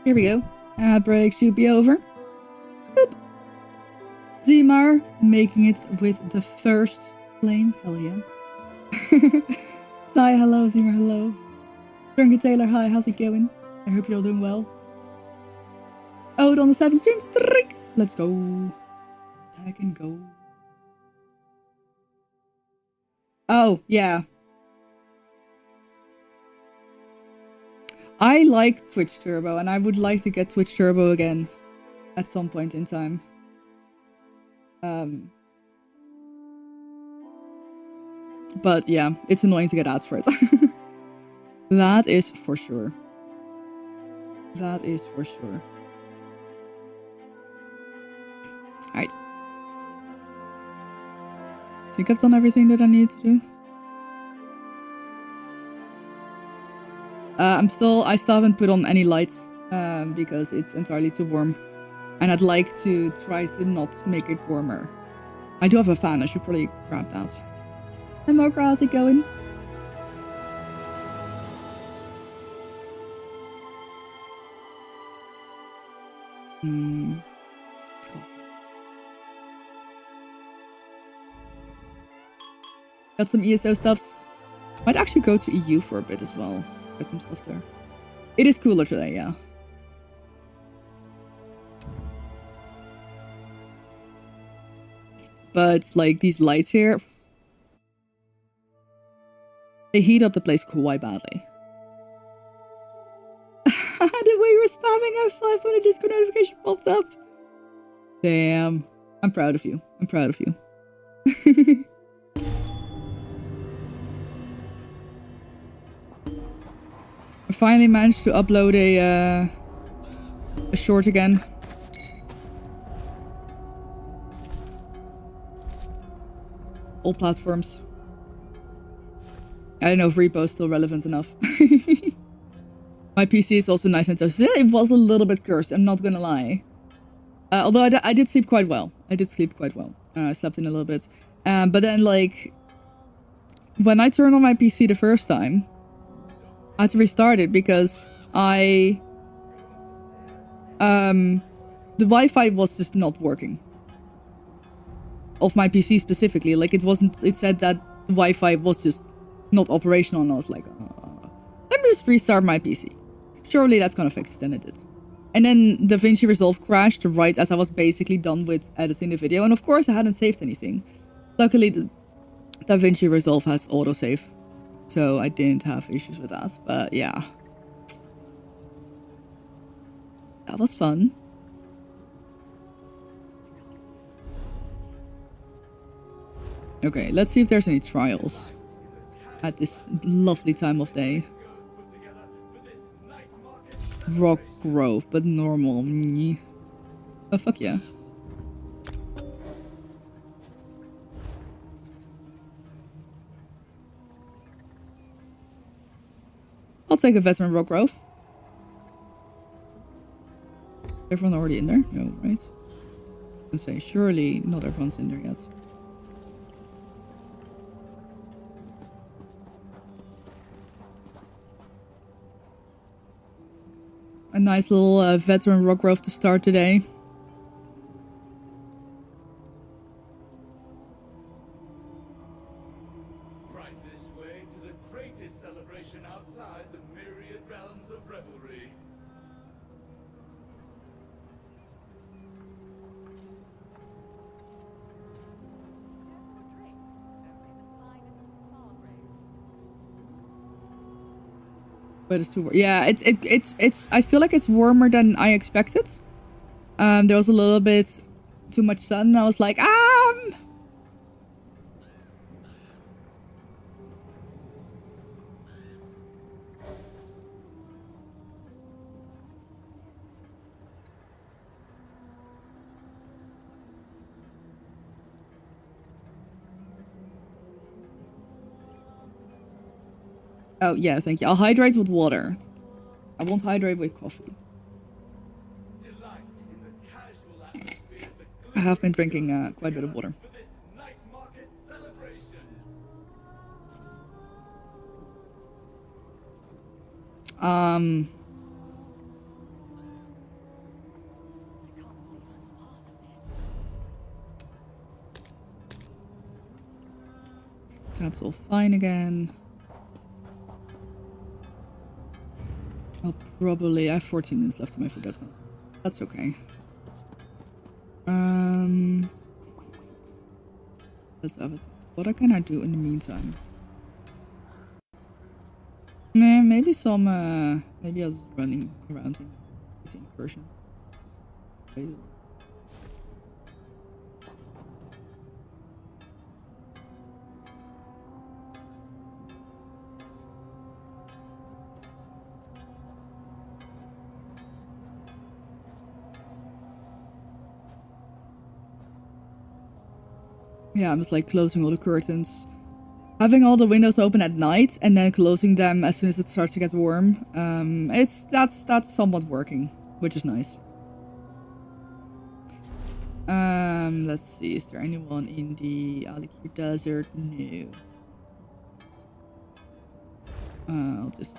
Here we go. Ad break should be over. Boop. Zimar making it with the first flame. Hell yeah. Hi, hello, Zimar, hello. Drunken Taylor, hi, how's it going? I hope you're all doing well. Ode on the 7 streams. Let's go. Attack and go. Oh, yeah. I like Twitch Turbo, and I would like to get Twitch Turbo again at some point in time. But yeah, it's annoying to get ads for it. That is for sure. That is for sure. Alright. I think I've done everything that I need to do. I still haven't put on any lights because it's entirely too warm. And I'd like to try to not make it warmer. I do have a fan, I should probably grab that. Hey Mark, how's it going? Got some ESO stuffs. Might actually go to EU for a bit as well. Get some stuff there. It is cooler today, yeah. But like these lights here, they heat up the place quite badly. The way you were spamming F5 when a Discord notification popped up. Damn. I'm proud of you. I'm proud of you. I finally managed to upload a short again. All platforms. I don't know if repo is still relevant enough. My PC is also nice and toasted. It was a little bit cursed, I'm not gonna lie. Although I did sleep quite well. I did sleep quite well. I slept in a little bit. But then, like, when I turned on my PC the first time, I had to restart it because the Wi-Fi was just not working. Of my PC specifically. Like, it said that the Wi-Fi was just not operational, and I was like, let me just restart my PC. Surely that's gonna fix it, and it did. And then DaVinci Resolve crashed right as I was basically done with editing the video, and of course I hadn't saved anything. Luckily, DaVinci Resolve has autosave, so I didn't have issues with that, but yeah. That was fun. Okay, let's see if there's any trials at this lovely time of day. Rock Grove, but normal. Oh, fuck yeah. I'll take a veteran Rock Grove. Everyone already in there? No, right? I say, surely not everyone's in there yet. A nice little veteran Rock Grove to start today. Right this way to the greatest celebration outside the myriad realms of revelry. But it's too warm. Yeah, it's I feel like it's warmer than I expected. There was a little bit too much sun, and I was like, Oh, yeah, thank you. I'll hydrate with water. I won't hydrate with coffee. I have been drinking quite a bit of water. That's all fine again. I'll probably... I have 14 minutes left on my food. That's okay. Let's have a think. What can I do in the meantime? Nah, maybe some... maybe I was running around in the incursions. Yeah, I'm just like closing all the curtains. Having all the windows open at night and then closing them as soon as it starts to get warm. That's somewhat working, which is nice. Let's see, is there anyone in the Alikir Desert? No. I'll just...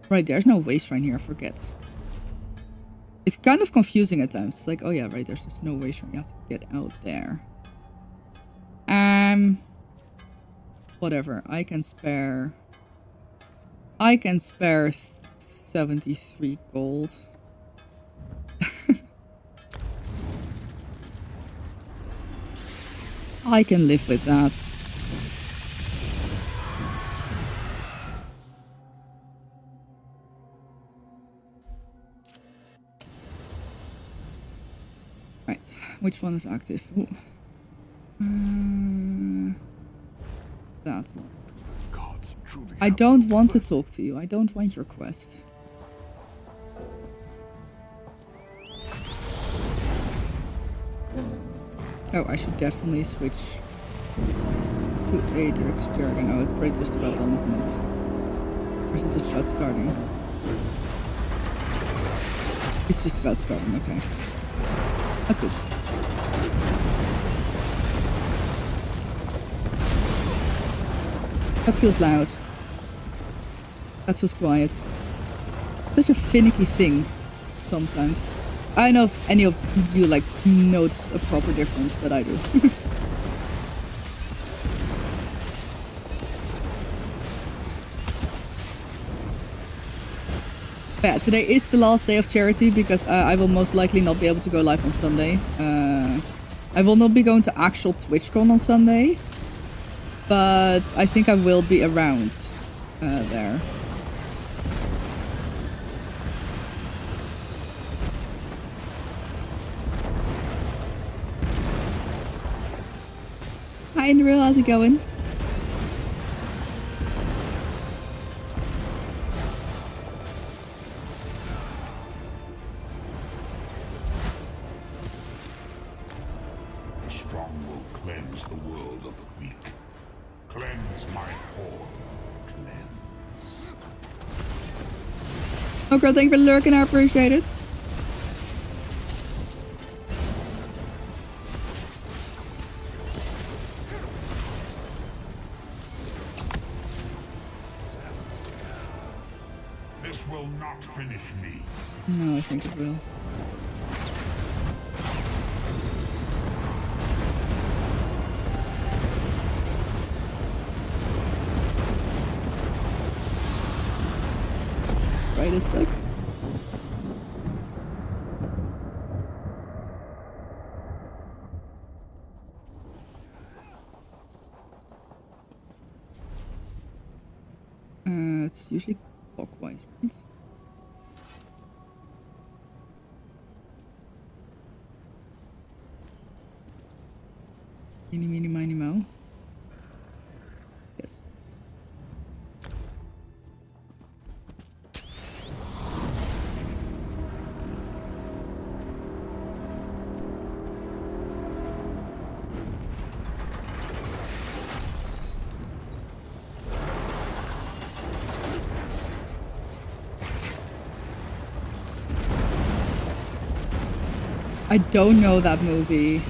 Right, there's no waste right here, I forget. It's kind of confusing at times. It's like, oh yeah, right, there's just no waste shrine. You have to get out there. Whatever. I can spare 73 gold. I can live with that. Right, which one is active? Ooh. That one. I don't want to talk to you. I don't want your quest. Oh, I should definitely switch to Ader Spear again. Oh, it's probably just about done, isn't it? Or is it just about starting? It's just about starting, okay. That's good. That feels loud. That feels quiet. Such a finicky thing sometimes. I don't know if any of you like notice a proper difference, but I do. Yeah, today is the last day of charity because I will most likely not be able to go live on Sunday. I will not be going to actual TwitchCon on Sunday, but I think I will be around there. Hi Andrew, how's it going? The strong will cleanse the world of the weak. Cleanse my horde. Cleanse. Oh girl, thank you for lurking, I appreciate it. This will not finish me. No, I think it will. Right as fuck. It's usually clockwise, right? Eeny, meeny, miny, moe. Yes. I don't know that movie.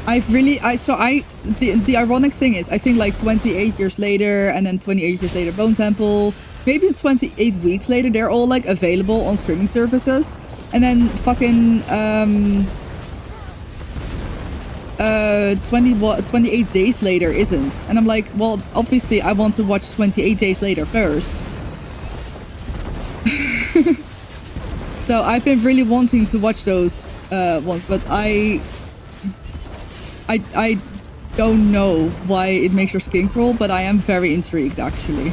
The ironic thing is, I think like 28 years later and then 28 years later Bone Temple, maybe 28 weeks later, they're all like available on streaming services. And then fucking, 28 days later isn't. And I'm like, well, obviously I want to watch 28 days later first. So I've been really wanting to watch those ones, but I don't know why it makes your skin crawl, but I am very intrigued actually.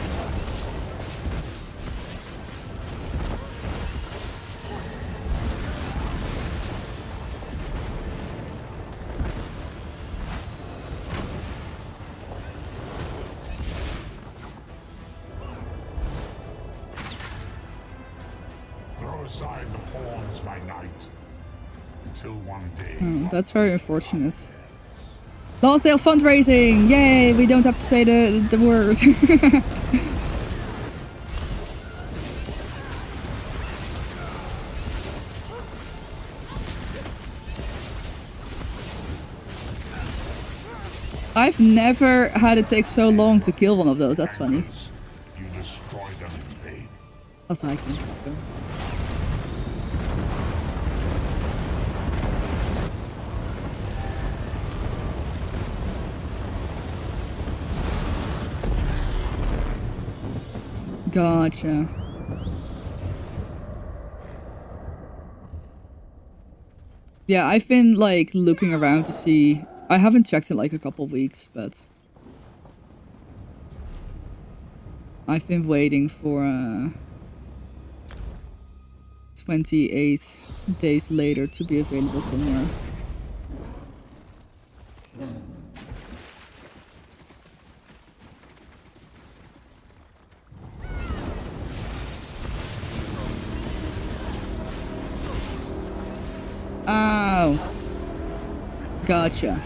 Aside the pawns by night, until one day. Oh, that's very unfortunate. Last day of fundraising! Yay! We don't have to say the word. I've never had it take so long to kill one of those. That's funny. You destroy them in vain. Als hij kan. Gotcha. Yeah, I've been like looking around to see. I haven't checked in like a couple weeks, but I've been waiting for 28 days later to be available somewhere. Oh. Gotcha.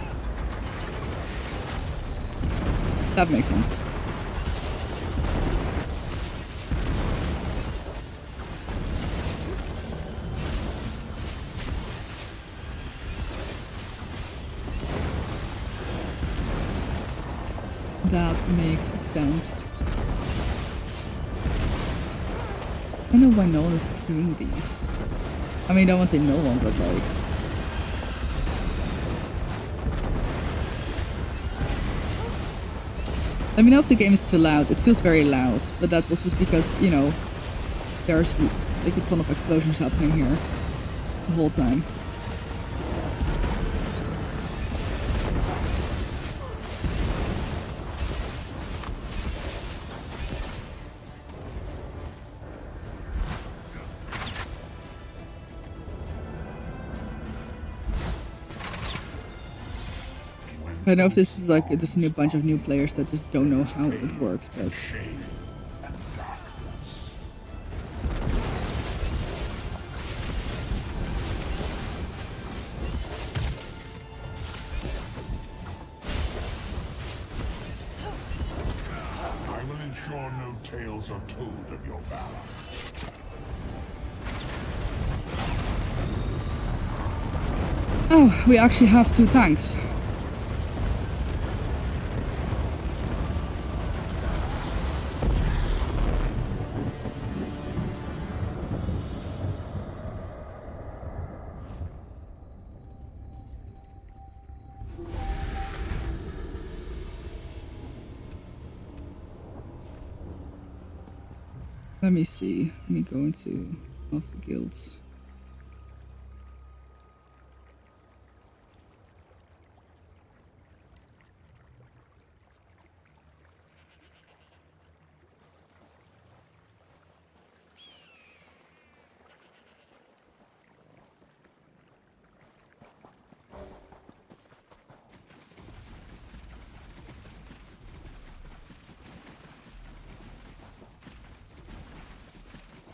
That makes sense. That makes sense. I don't know why no one is doing these. I mean, I don't want to say no one, but like... Let me know if the game is too loud. It feels very loud, but that's also just because, you know, there's like a ton of explosions happening here the whole time. I don't know if this is like just a new bunch of new players that just don't know how it works, but I will ensure no tales are told of your valor. oh, we actually have 2 tanks. Let me see. Let me go into one of the guilds.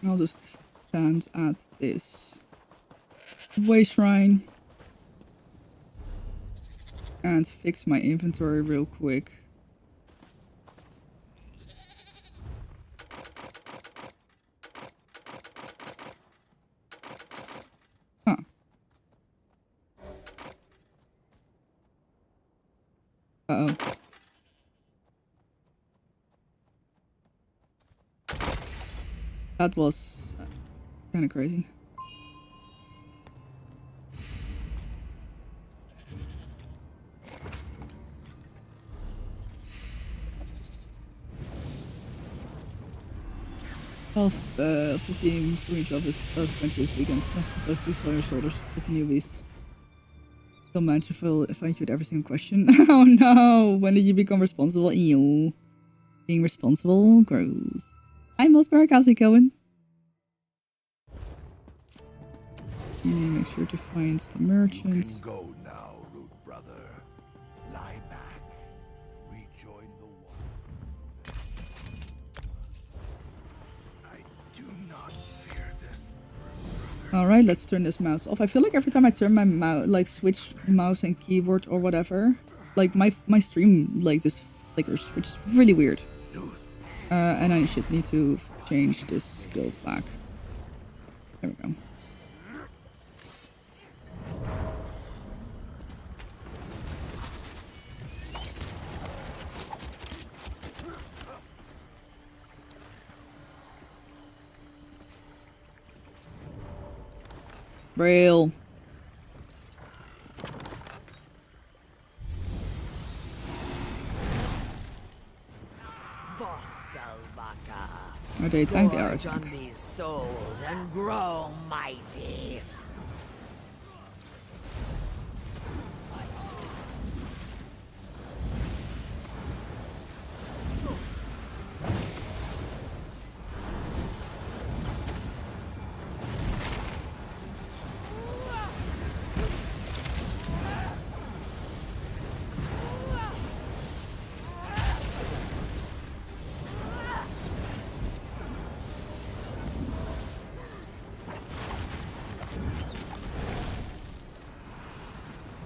I'll just stand at this way shrine and fix my inventory real quick. Huh. Uh-oh. That was kind of crazy. Of the team for each of us this weekend. Not supposed to be on your shoulders. Just newbies. Don't manage to find you with every single question. Oh no! When did you become responsible? Ew. Being responsible? Gross. Hi Mosberg, how's it going? You need to make sure to find the merchant. You can go now, rude brother. Lie back. Rejoin the war. I do not fear this. Alright, let's turn this mouse off. I feel like every time I turn my mouse, like switch mouse and keyboard or whatever, like my stream like just flickers, which is really weird. And I should need to change this skill back. There we go. Braille. Are they a tank? They are a tank. On these souls and grow mighty.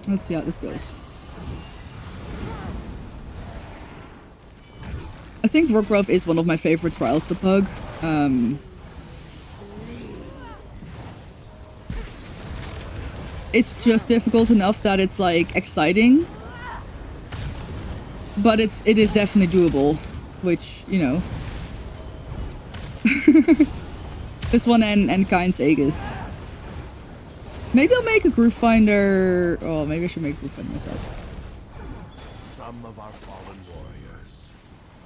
Let's see how this goes. I think Rockgrove is one of my favorite trials to pug. It's just difficult enough that it's like exciting, but it is definitely doable, which, you know. This one and Kain's Aegis. Maybe I'll make a group finder. Oh, maybe I should make a group finder myself. Some of our fallen warriors,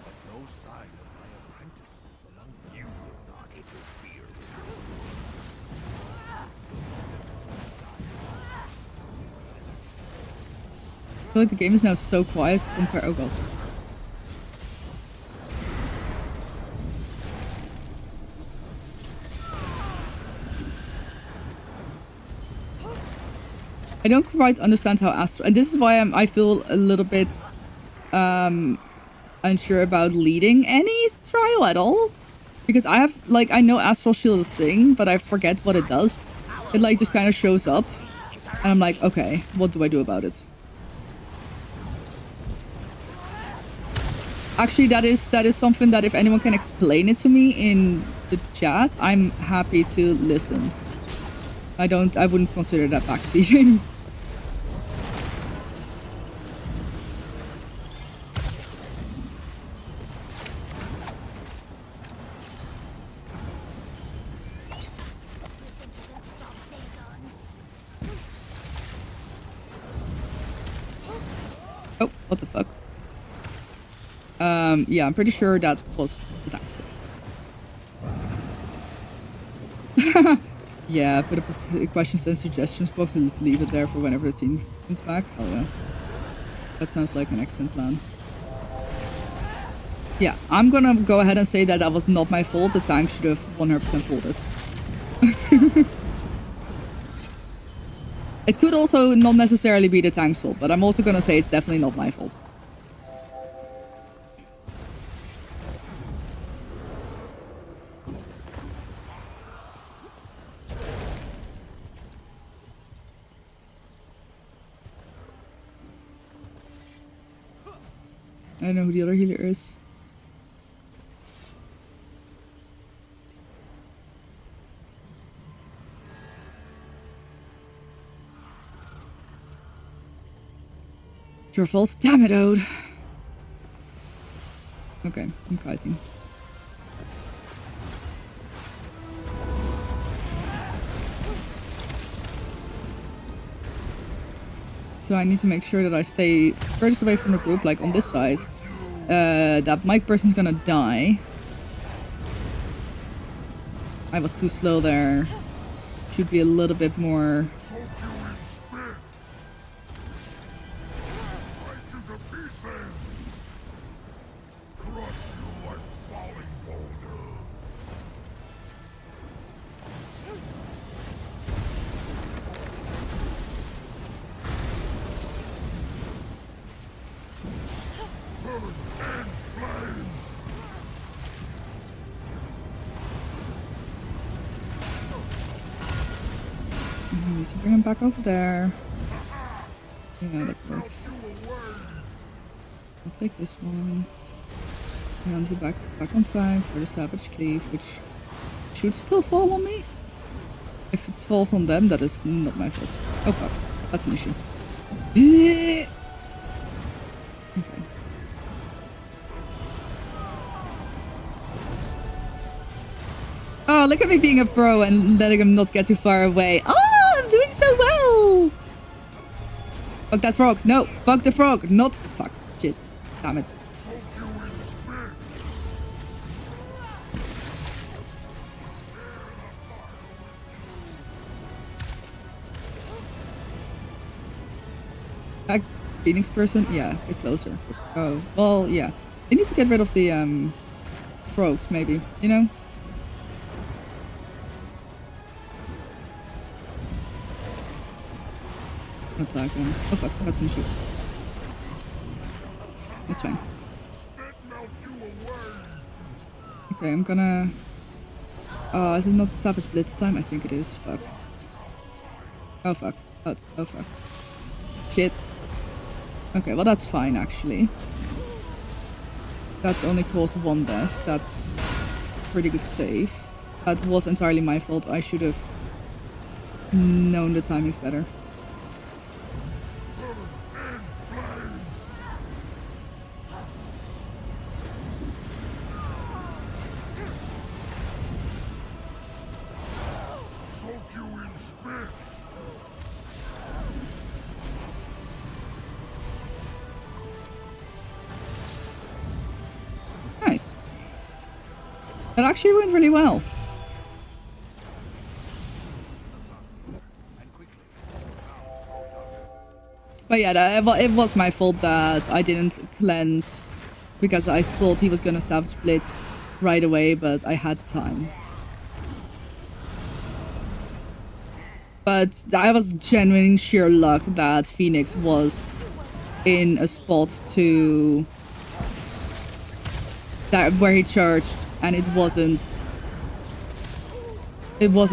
but no sign of my apprentices among them. You will not interfere with I feel like the game is now so quiet compared. Oh god. I don't quite understand how Astral, and this is why I feel a little bit unsure about leading any trial at all, because I have like I know Astral Shield is a thing, but I forget what it does. It like just kind of shows up, and I'm like, okay, what do I do about it? Actually, that is something that if anyone can explain it to me in the chat, I'm happy to listen. I wouldn't consider that backseating. Oh, what the fuck? Yeah, I'm pretty sure that was attacked. Yeah, put up a questions and suggestions box and let's leave it there for whenever the team comes back. Oh yeah. That sounds like an excellent plan. Yeah, I'm gonna go ahead and say that that was not my fault. The tank should have 100% pulled it. It could also not necessarily be the tank's fault, but I'm also gonna say it's definitely not my fault. I don't know who the other healer is. It's your fault. Damn it, Ode. Okay, I'm kiting. So I need to make sure that I stay furthest away from the group, like on this side. That mic person's gonna die. I was too slow there. Should be a little bit more. Soak you in spit. Break you to pieces. Crush you like falling boulder. Burn and flames. I need to bring him back over there. Yeah, that works. I'll take this one. And to back on time for the Savage Cleave, which should still fall on me. If it falls on them, that is not my fault. Oh fuck, that's an issue. I'm fine. Oh, look at me being a pro and letting him not get too far away. Oh, I'm doing so well! Fuck that frog. No, fuck the frog. Not... Fuck. Shit. Damn it. Soak you in spit. Back Phoenix person? Yeah, get closer. Oh, well, yeah. They need to get rid of the, frogs, maybe. You know? Attack them. Oh fuck, that's an issue. It's fine. Spit melt you away. Okay, I'm gonna... is it not Savage Blitz time? I think it is. Fuck. Oh fuck. Oh fuck. Shit. Okay, well that's fine actually. That's only caused one death. That's pretty good save. That was entirely my fault. I should have known the timings better. Soak you in spit. Nice. That actually went really well. But yeah, it was my fault that I didn't cleanse because I thought he was gonna Savage Blitz right away, but I had time. But I was genuine sheer luck that Phoenix was in a spot to that where he charged, and it wasn't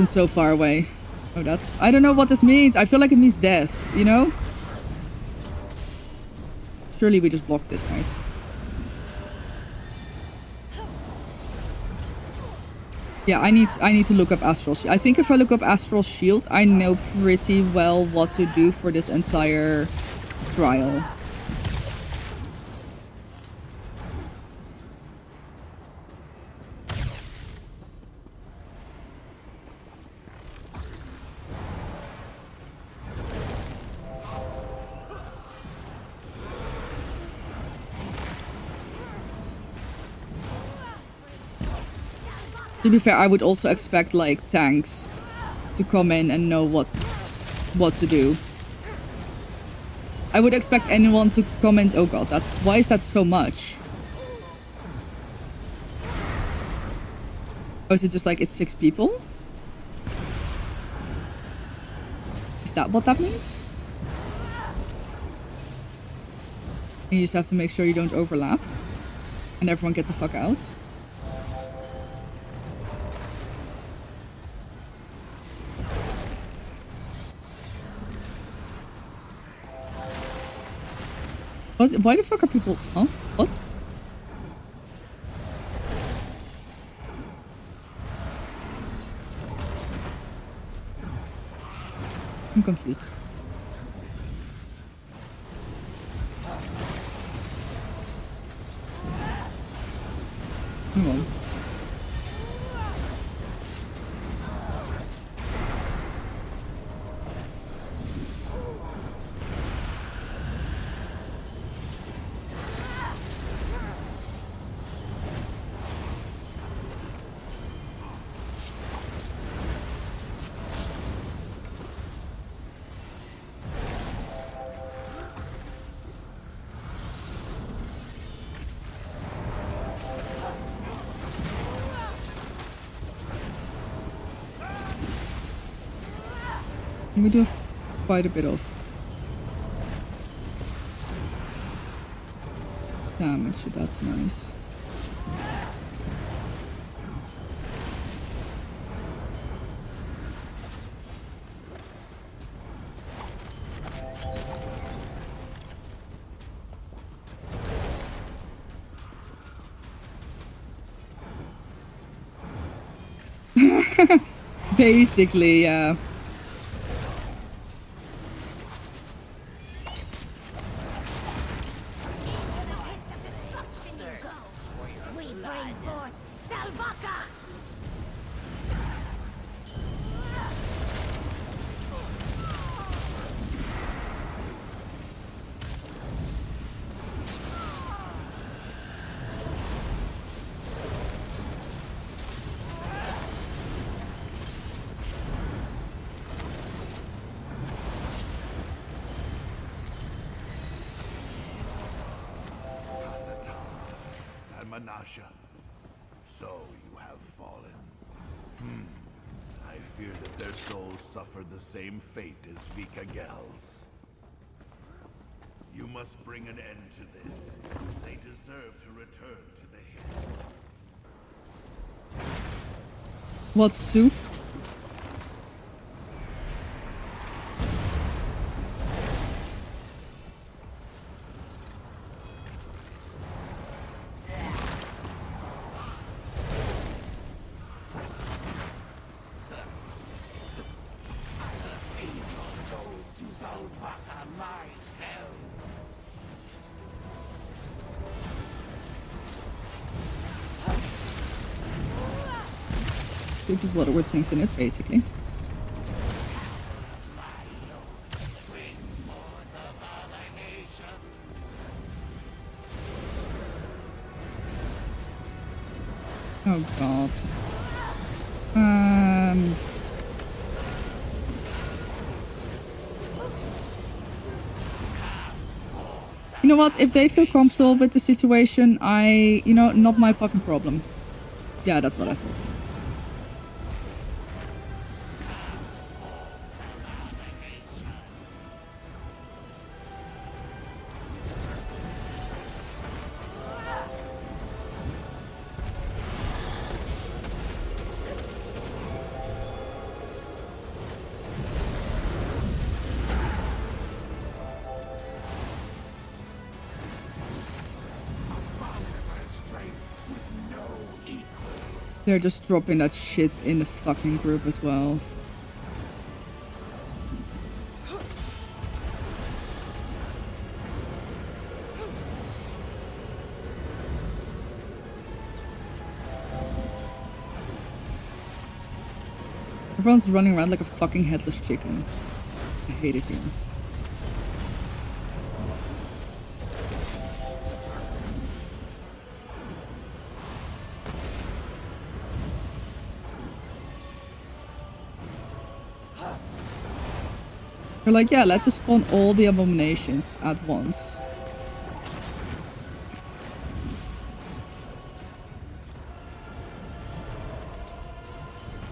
so far away. Oh, that's... I don't know what this means. I feel like it means death, you know? Surely we just blocked this, right? Yeah, I need to look up Astral Shield. I think if I look up Astral Shield, I know pretty well what to do for this entire trial. To be fair, I would also expect like tanks to come in and know what to do. I would expect anyone to comment. Oh god, why is that so much? Or is it just like it's 6 people? Is that what that means? And you just have to make sure you don't overlap and everyone gets the fuck out. What? Why the fuck are people... Huh? What? I'm confused. Hang on. We do have quite a bit of damage, so that's nice. Basically, yeah. We bring forth Salvaka! Manasha. So you have fallen. I fear that their souls suffered the same fate as Vikagel's. You must bring an end to this. They deserve to return to the Hist. What soup? Soup is water with things in it, basically. Oh god. You know what? If they feel comfortable with the situation, not my fucking problem. Yeah, that's what I thought. They're just dropping that shit in the fucking group as well. Everyone's running around like a fucking headless chicken. I hate it here. We're like, yeah, let's just spawn all the abominations at once.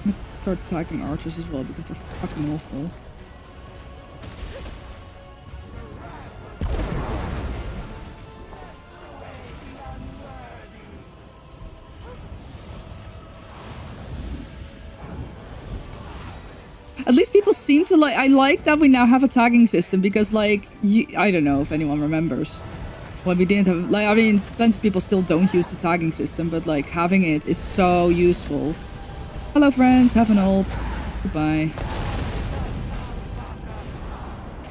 I'm gonna start attacking archers as well because they're fucking awful. At least people seem to like. I like that we now have a tagging system because, like, I don't know if anyone remembers when we didn't have. Like, I mean, plenty of people still don't use the tagging system, but like having it is so useful. Hello, friends. Have an ult. Goodbye.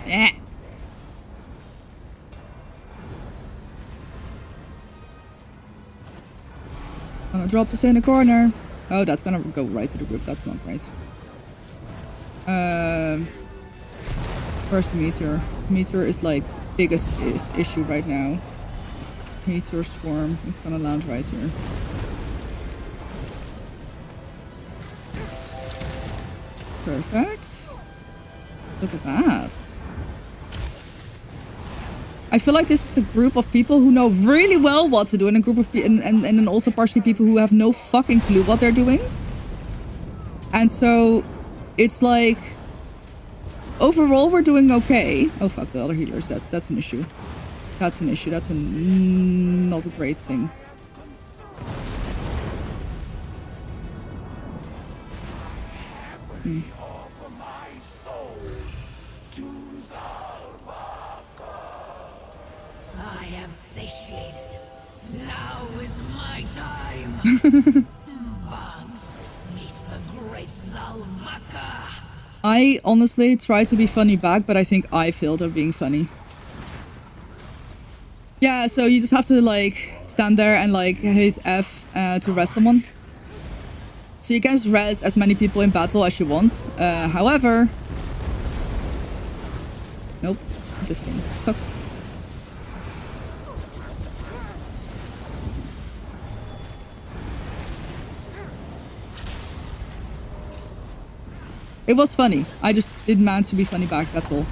Eh. I'm gonna drop this in a corner. Oh, that's gonna go right to the group. That's not right. Where's the meteor? Meteor is like biggest issue right now. Meteor swarm is gonna land right here. Perfect. Look at that. I feel like this is a group of people who know really well what to do, and a group of and then also partially people who have no fucking clue what they're doing. And so it's like overall we're doing okay. Oh fuck, the other healers. That's an issue. That's an issue. That's not a great thing. I have satiated. Now is my time. Bugs, meet the great Zalvaka. I honestly tried to be funny back, but I think I failed at being funny. Yeah, so you just have to like stand there and like hit F to res someone. So you can just res as many people in battle as you want. However... Nope. This thing. Fuck. It was funny. I just didn't manage to be funny back, that's all.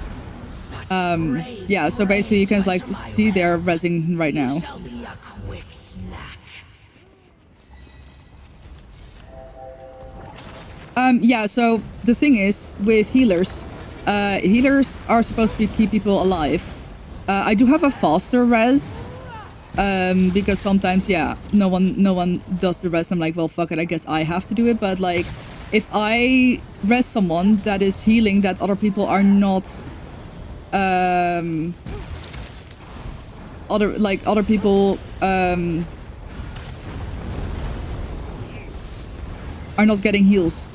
Yeah, so basically you can just like see they're rezzing right now. Yeah, so the thing is with healers, healers are supposed to keep people alive. I do have a faster res, because sometimes, yeah, no one does the res. I'm like, well, fuck it, I guess I have to do it. But like, if I res someone that is healing that other people are not, other people are not getting heals.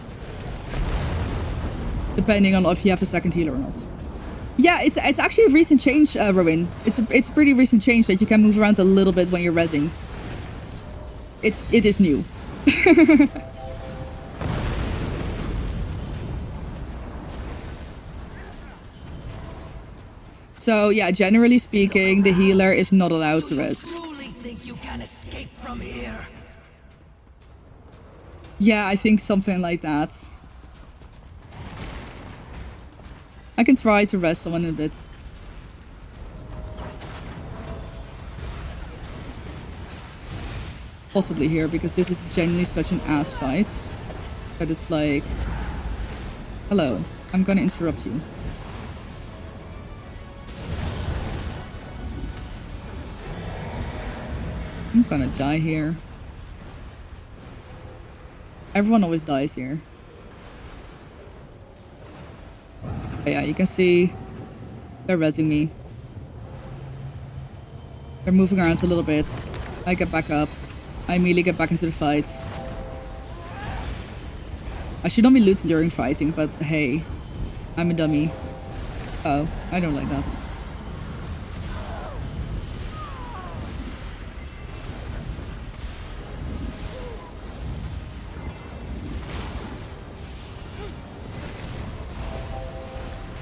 Depending on if you have a second healer or not. Yeah, it's actually a recent change, Rowan. It's a pretty recent change that you can move around a little bit when you're rezzing. It is new. So yeah, generally speaking, the healer is not allowed to res. Truly think you can escape from here? Yeah, I think something like that. I can try to res someone a bit. Possibly here, because this is genuinely such an ass fight. That it's like... Hello, I'm gonna interrupt you. I'm gonna die here. Everyone always dies here. But yeah, you can see they're rezzing me. They're moving around a little bit. I get back up. I immediately get back into the fight. I should not be looting during fighting, but hey, I'm a dummy. Oh, I don't like that.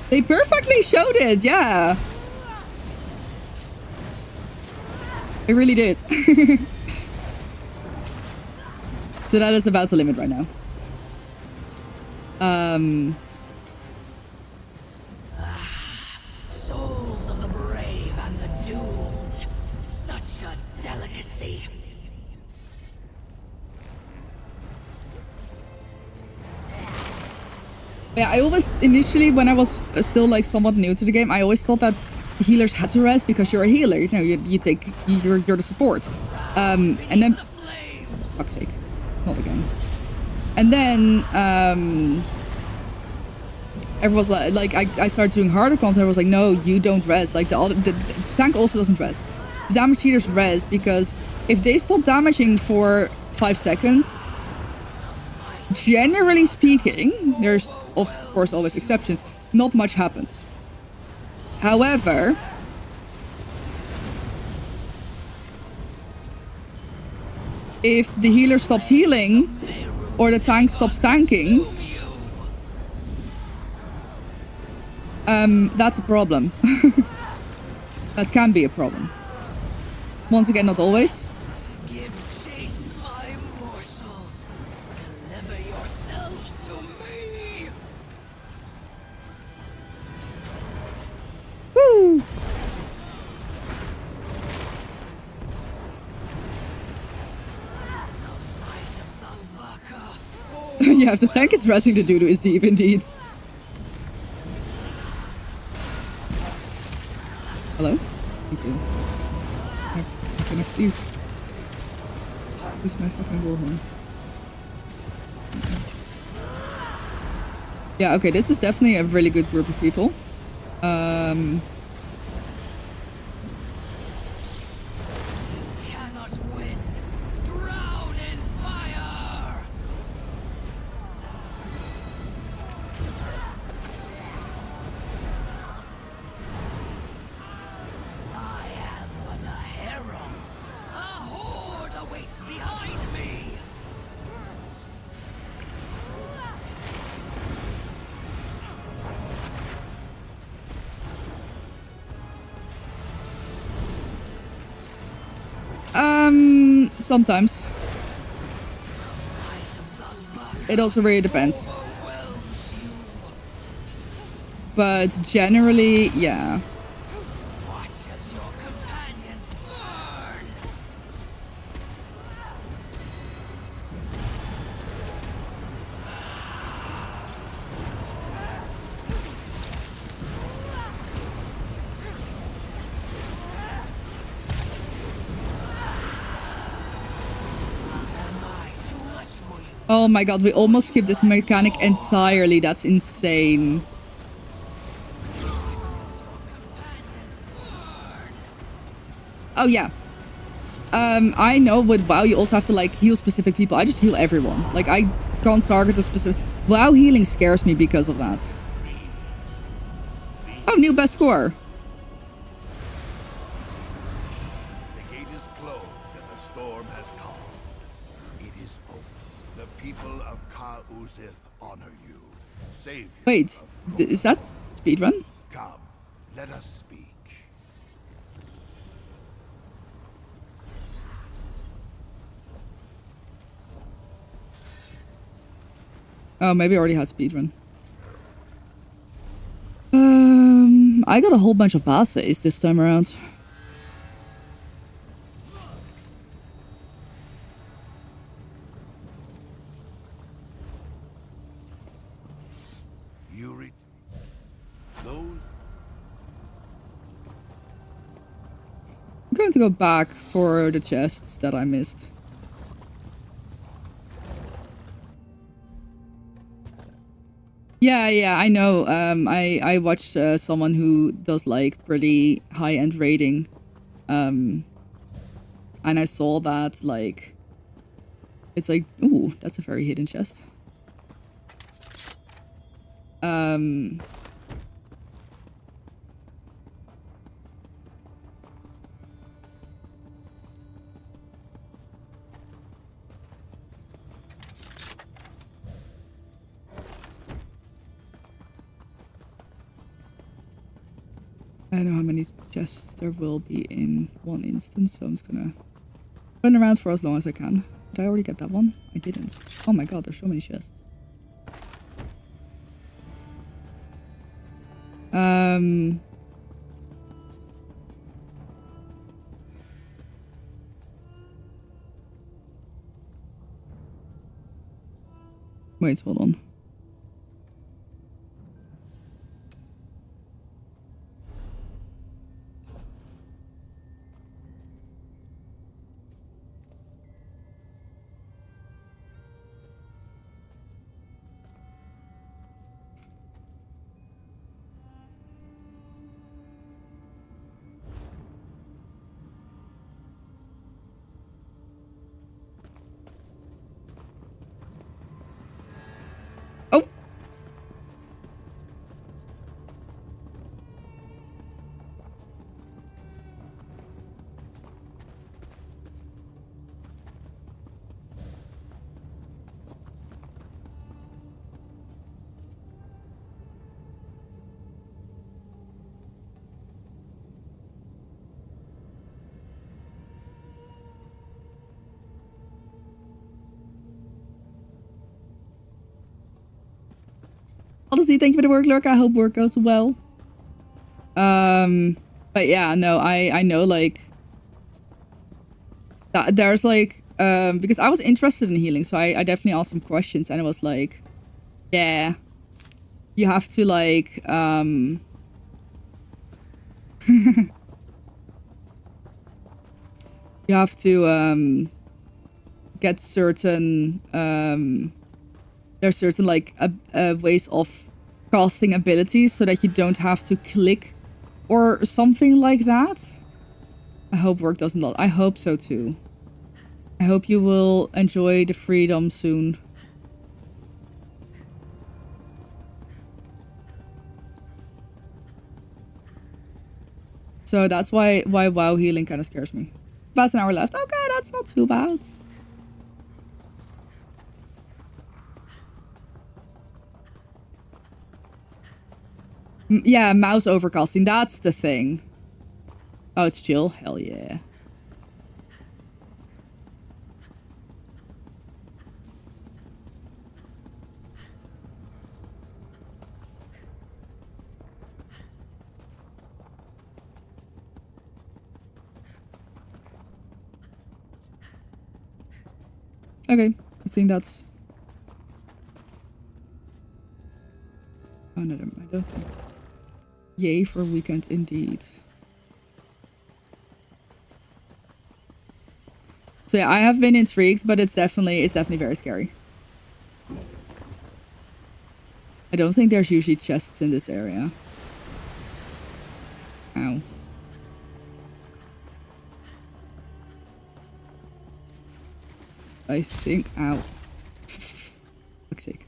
They perfectly showed it, yeah. It really did. So that is about the limit right now. Souls of the brave and the doomed. Such a delicacy. Yeah, I always, initially, when I was still like somewhat new to the game, I always thought that healers had to rest because you're a healer. You know, you're the support. And then, fuck's sake, not again. And then, everyone's like I started doing harder content. I was like, no, you don't rest. Like the tank also doesn't rest. The damage healers rest because if they stop damaging for 5 seconds, generally speaking, there's of course always exceptions, not much happens. However, if the healer stops healing or the tank stops tanking, that's a problem. That can be a problem. Once again, not always. Give chase my morsels. Deliver yourselves to me. Woo! Might of Zalvaka. Yeah, if the tank is resting, the doo-doo is deep indeed. please. Use my fucking warhorn. Yeah, okay, this is definitely a really good group of people. Cannot win. Drown in fire. I am but a herald. A horde awaits behind me. Sometimes. Items unlocked. It also really depends. Overwhelms you. But generally, yeah. Watch as your companions burn. Am I too much for you? Oh my god, we almost skipped this mechanic entirely. That's insane. Oh yeah. I know with WoW you also have to like heal specific people. I just heal everyone. Like I can't target a specific... WoW healing scares me because of that. Oh, new best score. The gate is closed and the storm has calmed. It is over. The people of Ka-Uzith honor you. Save you. Wait, is that speedrun? Come, let us speak. Oh, maybe I already had speedrun. I got a whole bunch of bosses this time around. You reach those. I'm going to go back for the chests that I missed. Yeah, I know. I watched someone who does like pretty high-end raiding. And I saw that like it's like, ooh, that's a very hidden chest. I know how many chests there will be in one instance, so I'm just gonna run around for as long as I can. Did I already get that one? I didn't. Oh my god, there's so many chests. Wait, hold on. Oh! Honestly, thank you for the work, Lurk. I hope work goes well. But yeah, no, I know like that there's like because I was interested in healing, so I definitely asked some questions, and it was like, yeah, you have to like you you have to get certain there's certain like ways of casting abilities so that you don't have to click or something like that. I hope work doesn't lot. I hope so too. I hope you will enjoy the freedom soon. So that's why WoW healing kind of scares me. About an hour left. Okay, that's not too bad. Yeah, mouse overcasting. That's the thing. Oh, it's chill. Hell yeah. Okay, I think that's... Oh, no, I don't think... Yay for weekend indeed. So yeah, I have been intrigued, but it's definitely very scary. I don't think there's usually chests in this area. Ow. I think... Ow. Fuck's sake.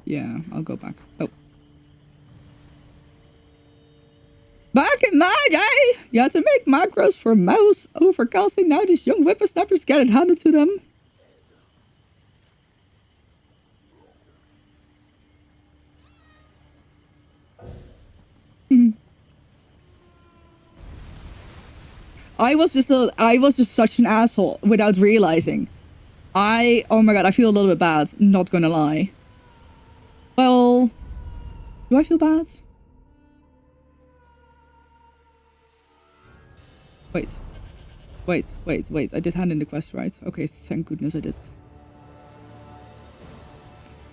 Yeah, I'll go back. Oh. Back in my day, you had to make macros for mouse overcasting. Now these young whippersnappers get it handed to them. I was just such an asshole without realizing. Oh my god, I feel a little bit bad, not gonna lie. Well, do I feel bad? Wait. I did hand in the quest, right? Okay, thank goodness I did.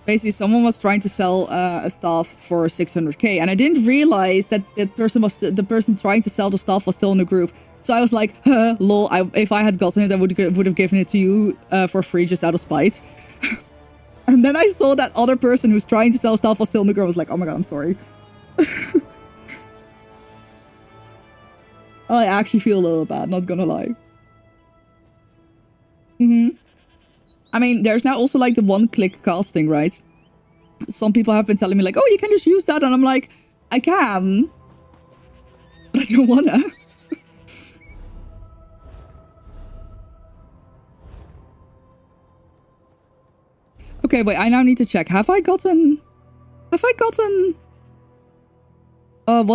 Basically, someone was trying to sell a staff for 600k, and I didn't realize that the person trying to sell the staff was still in the group. So I was like, lol, if I had gotten it, I would have given it to you for free just out of spite. And then I saw that other person who's trying to sell stuff was still in the group. I was like, oh my god, I'm sorry. I actually feel a little bad, not gonna lie. I mean, there's now also like the one-click casting, right? Some people have been telling me like, oh, you can just use that. And I'm like, I can. But I don't wanna. Okay, wait, I now need to check. Have I gotten... what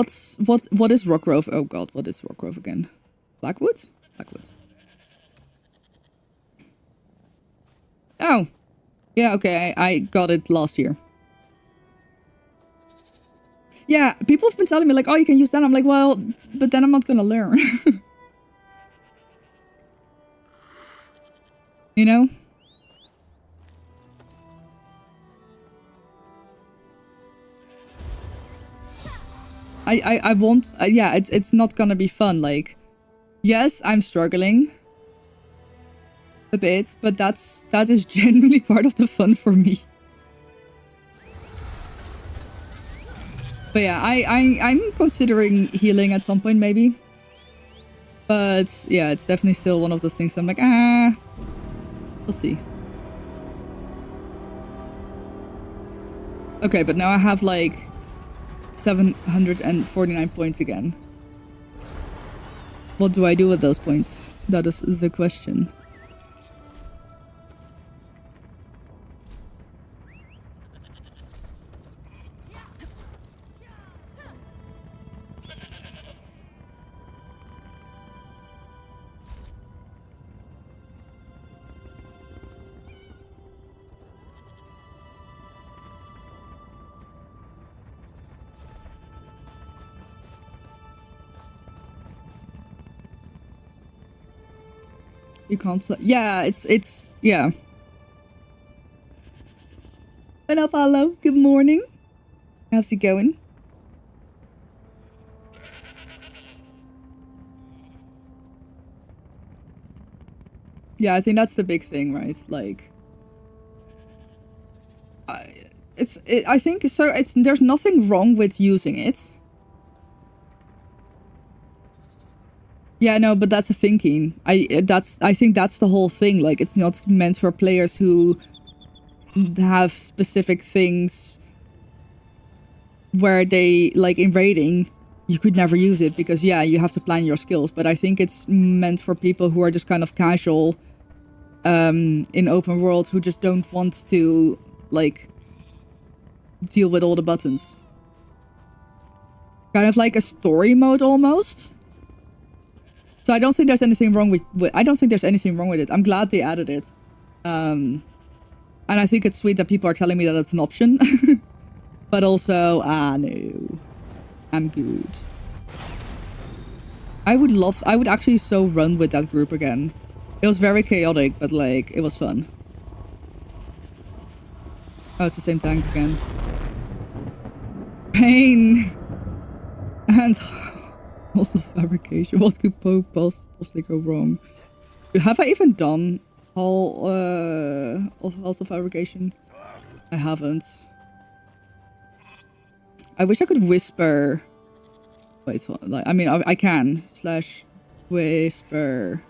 is Rockgrove? Oh god, what is Rockgrove again? Blackwood? Blackwood. Oh. Yeah, okay, I got it last year. Yeah, people have been telling me like, oh, you can use that. I'm like, well, but then I'm not gonna learn. You know? I won't, yeah, it's not gonna be fun. Like, yes, I'm struggling a bit, but that is genuinely part of the fun for me. But yeah, I'm considering healing at some point, maybe. But yeah, it's definitely still one of those things I'm like, we'll see. Okay, but now I have like 749 points again. What do I do with those points? That is the question. You can't play. Yeah, it's yeah. Hello, follow. Good morning. How's it going? Yeah, I think that's the big thing, right? Like, I think so. There's nothing wrong with using it. Yeah, no, but that's the thinking. I think that's the whole thing. Like, it's not meant for players who have specific things where they, like in raiding, you could never use it because, yeah, you have to plan your skills. But I think it's meant for people who are just kind of casual in open world, who just don't want to, like, deal with all the buttons. Kind of like a story mode almost. So I don't think there's anything wrong with I don't think there's anything wrong with it. I'm glad they added it. And I think it's sweet that people are telling me that it's an option. But also, no. I'm good. I would actually so run with that group again. It was very chaotic, but like, it was fun. Oh, it's the same tank again. Pain! And also fabrication. What could possibly go wrong? Have I even done all also fabrication? I haven't. I wish I could whisper. Wait, so, like, I mean, I can / whisper.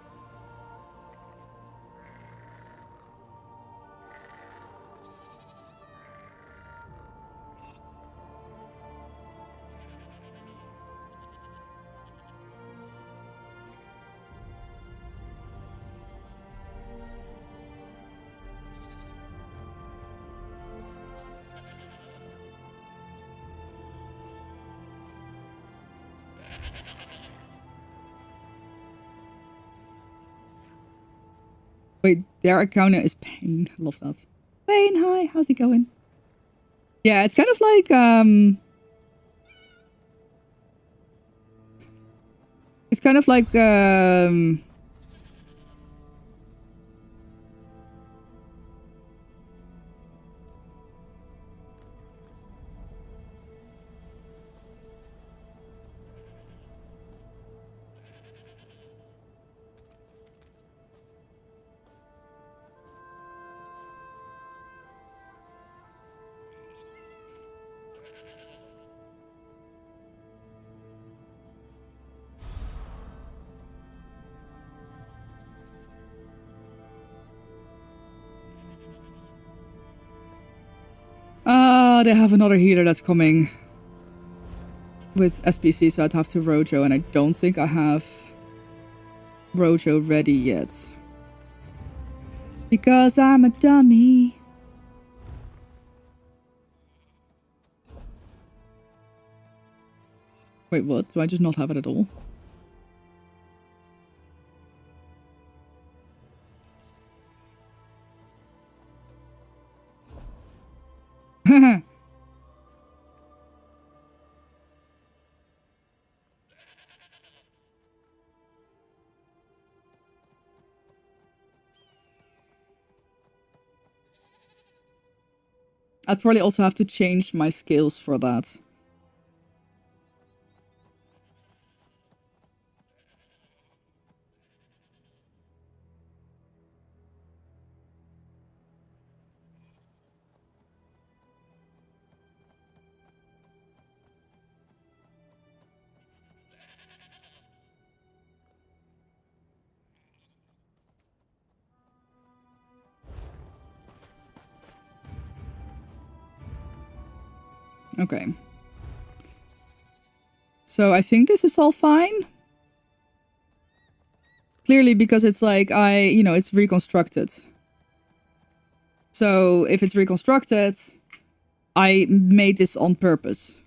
Wait, their account is Pain. I love that. Pain, hi, how's it going? Yeah, it's kind of like it's kind of like they have another healer that's coming with SPC, so I'd have to Rojo, and I don't think I have Rojo ready yet. Because I'm a dummy. Wait, what? Do I just not have it at all? I'd probably also have to change my skills for that. Okay. So I think this is all fine. Clearly, because it's like, it's reconstructed. So if it's reconstructed, I made this on purpose.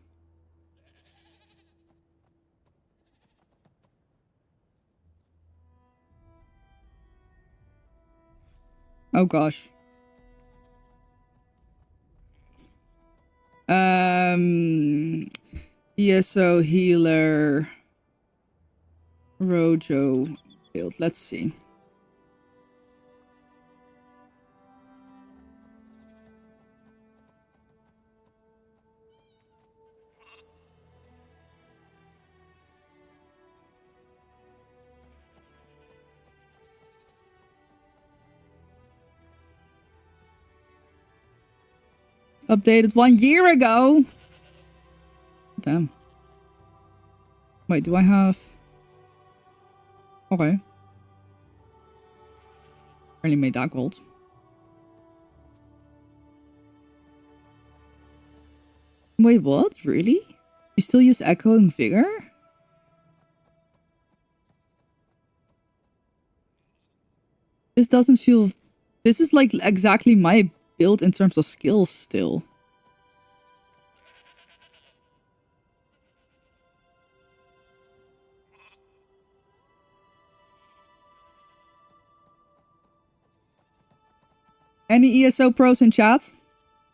Oh gosh. ESO healer Rojo build. Let's see. Updated 1 year ago. Damn. Wait, do I have... Okay. Really made that gold. Wait, what? Really? You still use Echo and Vigor? This doesn't feel... This is like exactly my build in terms of skills still. Any ESO pros in chat?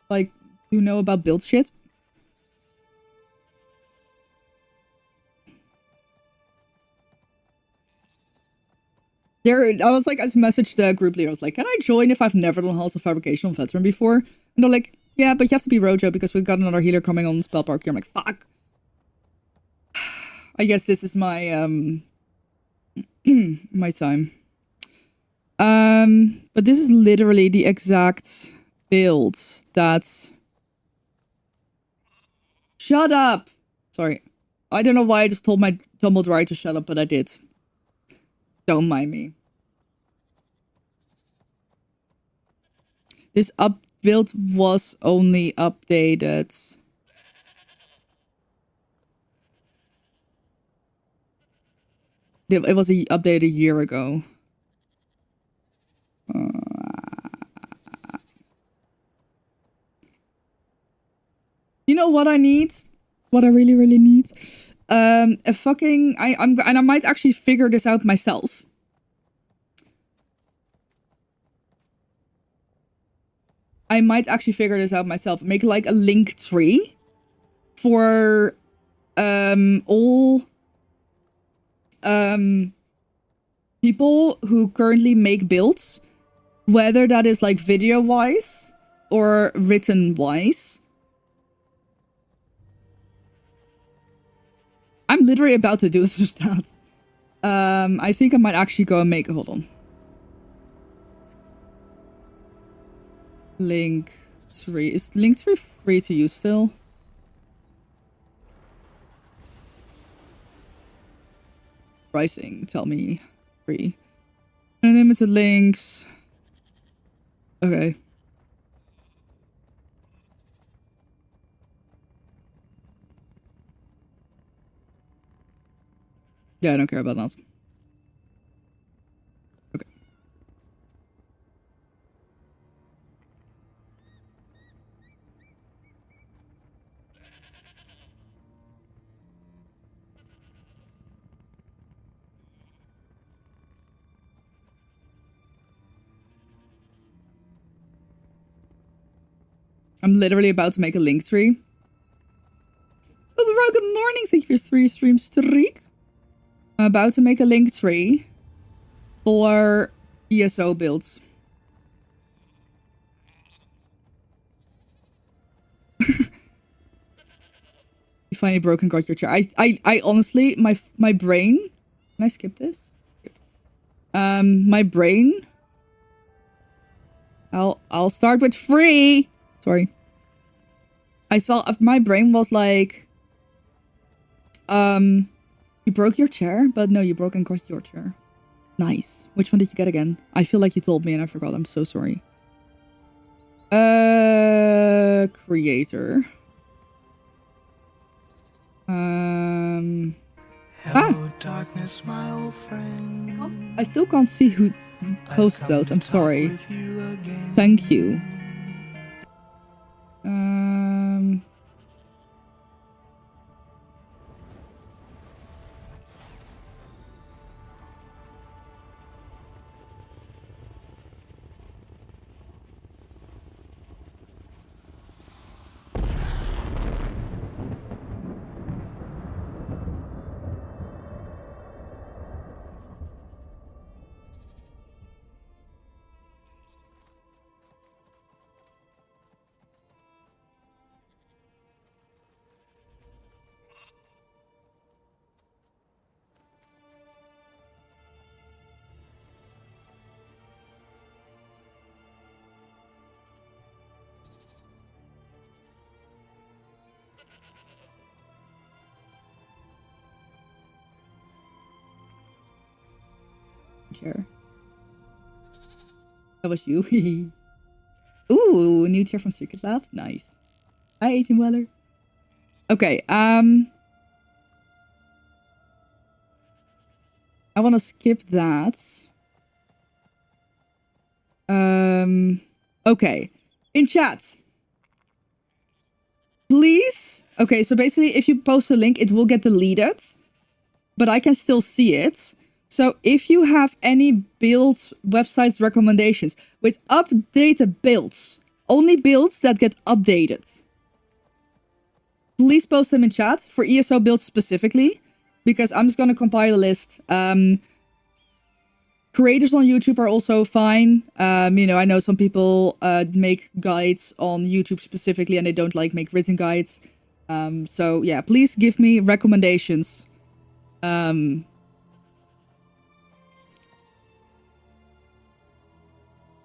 Like, you know about build shit? I was like, I just messaged the group leader. I was like, can I join if I've never done Halls of Fabrication on Veteran before? And they're like, yeah, but you have to be Rojo because we've got another healer coming on Spell Park here. I'm like, fuck. I guess this is my, my time. But this is literally the exact build that... Shut up! Sorry. I don't know why I just told my tumbled right to shut up, but I did. Don't mind me. This build was only updated... It was updated a year ago. You know what I need? What I really, really need? A fucking... and I might actually figure this out myself. I might actually figure this out myself. Make like a link tree for all people who currently make builds, whether that is like video wise or written wise. I'm literally about to do just that. I think I might actually go and make... Hold on. Link 3. Is Link 3 free to use still? Pricing. Tell me. Free. Unlimited links. Okay. Yeah, I don't care about that. Okay. I'm literally about to make a link tree. Oh, good morning. Thank you for 3 stream streak. I'm about to make a link tree for ESO builds. You finally broken got your chair. I honestly, my brain... Can I skip this? My brain... I'll start with free. Sorry. I thought my brain was like... You broke your chair? But no, you broke and crushed your chair. Nice. Which one did you get again? I feel like you told me and I forgot. I'm so sorry. Creator. Hello, darkness, my old friend. I still can't see who posts those. I'm sorry. Thank you. Chair. That was you. Ooh, new chair from Secret Labs. Nice. Hi, Agent Weller. Okay, I want to skip that. Okay. In chat. Please. Okay, so basically if you post a link, it will get deleted. But I can still see it. So if you have any build websites recommendations with updated builds, only builds that get updated, please post them in chat for ESO builds specifically, because I'm just going to compile a list. Creators on YouTube are also fine. You know, I know some people make guides on YouTube specifically and they don't like make written guides. So yeah, please give me recommendations. I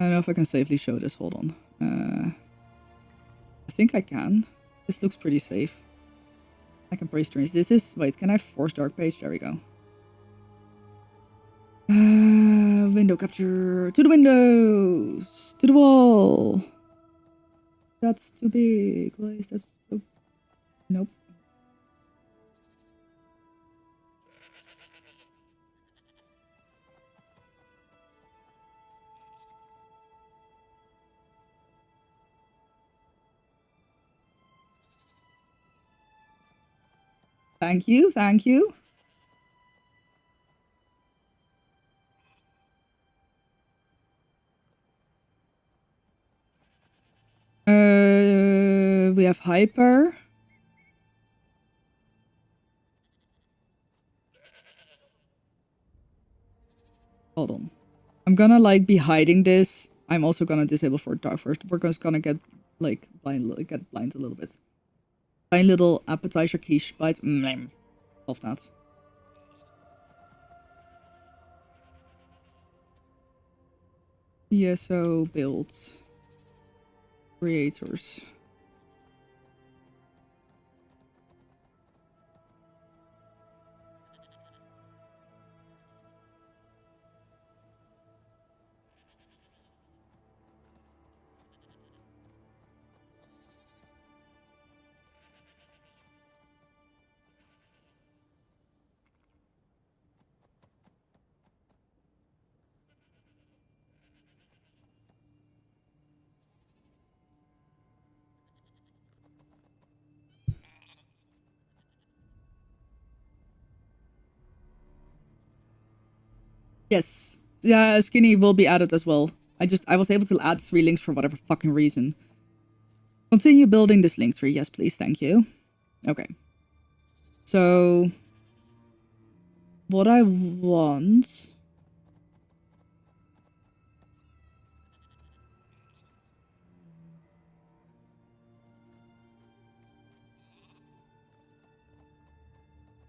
don't know if I can safely show this. Hold on. I think I can. This looks pretty safe. I can pretty strange. This is... Wait, can I force dark page? There we go. Window capture. To the windows. To the wall. That's too big. Why is that so... Nope. Thank you, thank you. We have Hyper. Hold on. I'm gonna like be hiding this. I'm also gonna disable for dark first. We're just gonna get like blind a little bit. Fine little appetizer quiche bite. Love that. ESO builds. Creators. Yes. Yeah, Skinny will be added as well. I was able to add 3 links for whatever fucking reason. Continue building this link tree. Yes, please. Thank you. Okay. So... What I want...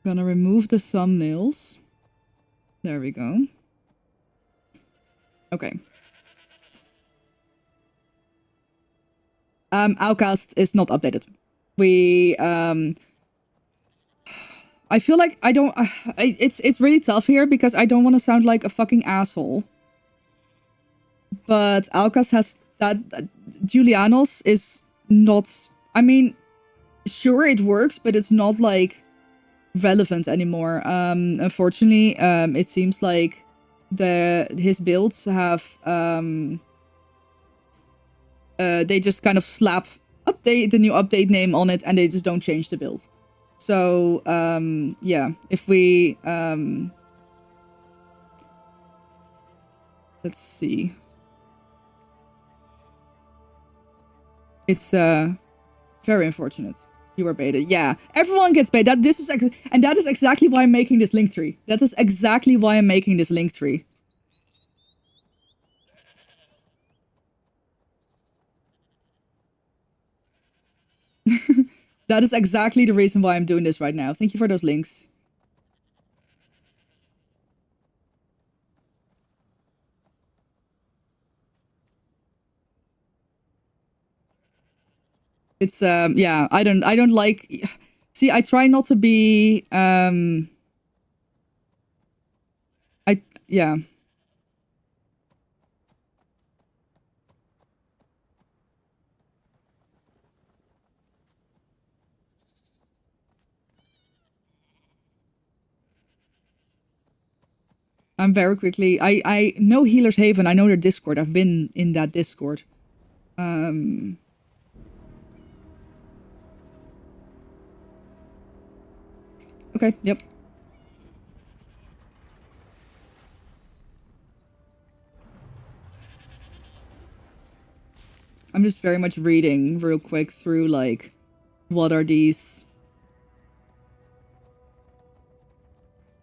Gonna remove the thumbnails. There we go. Okay. Outcast is not updated. We, I feel like I don't, it's really tough here because I don't want to sound like a fucking asshole. But Outcast has that, Julianos is not, I mean, sure it works, but it's not like relevant anymore. Unfortunately, it seems like his builds have they just kind of slap update the new update name on it and they just don't change the build. So yeah, if we let's see, it's very unfortunate. You were baited. Yeah, everyone gets baited. And that is exactly why I'm making this link tree. That is exactly why I'm making this link tree. That is exactly the reason why I'm doing this right now. Thank you for those links. It's yeah, I don't like, see, I try not to be yeah. I'm very quickly. I know Healer's Haven. I know their Discord. I've been in that Discord. Okay, yep. I'm just very much reading real quick through, like, what are these?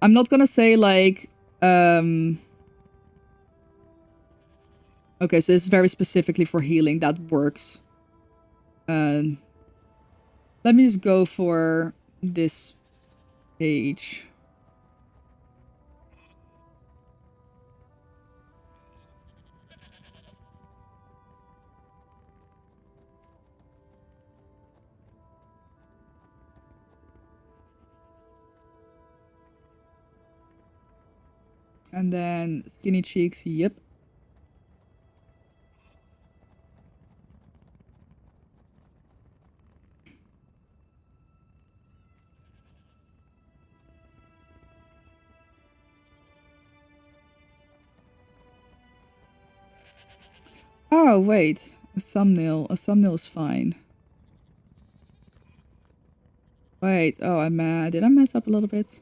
I'm not gonna say, like, okay, so this is very specifically for healing. That works. Let me just go for this page. And then skinny cheeks, yep. Oh, wait. A thumbnail. A thumbnail is fine. Wait. Oh, did I mess up a little bit?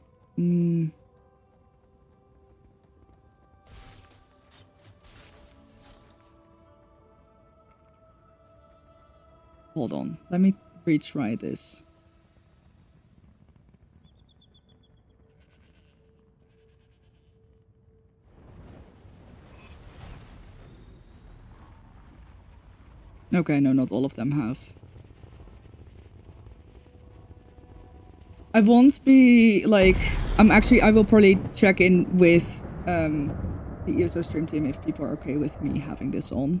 Hold on. Let me retry this. Okay, no, not all of them have. I won't be, like... I will probably check in with the ESO stream team if people are okay with me having this on.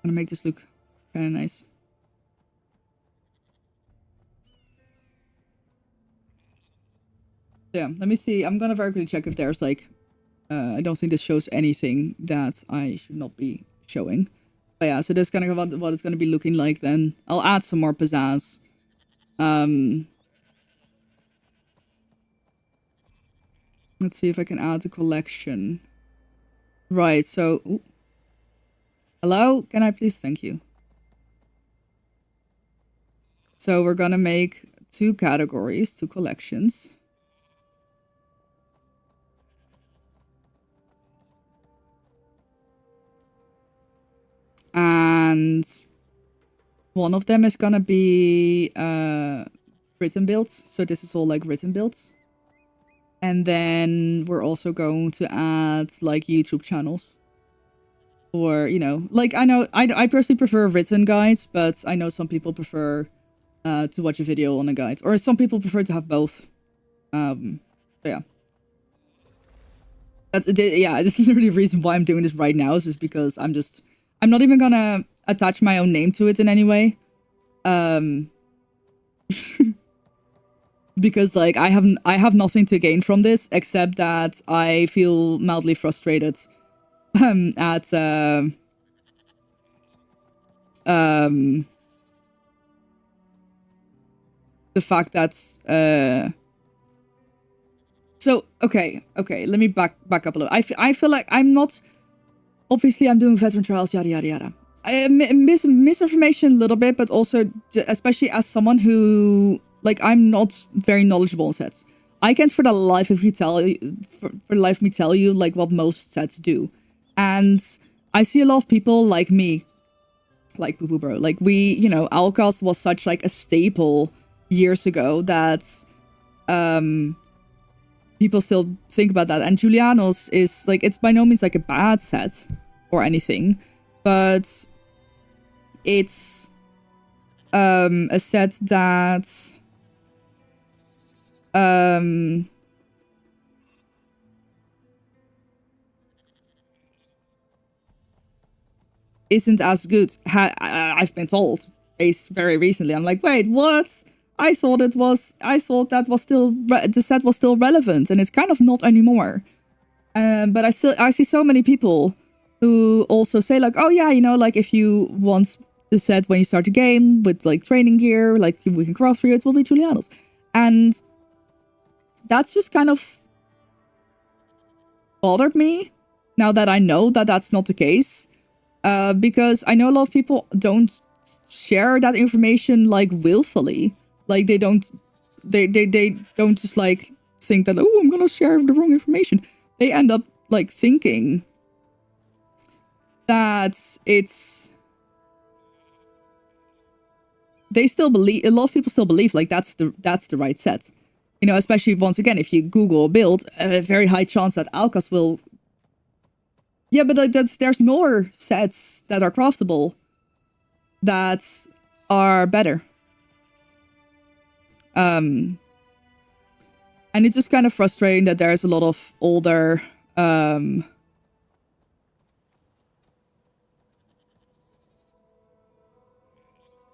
I'm gonna make this look kind of nice. Yeah, let me see. I'm gonna very quickly check if there's, like... I don't think this shows anything that I should not be showing. But yeah, so that's kind of what it's gonna be looking like then. I'll add some more pizzazz. Let's see if I can add the collection. Right, so... Ooh. Hello? Can I please? Thank you. So we're gonna make 2 categories, 2 collections. And one of them is gonna be written builds. So this is all like written builds. And then we're also going to add like YouTube channels. Or, you know, like I personally prefer written guides, but I know some people prefer to watch a video on a guide. Or some people prefer to have both. So yeah. This is literally the reason why I'm doing this right now, is just because I'm not even gonna attach my own name to it in any way. Because like I have nothing to gain from this except that I feel mildly frustrated at the fact that so okay, let me back up a little. I feel like I'm not, obviously I'm doing veteran trials, yada yada yada. I misinformation a little bit, but also especially as someone who, like, I'm not very knowledgeable on sets. I can't for the life of me tell you like what most sets do. And I see a lot of people like me like poo poo bro. Like we, you know, Alcast was such like a staple years ago that people still think about that. And Julianos is like, it's by no means like a bad set or anything, but it's a set that isn't as good. I've been told very recently. I'm like, wait, what? I thought that was still the set was still relevant, and it's kind of not anymore. But I see so many people who also say like, oh yeah, you know, like if you want the set when you start the game with like training gear, like we can craft for you, it will be Julianos. And that's just kind of bothered me now that I know that that's not the case. Because I know a lot of people don't share that information like willfully. Like they don't just like think that, oh, I'm gonna share the wrong information. They end up like thinking that they still believe, a lot of people still believe like that's the right set. You know, especially once again, if you Google a build, a very high chance that Alcast will. Yeah, but like there's more sets that are craftable that are better. And it's just kind of frustrating that there's a lot of older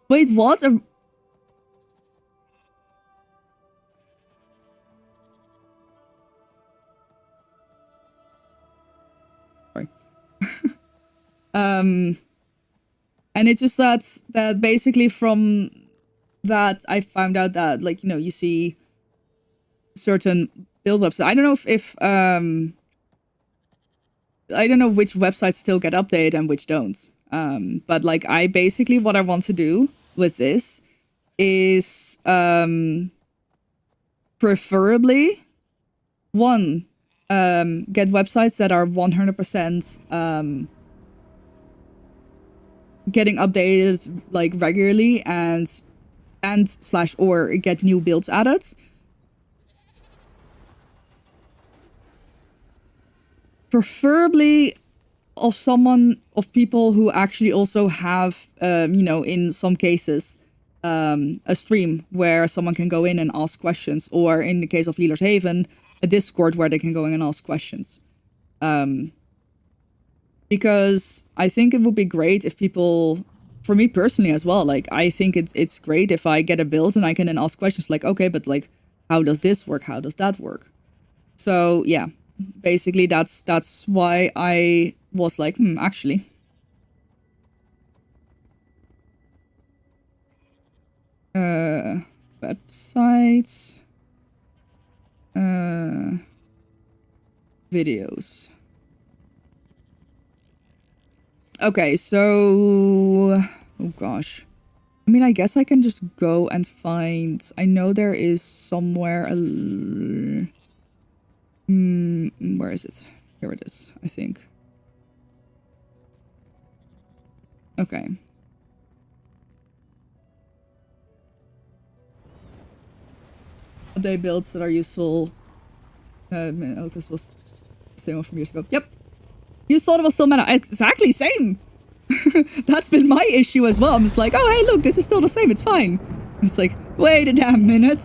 wait, what? Sorry. And it's just that basically from that I found out that, like, you know, you see certain build websites. I don't know if I don't know which websites still get updated and which don't. But like I basically what I want to do with this is preferably get websites that are 100% getting updated like regularly and or get new builds added. Preferably of people who actually also have, you know, in some cases, a stream where someone can go in and ask questions, or in the case of Healer's Haven, a Discord where they can go in and ask questions. Because I think it would be great if people, for me personally as well, like I think it's great if I get a build and I can then ask questions like, okay, but like, how does this work? How does that work? So yeah, basically that's why I was like, actually. Websites. Videos. Okay, so... Oh gosh. I mean, I guess I can just go and find... I know there is somewhere... where is it? Here it is, I think. Okay. Update builds that are useful. This was the same one from years ago. Yep. You thought it was still meta. Exactly, same. That's been my issue as well. I'm just like, oh, hey, look, this is still the same. It's fine. And it's like, wait a damn minute.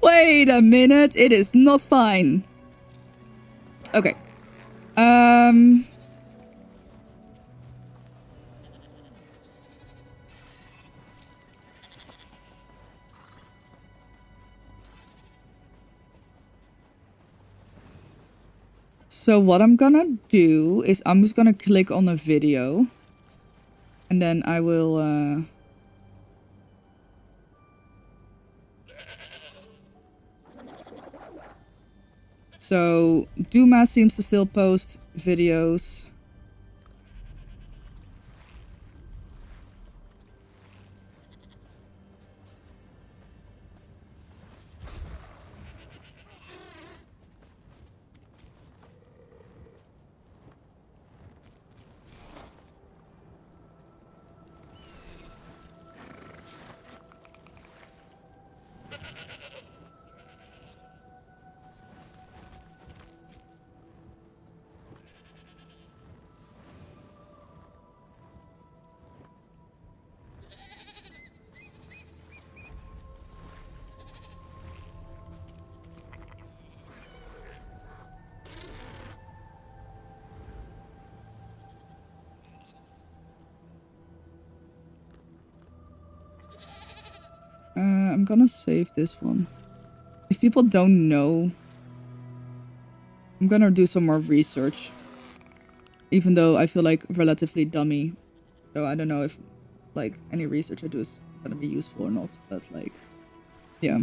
Wait a minute. It is not fine. Okay. So what I'm gonna do is I'm just gonna click on a video. And then I will... So Duma seems to still post videos. I'm gonna save this one. If people don't know, I'm gonna do some more research. Even though I feel like relatively dummy. So I don't know if like any research I do is gonna be useful or not. But like, yeah.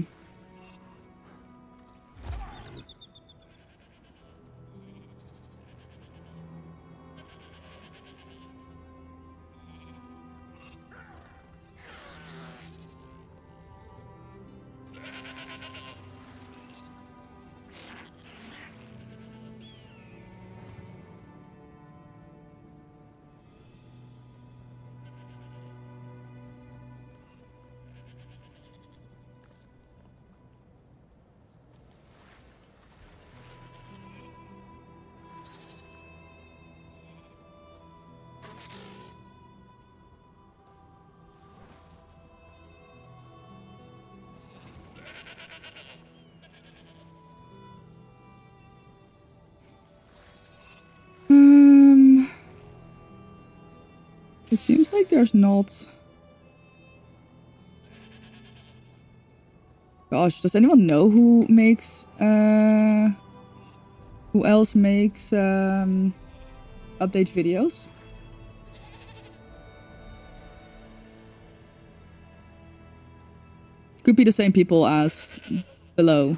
It seems like there's not... Gosh, does anyone know who makes... Who else makes update videos? Could be the same people as below.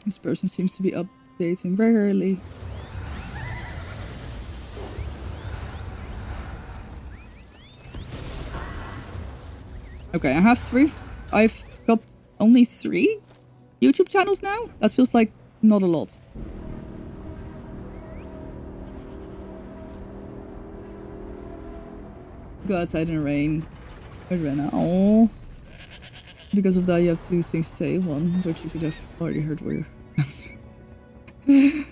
This person seems to be updating regularly. Okay, I've got only 3 YouTube channels now? That feels like not a lot. Go outside in the rain. Oh. Because of that, you have 2 things to say. One, which you could have already heard were... Here's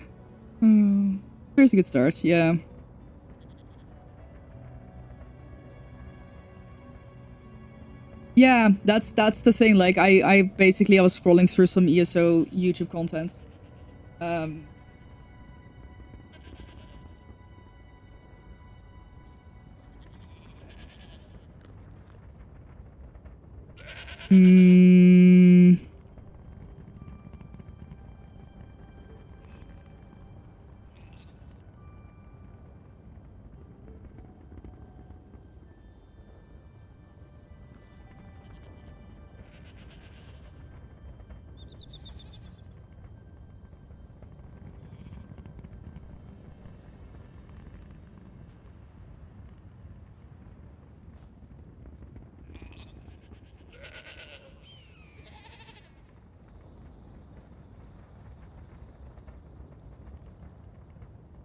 a good start, yeah. Yeah, that's the thing. Like, I basically, I was scrolling through some ESO YouTube content.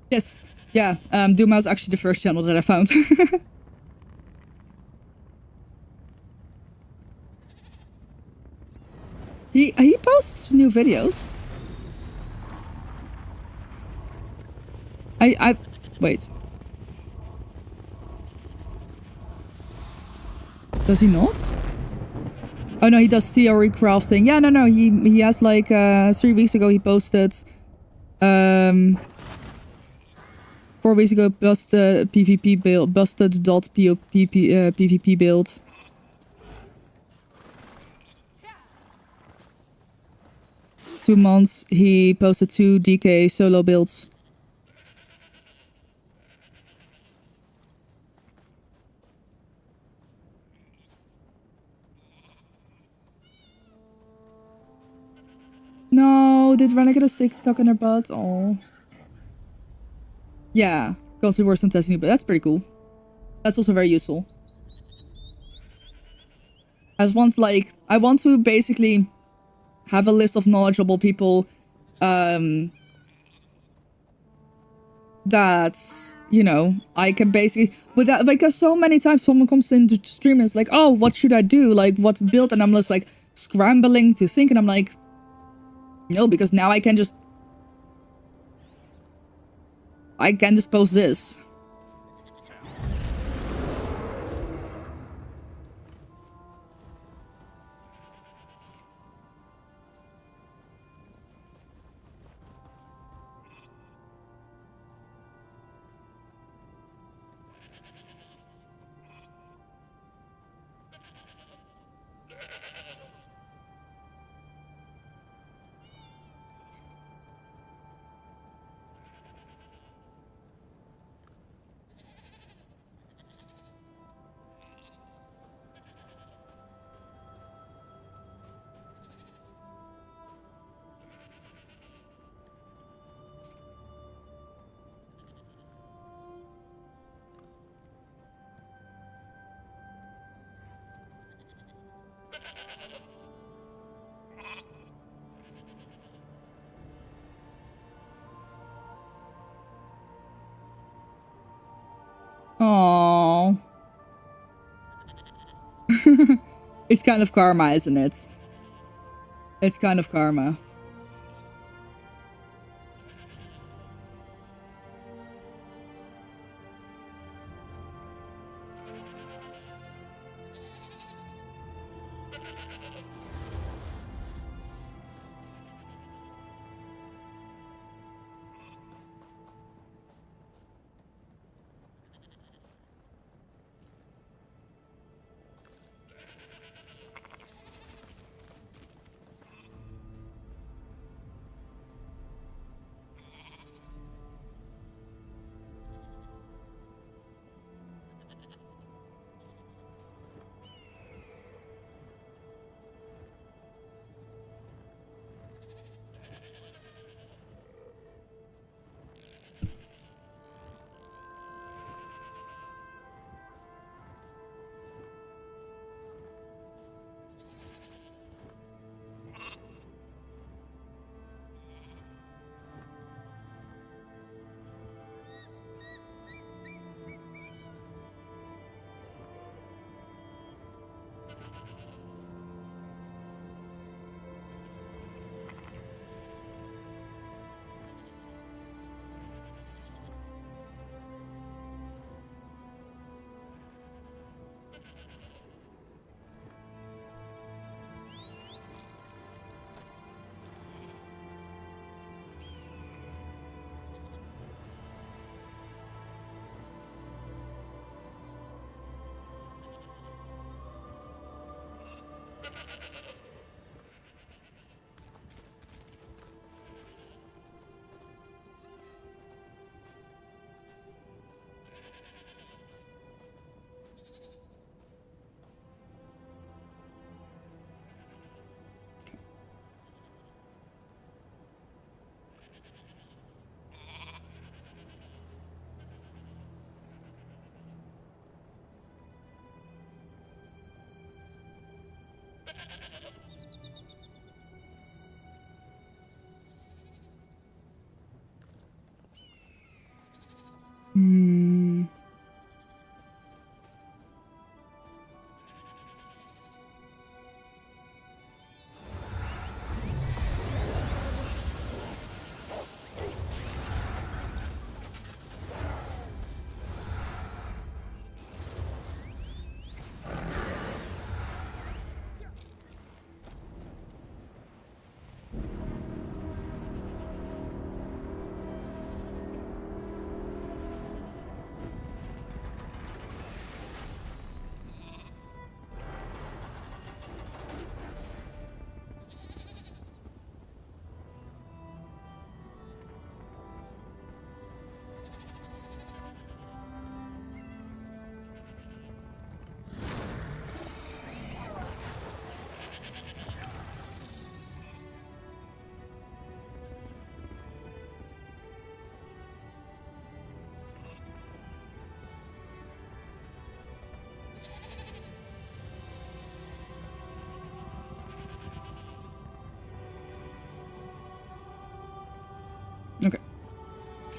Yes. Yeah. Duma is actually the first channel that I found. He posts new videos. I wait. Does he not? Oh no, he does theory crafting. Yeah, no. He has like 3 weeks ago he posted 4 weeks ago busted PvP build, PvP build. Two months he posted 2 DK solo builds. No, did Renna get a stick stuck in her butt? Oh. Yeah, because he works on testing, but that's pretty cool. That's also very useful. I want to basically have a list of knowledgeable people that, you know, I can basically, with that, because so many times someone comes into stream and is like, oh, what should I do? Like, what build? And I'm just like scrambling to think, and I'm like, no, because now I can just post this. Aww. It's kind of karma, isn't it? It's kind of karma. Hmm.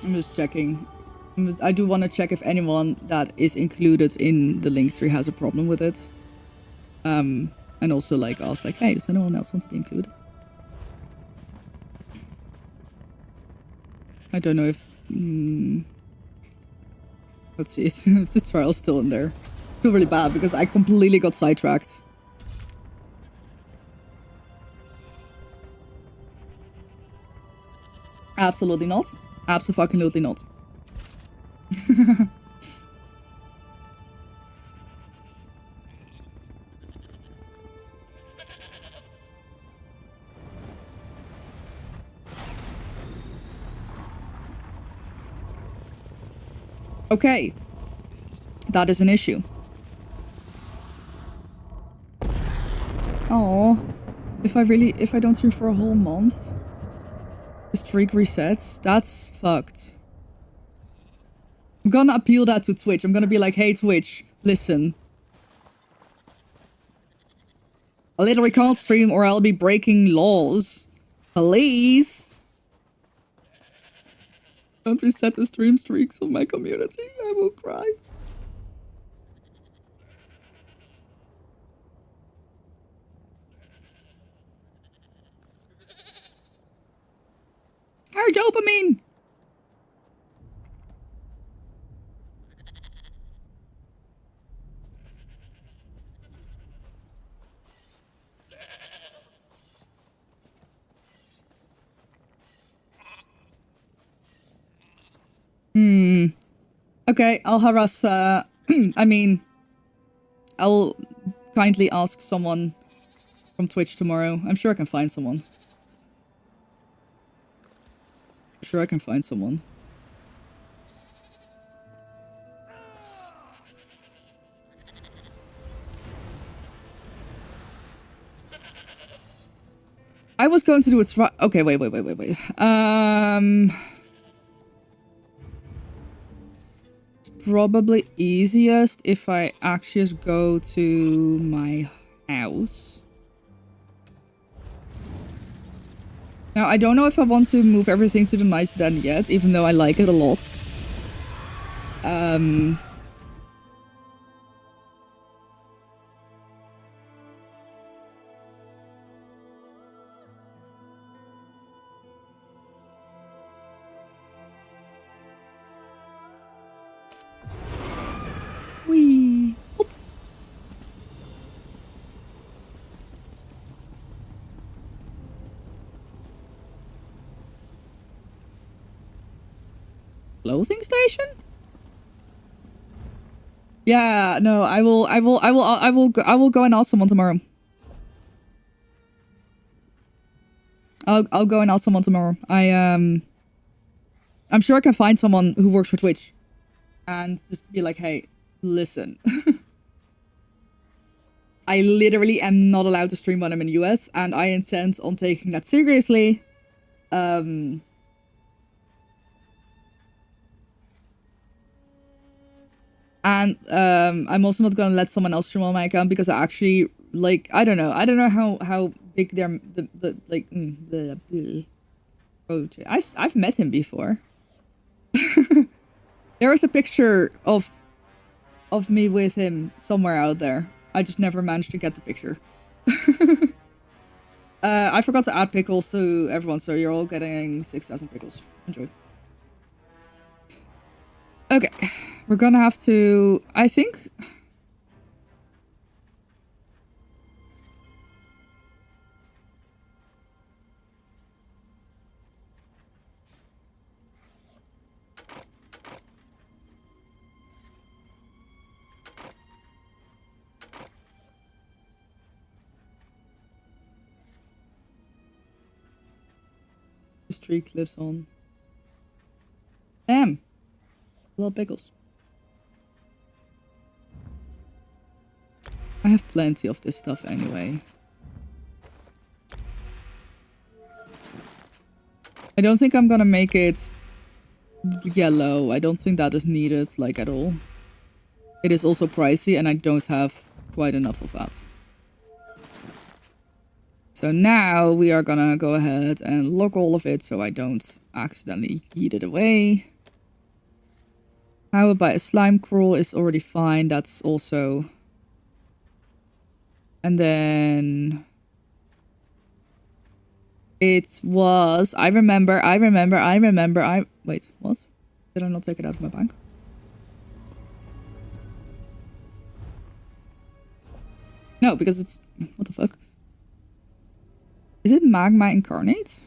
I'm just checking. I do want to check if anyone that is included in the link tree has a problem with it. And also like ask like, hey, does anyone else want to be included? I don't know if... let's see if the trial's still in there. I feel really bad because I completely got sidetracked. Absolutely not. Abso-fucking-lutely not. Okay. That is an issue. Oh, if I don't stream for a whole month, the streak resets. That's fucked. I'm gonna appeal that to Twitch. I'm gonna be like, hey Twitch, listen. I literally can't stream or I'll be breaking laws. Please. Don't reset the stream streaks of my community. I will cry. Our dopamine. Okay, I'll harass, I mean, I'll kindly ask someone from Twitch tomorrow. I'm sure I can find someone. I'm sure I can find someone. I was going to do it. Okay, wait. It's probably easiest if I actually just go to my house. Now, I don't know if I want to move everything to the Night's Den yet, even though I like it a lot. Whee! Oop. Clothing station? Yeah, no, I will go and ask someone tomorrow. I'll go and ask someone tomorrow. I'm sure I can find someone who works for Twitch and just be like, hey, listen. I literally am not allowed to stream when I'm in the US and I intend on taking that seriously. And I'm also not gonna let someone else stream on my account because I actually like I don't know how big they're I've met him before. There is a picture of me with him somewhere out there. I just never managed to get the picture. I forgot to add pickles to everyone, so you're all getting 6,000 pickles. Enjoy. Okay, we're gonna have to, I think... The streak lives on. Damn! A lot of pickles. I have plenty of this stuff anyway. I don't think I'm gonna make it yellow. I don't think that is needed, like, at all. It is also pricey and I don't have quite enough of that. So now we are gonna go ahead and lock all of it so I don't accidentally yeet it away. How about a slime crawl is already fine. That's also... And then... It was... I remember... Wait, what? Did I not take it out of my bank? No, because it's... What the fuck? Is it magma incarnate?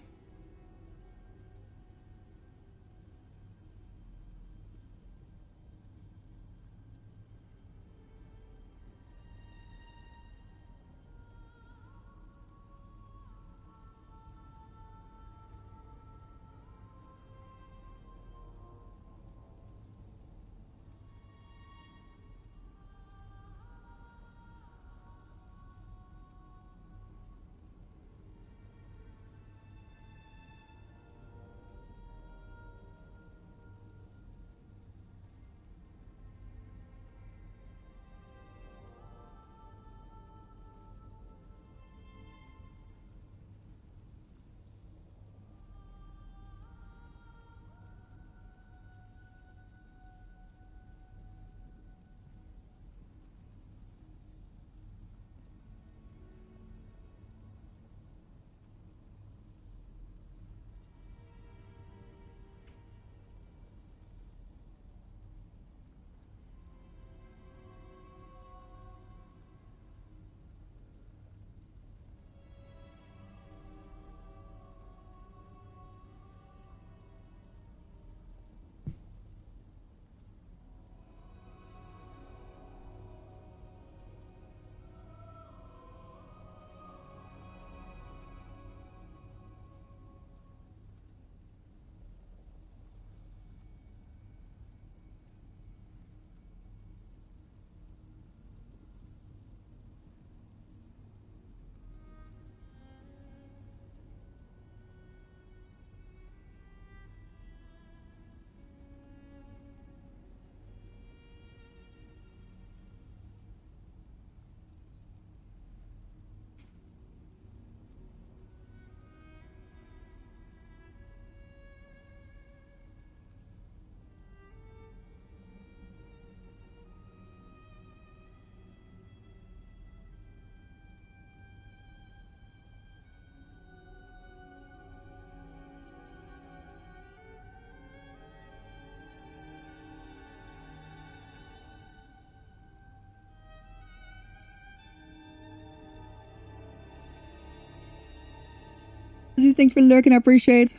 Thanks for lurking, I appreciate.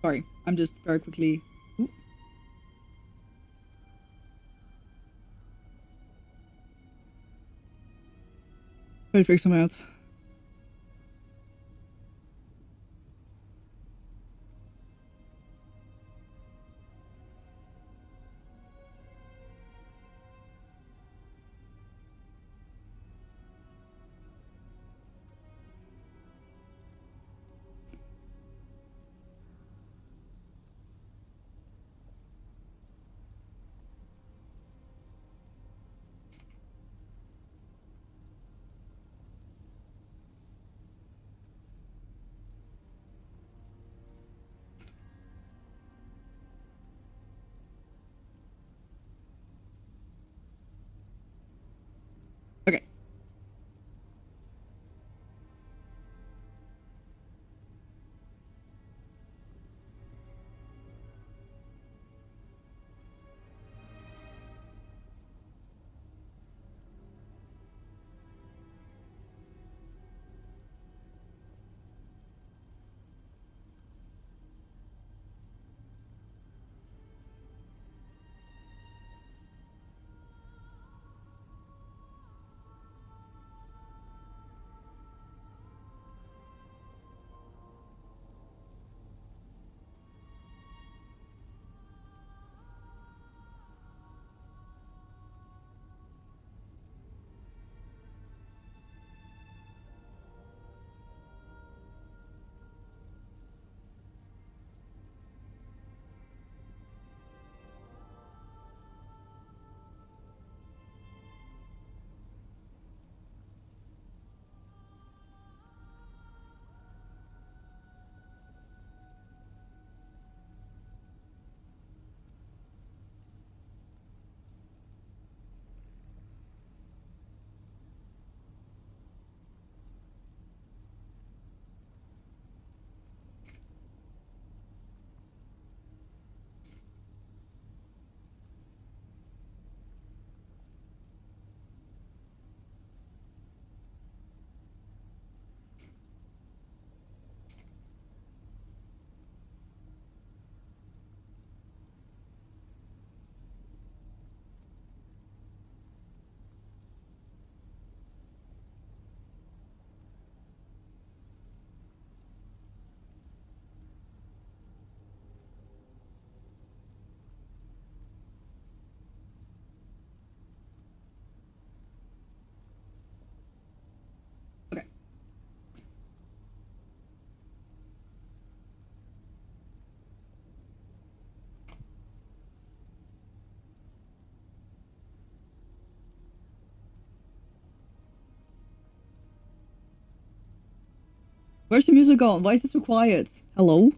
Sorry, I'm just very quickly... Ooh. Try to figure something out. Where's the music on? Why is it so quiet? Hello?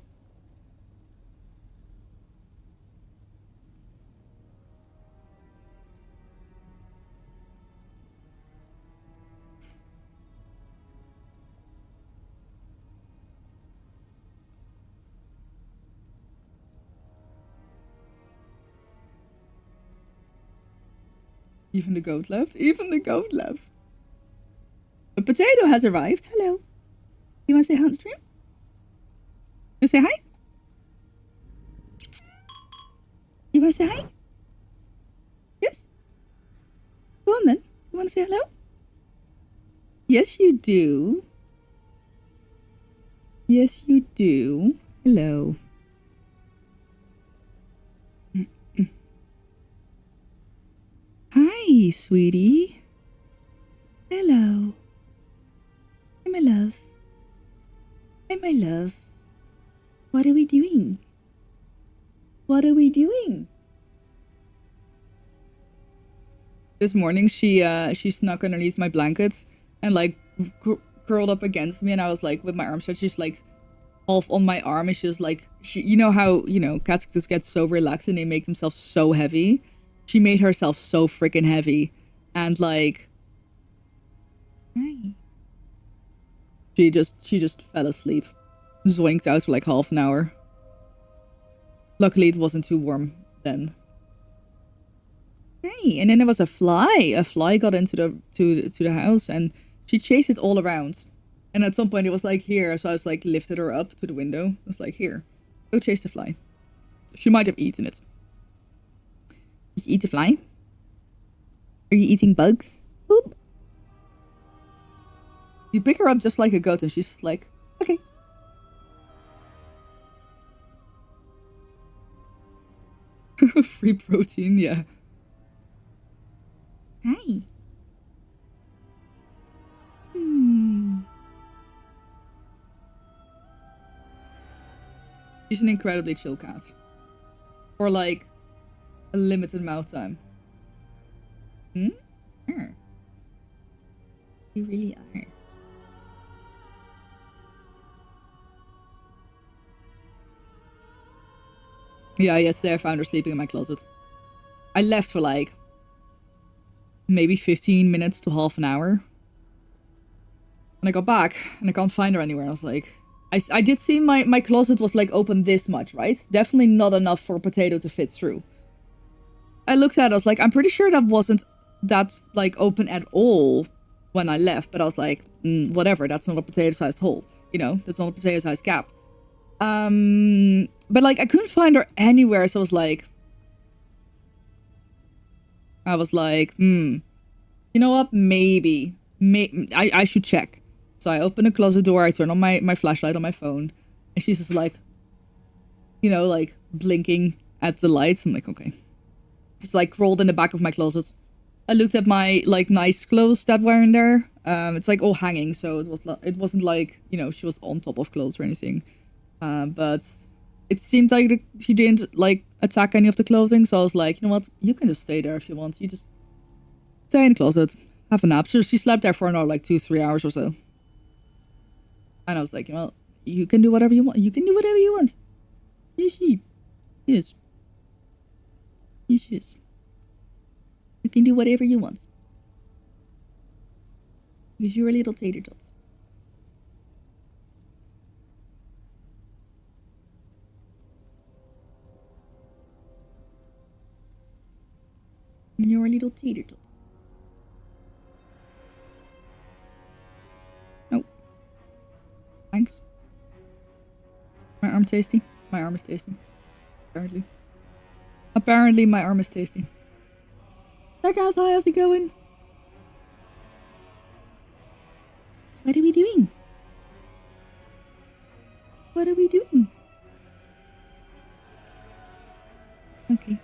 Even the goat left. Even the goat left. A potato has arrived. Hello. You want to say hi on stream? You say hi? You want to say hi? Yes? Go on then. You want to say hello? Yes, you do. Yes, you do. Hello. Hi, sweetie. Hello. Hey, my love. Hey, my love. What are we doing? What are we doing? This morning, she snuck underneath my blankets and like curled up against me, and I was like with my arms stretched. She's like half on my arm, and she's like, you know how cats just get so relaxed and they make themselves so heavy. She made herself so freaking heavy, and like, hi. She just fell asleep, zoinked out for like half an hour. Luckily, it wasn't too warm then. Hey, and then there was a fly. A fly got into the house, and she chased it all around. And at some point, it was like here, so I was like lifted her up to the window. I was like, here, go chase the fly. She might have eaten it. Did you eat the fly? Are you eating bugs? Boop. You pick her up just like a goat, and she's like, okay. Free protein, yeah. Hi. She's an incredibly chill cat. For like a limited amount of time. You really are. Yeah, yesterday I found her sleeping in my closet. I left for like maybe 15 minutes to half an hour. And I got back and I can't find her anywhere. I was like, I did see my closet was like open this much, right? Definitely not enough for a potato to fit through. I looked at it, I was like, I'm pretty sure that wasn't that like open at all when I left. But I was like, whatever, that's not a potato-sized hole. That's not a potato-sized gap. But like I couldn't find her anywhere, so I was like, you know what? Maybe I should check. So I open the closet door, I turn on my flashlight on my phone, and she's just like, like blinking at the lights. I'm like, okay. It's like crawled in the back of my closet. I looked at my like nice clothes that were in there. It's like all hanging, so it wasn't like she was on top of clothes or anything. But it seemed like she didn't like attack any of the clothing, so I was like, you know what, you can just stay there if you want. You just stay in the closet, have a nap. So she slept there for another like 2-3 hours or so. And I was like, well, you can do whatever you want. You can do whatever you want. Yes. Yes. You can do whatever you want. Because you're a little tater tot. You're a little tater tot. Oh. Thanks. My arm tasty? My arm is tasty. Apparently. Apparently my arm is tasty. Hey guys, hi, how's it going? What are we doing? What are we doing? Okay.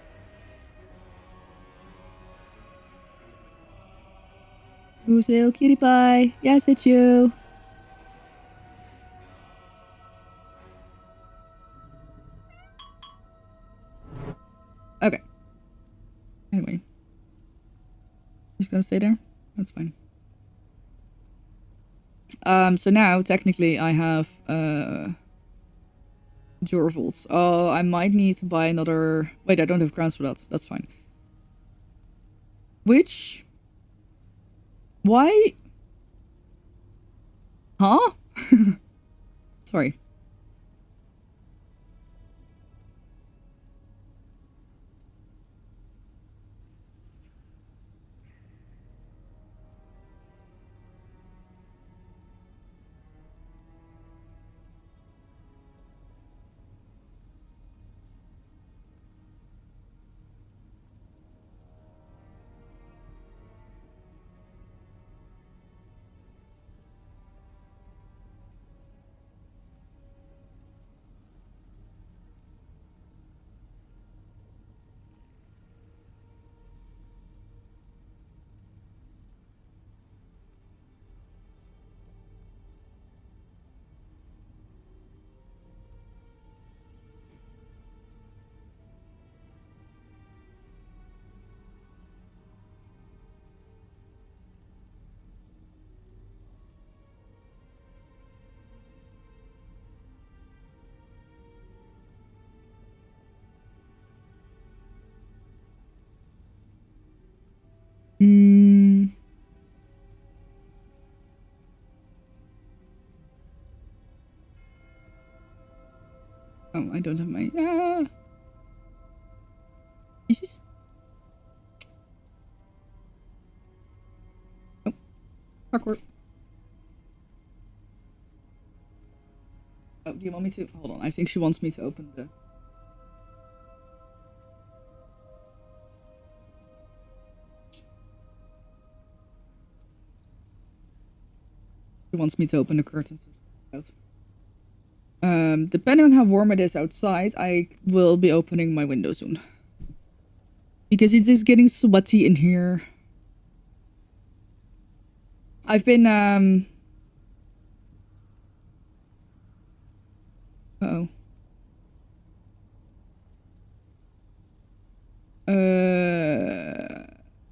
Who's a little cutie pie? Yes, it's you. Okay. Anyway. Just gonna stay there? That's fine. So now, technically, I have, Durvolts. Oh, I might need to buy another... Wait, I don't have crowns for that. That's fine. Which... Why? Huh? Sorry. Hmm. Oh, I don't have my... Jesus. Oh, parkour. Oh, do you want me to... Hold on, I think she wants me to open the... She wants me to open the curtains. Depending on how warm it is outside, I will be opening my window soon. Because it is getting sweaty in here. I've been, Uh-oh.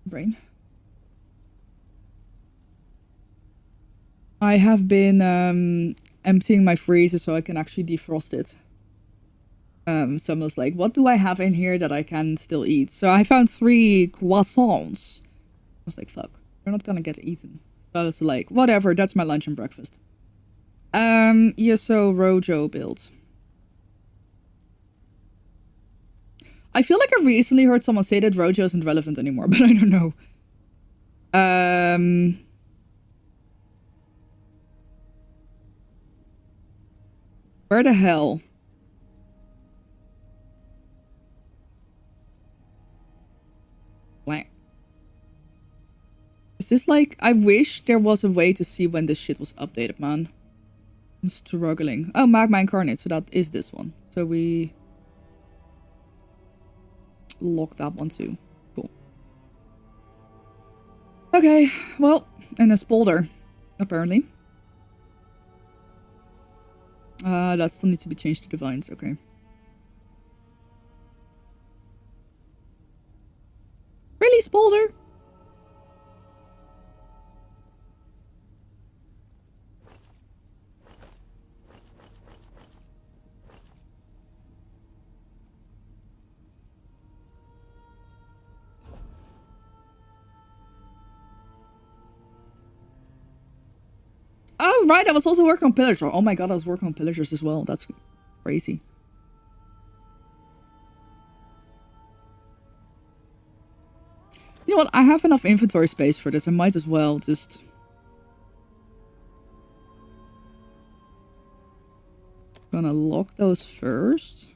Brain. I have been, emptying my freezer so I can actually defrost it. So I was like, what do I have in here that I can still eat? So I found 3 croissants. I was like, fuck, they're not gonna get eaten. So I was like, whatever, that's my lunch and breakfast. Yeah, so Rojo build. I feel like I recently heard someone say that Rojo isn't relevant anymore, but I don't know. Where the hell? Blank. Is this like... I wish there was a way to see when this shit was updated, man. I'm struggling. Oh, Magma Incarnate. So that is this one. So we... lock that one too. Cool. Okay. Well, and a Spolder. Apparently. That still needs to be changed to Divines. Okay. Really, Spolder? Oh, right. I was also working on Pillager. Oh my god, I was working on Pillagers as well. That's crazy. You know what? I have enough inventory space for this. I might as well just... Gonna lock those first.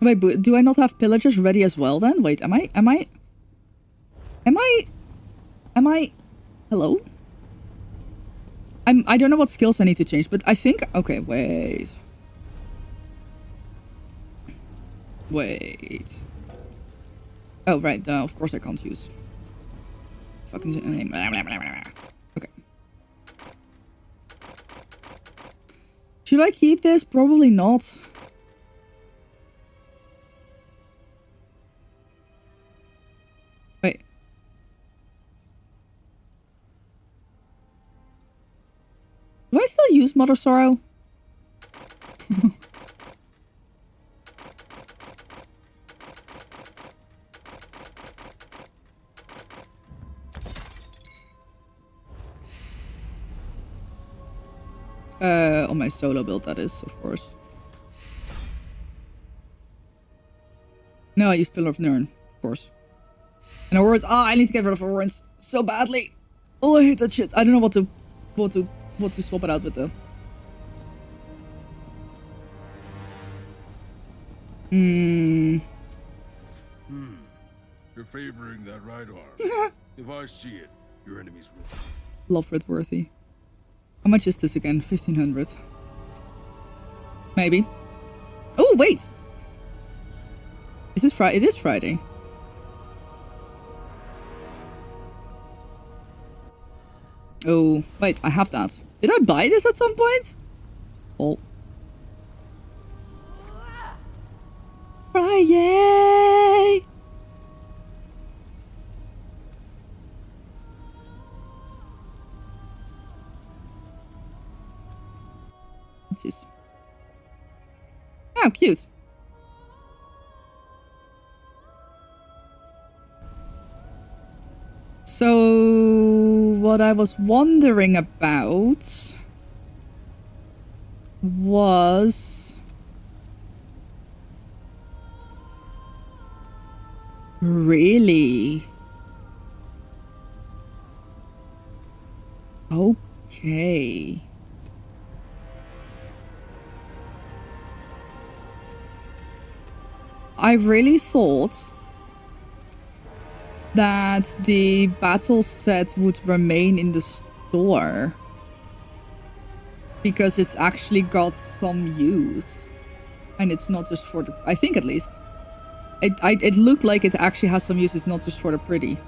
Wait, but do I not have pillagers ready as well then? Wait, am I? Hello? I don't know what skills I need to change, but I think... Okay, wait. Wait. Oh, right. Of course I can't use. Fucking... Okay. Should I keep this? Probably not. Wait. Do I still use Mother Sorrow? On my solo build, that is, of course. No, I use Pillar of Nirn, of course. And Aurons. Ah, I need to get rid of Aurons so badly. Oh, I hate that shit. I don't know what to swap it out with though. You're favoring that right arm. If I see it, your enemies will. Love Worthy. How much is this again? 1500. Maybe. Oh, wait! Is this Friday? It is Friday. Oh, wait, I have that. Did I buy this at some point? Oh. Friday! What's this? Oh, cute. So, what I was wondering about was really okay. I really thought that the battle set would remain in the store because it's actually got some use and it's not just for the, I think at least it looked like it actually has some use. It's not just for the pretty.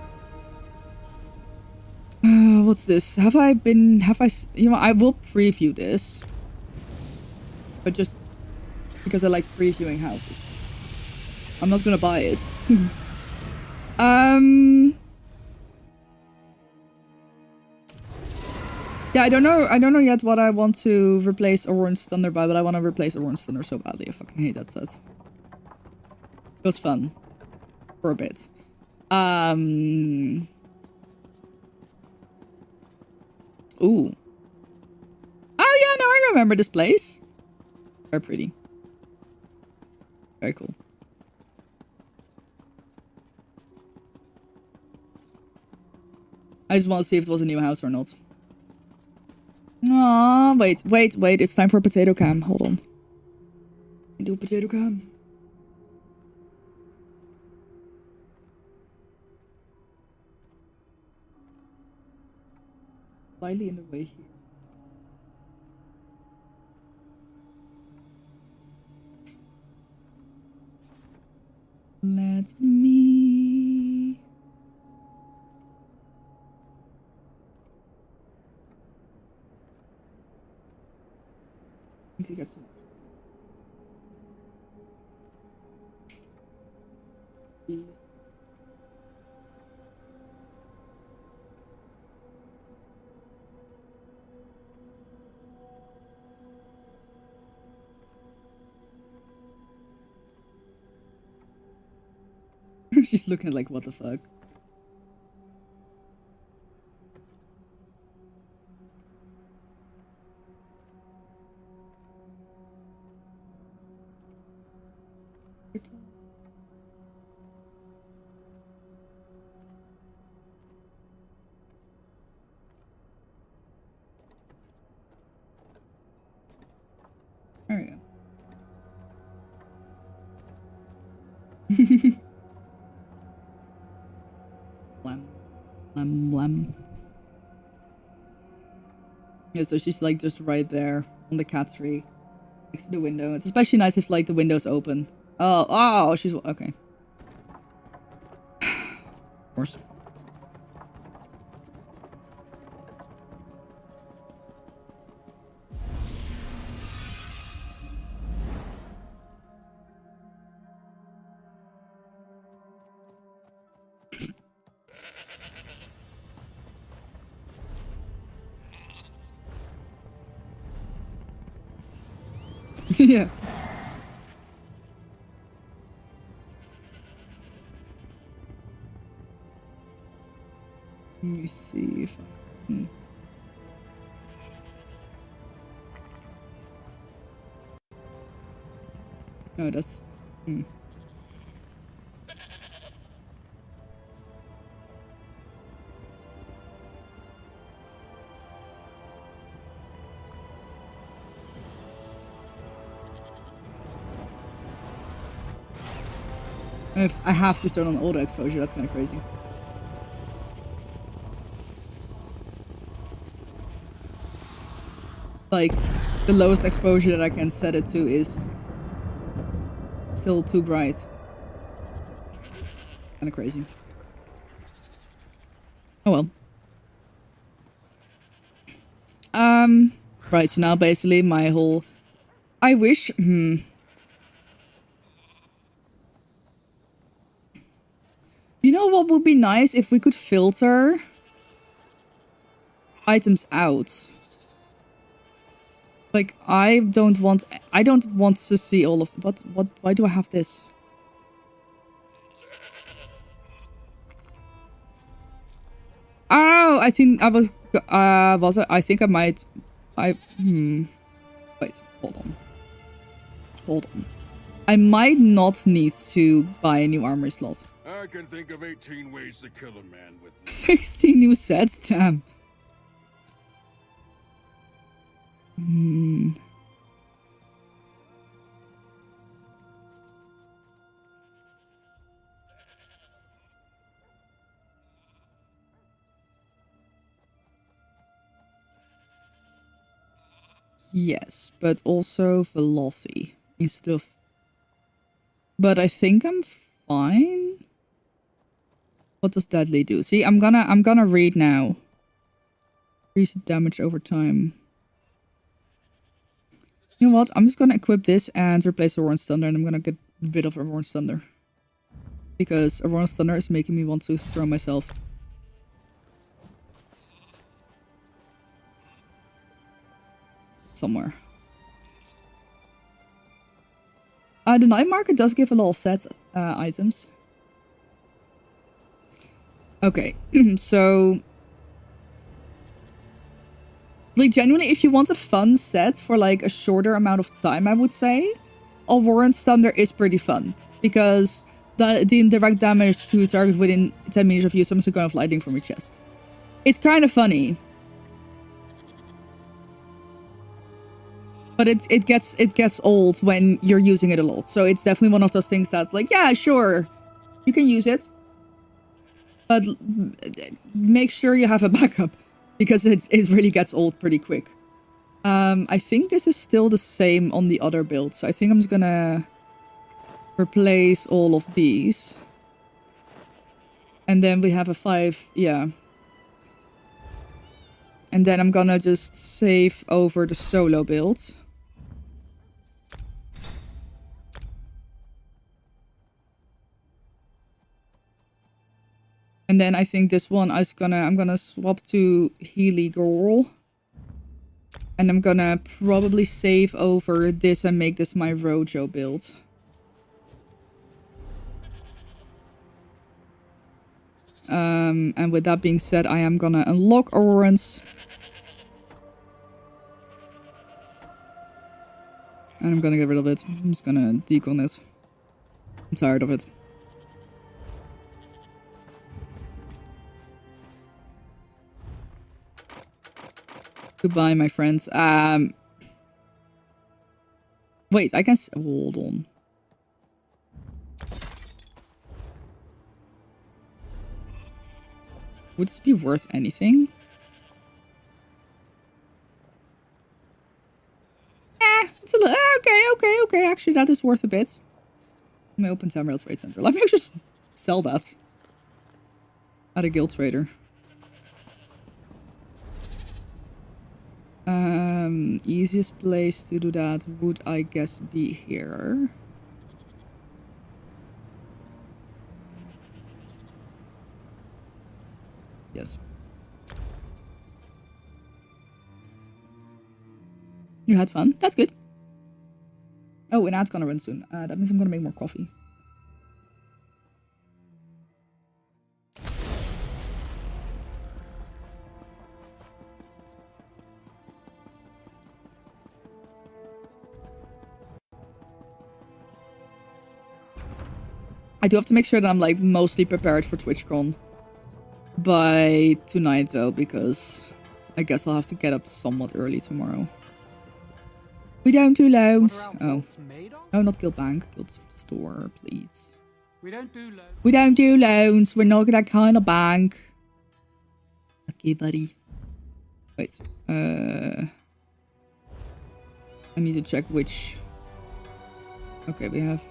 What's this? I will preview this, but just because I like previewing houses. I'm not gonna buy it. Yeah, I don't know yet what I want to replace Orange Thunder by, but I want to replace Orange Thunder so badly. I fucking hate that set. It was fun. For a bit. Ooh. Oh yeah, no, I remember this place. Very pretty. Very cool. I just want to see if it was a new house or not. Aw, wait. It's time for a potato cam. Hold on. Do a potato cam. Slightly in the way here. Let me... need to get some. She's looking like, what the fuck? There we go. Blam. Yeah, so she's like just right there on the cat tree next to the window. It's especially nice if like the window's open. Oh, she's okay. Of course. Yeah. Let me see if I can... No, that's... And if I have to turn on auto exposure, that's kind of crazy. Like, the lowest exposure that I can set it to is still too bright. Kind of crazy. Oh well. Right, so now basically my whole... I wish... You know what would be nice? If we could filter items out. Like, I don't want to see all of... Why do I have this? Oh, I think I was it? I think I might... Wait, hold on. Hold on. I might not need to buy a new armor slot. I can think of 18 ways to kill a man with 16 new sets, damn. Yes, but also velocity instead of... But I think I'm fine. What does deadly do? See, I'm gonna read now. Increase damage over time. You know what? I'm just gonna equip this and replace Auron's Thunder, and I'm gonna get rid of Auron's Thunder. Because Auron's Thunder is making me want to throw myself. Somewhere. The night market does give a lot of set items. Okay, so... Like, genuinely, if you want a fun set for, like, a shorter amount of time, I would say, Auron's Thunder is pretty fun. Because the indirect damage to a target within 10 meters of you summons a gun of lightning from your chest. It's kind of funny. But it gets old when you're using it a lot. So it's definitely one of those things that's like, yeah, sure, you can use it. But make sure you have a backup. Because it really gets old pretty quick. I think this is still the same on the other builds. So I think I'm just gonna replace all of these. And then we have a 5, yeah. And then I'm gonna just save over the solo build. And then I think this one I'm gonna swap to Healy Girl. And I'm gonna probably save over this and make this my Rojo build. And with that being said, I am gonna unlock Auron's. And I'm gonna get rid of it. I'm just gonna decon it. I'm tired of it. Goodbye, my friends. Wait, I can... Hold on. Would this be worth anything? It's a little... Okay. Actually, that is worth a bit. Let me open Tamriel Trade Center. Let me just sell that. At a guild trader. Easiest place to do that would, I guess, be here. Yes. You had fun? That's good. Oh, an ad's gonna run soon. That means I'm gonna make more coffee. I do have to make sure that I'm like mostly prepared for TwitchCon by tonight though, because I guess I'll have to get up somewhat early tomorrow. We don't do loans. Oh. No, not Guild Bank. Guild Store, please. We don't do loans. We don't do loans. We're not that kind of bank. Okay, buddy. Wait. I need to check which... Okay, we have...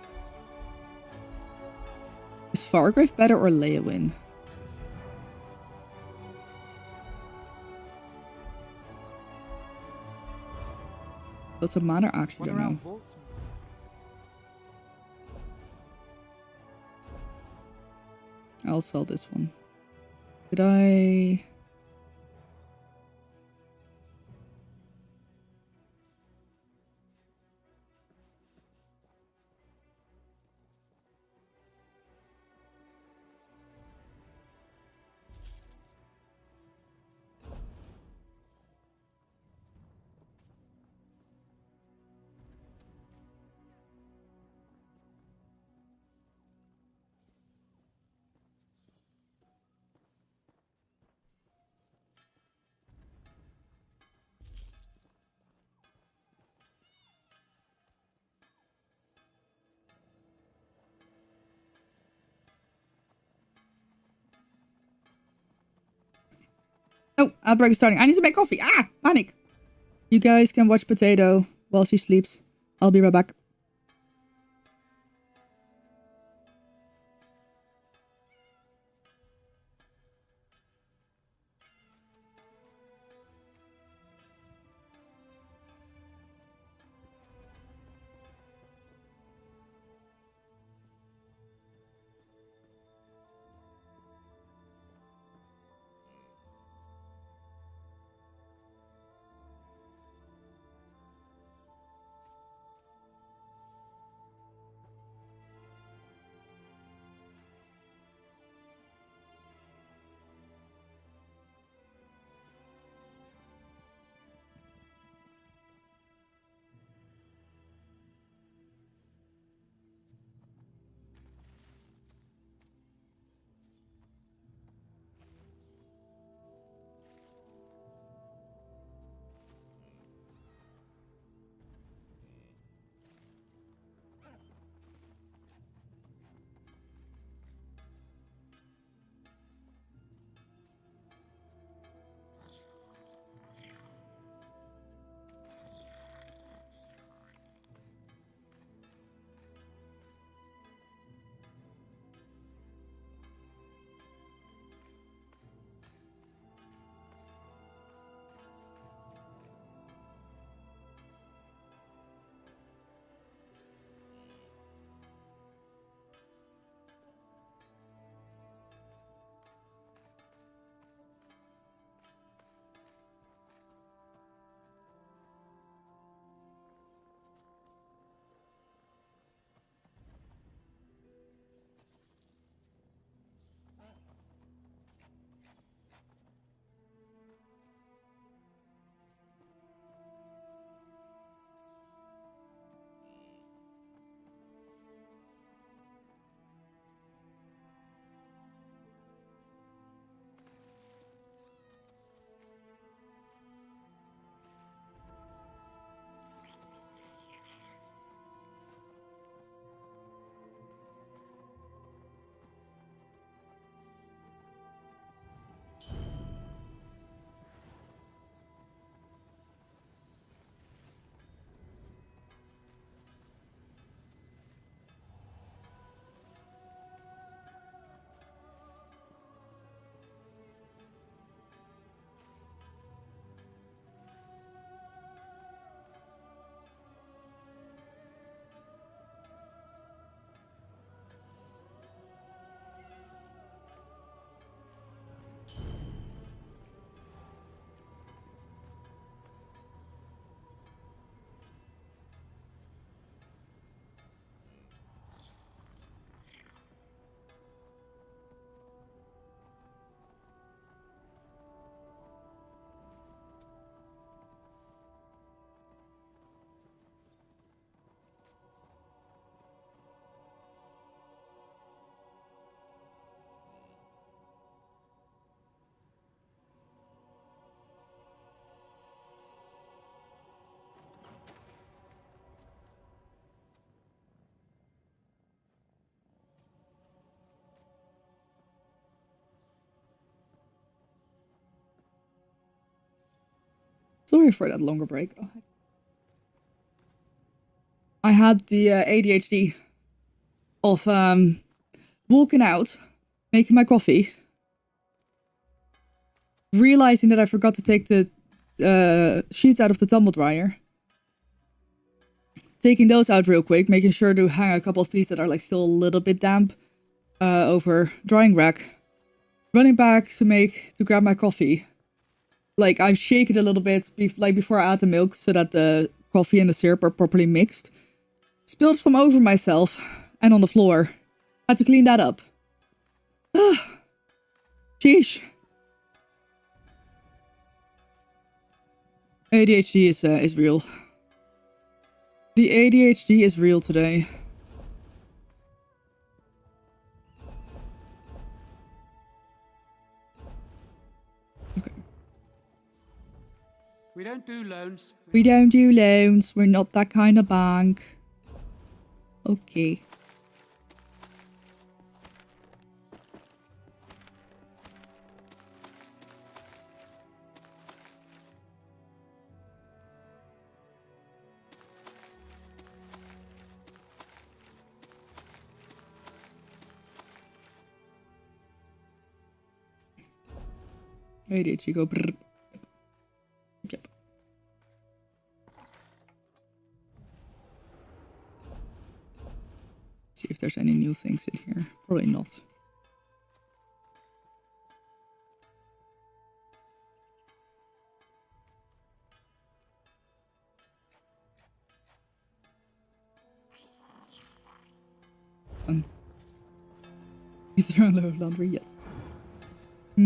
Is Fargrave better or Leowin? Does it matter? Actually, don't know. I'll sell this one. Did I... Oh, outbreak is starting. I need to make coffee. Ah, panic. You guys can watch Potato while she sleeps. I'll be right back. Sorry for that longer break. Oh, I had the ADHD of walking out, making my coffee, realizing that I forgot to take the sheets out of the tumble dryer, taking those out real quick, making sure to hang a couple of pieces that are like still a little bit damp over drying rack, running back to grab my coffee. Like I shake it a little bit before I add the milk so that the coffee and the syrup are properly mixed. Spilled some over myself and on the floor. Had to clean that up. Sheesh. ADHD is real. The ADHD is real today. Okay. We don't do loans. We don't do loans. We're not that kind of bank. Okay. ADHD go brrr. Yep. See if there's any new things in here. Probably not. You throw a load of laundry? Yes.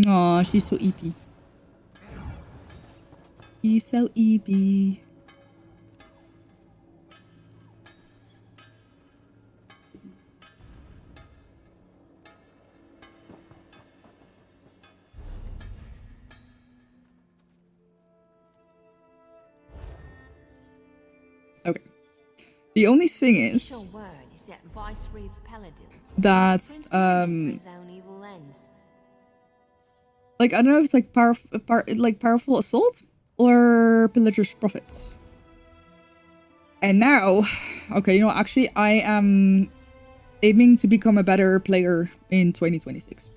Aw, she's so eepy. She's so eepy. Okay. The only thing is that like I don't know if it's like powerful assault or pillager's profits. And now, okay, you know, actually I am aiming to become a better player in 2026.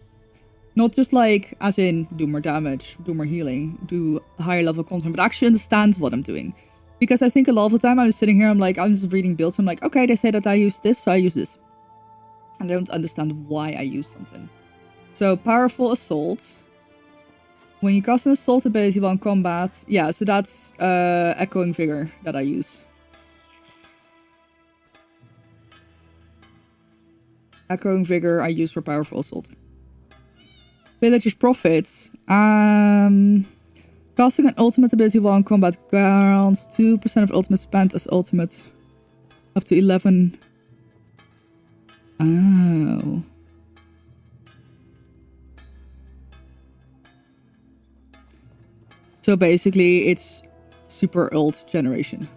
Not just like as in do more damage, do more healing, do higher level content, but actually understand what I'm doing. Because I think a lot of the time I'm sitting here, I'm just reading builds. I'm like, okay, they say that I use this, so I use this. And I don't understand why I use something. So powerful assault. When you cast an assault ability while in combat, yeah, so that's echoing vigor that I use. Echoing vigor I use for powerful assault. Villager's profits. Casting an ultimate ability while in combat grants 2% of ultimate spent as ultimate. Up to 11. Oh. So basically it's super ult generation.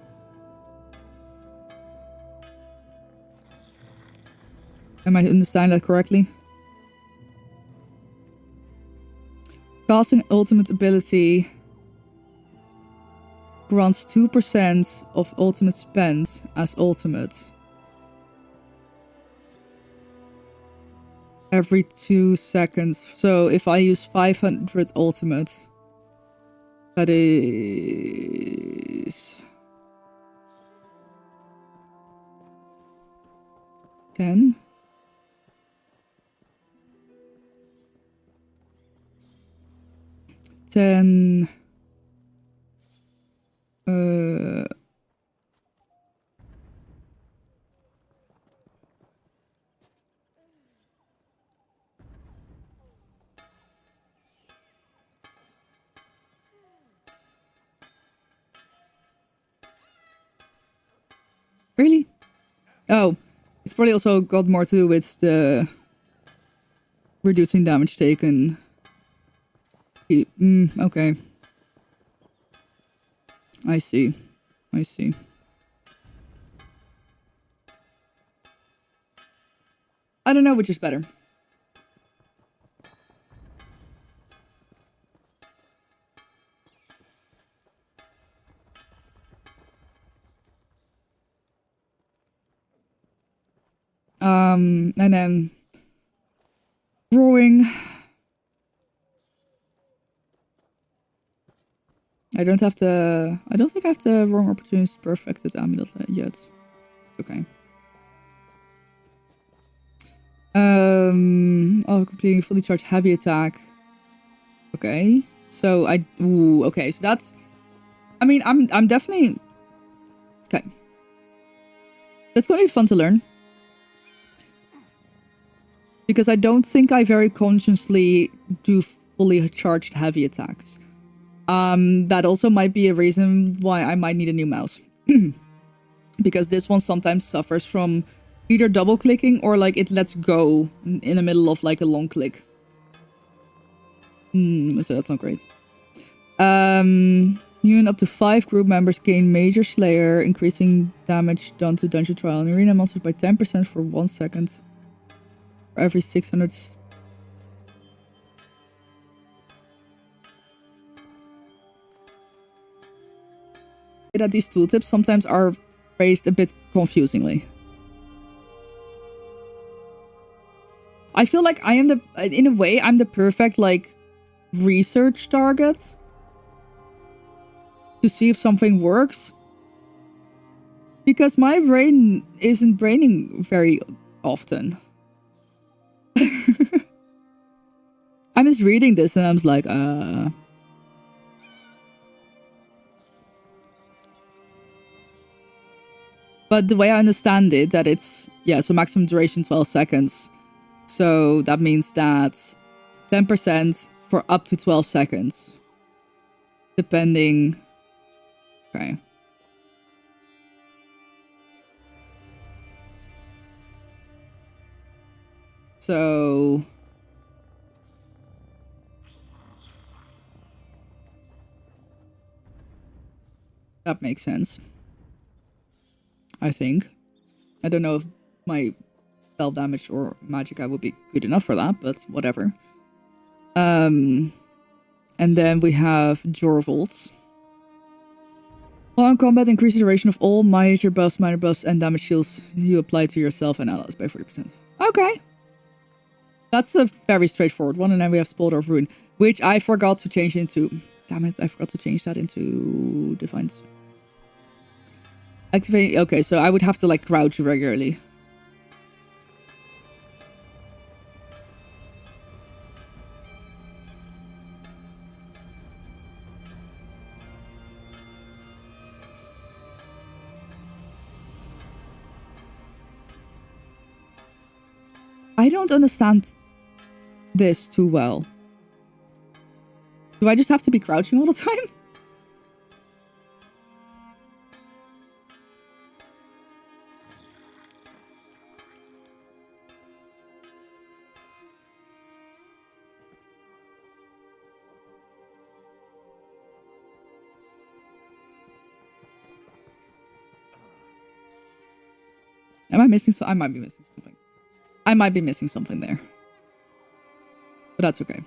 Am I understanding that correctly? Casting ultimate ability grants 2% of ultimate spent as ultimate. Every 2 seconds. So if I use 500 ultimate, that is 10. Then really? Oh, it's probably also got more to do with the reducing damage taken. Okay. I see. I see. I don't know which is better. And then drawing. I don't think I have the wrong opportunities perfected amulet yet. Okay. Oh, completing fully charged heavy attack. Okay. So okay, so that's, I mean, I'm definitely, okay. That's gonna be fun to learn. Because I don't think I very consciously do fully charged heavy attacks. That also might be a reason why I might need a new mouse. Because this one sometimes suffers from either double clicking or like it lets go in the middle of like a long click. So that's not great. You and up to 5 group members gain Major Slayer, increasing damage done to Dungeon Trial and Arena monsters by 10% for 1 second. For every 600... that these tooltips sometimes are phrased a bit confusingly. I feel like I am in a way, I'm the perfect, like, research target to see if something works. Because my brain isn't braining very often. I'm just reading this and I'm just like, But the way I understand it, that it's, yeah, so maximum duration 12 seconds. So that means that 10% for up to 12 seconds. Depending. Okay. So. That makes sense. I think. I don't know if my spell damage or magic I would be good enough for that, but whatever. And then we have Jorvolts. While in combat, increase the duration of all major buffs, minor buffs, and damage shields you apply to yourself and allies by 40%. Okay. That's a very straightforward one. And then we have Sport of Ruin, which I forgot to change into... Damn it, I forgot to change that into Defiance. Activate. Okay, so I would have to like crouch regularly. I don't understand this too well. Do I just have to be crouching all the time? Am I missing I might be missing something. I might be missing something there. But that's okay.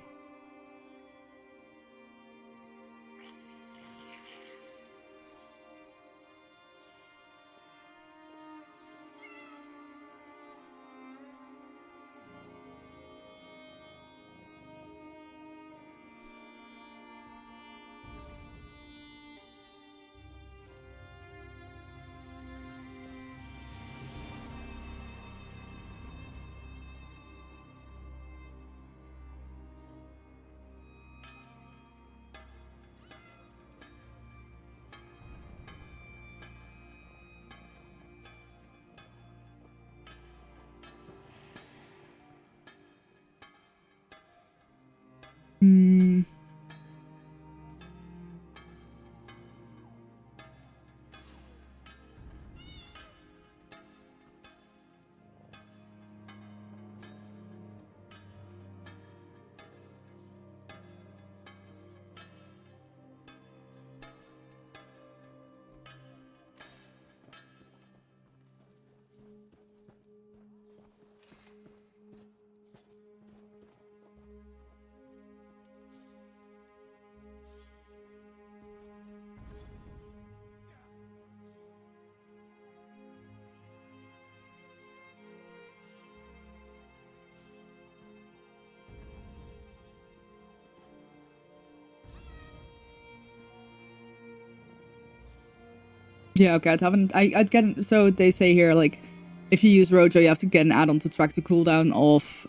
Yeah, okay, I'd get, so they say here, like, if you use Rojo, you have to get an add-on to track the cooldown of,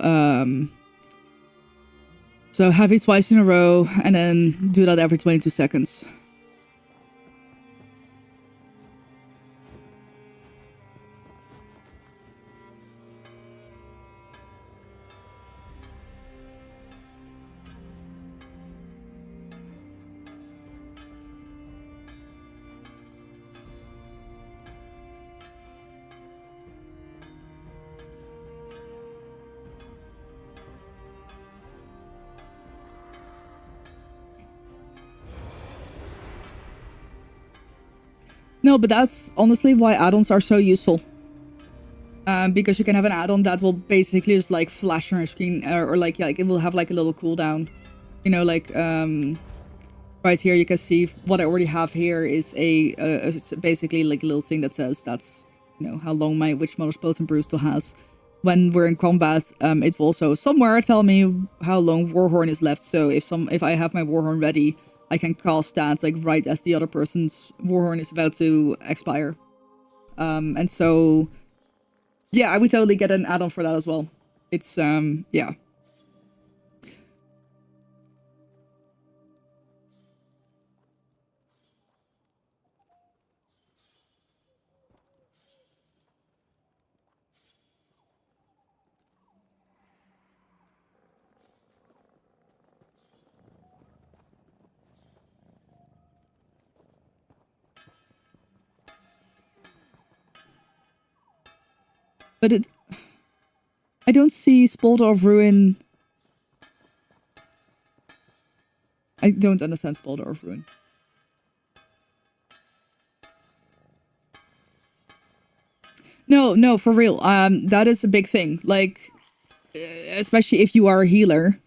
so heavy twice in a row, and then do that every 22 seconds. No, but that's honestly why add-ons are so useful. Because you can have an add-on that will basically just like flash on your screen, or like, yeah, like it will have like a little cooldown. You know, like right here you can see what I already have here is it's basically like a little thing that says that's, you know, how long my Witch Mother's Potent Brew still has. When we're in combat, it will also somewhere tell me how long Warhorn is left. So if I have my Warhorn ready, I can cast that like right as the other person's Warhorn is about to expire. And so, yeah, I would totally get an add-on for that as well. It's, yeah. But I don't see Spolder of Ruin. I don't understand Spolder of Ruin. No, for real. That is a big thing. Like, especially if you are a healer.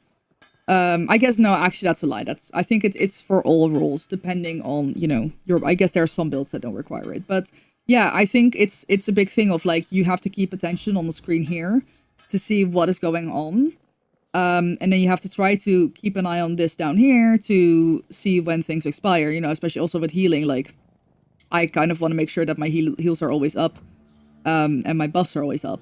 I guess, no, actually that's a lie. I think it's for all roles, depending on, you know, I guess there are some builds that don't require it. But yeah, I think it's a big thing of like, you have to keep attention on the screen here to see what is going on. And then you have to try to keep an eye on this down here to see when things expire, you know, especially also with healing. Like, I kind of want to make sure that my heals are always up, and my buffs are always up.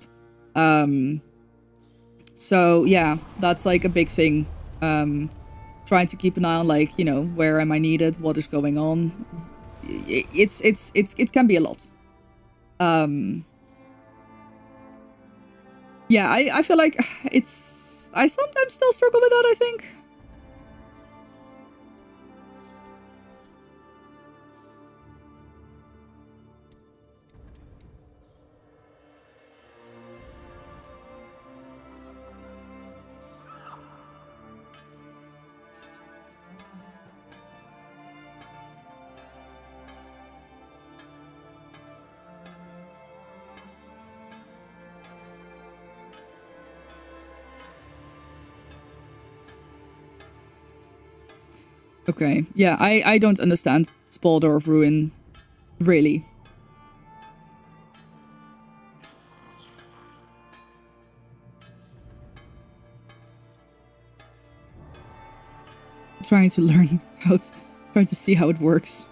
So yeah, that's like a big thing. Trying to keep an eye on, like, you know, where am I needed, what is going on. It can be a lot. Yeah, I feel like I sometimes still struggle with that, I think. Okay, yeah, I don't understand Spalder of Ruin, really. Trying to learn trying to see how it works.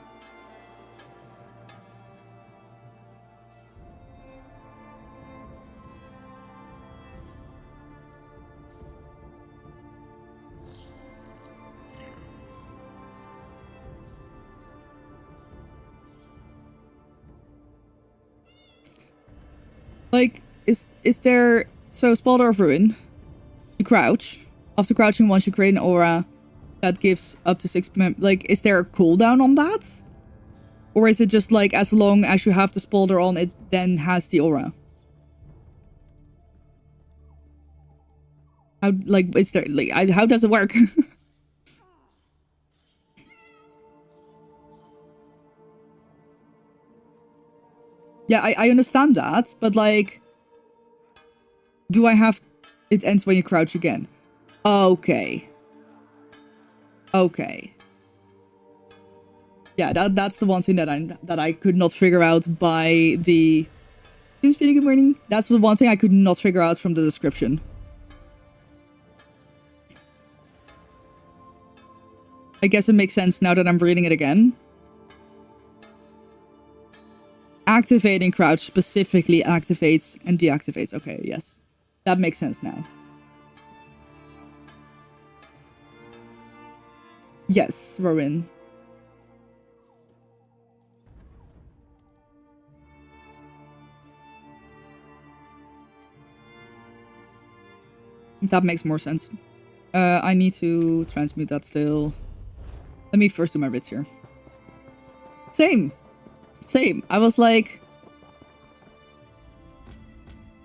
Like, is there... So, Spalder of Ruin, you crouch. After crouching once, you create an aura that gives up to 6... Like, is there a cooldown on that? Or is it just, like, as long as you have the Spalder on, it then has the aura? How, like, is there... Like, how does it work? Yeah, I understand that, but like, do I have... It ends when you crouch again. Okay. Okay. Yeah, that's the one thing that I could not figure out by the... Good morning. That's the one thing I could not figure out from the description. I guess it makes sense now that I'm reading it again. activating crouch specifically activates and deactivates. Okay, yes. That makes sense now. Yes, Rowan. That makes more sense. I need to transmute that still. Let me first do my bits here. Same. I was like...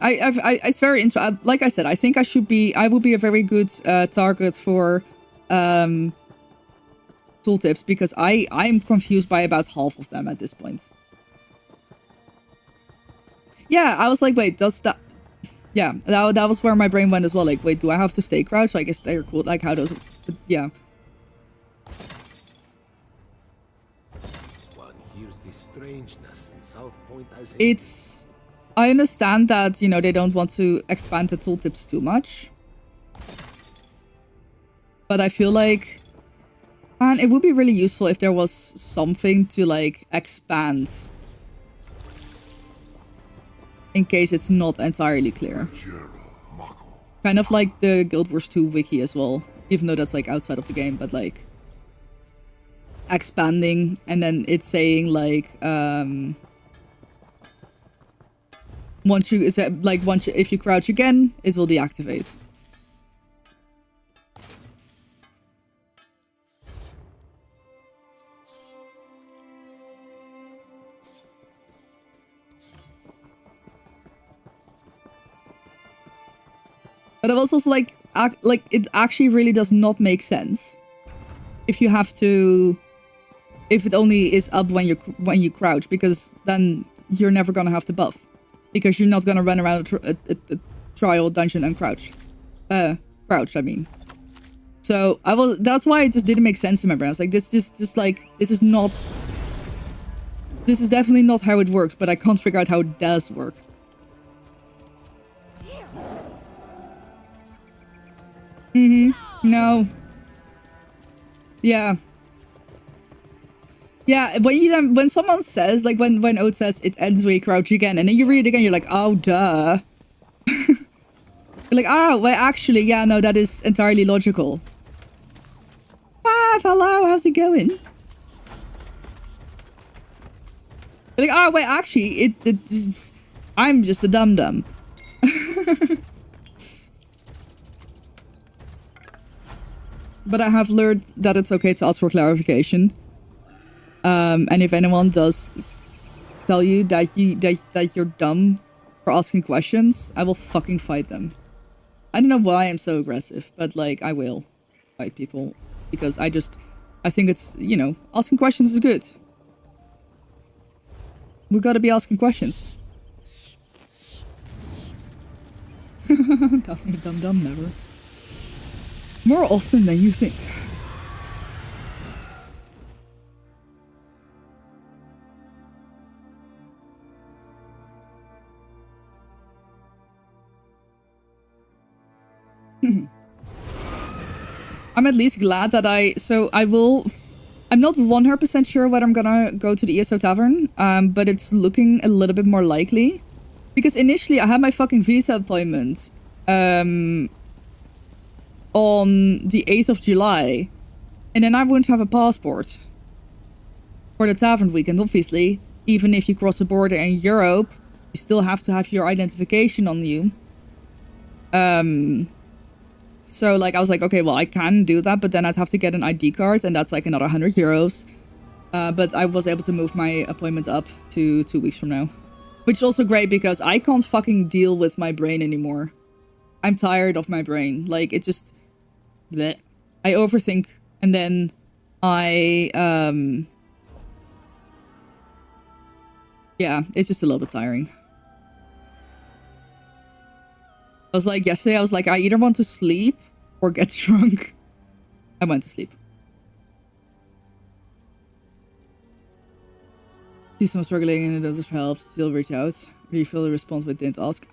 it's very interesting. Like I said, I think I will be a very good target for tooltips because I'm confused by about half of them at this point. Yeah, I was like, wait, does that... Yeah, that was where my brain went as well. Like, wait, do I have to stay crouched? Like, is there cool? Like, how does it... Yeah. One hears the strangeness in South Point as It's... I understand that, you know, they don't want to expand the tooltips too much. But I feel like... Man, it would be really useful if there was something to, like, expand. In case it's not entirely clear. Kind of like the Guild Wars 2 wiki as well. Even though that's, like, outside of the game, but, like... expanding, and then it's saying, like, if you crouch again, it will deactivate. But I was also like, it actually really does not make sense. If you have to... If it only is up when you crouch, because then you're never gonna have the buff. Because you're not gonna run around a trial dungeon and crouch. Crouch, I mean. So, that's why it just didn't make sense in my brain. I was like, this is definitely not how it works, but I can't figure out how it does work. No. Yeah. Yeah, when someone says, like, when Oat says it ends when you crouch again, and then you read it again, you're like, oh, duh. You're like, oh, well, actually, yeah, no, that is entirely logical. Hello, how's it going? You're like, oh, wait, actually, I'm just a dum-dum. But I have learned that it's okay to ask for clarification. And if anyone does tell you that you're dumb for asking questions, I will fucking fight them. I don't know why I'm so aggressive, but like I will fight people because I think it's, you know, asking questions is good. We gotta be asking questions. Dumb never. More often than you think. I'm at least glad that I'm not 100% sure whether I'm gonna go to the ESO Tavern, but it's looking a little bit more likely. Because initially I had my fucking visa appointment, on the 8th of July, and then I wouldn't have a passport for the Tavern weekend, obviously. Even if you cross the border in Europe, you still have to have your identification on you. So, like, I was like, okay, well, I can do that, but then I'd have to get an ID card, and that's, like, another 100 euros. But I was able to move my appointment up to 2 weeks from now. Which is also great, because I can't fucking deal with my brain anymore. I'm tired of my brain. Like, it just... bleh. I overthink, and then yeah, it's just a little bit tiring. I was like, yesterday, I was like, I either want to sleep or get drunk. I went to sleep. See someone struggling and it doesn't help, still reach out. Do you feel the response but didn't ask?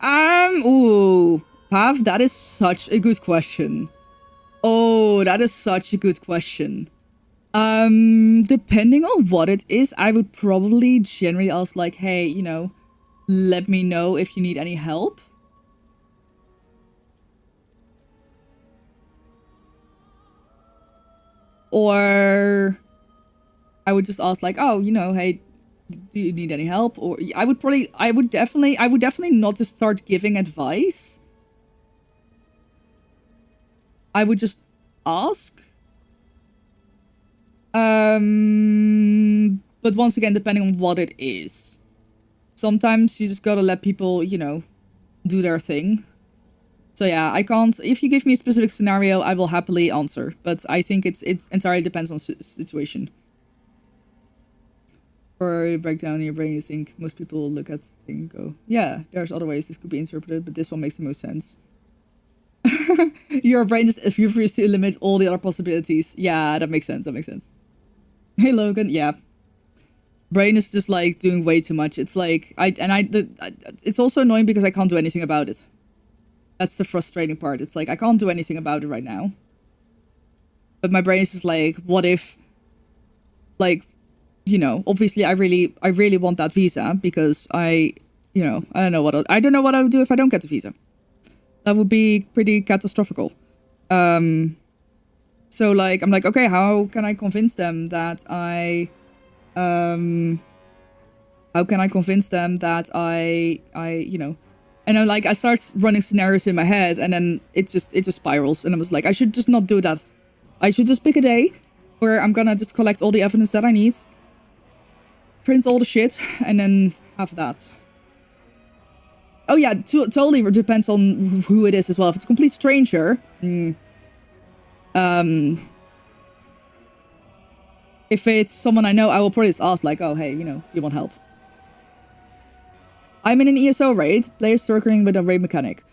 Ooh. Pav, that is such a good question. Oh, that is such a good question. Depending on what it is, I would probably generally ask like, hey, you know, let me know if you need any help. Or I would just ask like, oh, you know, hey, do you need any help? Or I would definitely not just start giving advice. I would just ask. But once again, depending on what it is. Sometimes you just gotta let people, you know, do their thing. So yeah, I can't... If you give me a specific scenario, I will happily answer. But I think it entirely depends on situation. Or breakdown in your brain, you think most people look at things and go, yeah, there's other ways this could be interpreted, but this one makes the most sense. Your brain just refuses to limit all the other possibilities. Yeah, that makes sense. That makes sense. Hey, Logan. Yeah. Brain is just like doing way too much. It's like, it's also annoying because I can't do anything about it. That's the frustrating part. It's like, I can't do anything about it right now. But my brain is just like, what if, like, you know, obviously I really want that visa because I don't know what I would do if I don't get the visa. That would be pretty catastrophical. So like, I'm like, okay, how can I convince them that I you know, and I'm like, I start running scenarios in my head and then it just spirals. And I was like, I should just not do that. I should just pick a day where I'm gonna just collect all the evidence that I need, print all the shit, and then have that. Oh yeah, totally depends on who it is as well. If it's a complete stranger, if it's someone I know, I will probably just ask like, oh hey, you know, do you want help? I'm in an ESO raid, players circling with a raid mechanic.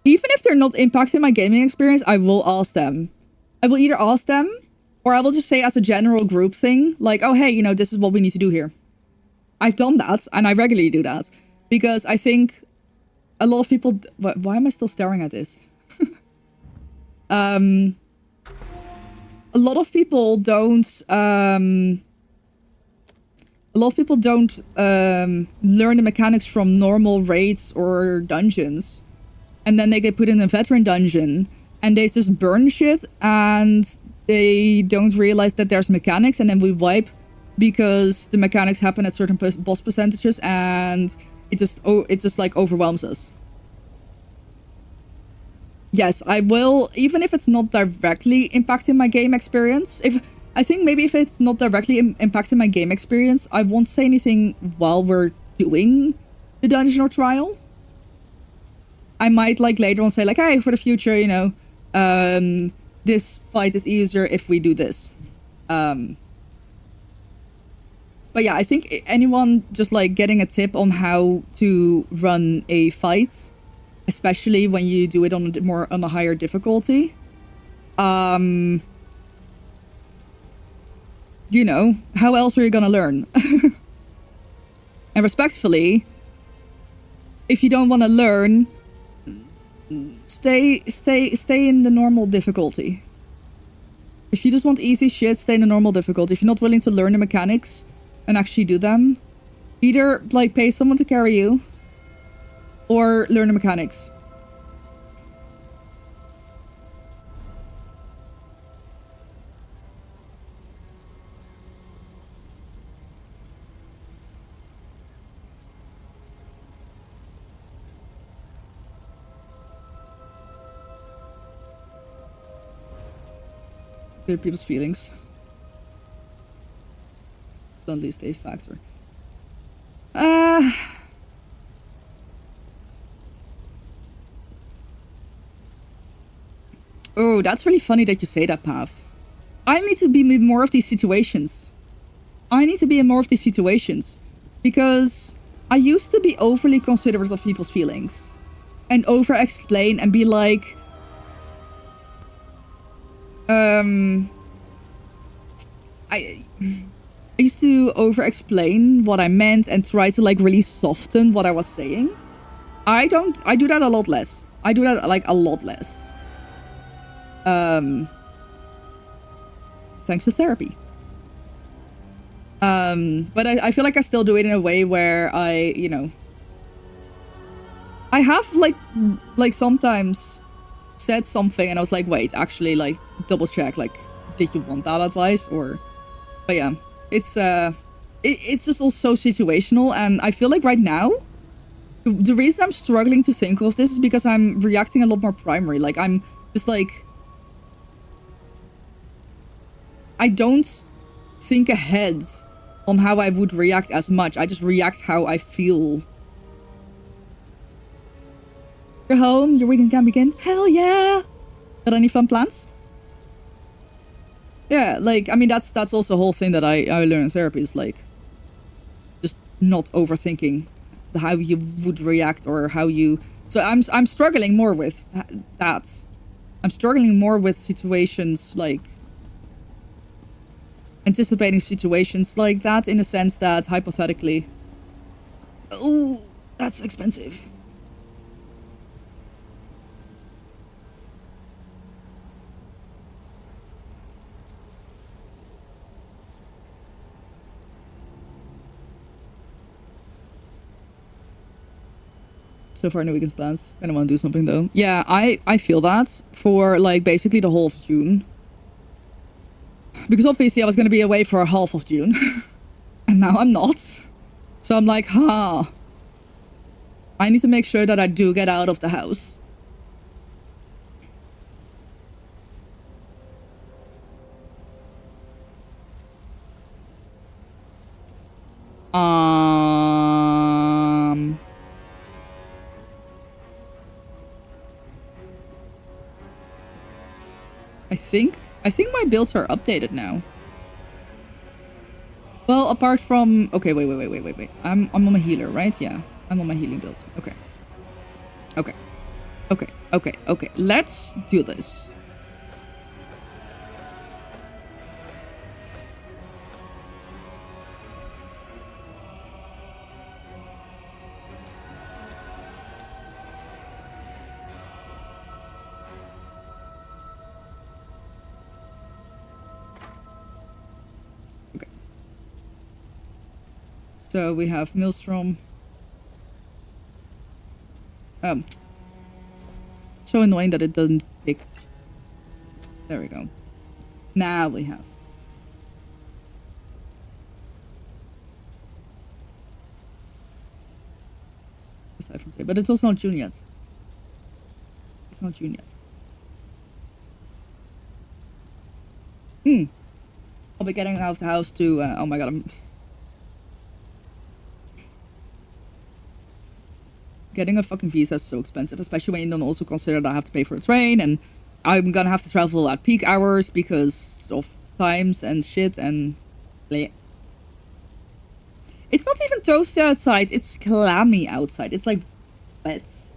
Even if they're not impacting my gaming experience, I will ask them. I will either ask them, or I will just say as a general group thing, like, oh hey, you know, this is what we need to do here. I've done that, and I regularly do that. Because I think a lot of people... Why am I still staring at this? A lot of people don't... learn the mechanics from normal raids or dungeons. And then they get put in a veteran dungeon, and they just burn shit, and they don't realize that there's mechanics, and then we wipe because the mechanics happen at certain boss percentages, and it just like overwhelms us. Yes, I will, even if it's not directly impacting my game experience. I think maybe if it's not directly impacting my game experience, I won't say anything while we're doing the dungeon or trial. I might like later on say like, hey, for the future, you know, this fight is easier if we do this. But yeah, I think anyone just like getting a tip on how to run a fight, especially when you do it on a higher difficulty, you know, how else are you gonna learn? And respectfully, if you don't want to learn, stay in the normal difficulty. If you just want easy shit, stay in the normal difficulty. If you're not willing to learn the mechanics and actually do them, either like pay someone to carry you or learn the mechanics. Clear people's feelings. Don't least state factor. Oh, that's really funny that you say that, Pav. I need to be in more of these situations. Because I used to be overly considerate of people's feelings. And over-explain and be like... I used to over-explain what I meant and try to like really soften what I was saying. I do that a lot less. I do that like a lot less. Thanks to therapy. But I feel like I still do it in a way where I, you know, I have like sometimes said something and I was like, wait, actually, like, double check, like, did you want that advice? Or, but yeah, it's just also situational. And I feel like right now, the reason I'm struggling to think of this is because I'm reacting a lot more primary. Like, I'm just like, I don't think ahead on how I would react as much. I just react how I feel. You're home, your weekend can begin. Hell yeah! Got any fun plans? Yeah, like, I mean, that's also a whole thing that I learned in therapy is like, just not overthinking how you would react or how you... So I'm struggling more with that. I'm struggling more with situations like... anticipating situations like that in a sense that hypothetically... Oh, that's expensive. So far, no weekend's plans. I don't want to do something though. Yeah, I feel that for like basically the whole of June. Because obviously I was going to be away for half of June. And now I'm not. So I'm like, I need to make sure that I do get out of the house. I think my builds are updated now. Well, apart from... Okay, wait. I'm on my healer, right? Yeah, I'm on my healing build. Okay. Let's do this. So we have Maelstrom. So annoying that it doesn't pick. There we go. Now we have. Aside from but it's also not June yet. It's not June yet. I'll be getting out of the house to. Oh my god, getting a fucking visa is so expensive, especially when you don't also consider that I have to pay for a train and I'm gonna have to travel at peak hours because of times and shit and... It's not even toasty outside, it's clammy outside. It's like wet.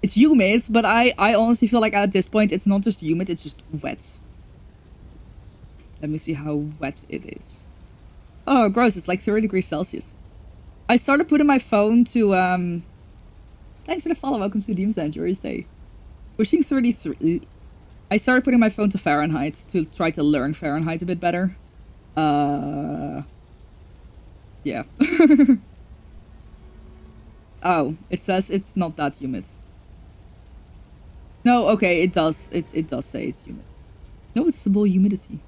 It's humid, but I honestly feel like at this point it's not just humid, it's just wet. Let me see how wet it is. Oh, gross, it's like 30 degrees Celsius. I started putting my phone to, thanks for the follow, welcome to Demon Sanctuary's Day. Pushing 33. I started putting my phone to Fahrenheit to try to learn Fahrenheit a bit better. Yeah. Oh, it says it's not that humid. No, okay, it does. It does say it's humid. No, it's the boy humidity.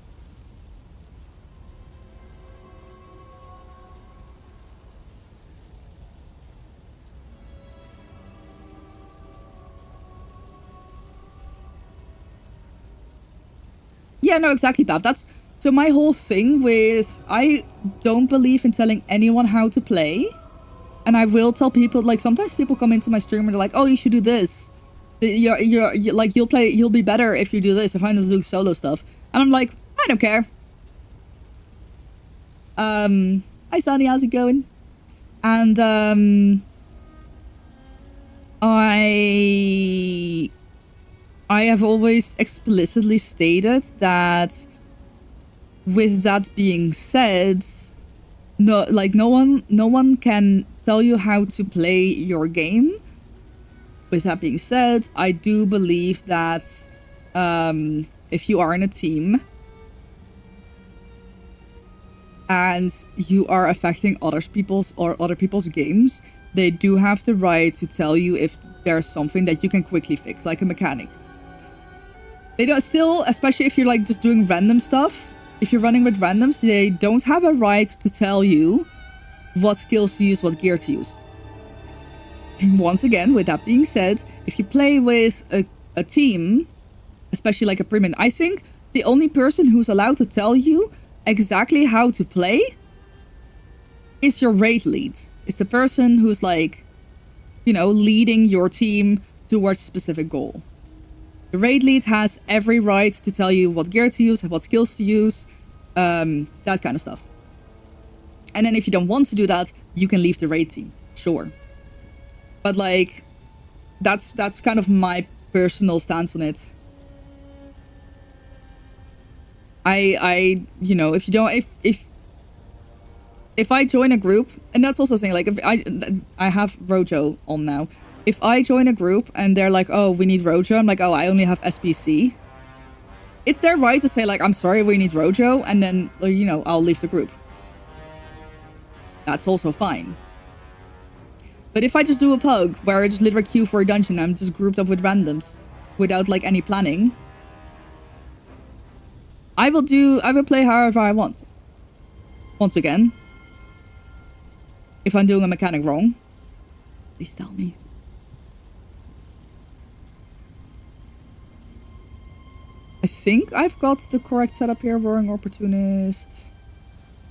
Yeah, no, exactly, Pav. That's so my whole thing with I don't believe in telling anyone how to play, and I will tell people like sometimes people come into my stream and they're like, "Oh, you should do this. You're like you'll be better if you do this. If I just do solo stuff," and I'm like, I don't care. Hi Sonny, how's it going? And I have always explicitly stated that with that being said, no one can tell you how to play your game. With that being said, I do believe that if you are in a team and you are affecting other people's games, they do have the right to tell you if there's something that you can quickly fix, like a mechanic. They don't still, especially if you're like just doing random stuff, if you're running with randoms, they don't have a right to tell you what skills to use, what gear to use. Once again, with that being said, if you play with a team, especially like a premium, I think the only person who's allowed to tell you exactly how to play is your raid lead. It's the person who's like, you know, leading your team towards a specific goal. The raid lead has every right to tell you what gear to use, what skills to use, that kind of stuff. And then if you don't want to do that, you can leave the raid team, sure. But like, that's kind of my personal stance on it. I you know, if you don't, if I join a group, and that's also the thing, like if I have Rojo on now. If I join a group and they're like, oh, we need Rojo, I'm like, oh, I only have SPC. It's their right to say like, I'm sorry, we need Rojo, and then, you know, I'll leave the group. That's also fine. But if I just do a pug where I just literally queue for a dungeon, I'm just grouped up with randoms without like any planning, I will play however I want. Once again, if I'm doing a mechanic wrong, please tell me. I think I've got the correct setup here. Roaring Opportunist,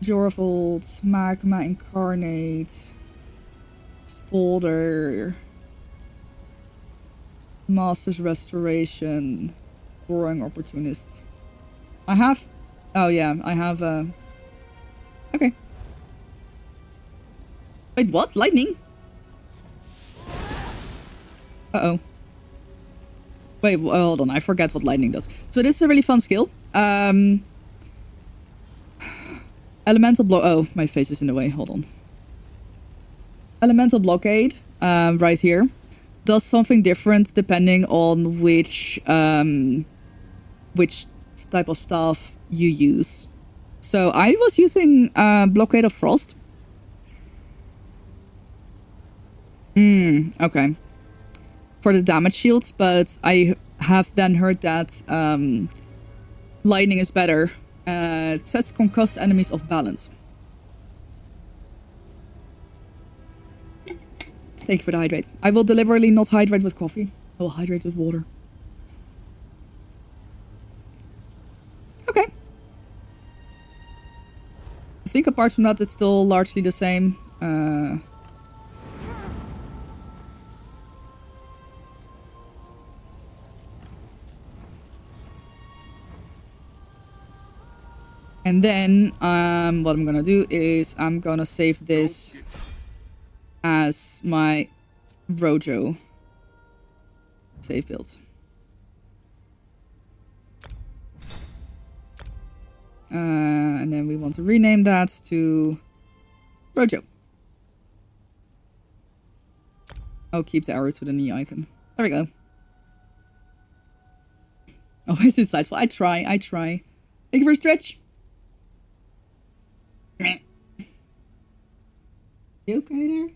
Jorvold, Magma Incarnate, Spolder, Master's Restoration, Roaring Opportunist. I have... Oh yeah, I have... Okay. Wait, what? Lightning? Uh-oh. Wait, hold on. I forget what lightning does. So this is a really fun skill. Elemental block... Oh, my face is in the way. Hold on. Elemental blockade, right here, does something different depending on which type of staff you use. So I was using blockade of frost. Okay. For the damage shields, but I have then heard that lightning is better. It sets concussed enemies off balance. Thank you for the hydrate. I will deliberately not hydrate with coffee. I will hydrate with water. Okay. I think apart from that, it's still largely the same. And then what I'm gonna do is I'm gonna save this as my Rojo save build. And then we want to rename that to Rojo. I'll keep the arrow to the knee icon. There we go. Oh, it's insightful. I try. Thank you for a stretch. You okay there?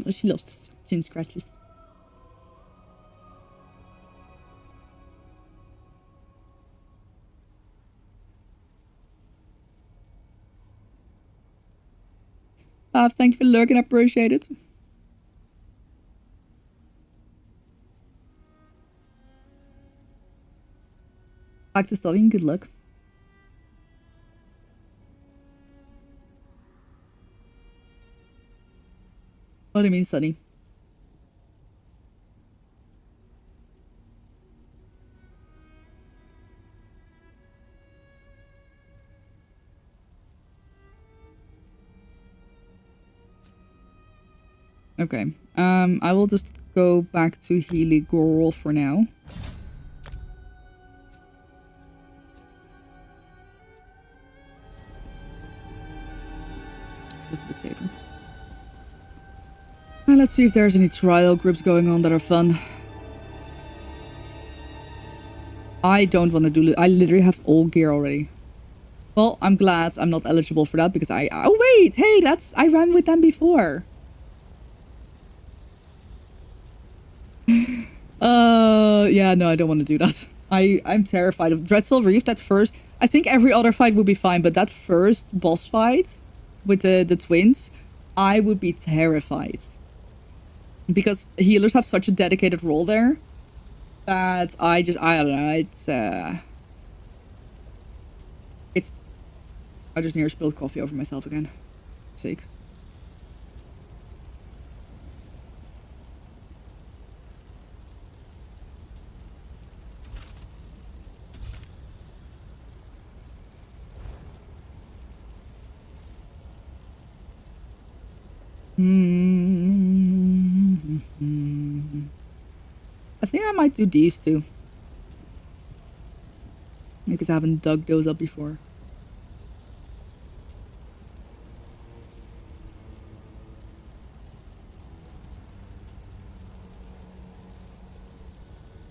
Oh, she loves chin scratches. Thank you for lurking, I appreciate it. Back to studying, good luck. What do you mean, Sunny? Okay. I will just go back to Healy Gorl for now. Just a bit safer. Well, let's see if there's any trial groups going on that are fun. I don't want to do... I literally have all gear already. Well, I'm glad I'm not eligible for that because I... Oh, wait! Hey, that's... I ran with them before. Yeah, no, I don't want to do that. I'm terrified of Dreadsoul Reef. That first... I think every other fight would be fine, but that first boss fight with the twins, I would be terrified. Because healers have such a dedicated role there that I don't know, it's I just near spilled coffee over myself again. Sake. I think I might do these two. Because I haven't dug those up before.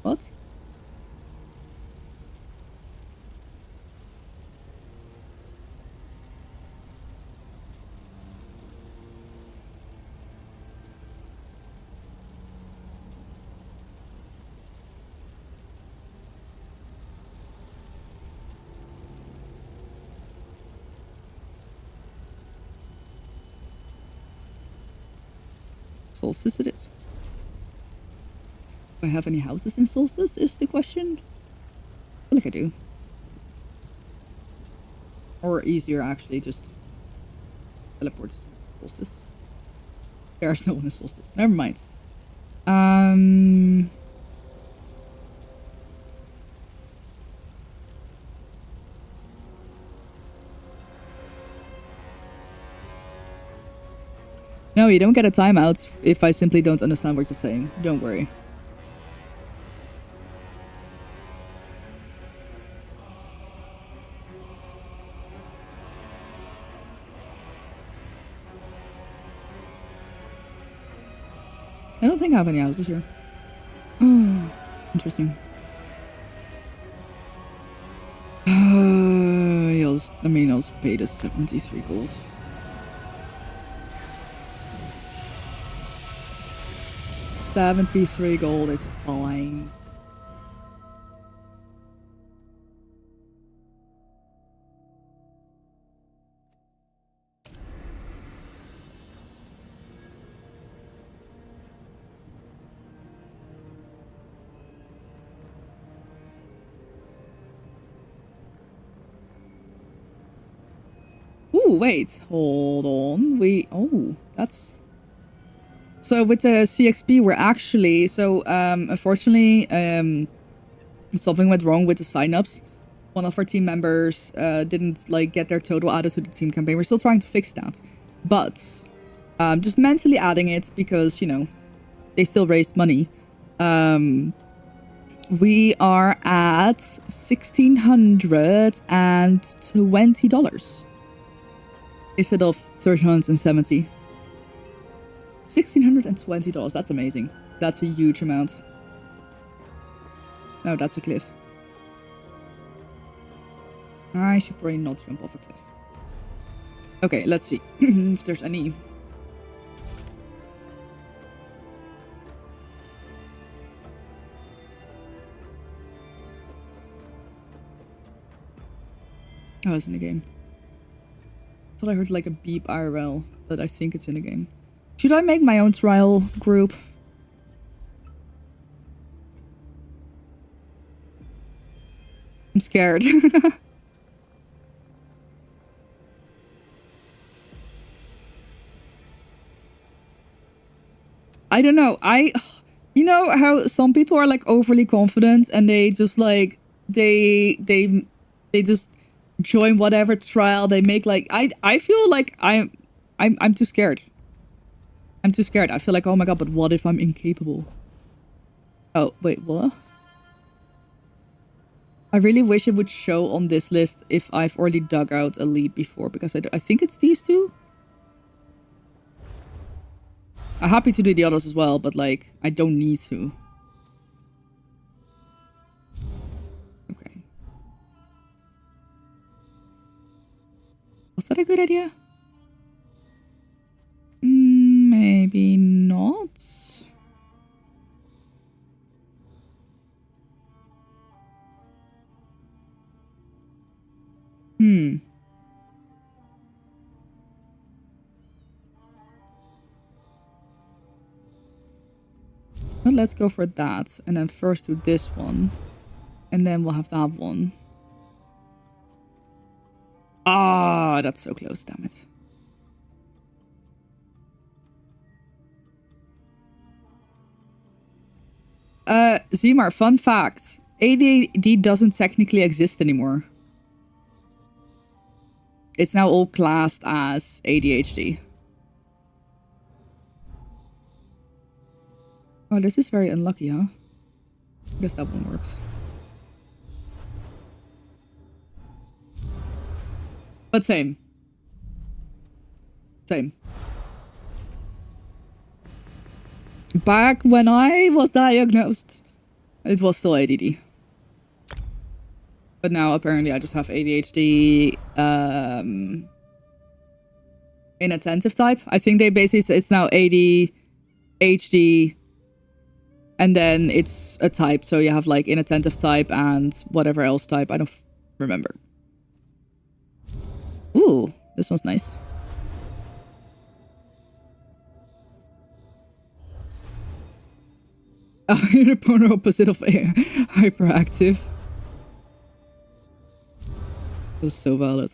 What? Solstice it is. Do I have any houses in Solstice is the question? I feel like I do. Or easier actually, just teleport to Solstice. There's no one in Solstice. Never mind. No, you don't get a timeout if I simply don't understand what you're saying. Don't worry. I don't think I have any houses here. Interesting. I was paid us 73 gold. $73 gold is fine. Ooh, wait, hold on. That's... So with the CXP, we're actually... So, unfortunately, something went wrong with the signups. One of our team members didn't, get their total added to the team campaign. We're still trying to fix that. But, just mentally adding it because, they still raised money. We are at $1,620. Instead of $1,370. $1,620. That's amazing. That's a huge amount. No, that's a cliff. I should probably not jump off a cliff. Okay, let's see if there's any. Oh, it's in the game. I thought I heard a beep IRL, but I think it's in the game. Should I make my own trial group? I'm scared. I don't know. You know how some people are overly confident and they just they just join whatever trial they make. I feel like I'm too scared. I'm too scared. I feel like, oh my god, but what if I'm incapable? Oh, wait, what? I really wish it would show on this list if I've already dug out a lead before, because I think it's these two. I'm happy to do the others as well, but like, I don't need to. Okay. Was that a good idea? Maybe not. Well, let's go for that. And then first do this one. And then we'll have that one. Ah, that's so close, damn it. Zimar, fun fact. ADHD doesn't technically exist anymore. It's now all classed as ADHD. Oh, this is very unlucky, huh? I guess that one works. But same. Same. Back when I was diagnosed, it was still ADD. But now apparently I just have ADHD inattentive type. I think they basically, it's now ADHD and then it's a type. So you have like inattentive type and whatever else type. I don't remember. Ooh, this one's nice. You're the polar opposite of hyperactive. That's so valid.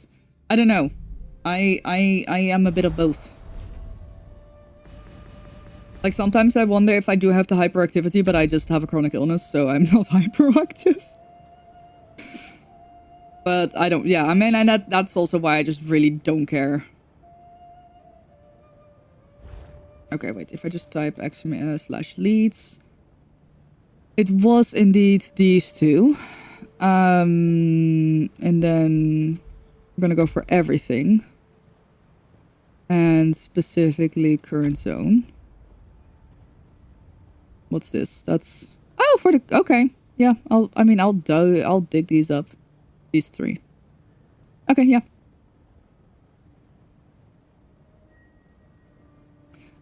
I don't know. I am a bit of both. Like sometimes I wonder if I do have the hyperactivity, but I just have a chronic illness, so I'm not hyperactive. But I don't, yeah, I mean, and that's also why I just really don't care. Okay, wait, if I just type / leads. It was indeed these two. And then I'm gonna go for everything. And specifically current zone. What's this? That's, oh, for the, okay. Yeah, I'll dig these up. These three. Okay, yeah.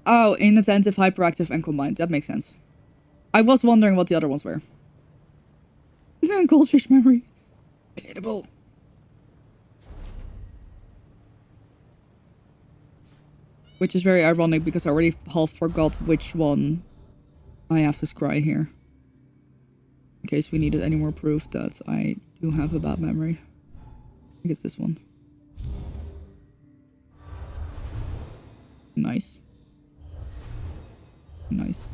Oh, inattentive, hyperactive, and combined. That makes sense. I was wondering what the other ones were. Goldfish memory. Relatable. Which is very ironic because I already half forgot which one I have to scry here. In case we needed any more proof that I do have a bad memory. I think it's this one. Nice. Nice.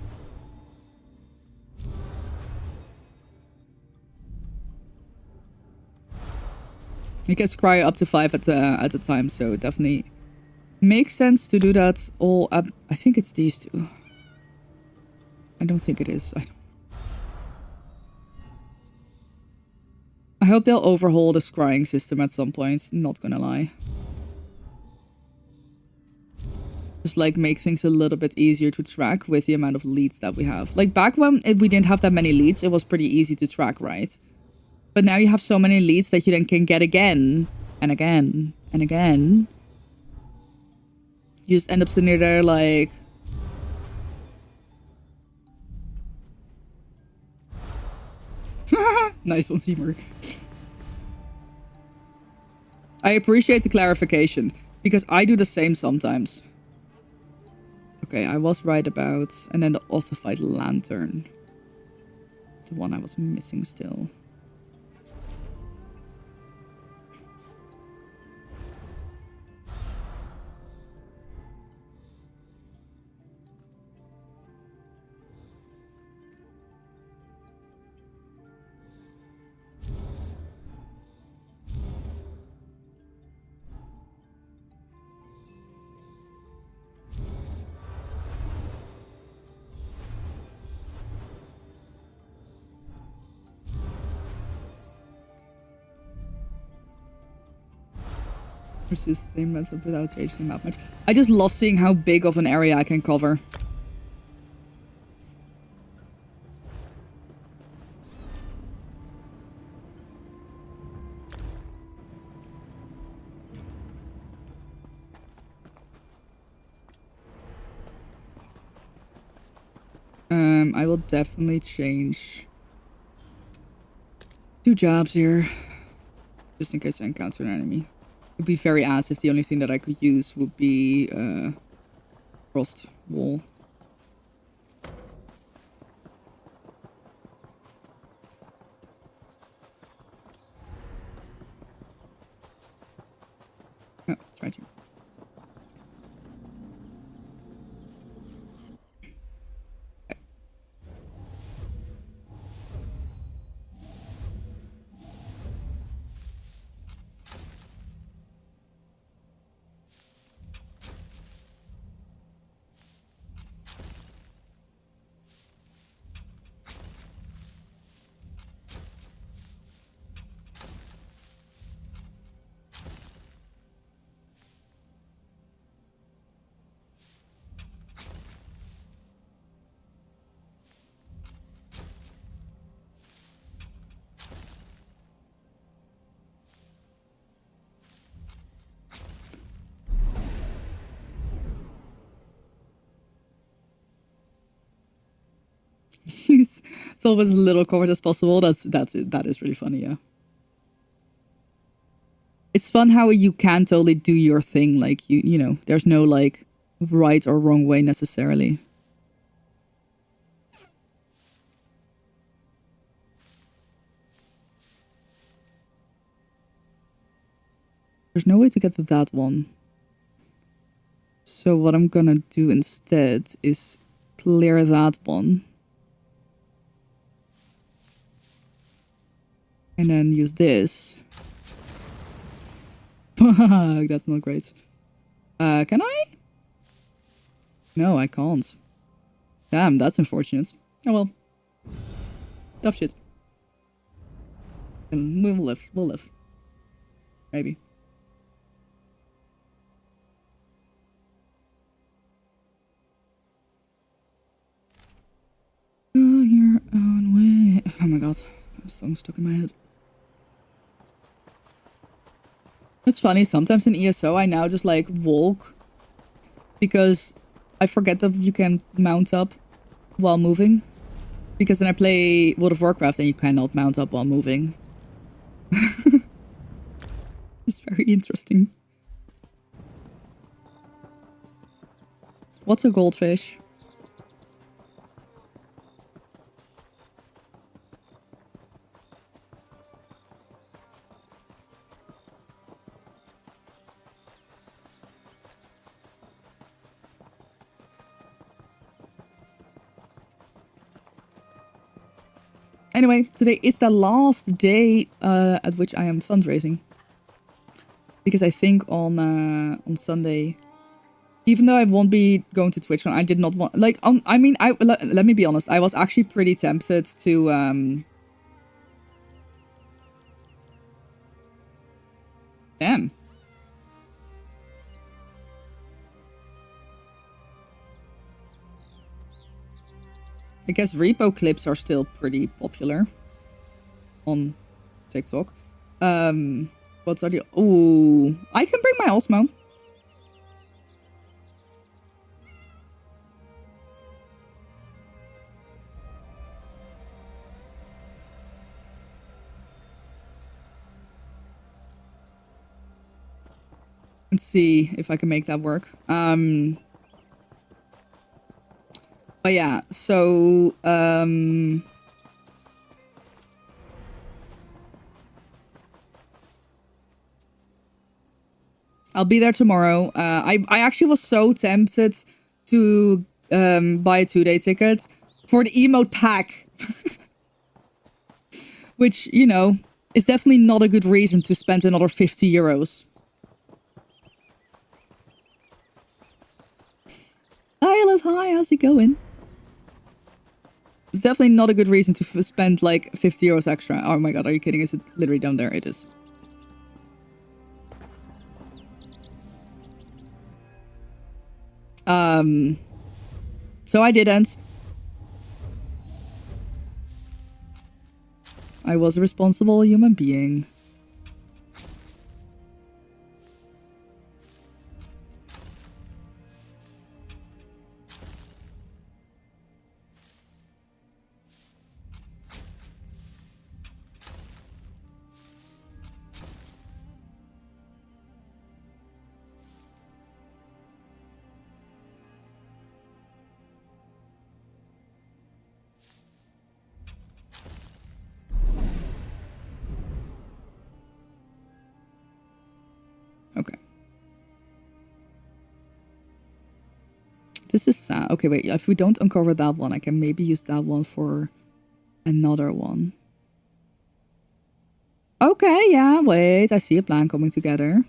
You can scry up to 5 at a time, so it definitely makes sense to do that all up. I think it's these two. I don't think it is. I hope they'll overhaul the scrying system at some point, not gonna lie. Just like make things a little bit easier to track with the amount of leads that we have. Like back when we didn't have that many leads, it was pretty easy to track, right? But now you have so many leads that you then can get again and again and again. You just end up sitting there like... Nice one, Seymour. I appreciate the clarification, because I do the same sometimes. Okay, I was right about... And then the ossified lantern. It's the one I was missing still. It's just the same method without changing the map much. I just love seeing how big of an area I can cover. I will definitely change 2 jobs here. Just in case I encounter an enemy. It would be very ass if the only thing that I could use would be frost wall. Oh, it's right here. Use solve as little coverage as possible. That is really funny, yeah. It's fun how you can totally do your thing, like you know, there's no like right or wrong way necessarily. There's no way to get to that one. So what I'm gonna do instead is clear that one. And then use this. Fuck, that's not great. Can I? No, I can't. Damn, that's unfortunate. Oh well. Tough shit. And we'll live. We'll live. Maybe. Go your own way. Oh my god. That song's stuck in my head. It's funny, sometimes in ESO I now just like walk because I forget that you can mount up while moving. Because then I play World of Warcraft and you cannot mount up while moving. It's very interesting. What's a goldfish? Anyway, today is the last day at which I am fundraising. Because I think on Sunday, even though I won't be going to Twitch, I did not want, like, I mean, let me be honest, I was actually pretty tempted to, damn. I guess repo clips are still pretty popular on TikTok. What are the... Ooh, I can bring my Osmo. Let's see if I can make that work. But yeah, so, I'll be there tomorrow. I actually was so tempted to buy a 2-day ticket for the emote pack. Which, you know, is definitely not a good reason to spend another 50 euros. Hi, Alice. Hi, how's it going? It's definitely not a good reason to spend like 50 euros extra. Oh my god, are you kidding? Is it literally down there? It is. So I didn't. I was a responsible human being. Okay. This is sad. Okay, wait. If we don't uncover that one, I can maybe use that one for another one. Okay, yeah, wait. I see a plan coming together.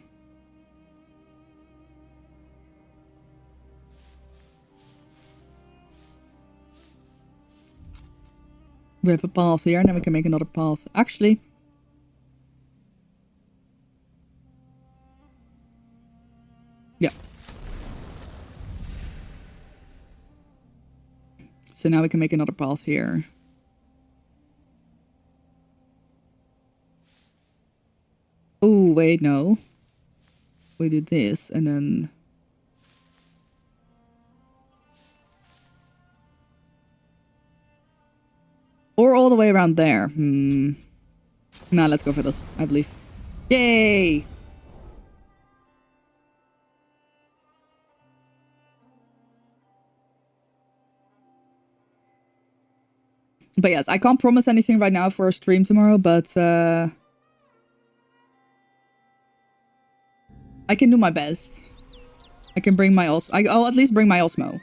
We have a path here, and then we can make another path. Actually... yeah. So now we can make another path here. Oh, wait, no. We do this, and then... or all the way around there. Nah, let's go for this, I believe. Yay! But yes, I can't promise anything right now for a stream tomorrow, but I can do my best. I can bring my I'll at least bring my Osmo.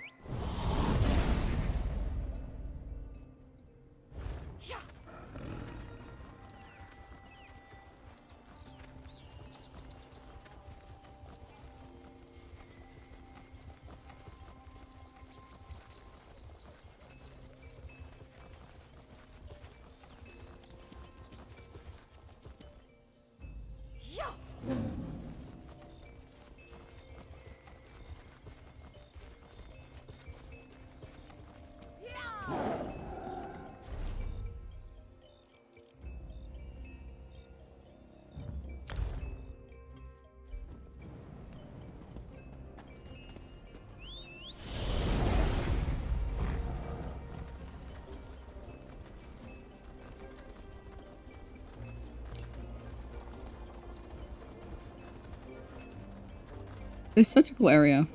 It's such a cool area.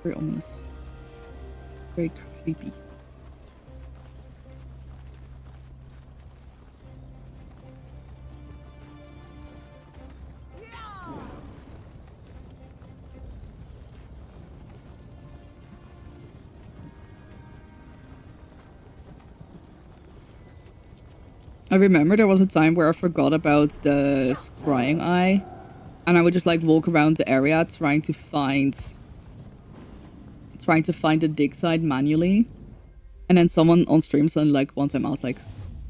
Very ominous. Very creepy. I remember there was a time where I forgot about the scrying eye. And I would just like walk around the area trying to find the dig site manually. And then someone on stream said like one time I was like,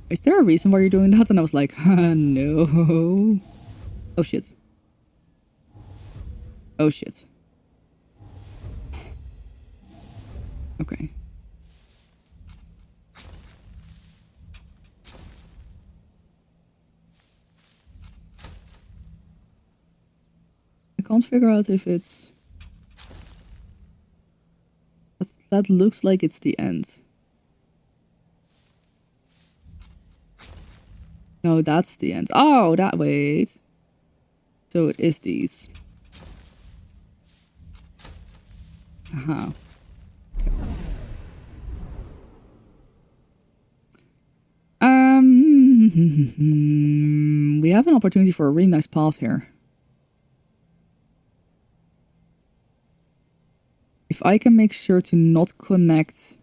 is there a reason why you're doing that? And I was like, no. Oh shit. Oh shit. Okay. I can't figure out if it's... that looks like it's the end. No, that's the end. Oh, that... wait. So it is these. Aha. Okay. We have an opportunity for a really nice path here. If I can make sure to not connect...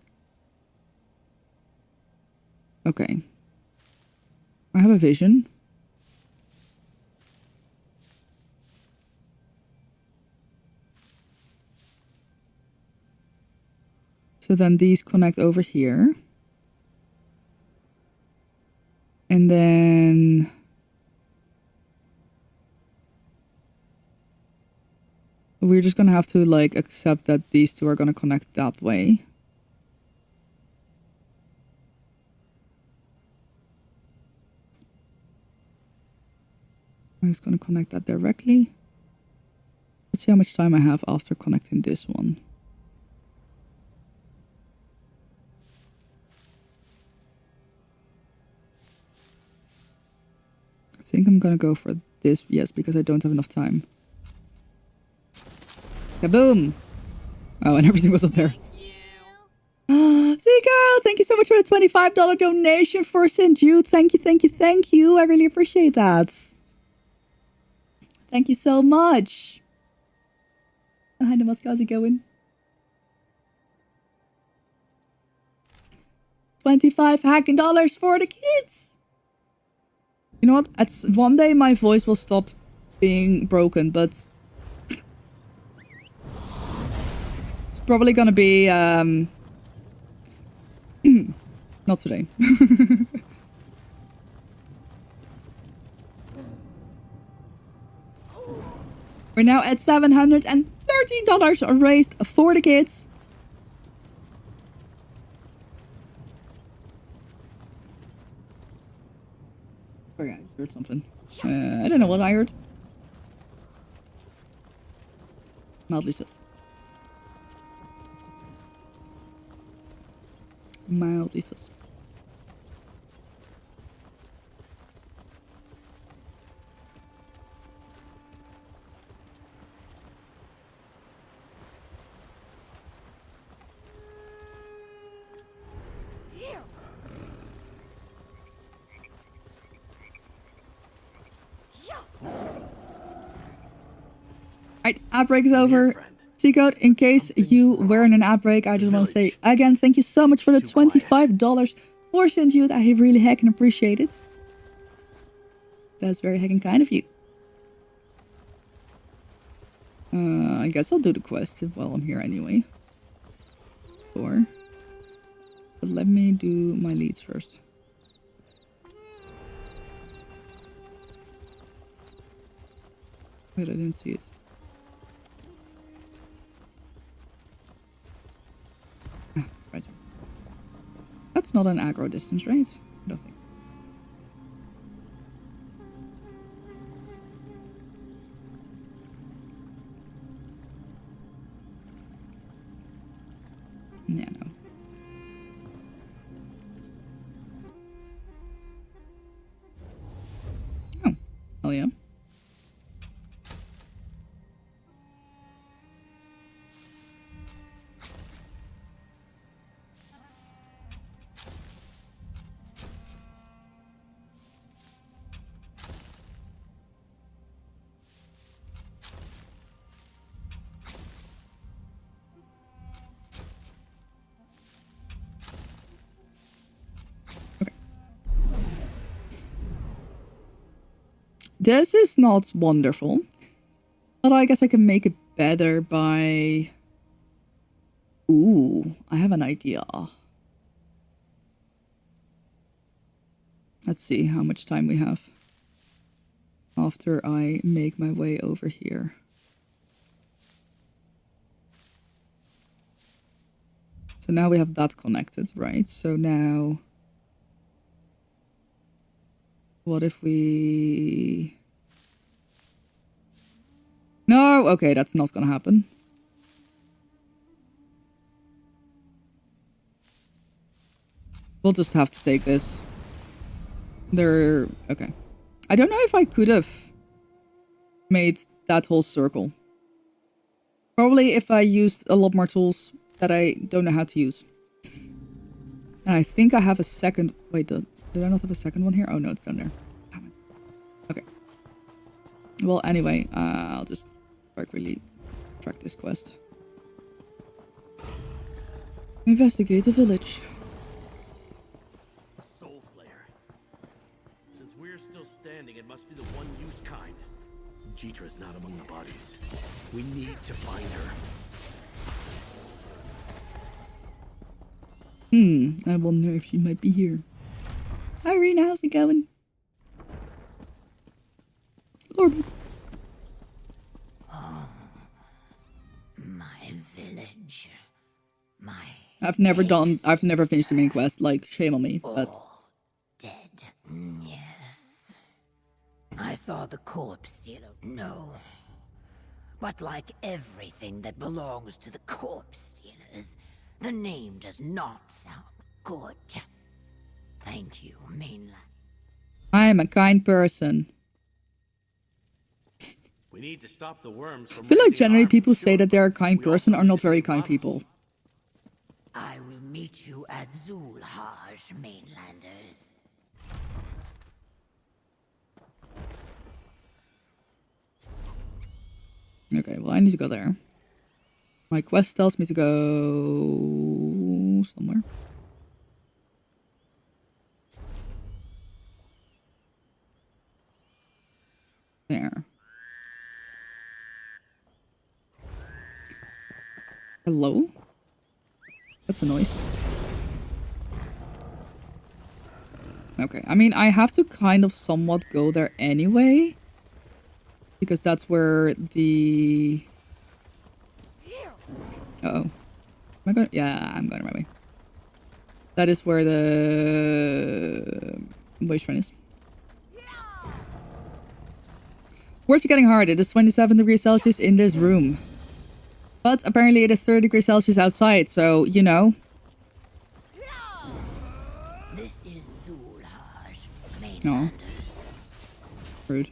okay. I have a vision. So then these connect over here. And then... We're just gonna have to like accept that these two are gonna connect that way. I'm just gonna connect that directly. Let's see how much time I have after connecting this one. I think I'm gonna go for this, yes, because I don't have enough time. Kaboom! Oh, and everything was up there. Zico, thank you so much for the $25 donation for St. Jude. Thank you, thank you, thank you. I really appreciate that. Thank you so much. Hi, Namask, how's it going? 25 hacking dollars for the kids. You know what? One day my voice will stop being broken, but it's probably gonna be not today. We're now at $730 raised for the kids. Sorry, I heard something. I don't know what I heard. Mildly sus. Mildly sus. Alright, ad break is over. T-Code, in case you were in an ad break, I just want to say again, thank you so much for the $25 for St. Jude. I really heckin' appreciate it. That's very heckin' kind of you. I guess I'll do the quest while I'm here anyway. Sure. But let me do my leads first. Wait, I didn't see it. Right. That's not an aggro distance, right? I don't think. Yeah, no. Oh, hell yeah. This is not wonderful, but I guess I can make it better by... Ooh, I have an idea. Let's see how much time we have after I make my way over here. So now we have that connected, right? So now... What if we... No, okay, that's not gonna happen. We'll just have to take this. Okay. I don't know if I could have made that whole circle. Probably if I used a lot more tools that I don't know how to use. And I think I have a second... Wait, did I not have a second one here? Oh no, it's down there. Damn it. Okay. Well, anyway, I'll just really track this quest. Investigate the village. A soul flare. Since we're still standing, it must be the one-use kind. Jeetra's not among the bodies. We need to find her. I wonder if she might be here. Hi, Rena, how's it going? Lord. I've never finished the main quest, like, shame on me, but... All dead. Yes. I saw the corpse stealer. No. But like everything that belongs to the corpse stealers, the name does not sound good. Thank you, mainland. I am a kind person. We need to stop the worms from I feel like raising generally arms. people say Sure. that they're a kind We person also are need not to very save kind bodies. people. I will meet you at Zulhaj, mainlanders. Okay, well, I need to go there. My quest tells me to go somewhere. There. Hello? That's a noise. Okay, I mean, I have to kind of somewhat go there anyway. Because that's where the... Uh-oh. Am I going? Yeah, I'm going the right way. That is where the waste run is. Words are getting hard. It is 27 degrees Celsius in this room. But apparently it is 30 degrees Celsius outside, so, you know. This is Zulhaj, No. mainlanders. Rude.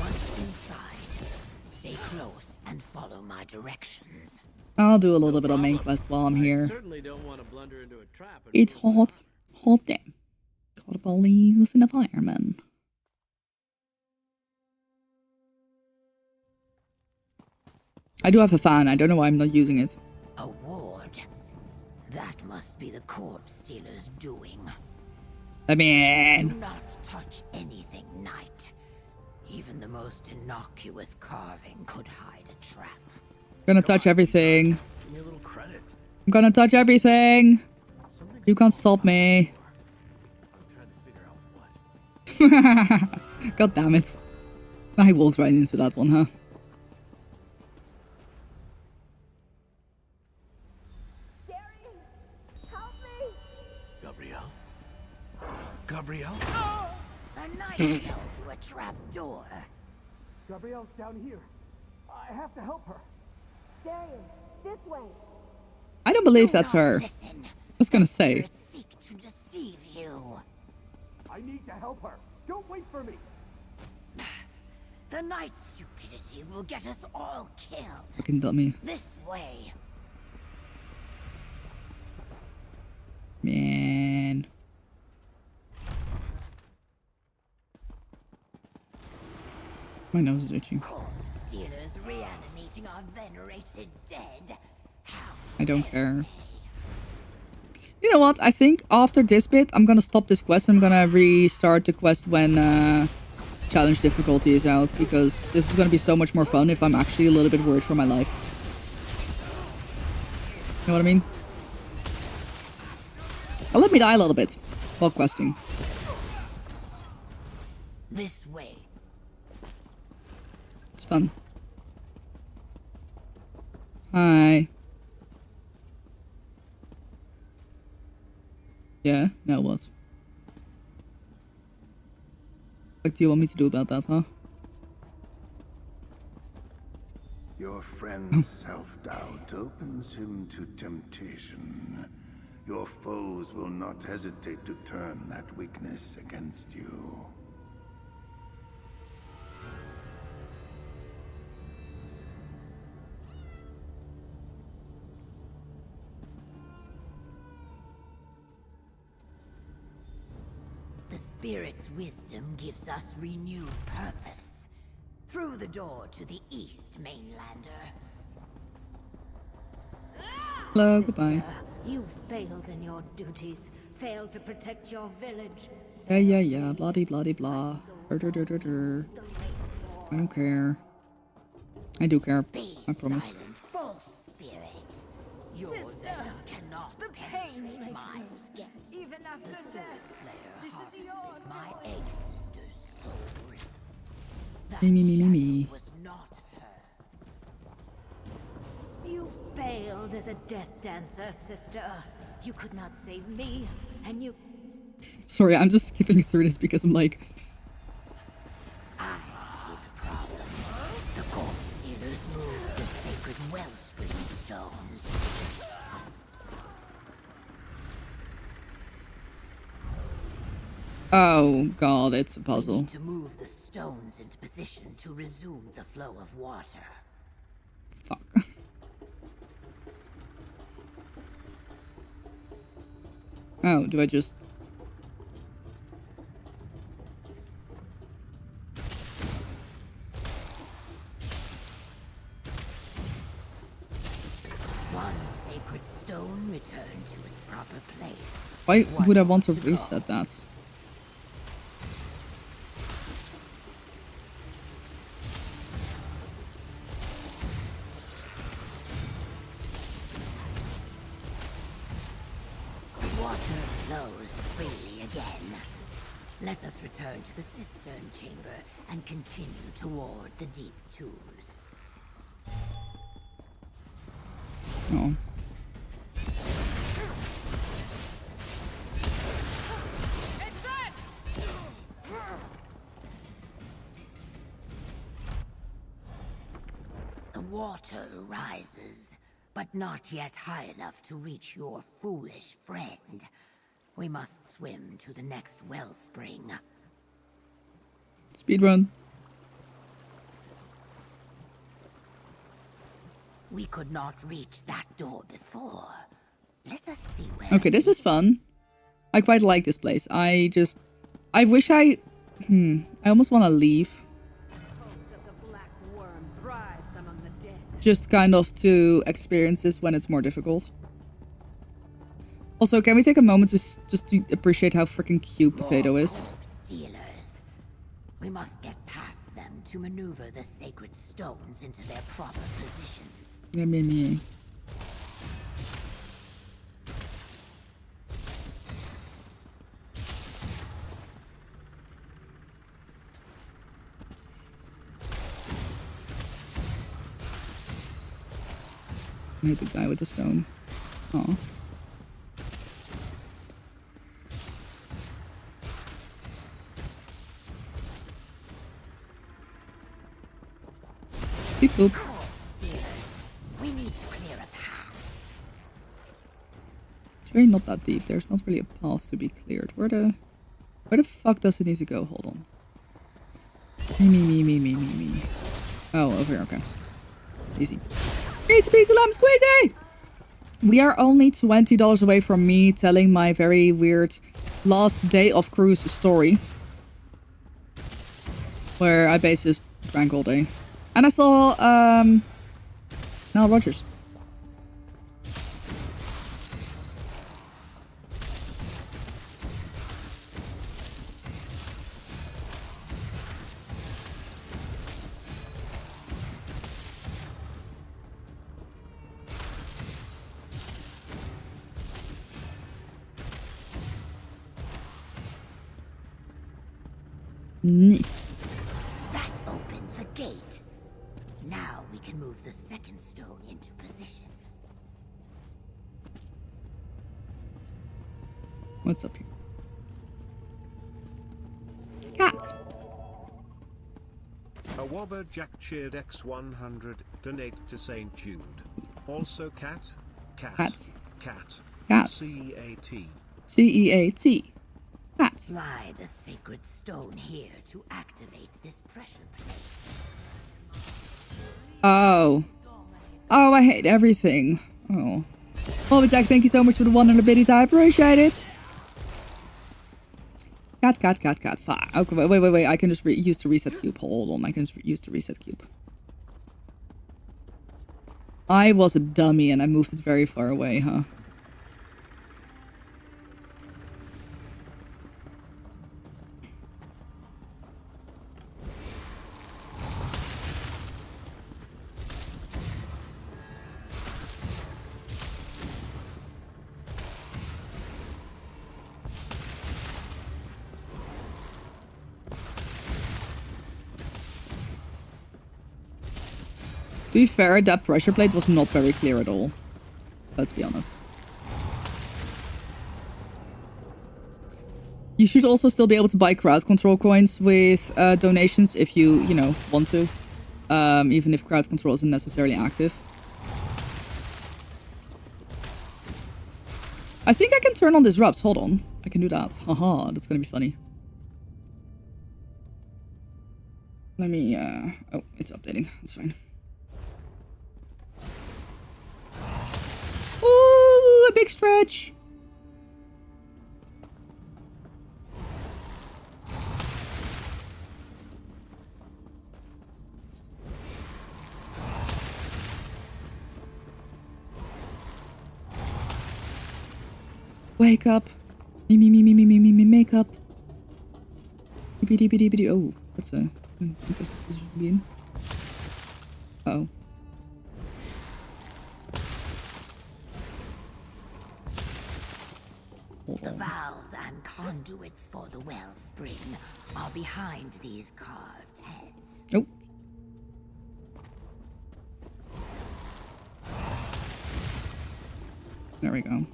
Once inside, stay close and follow my directions. I'll do a little bit of main quest while I'm I here. certainly don't want to blunder into a trap. and It's ruin hot. Hot day. Got a police and a fireman. I do have a fan. I don't know why I'm not using it. A ward. That must be the corpse stealer's doing. I Do mean... not touch anything, knight. Even the most innocuous carving could hide a trap. Gonna touch everything. Give me a little credit. I'm gonna touch everything. Something You can't stop me. I'm trying to figure out what. God damn it. I walked right into that one, huh? Gabrielle? Gabrielle? A knight fell through a trap door. Gabrielle's down here. I have to help her. Darian, this way. I don't believe Do that's not her. Listen. I was gonna say. Spirits seek to deceive you. I need to help her. Don't wait for me. The knight's stupidity will get us all killed. Fucking dummy. This way. Man. My nose is itchy. Corpse stealers reanimating our venerated dead. How I don't care. You know what? I think after this bit, I'm gonna stop this quest. I'm gonna restart the quest when challenge difficulty is out. Because this is gonna be so much more fun if I'm actually a little bit worried for my life. You know what I mean? I'll let me die a little bit while questing. This way. It's fun. Hi. Yeah? No, what? What do you want me to do about that, huh? Your friend's self-doubt opens him to temptation. Your foes will not hesitate to turn that weakness against you. The spirit's wisdom gives us renewed purpose. Through the door to the east, mainlander. Hello, goodbye. You failed in your duties. Failed to protect your village. Yeah, bloody blah. I don't care. I do care. Be I promise. silent, false spirit. Your venom cannot penetrate my skin. Even after The soul death. player harvested my egg sister's soul. That Me. shadow was not her. is a death dancer, sister. You could not save me, and you... Sorry, I'm just skipping through this because I'm like... I see the problem. The corpse stealers moved the sacred wellspring stones. Oh god, it's a We puzzle. need to move the stones into position to resume the flow of water. Fuck. Oh, do I just... One sacred stone returned to its proper place. Why would I One want to more go. reset that? Water flows freely again. Let us return to the cistern chamber and continue toward the deep tombs. Oh. The water rises, but not yet high enough to reach your foolish friend. We must swim to the next wellspring. Speedrun. We could not reach that door before. Let us see where... Okay, this was fun. I quite like this place. I wish I almost want to leave. Just kind of to experience this when it's more difficult. Also, can we take a moment to just to appreciate how freaking cute Potato is? Stealers. We must get past them to maneuver the sacred stones into their proper positions. Yeah, me. I hate the guy with the stone. Oh. Beep boop. We need to clear a path. It's really not that deep. There's not really a path to be cleared. Where the fuck does it need to go? Hold on. Me. Oh, over here. Okay. Easy. Easy peasy lemon squeezy! We are only $20 away from me telling my very weird last day of cruise story. Where I basically just drank all day. And I saw, Nile Rodgers. That opened the gate. Now we can move the second stone into position. What's up here? Cat. A Wobber Jack cheered X100 donate to St. Jude. Also cat. Cat. Cat. C-E-A-T. Slide a sacred stone here to activate this pressure plate. Oh, I hate everything. Oh. Oh, Jack, thank you so much for the 100 biddies. I appreciate it. Cat. Fuck. Okay, wait. I can just use the reset cube. Hold on. I can just use the reset cube. I was a dummy and I moved it very far away, huh? To be fair, that pressure plate was not very clear at all. Let's be honest. You should also still be able to buy crowd control coins with donations if you know, want to. Even if crowd control isn't necessarily active. I think I can turn on disrupts. Hold on. I can do that. Haha, that's gonna be funny. Let me, oh, it's updating. That's fine. Ooh, a big stretch. Wake up. Me, make up. Oh, that's a interesting position to be in. Uh-oh. The valves and conduits for the wellspring are behind these carved heads. Oh. There we go.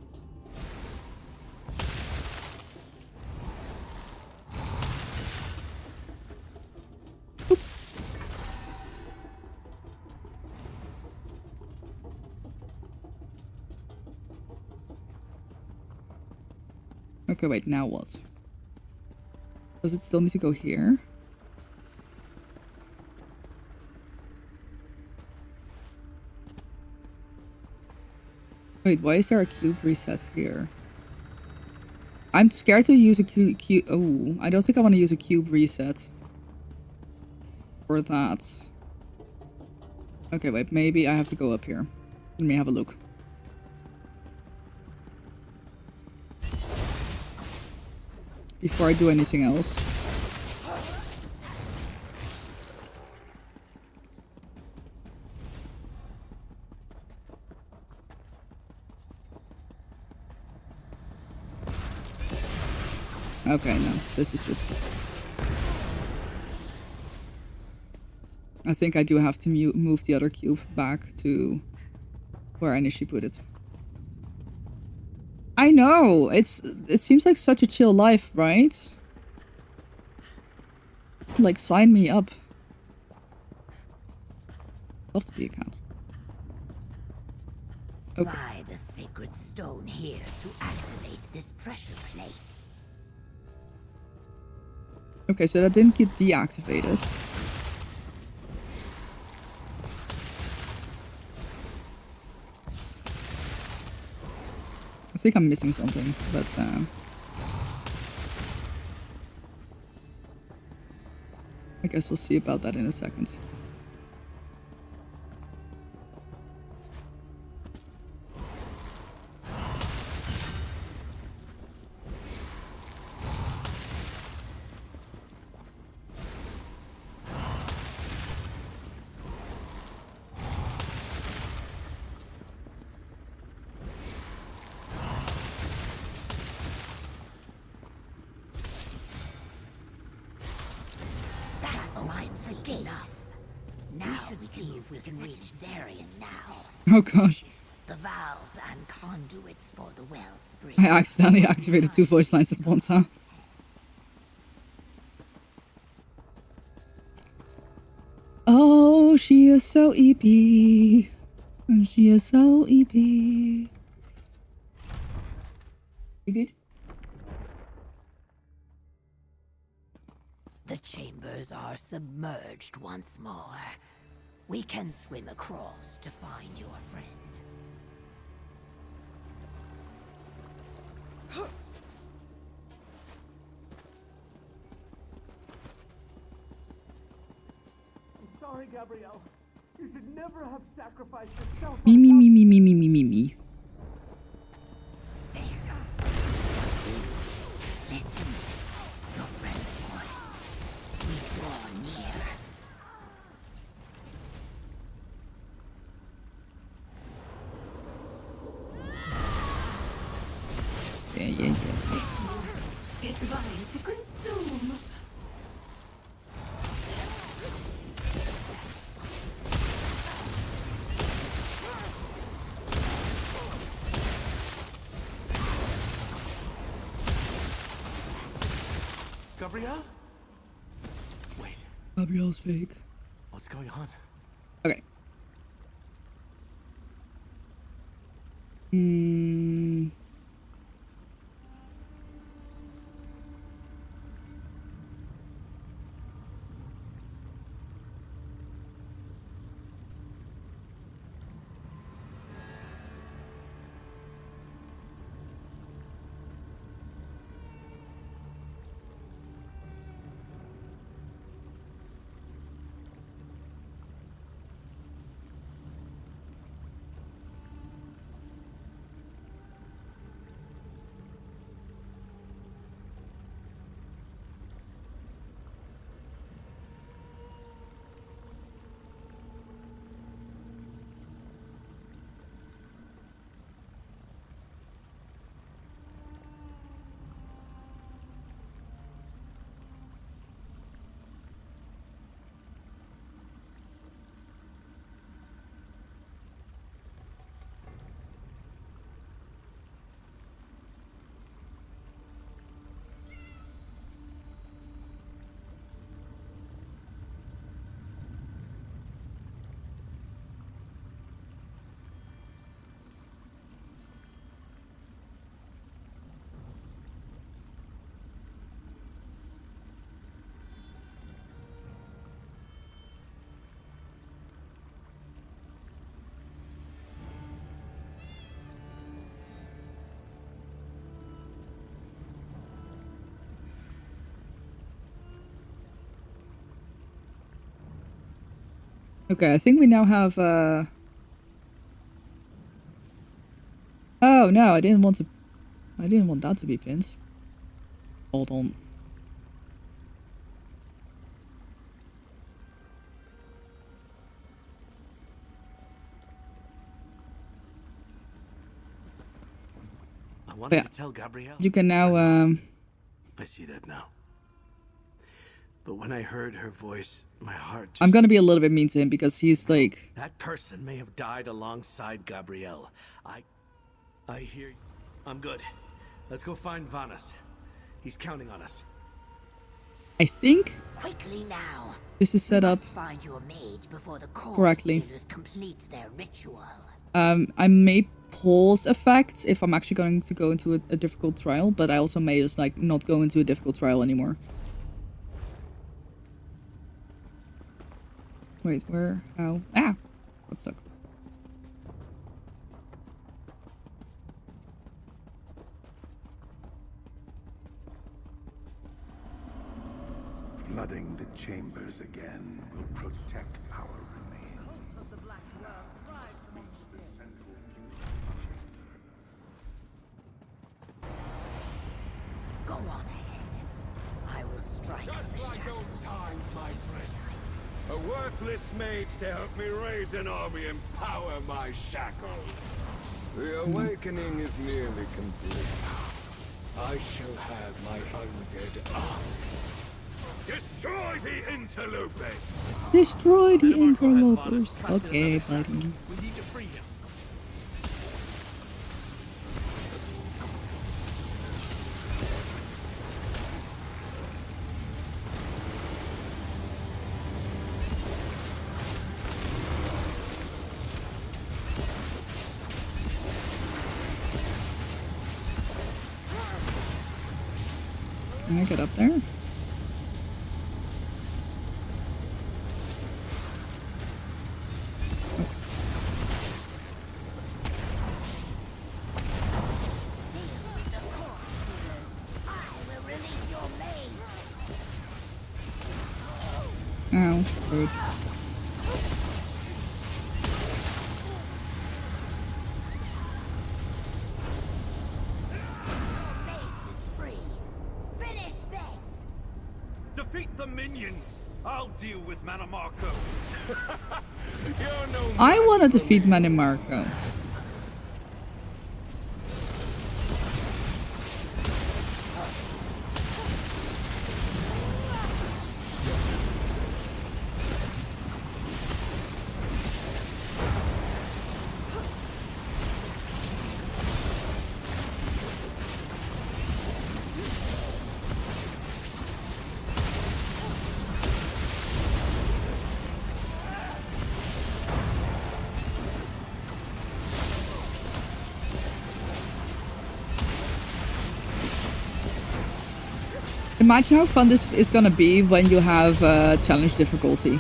Okay, wait, now what? Does it still need to go here? Wait, why is there a cube reset here? I'm scared to use a cube. Oh, I don't think I want to use a cube reset. For that. Okay, wait, maybe I have to go up here. Let me have a look. Before I do anything else. Okay, no, this is just... I think I do have to move the other cube back to where I initially put it. I know, it seems like such a chill life, right? Like, sign me up. Love to be a cat. Okay. Slide a sacred stone here to activate this pressure plate. Okay, so that didn't get deactivated. I think I'm missing something, but I guess we'll see about that in a second. We can reach Darien now. Oh gosh. The valves and conduits for the wellspring. I accidentally activated 2 voice lines at once, huh? Oh, she is so EP. And she is so EP. You good? The chambers are submerged once more. We can swim across to find your friend. I'm sorry, Gabrielle. You should never have sacrificed yourself. Me. Listen, your friend's voice. We draw near. Yeah. It's mine to consume. Gabrielle? Wait, Gabrielle's fake. what's going on? Okay. Hmm. Okay, I think we now have, oh no, I didn't want that to be pinned. Hold on. I wanted Yeah. to tell Gabrielle. You can now, I see that now. But when I heard her voice, my heart just... I'm gonna be a little bit mean to him because he's like... That person may have died alongside Gabrielle. I hear... I'm good. Let's go find Vanas. He's counting on us. I think Quickly now. this is set We up must find your mage before the correctly. corpse complete their ritual. I may pause effects if I'm actually going to go into a difficult trial, but I also may just like not go into a difficult trial anymore. Wait, where? How? Ah! Got stuck. Flooding the chambers again will protect our remains. Go on ahead. I will strike the shadows. times, my friend. A worthless mage to help me raise an army and power my shackles. The awakening is nearly complete. I shall have my undead army. Destroy the interlopers! Destroy the interlopers. Okay, buddy. We need to free him. Can I get up there? Ow, rude. Defeat the minions! I'll deal with Manamarco! I want to defeat Manimarco. Imagine how fun this is gonna be when you have challenge difficulty.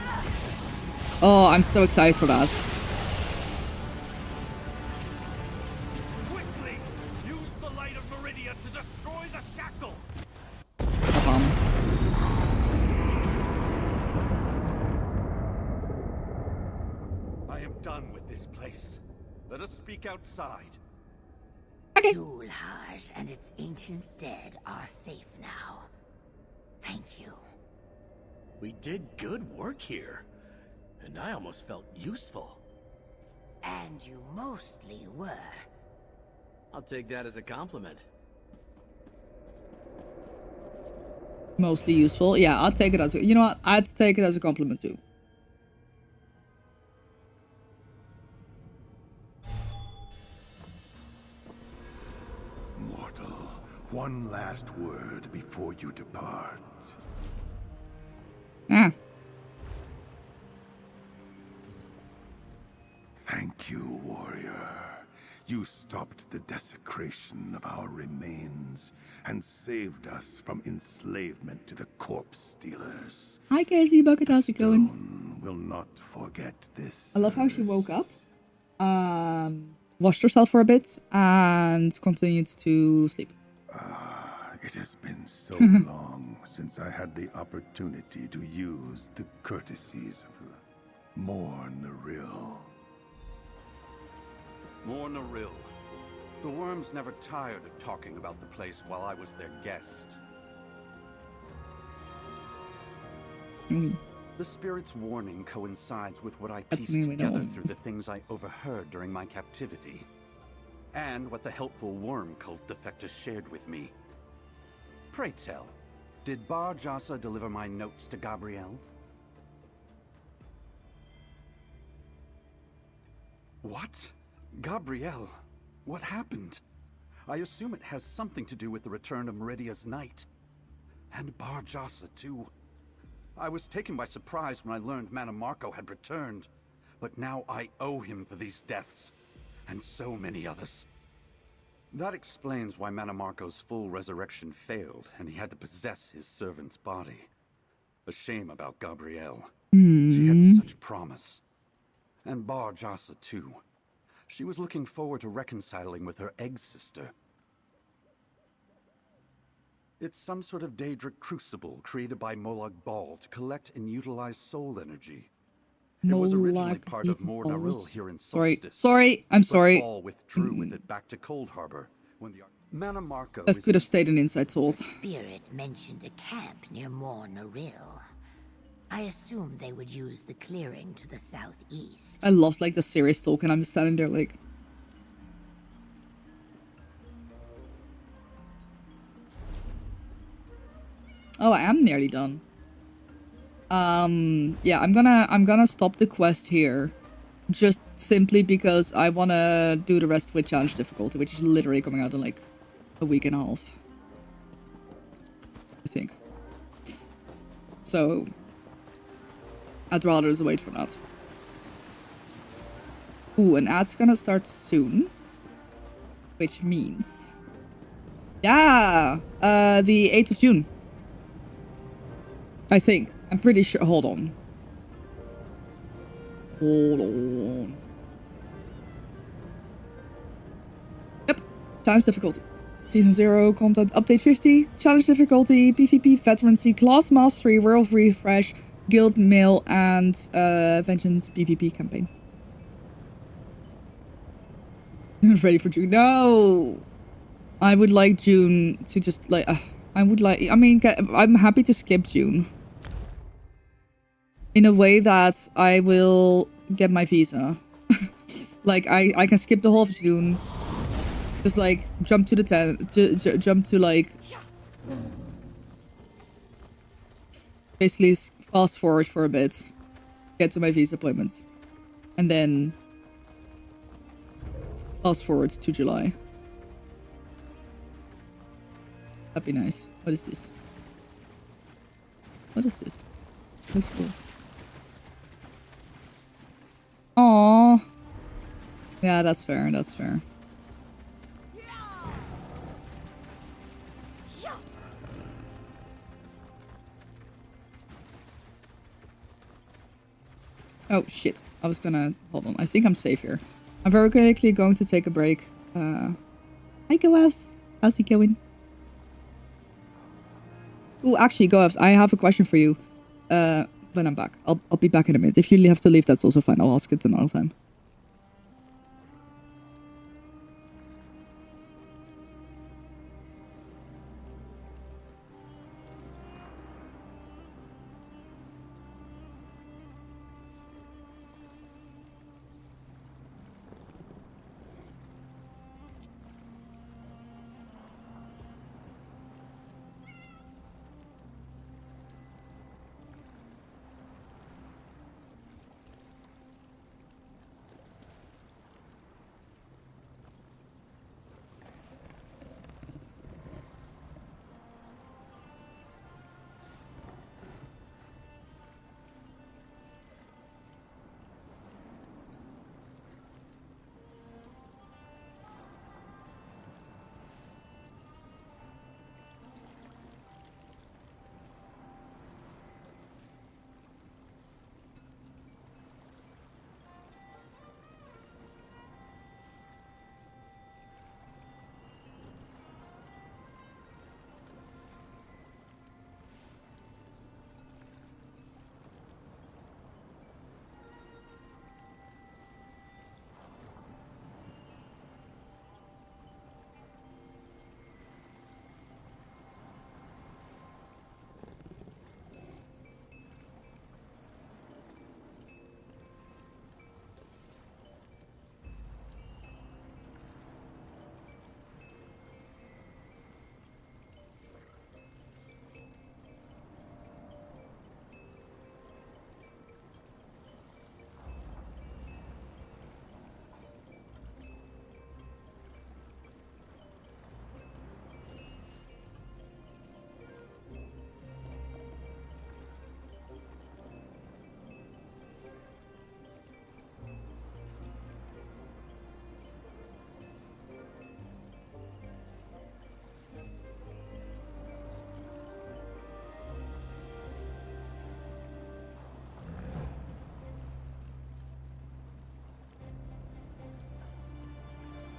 Oh, I'm so excited for that. Quickly! Use the light of Meridia to destroy the shackle! I am done with this place. Let us speak outside. Okay. Julhard and its ancient dead are safe now. Thank you. We did good work here. And I almost felt useful. And you mostly were. I'll take that as a compliment. Mostly useful. Yeah, I'll take it as a... You know what? I'd take it as a compliment too. Mortal, one last word before you depart. Ah. Thank you, warrior. You stopped the desecration of our remains and saved us from enslavement to the corpse stealers. Hi, Casey Bucket. How's it going? Stone will not forget this. I love how she woke up, washed herself for a bit, and continued to sleep. It has been so long since I had the opportunity to use the courtesies of Mornaril. Mornaril. The worms never tired of talking about the place while I was their guest. The spirit's warning coincides with what I pieced together through the things I overheard during my captivity. And what the helpful worm cult defectors shared with me. Pray tell, did Bar Jasa deliver my notes to Gabrielle? What? Gabrielle? What happened? I assume it has something to do with the return of Meridia's Knight. And Bar Jasa, too. I was taken by surprise when I learned Manamarco had returned. But now I owe him for these deaths. And so many others. That explains why Manamarco's full resurrection failed, and he had to possess his servant's body. A shame about Gabrielle. She had such promise. And Bar Jasa, too. She was looking forward to reconciling with her egg sister. It's some sort of Daedric crucible created by Molag Bal to collect and utilize soul energy. It was originally part of Mornaril here in Solstice. I'm sorry. Bal withdrew with it back to Cold Harbor when the Manamarco. That could have stayed an inside thought. Spirit mentioned a camp near Mornaril. I assumed they would use the clearing to the southeast. I love like the serious talk, and I'm just standing there like. Oh, I am nearly done. Yeah, I'm gonna stop the quest here, just simply because I wanna do the rest with challenge difficulty, which is literally coming out in like a week and a half, I think. So I'd rather just wait for that. Ooh, an ad's gonna start soon, which means, yeah, the 8th of June. I think. I'm pretty sure. Hold on. Hold on. Yep. Challenge difficulty. Season 0, content update 50. Challenge difficulty, PvP, veterancy, class mastery, world refresh, guild mail, and vengeance PvP campaign. Ready for June? No! I would like June to just like. I mean, I'm happy to skip June. In a way that I will get my visa. Like, I can skip the whole of June. Just, like, jump to the 10th. Jump to, like... Basically, fast forward for a bit. Get to my visa appointment. And then... fast forward to July. That'd be nice. What is this? What is this? Looks cool. Aww. Yeah, that's fair. That's fair. Oh, shit. I was gonna... Hold on. I think I'm safe here. I'm very quickly going to take a break. Hi, Goavs. How's it going? Oh, actually, Goavs, I have a question for you. When I'm back. I'll be back in a minute. If you have to leave, that's also fine. I'll ask it another time.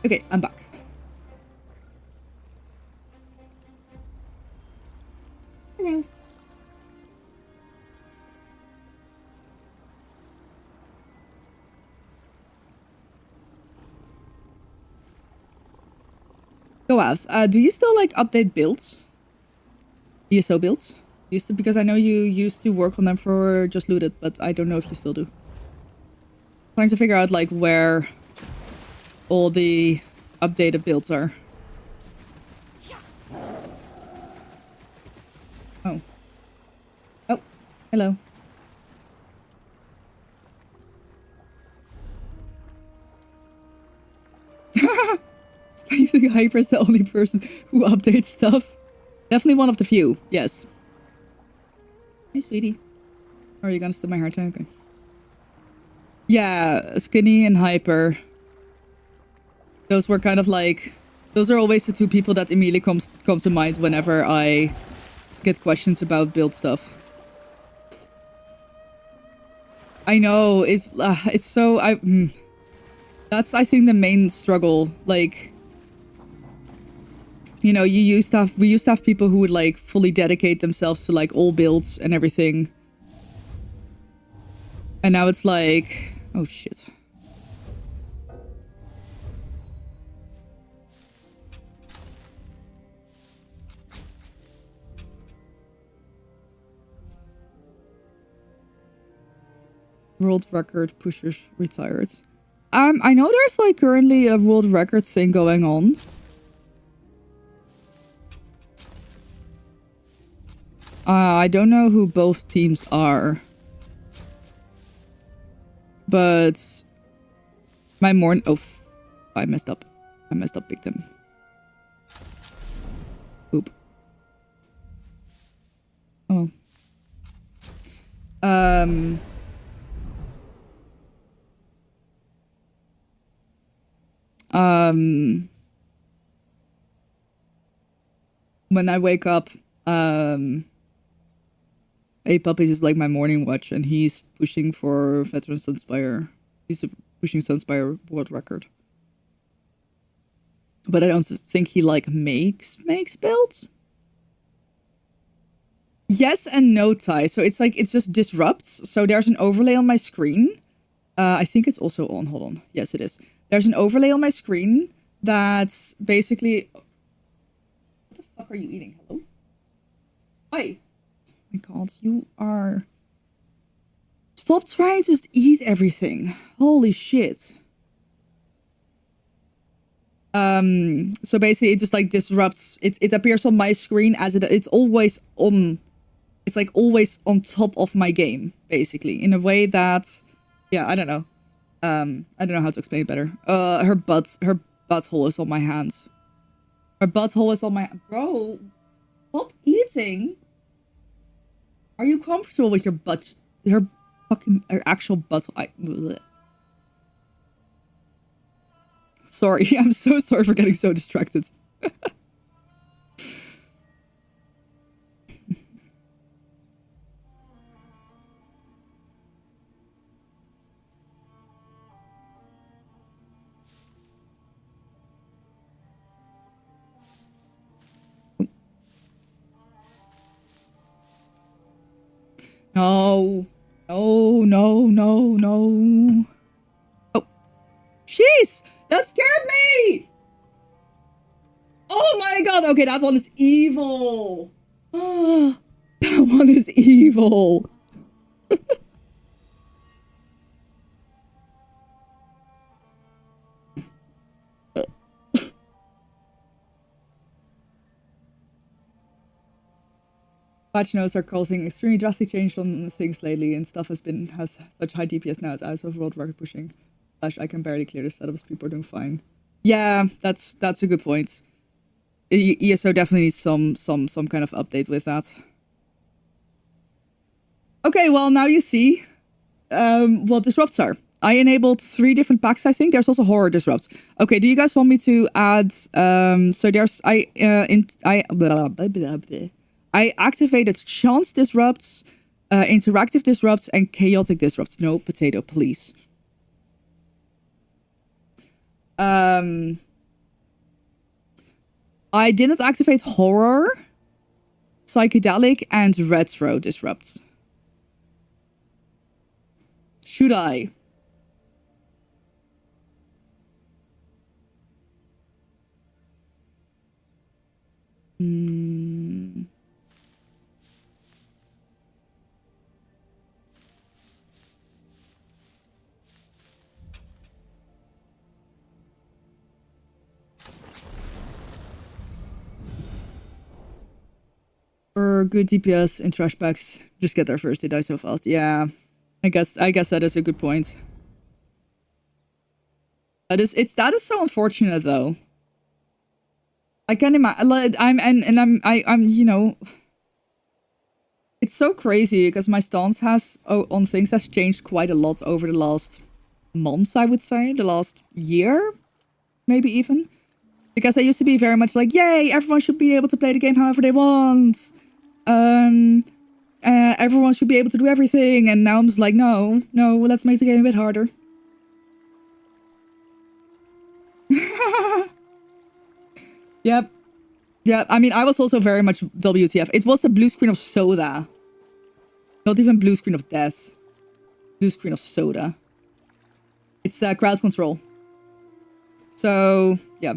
Okay, I'm back. Hello. Goavs, do you still like update builds? ESO builds? Used to, because I know you used to work on them for Just Looted, but I don't know if you still do. Trying to figure out like where all the updated builds are. Oh. Oh, hello. You think Hyper's the only person who updates stuff? Definitely one of the few, yes. Hey, sweetie. Or are you gonna steal my heart? Okay. Yeah, Skinny and Hyper. Those were kind of like... Those are always the two people that immediately comes to mind whenever I get questions about build stuff. I know, it's so... That's, I think, the main struggle. Like... You know, we used to have people who would like fully dedicate themselves to like all builds and everything. And now it's like, oh shit. World record pushers retired. I know there's like currently a world record thing going on. I don't know who both teams are. But my oh, I messed up. I messed up big time. Oop. Oh. When I wake up, Hey Puppies is like my morning watch, and he's pushing for Veteran Sunspire. He's pushing Sunspire world record. But I don't think he like makes builds. Yes and no, Ty. So it's like, it's just disrupts. So there's an overlay on my screen. I think it's also on. Hold on. Yes, it is. There's an overlay on my screen that's basically... What the fuck are you eating? Hello? Hi. Oh my god, you are... Stop trying to just eat everything. Holy shit. So basically it just like disrupts. It appears on my screen as it's always on. It's like always on top of my game, basically, in a way that, yeah, I don't know. I don't know how to explain it better. Her butthole is on my hand. Her butthole is on my... Bro, stop eating. Are you comfortable with your butt? Her actual butthole. Sorry, I'm so sorry for getting so distracted. No. No, no, no, no. Oh. Jeez! That scared me! Oh my god! Okay, that one is evil! That one is evil! Patch notes are causing extremely drastic change on things lately, and stuff has such high DPS now. It's out of world record pushing. Slash, I can barely clear the setups. People are doing fine. Yeah, that's a good point. ESO definitely needs some kind of update with that. Okay, well now you see what disrupts are. I enabled 3 different packs, I think. There's also horror disrupts. Okay, do you guys want me to add so there's I activated chance disrupts, interactive disrupts, and chaotic disrupts. No potato, please. I didn't activate horror, psychedelic, and retro disrupts. Should I? For good DPS in trash packs, just get there first. They die so fast. Yeah, I guess that is a good point. That is so unfortunate though. I can't imagine. I'm you know, it's so crazy because my stance on things has changed quite a lot over the last months. I would say the last year, maybe even. Because I used to be very much like, yay, everyone should be able to play the game however they want. Everyone should be able to do everything. And now I'm just like, no, let's make the game a bit harder. Yep. Yeah, I mean, I was also very much WTF. It was the blue screen of soda. Not even blue screen of death. Blue screen of soda. It's crowd control. So, yeah.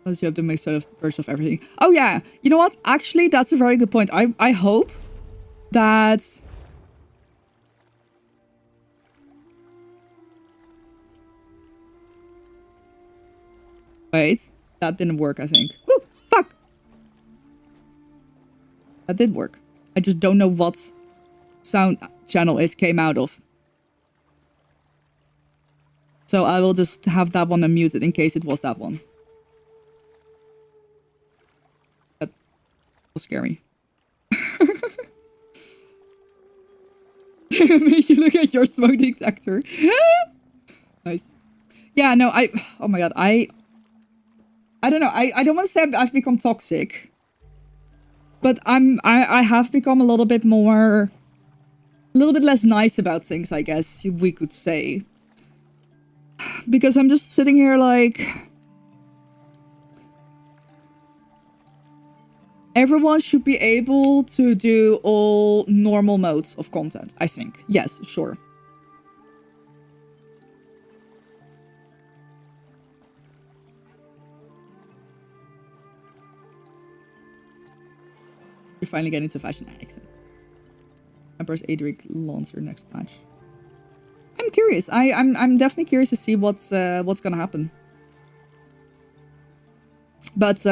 You have to make sort of version of everything. Oh yeah, you know what? Actually, that's a very good point. I hope that... Wait, that didn't work, I think. Ooh, fuck! That did work. I just don't know what sound channel it came out of. So I will just have that one unmuted in case it was that one. Scare me. Make you look at your smoke detector. Nice. Yeah, no, oh my god, I don't know. I don't want to say I've become toxic. but I have become a little bit less nice about things, I guess we could say. Because I'm just sitting here like, everyone should be able to do all normal modes of content, I think. Yes, sure. You're finally getting to fashion accent. Empress Adric launcher next patch. I'm curious. I'm definitely curious to see what's gonna happen. But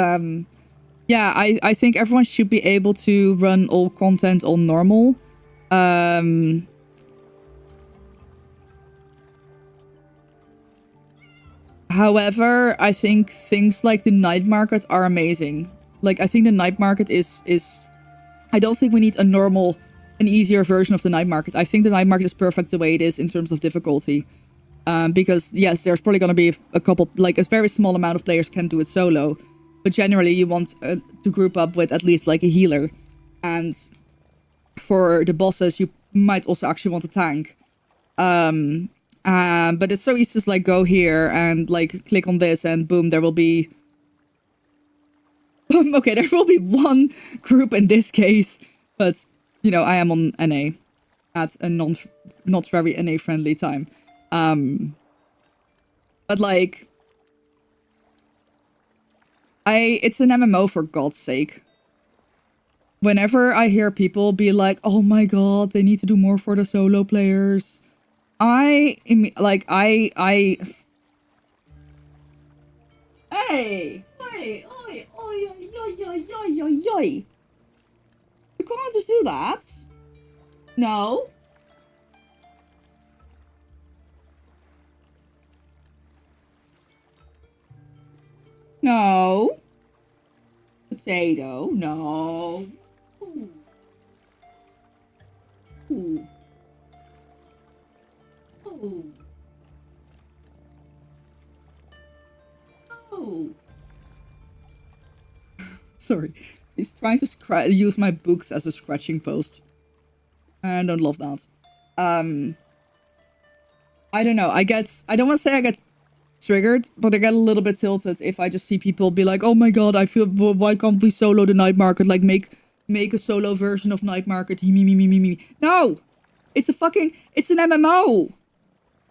yeah, I think everyone should be able to run all content on normal. However, I think things like the night market are amazing. Like, I think the night market is I don't think we need an easier version of the night market. I think the night market is perfect the way it is in terms of difficulty. Because, yes, there's probably going to be a couple, like, a very small amount of players can do it solo. But generally, you want to group up with at least, like, a healer. And for the bosses, you might also actually want a tank. But it's so easy to just, like, go here and, like, click on this and boom, there will be... okay, there will be one group in this case. But, you know, I am on NA at a not very NA-friendly time. But, like... It's an MMO, for God's sake. Whenever I hear people be like, oh my god, they need to do more for the solo players... Hey! Oi! Oi! Oi! Oi! You can't just do that. No. No. Potato. No. Ooh. Ooh. Oh. Oh. Sorry. He's trying to use my books as a scratching post. I don't love that. I don't know. I don't want to say I get triggered, but I get a little bit tilted if I just see people be like, oh my god, I feel, why can't we solo the night market? Like, make a solo version of night market. Me. No! It's an MMO!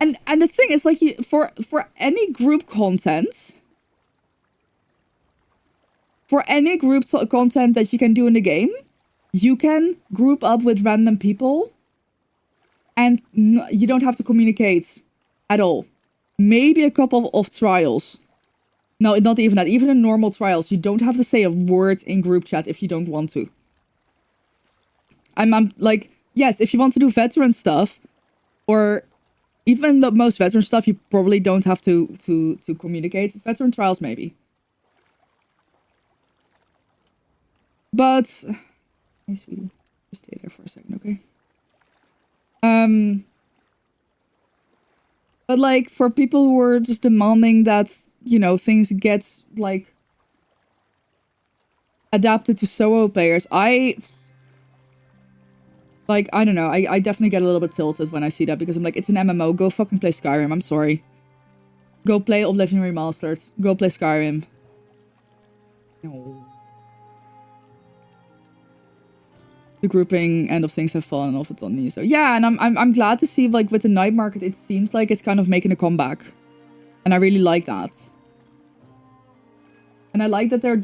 And the thing is, like, for any group content, content that you can do in the game, you can group up with random people, and you don't have to communicate at all. Maybe a couple of trials. No, not even that. Even in normal trials, you don't have to say a word in group chat if you don't want to. I'm like, yes, if you want to do veteran stuff, or even the most veteran stuff, you probably don't have to communicate. Veteran trials, maybe. But... Hey, sweetie. Just stay there for a second, okay? But, like, for people who are just demanding that, you know, things get, like, adapted to solo players, I don't know. I definitely get a little bit tilted when I see that, because I'm like, it's an MMO. Go fucking play Skyrim. I'm sorry. Go play Oblivion Remastered. Go play Skyrim. No. The grouping end of things have fallen off. It's on me. So yeah, and I'm glad to see, like, with the night market, it seems like it's kind of making a comeback. And I really like that. And I like that they're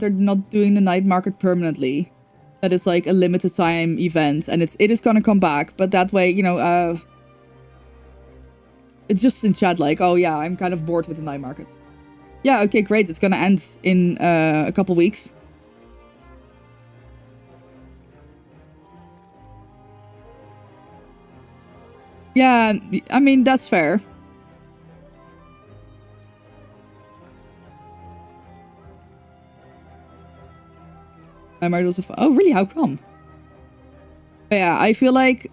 not doing the night market permanently. That it's like a limited time event, and it is gonna come back, but that way, you know, it's just in chat like, oh yeah, I'm kind of bored with the night market. Yeah, okay, great, it's gonna end in a couple weeks. Yeah, I mean, that's fair. I might also... Oh, really? How come? But yeah, I feel like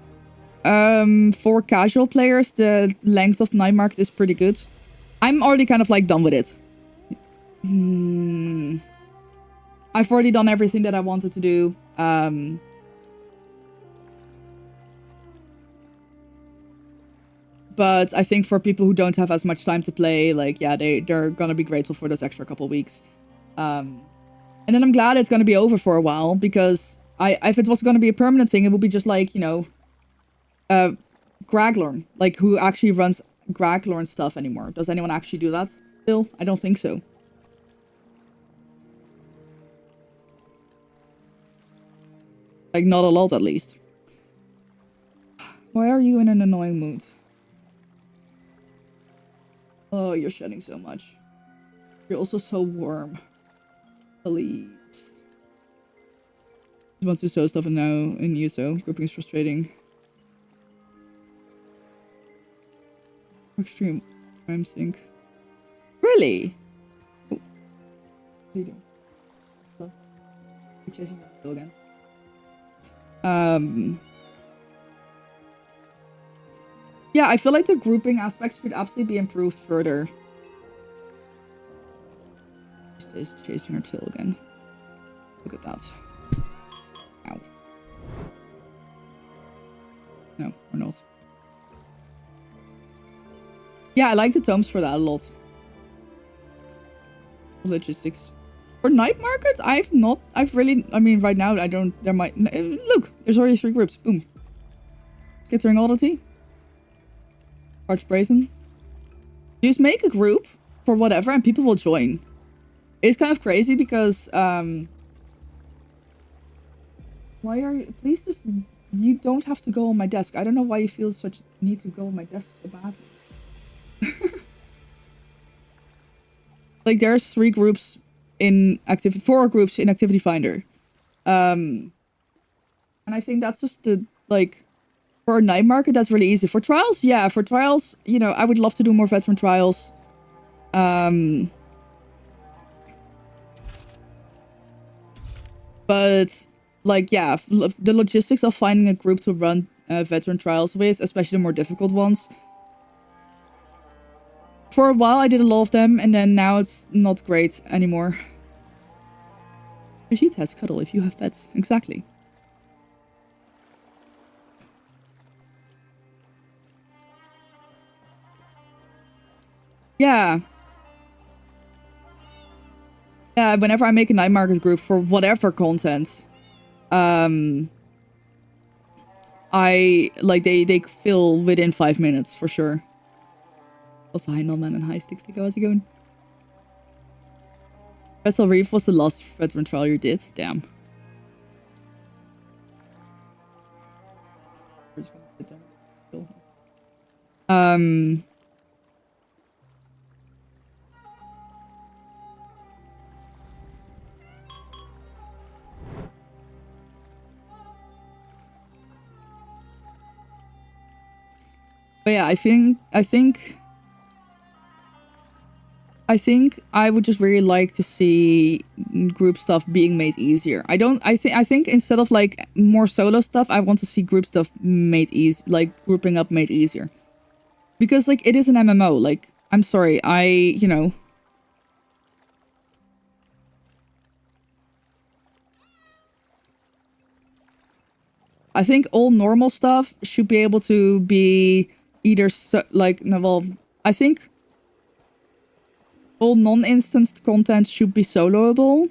for casual players, the length of the night market is pretty good. I'm already kind of, like, done with it. I've already done everything that I wanted to do. But I think for people who don't have as much time to play, like, yeah, they're gonna be grateful for those extra couple weeks. And then I'm glad it's gonna be over for a while, because if it was gonna be a permanent thing, it would be just like, you know, Graglorn, like, who actually runs Graglorn stuff anymore. Does anyone actually do that still? I don't think so. Like, not a lot, at least. Why are you in an annoying mood? Oh, you're shedding so much. You're also so warm. Please. You want to sew stuff and now in you so. Grouping is frustrating. Extreme time sync. Really? Oh. What are you doing? Oh. You're chasing your tail again. Yeah, I feel like the grouping aspect should absolutely be improved further. She's chasing her tail again. Look at that. Ow. No, we're not. Yeah, I like the tomes for that a lot. Logistics. For night markets, I mean, right now, I don't, there might, look, there's already 3 groups. Boom. Skittering Oddity. Archbrazen. You just make a group for whatever and people will join. It's kind of crazy because, why are you, please just, you don't have to go on my desk. I don't know why you feel such need to go on my desk so badly. Like, there's 3 groups in 4 groups in Activity Finder. And I think that's just the, like, for a night market, that's really easy. For trials, yeah, for trials, you know, I would love to do more veteran trials. But, like, yeah, the logistics of finding a group to run veteran trials with, especially the more difficult ones. For a while, I did a lot of them, and then now it's not great anymore. Brigitte has cuddle if you have pets. Exactly. Yeah. Yeah, whenever I make a night market group for whatever content, I, like, they fill within 5 minutes, for sure. Also, hi, Nolman and hi, Stickstick. How's it going? Vessel Reef was the last veteran trial you did. Damn. But yeah, I think I would just really like to see group stuff being made easier. I think instead of, like, more solo stuff, I want to see group stuff made easy, like grouping up made easier. Because, like, it is an MMO. Like, I'm sorry, you know. I think all normal stuff should be able to be either, I think all non-instanced content should be soloable.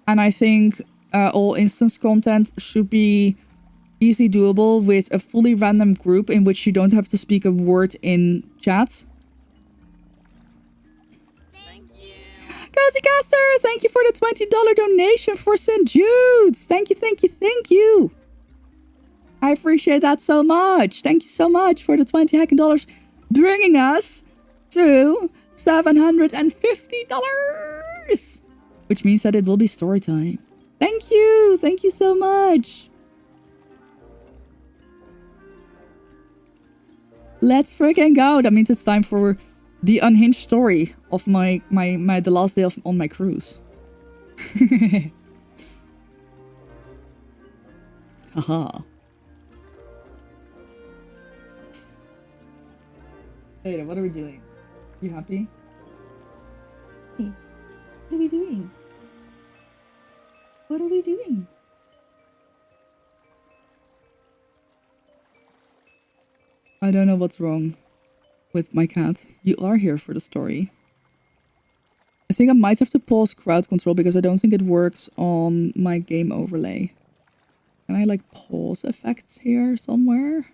And I think all instance content should be easily doable with a fully random group in which you don't have to speak a word in chat. Thank you. Cozy Caster, thank you for the $20 donation for St. Jude's. Thank you, thank you, thank you. I appreciate that so much. Thank you so much for the 20 heckin' dollars, bringing us to $750. Which means that it will be story time. Thank you. Thank you so much. Let's freaking go. That means it's time for the unhinged story of the last day on my cruise. Haha. Hey, what are we doing? You happy? Hey, what are we doing? What are we doing? I don't know what's wrong with my cat. You are here for the story. I think I might have to pause crowd control because I don't think it works on my game overlay. Can I like pause effects here somewhere?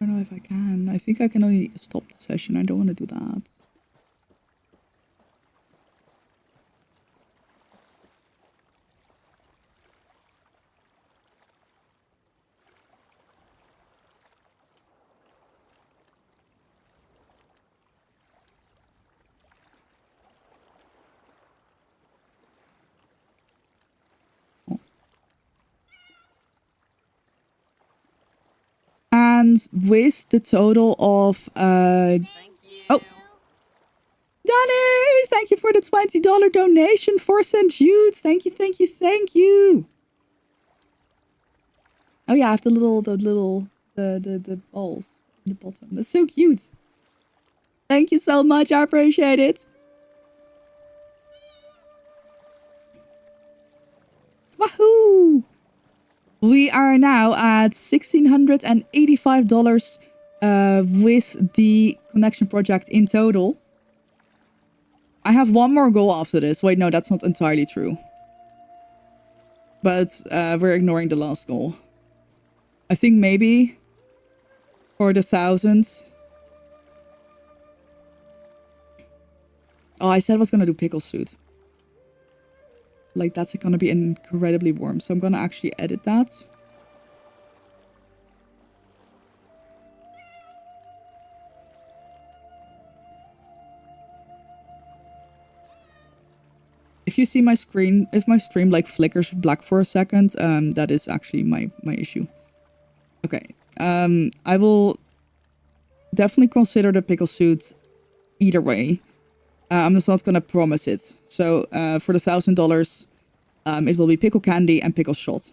I don't know if I can. I think I can only stop the session. I don't want to do that. And with the total of oh, Danny, thank you for the $20 donation for St. Jude. Thank you, thank you, thank you. Oh yeah, I have the balls in the bottom. That's so cute. Thank you so much. I appreciate it. Wahoo! We are now at $1,685 with the connection project in total. I have one more goal after this. Wait, no, that's not entirely true. But we're ignoring the last goal. I think maybe for the 1,000. Oh, I said I was going to do pickle suit. Like, that's going to be incredibly warm. So I'm going to actually edit that. If you see my screen, if my stream like flickers black for a second, that is actually my issue. Okay. I will definitely consider the pickle suit either way. I'm just not going to promise it. So for the $1,000, it will be pickle candy and pickle shot.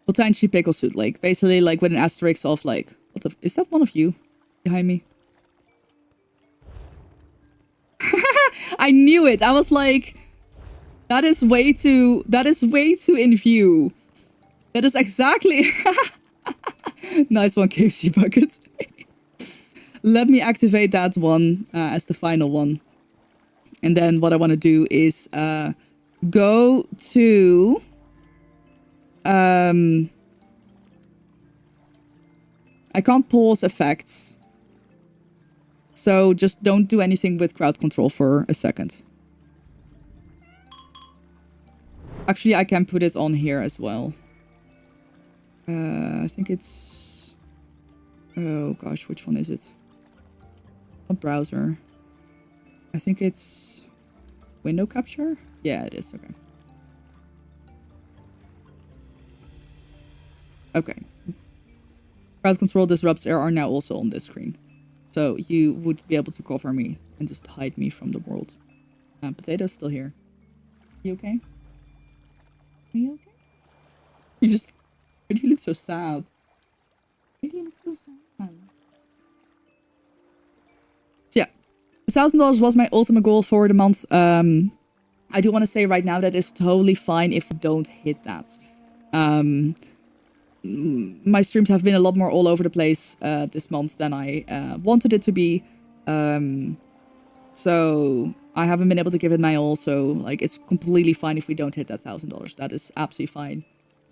Potentially pickle suit, like basically like with an asterisk of like, what the, is that one of you behind me? I knew it. I was like, that is way too in view. That is exactly. Nice one, KFC bucket. Let me activate that one as the final one. And then what I want to do is go to I can't pause effects. So just don't do anything with crowd control for a second. Actually, I can put it on here as well. I think it's... Oh gosh, which one is it? Not browser. I think it's... Window capture? Yeah, it is. Okay. Okay. Crowd control disrupts are now also on this screen. So you would be able to cover me and just hide me from the world. Potato's still here. You okay? Are you okay? You just... Why do you look so sad? Why do you look so sad? So yeah. $1,000 was my ultimate goal for the month. I do want to say right now that it's totally fine if we don't hit that. My streams have been a lot more all over the place this month than I wanted it to be. So I haven't been able to give it my all. So like, it's completely fine if we don't hit that $1,000. That is absolutely fine.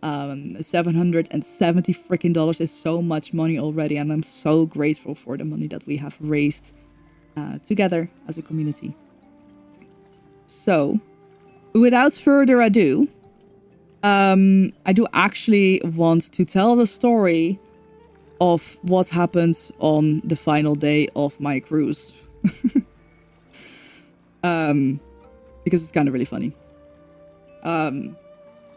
$770 freaking dollars is so much money already, and I'm so grateful for the money that we have raised together as a community. So, without further ado, I do actually want to tell the story of what happens on the final day of my cruise. Because it's kind of really funny.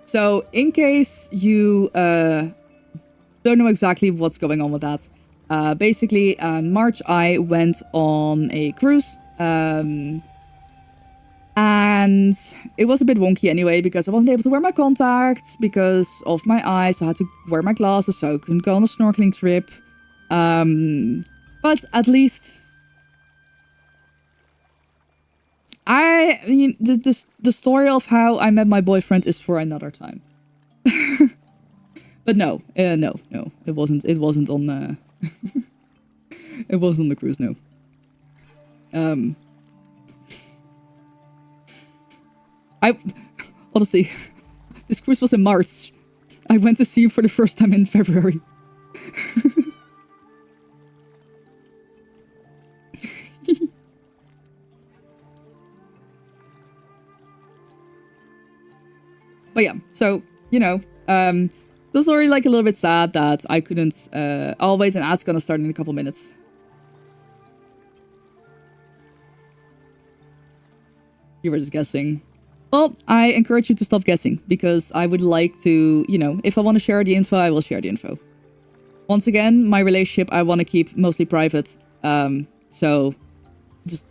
So in case you don't don't know exactly what's going on with that. Basically, in March, I went on a cruise. And it was a bit wonky anyway, because I wasn't able to wear my contacts because of my eyes. So I had to wear my glasses, so I couldn't go on a snorkeling trip. But at least the story of how I met my boyfriend is for another time. But no, it wasn't on it wasn't on the cruise, no. Honestly, this cruise was in March. I went to see him for the first time in February. But yeah, so, you know, it was already like a little bit sad that I couldn't, oh wait, an ad's gonna start in a couple minutes. You were just guessing. Well, I encourage you to stop guessing, because I would like to, you know, if I want to share the info, I will share the info. Once again, my relationship I want to keep mostly private, so just...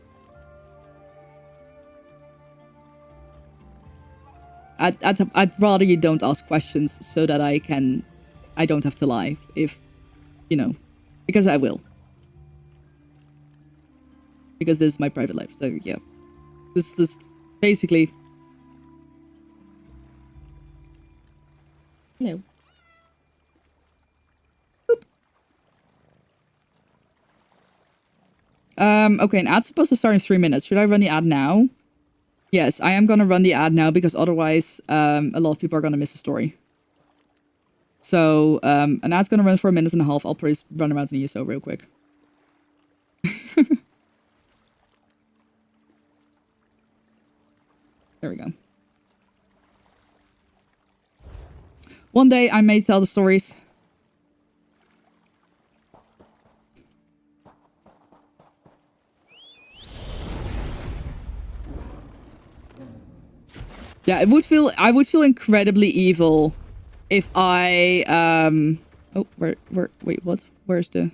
I'd rather you don't ask questions so that I don't have to lie, if, you know, because I will. Because this is my private life, so yeah. This is basically... Hello. Boop. Okay, an ad's supposed to start in 3 minutes. Should I run the ad now? Yes, I am gonna run the ad now, because otherwise a lot of people are gonna miss the story. So, an ad's gonna run for 1.5 minutes. I'll probably run around the ESO real quick. There we go. One day I may tell the stories. Yeah, I would feel incredibly evil if I oh, wait, what? Where's the...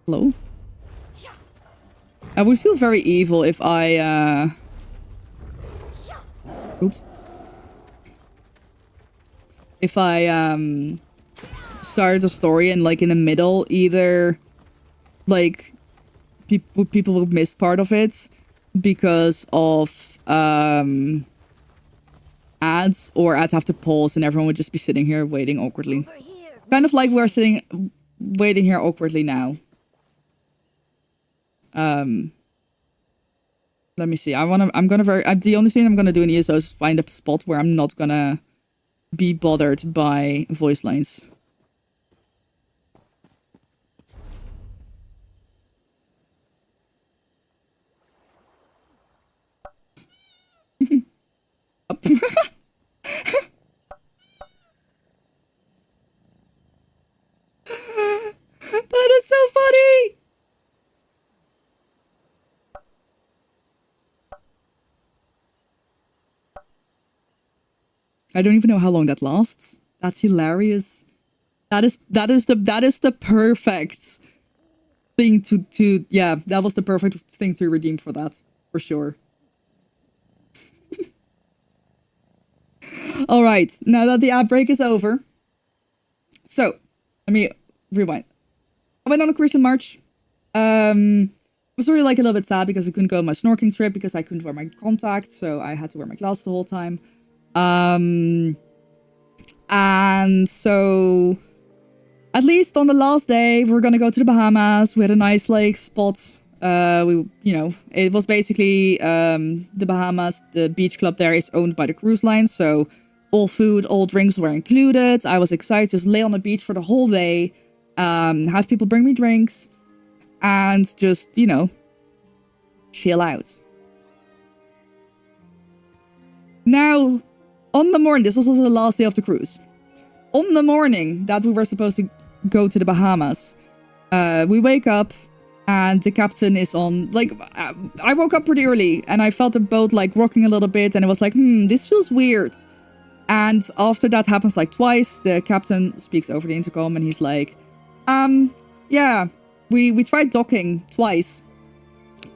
Hello? I would feel very evil if I oops. If I started a story and like in the middle either like people would miss part of it because of ads, or I'd have to pause and everyone would just be sitting here waiting awkwardly. Kind of like we're sitting waiting here awkwardly now. Let me see. The only thing I'm gonna do in ESO is find a spot where I'm not gonna be bothered by voice lines. That is so funny! I don't even know how long that lasts. That's hilarious. That is the perfect thing to yeah, that was the perfect thing to redeem for that, for sure. All right, now that the ad break is over. So, let me rewind. I went on a cruise in March. It was really like a little bit sad because I couldn't go on my snorkeling trip because I couldn't wear my contacts, so I had to wear my glasses the whole time. And so at least on the last day, we were gonna go to the Bahamas. We had a nice like spot. It was basically the Bahamas. The beach club there is owned by the cruise line, so all food, all drinks were included. I was excited to just lay on the beach for the whole day, have people bring me drinks, and just, you know, chill out. Now, on the morning, this was also the last day of the cruise. On the morning that we were supposed to go to the Bahamas, we wake up and the captain is on, like, I woke up pretty early and I felt the boat like rocking a little bit and it was like, this feels weird. And after that happens like twice, the captain speaks over the intercom and he's like, yeah, we tried docking twice.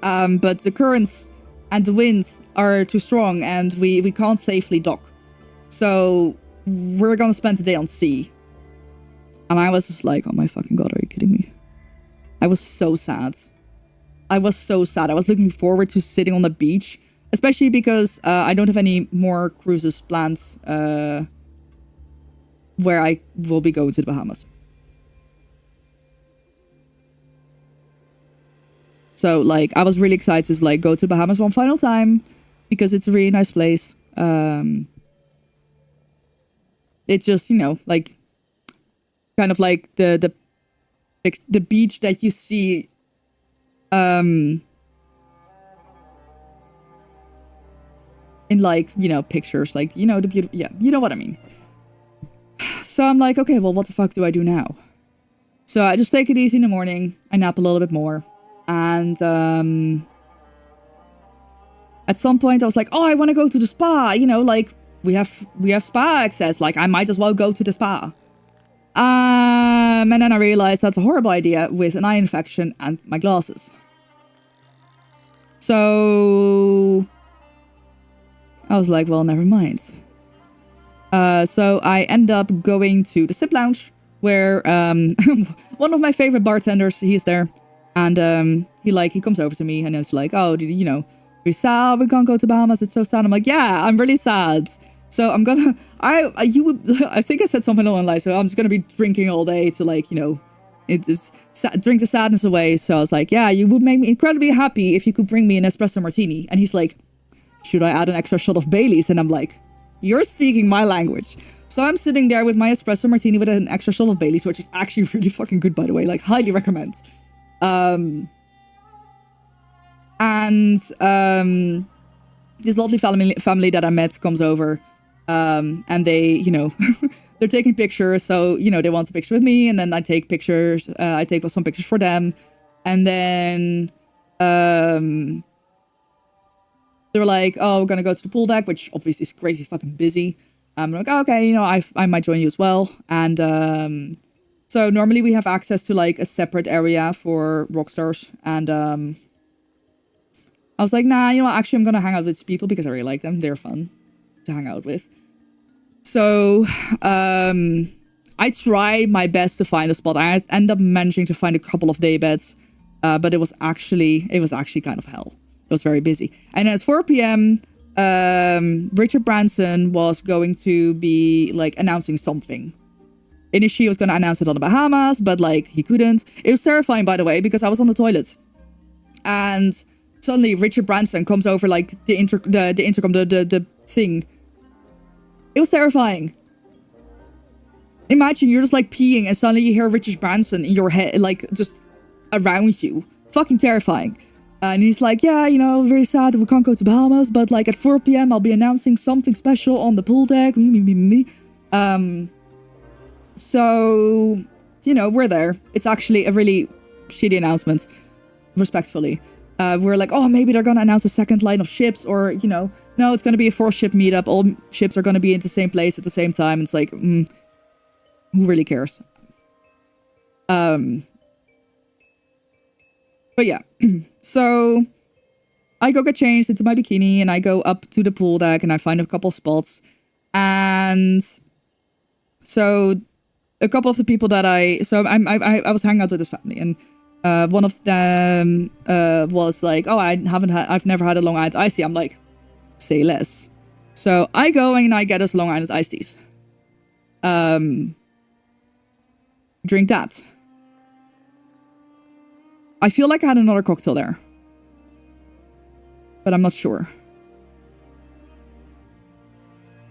But the currents and the winds are too strong and we can't safely dock. So we're gonna spend the day on sea. And I was just like, oh my fucking god, are you kidding me? I was so sad. I was so sad. I was looking forward to sitting on the beach. Especially because I don't have any more cruises planned where I will be going to the Bahamas. So, like, I was really excited to, like, go to the Bahamas one final time. Because it's a really nice place. It's just, you know, like... Kind of like the beach that you see... in like, you know, pictures, like, you know, the beautiful, yeah, you know what I mean. So I'm like, okay, well, what the fuck do I do now? So I just take it easy in the morning. I nap a little bit more. And at some point I was like, oh, I want to go to the spa. You know, like, we have spa access. Like, I might as well go to the spa. And then I realized that's a horrible idea with an eye infection and my glasses. So... I was like, well, never mind. So I end up going to the Sip Lounge, where one of my favorite bartenders, he's there. And he comes over to me and it's like, oh, you know, we're sad, we can't go to Bahamas, it's so sad. I'm like, yeah, I'm really sad. So I'm gonna, I think I said something along the line, so I'm just gonna be drinking all day to, like, you know, drink the sadness away. So I was like, yeah, you would make me incredibly happy if you could bring me an espresso martini. And he's like, should I add an extra shot of Baileys? And I'm like, you're speaking my language. So I'm sitting there with my espresso martini with an extra shot of Baileys, which is actually really fucking good, by the way. Like, highly recommend. This lovely family that I met comes over. And they, you know, they're taking pictures. So, you know, they want a picture with me. And then I take pictures. I take some pictures for them. And then... they were like, oh, we're gonna go to the pool deck, which obviously is crazy fucking busy. I'm like, oh, okay, you know, I might join you as well. And so normally we have access to, like, a separate area for rockstars. And I was like, nah, you know what, actually I'm gonna hang out with these people because I really like them. They're fun to hang out with. So I try my best to find a spot. I end up managing to find a couple of day beds, but it was actually kind of hell. It was very busy. And at 4 p.m., Richard Branson was going to be, like, announcing something. Initially, he was going to announce it on the Bahamas, but, like, he couldn't. It was terrifying, by the way, because I was on the toilet. And suddenly, Richard Branson comes over, like, the intercom, the thing. It was terrifying. Imagine you're just, like, peeing, and suddenly you hear Richard Branson in your head, like, just around you. Fucking terrifying. And he's like, yeah, you know, very sad that we can't go to Bahamas, but, like, at 4 p.m. I'll be announcing something special on the pool deck. So, you know, we're there. It's actually a really shitty announcement, respectfully. We're like, oh, maybe they're going to announce a second line of ships, or, you know, no, it's going to be a 4-ship meetup. All ships are going to be in the same place at the same time. It's like, who really cares? But yeah, so I go get changed into my bikini and I go up to the pool deck and I find a couple spots. And so a couple of the people that I was hanging out with this family, and one of them was like, oh, I've never had a Long Island iced tea. I'm like, say less. So I go and I get us Long Island iced teas. Drink that. I feel like I had another cocktail there. But I'm not sure.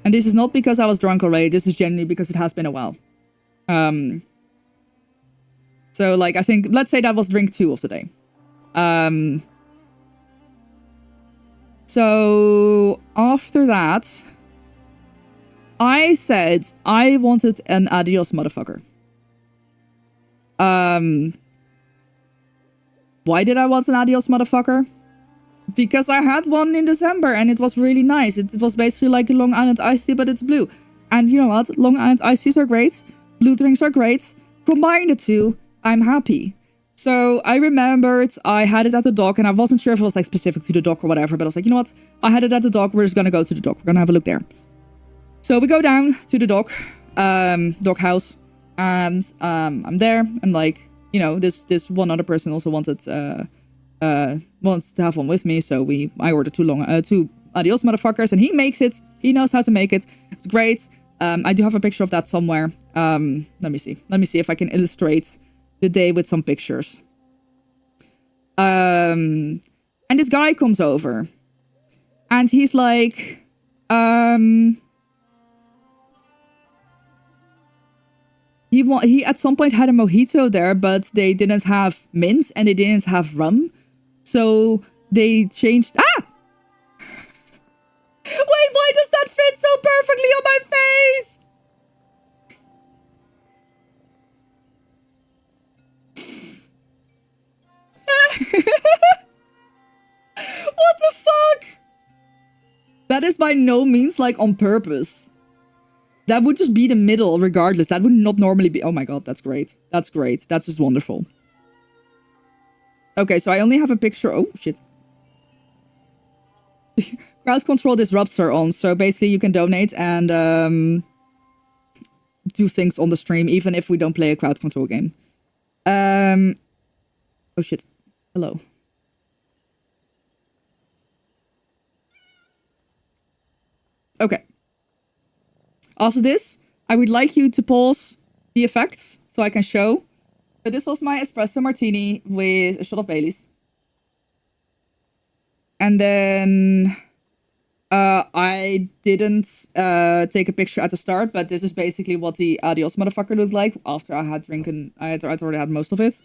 And this is not because I was drunk already. This is genuinely because it has been a while. So, like, I think, let's say that was drink 2 of the day. So, after that, I said I wanted an adios motherfucker. Why did I want an adios motherfucker? Because I had one in December and it was really nice. It was basically like a Long Island iced tea, but it's blue. And you know what? Long and ices are great. Blue drinks are great. Combine the two, I'm happy. So I remembered I had it at the dock, and I wasn't sure if it was like specific to the dock or whatever, but I was like, you know what? I had it at the dock. We're just gonna go to the dock. We're gonna have a look there. So we go down to the dock house, and I'm there, and like, you know, this one other person also wanted to have one with me, so I ordered two adios motherfuckers, and he makes it. He knows how to make it. It's great. I do have a picture of that somewhere. Let me see if I can illustrate the day with some pictures. And this guy comes over, and he's like, he at some point had a mojito there, but they didn't have mint and they didn't have rum, so they changed. Wait, why does that fit so perfectly on my face? What the fuck? That is by no means like on purpose. That would just be the middle regardless. That would not normally be. Oh my god, that's great. That's great. That's just wonderful. Okay, so I only have a picture. Oh shit. Crowd control disrupts are on. So basically you can donate and do things on the stream even if we don't play a crowd control game. Oh shit. Hello. Okay. After this, I would like you to pause the effects so I can show. So this was my espresso martini with a shot of Baileys. And then I didn't take a picture at the start, but this is basically what the adios motherfucker looked like after I had drinking. I'd already had most of it.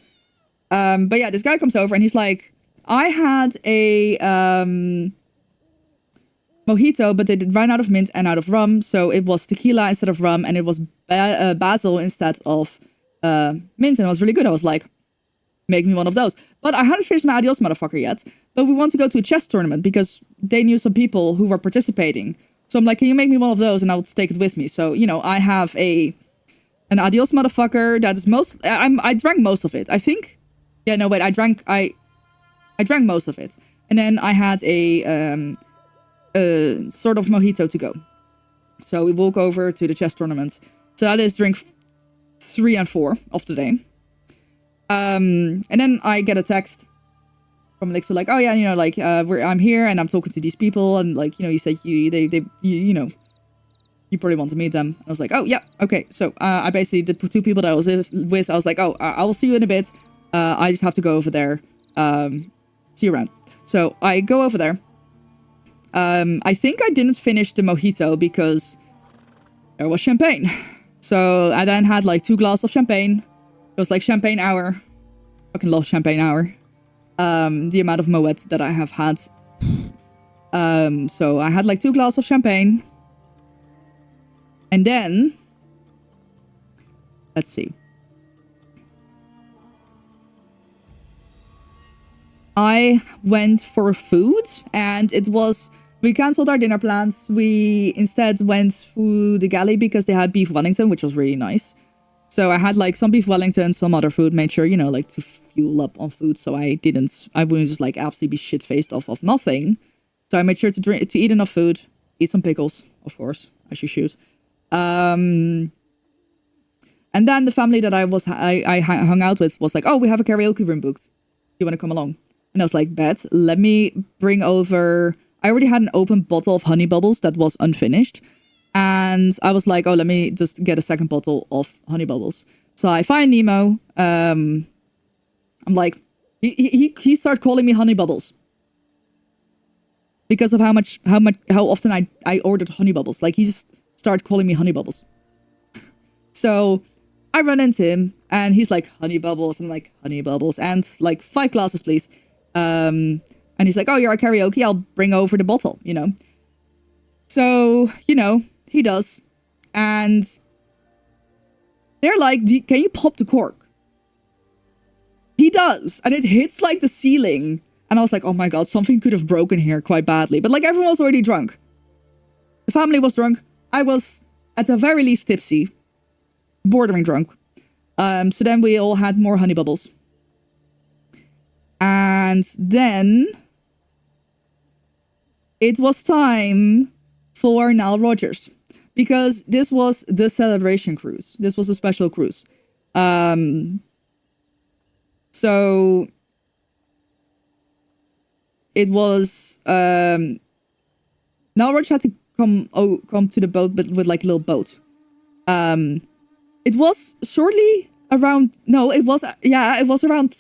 But yeah, this guy comes over and he's like, I had a mojito, but they ran out of mint and out of rum, so it was tequila instead of rum, and it was basil instead of mint, and it was really good. I was like, make me one of those. But I hadn't finished my adios motherfucker yet, but we want to go to a chess tournament because they knew some people who were participating. So I'm like, can you make me one of those, and I'll take it with me. So, you know, I have an adios motherfucker that is I drank most of it, I think. Yeah, no, wait, I drank most of it. And then I had a sort of mojito to go. So we walk over to the chess tournament. So that is drink 3 and 4 of the day. And then I get a text from Elixir like, oh yeah, you know, like I'm here and I'm talking to these people, and like, you know, you said you know, you probably want to meet them. I was like, oh yeah, okay. So I basically the 2 people that I was with, I was like, oh, I will see you in a bit. I just have to go over there. See you around. So I go over there. I think I didn't finish the mojito because there was champagne. So I then had like 2 glasses of champagne. It was like champagne hour. Fucking love champagne hour. The amount of Moet that I have had. So I had like 2 glasses of champagne. And then, let's see. I went for food, and we cancelled our dinner plans. We instead went to the galley because they had beef Wellington, which was really nice. So I had like some beef Wellington, some other food, made sure, you know, like to fuel up on food. So I wouldn't just like absolutely be shit-faced off of nothing. So I made sure to eat enough food, eat some pickles, of course, as you should. And then the family that I hung out with was like, oh, we have a karaoke room booked. You want to come along? And I was like, bet, let me bring over... I already had an open bottle of honey bubbles that was unfinished. And I was like, oh, let me just get a second bottle of honey bubbles. So I find Nemo. I'm like, he started calling me honey bubbles. Because of how often I ordered honey bubbles. Like, he just started calling me honey bubbles. So I run into him and he's like, honey bubbles. And I'm like, honey bubbles. And like 5 glasses, please. And he's like, oh, you're at karaoke, I'll bring over the bottle, you know. So, you know, he does. And they're like, can you pop the cork? He does. And it hits like the ceiling. And I was like, oh my god, something could have broken here quite badly. But like everyone was already drunk. The family was drunk. I was at the very least tipsy, bordering drunk. So then we all had more honey bubbles. And then it was time for Nile Rodgers. Because this was the celebration cruise. This was a special cruise. So it was Nile Rodgers had to come to the boat, but with like a little boat. It was shortly around it was around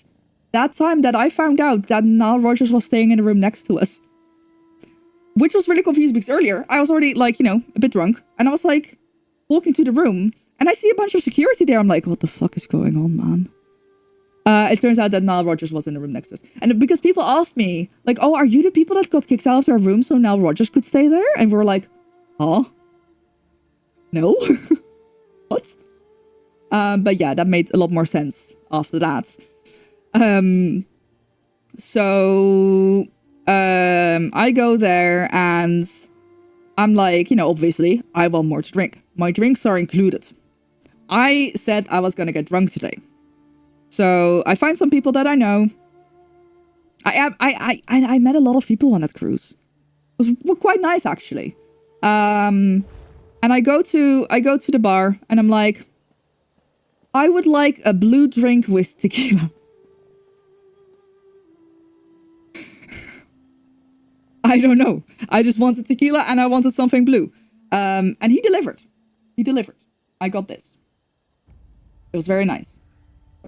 that time that I found out that Nile Rodgers was staying in the room next to us. Which was really confused because earlier I was already like, you know, a bit drunk. And I was like walking to the room and I see a bunch of security there. I'm like, what the fuck is going on, man? It turns out that Nile Rodgers was in the room next to us. And because people asked me, like, oh, are you the people that got kicked out of their room so Nile Rodgers could stay there? And we were like, huh? No? What? But yeah, that made a lot more sense after that. So I go there and I'm like, you know, obviously I want more to drink. My drinks are included. I said I was gonna get drunk today. So I find some people that I know. I met a lot of people on that cruise. It was quite nice actually. And I go to the bar and I'm like, I would like a blue drink with tequila. I don't know. I just wanted tequila and I wanted something blue. And he delivered. He delivered. I got this. It was very nice.